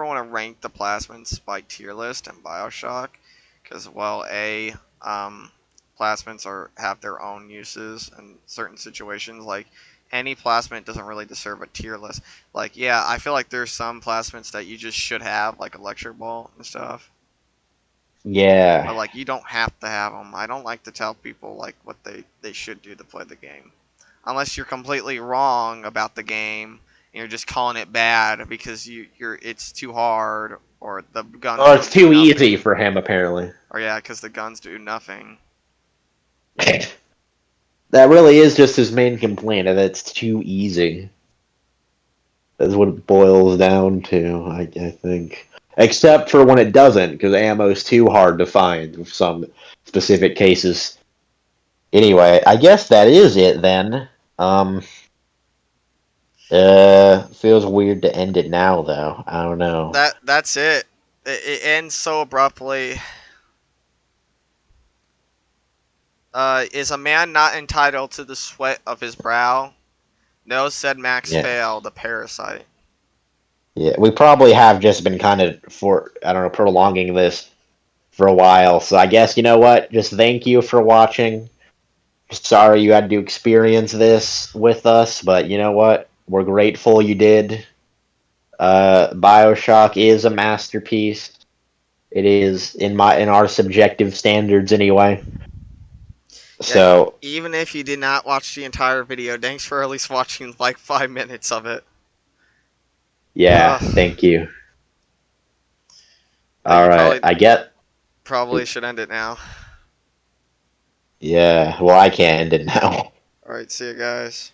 S3: want to rank the plasmids by tier list in Bioshock, because well, plasmids have their own uses in certain situations. Like any plasmid doesn't really deserve a tier list. Like yeah, I feel like there's some plasmids that you just should have, like electric ball and stuff.
S2: Yeah.
S3: But like you don't have to have them. I don't like to tell people like what they should do to play the game, unless you're completely wrong about the game and you're just calling it bad because it's too hard or the guns.
S2: Or it's too
S3: do nothing.
S2: easy for him apparently.
S3: Or yeah, because the guns do nothing.
S2: That really is just his main complaint, and it's too easy. That's what it boils down to, I think. Except for when it doesn't, because ammo's too hard to find in some specific cases. Anyway, I guess that is it then. Feels weird to end it now, though. I don't know.
S3: That's it. It ends so abruptly. Is a man not entitled to the sweat of his brow? No, said Max Hale, the parasite.
S2: Yeah, we probably have just been kind of, prolonging this for a while. So I guess, you know what? Just thank you for watching. Sorry you had to experience this with us, but you know what? We're grateful you did. Bioshock is a masterpiece. It is in our subjective standards anyway. So
S3: even if you did not watch the entire video, thanks for at least watching like 5 minutes of it.
S2: yeah, thank you. All right, I get.
S3: Probably should end it now.
S2: Yeah, well, I can't end it now.
S3: All right, see you guys.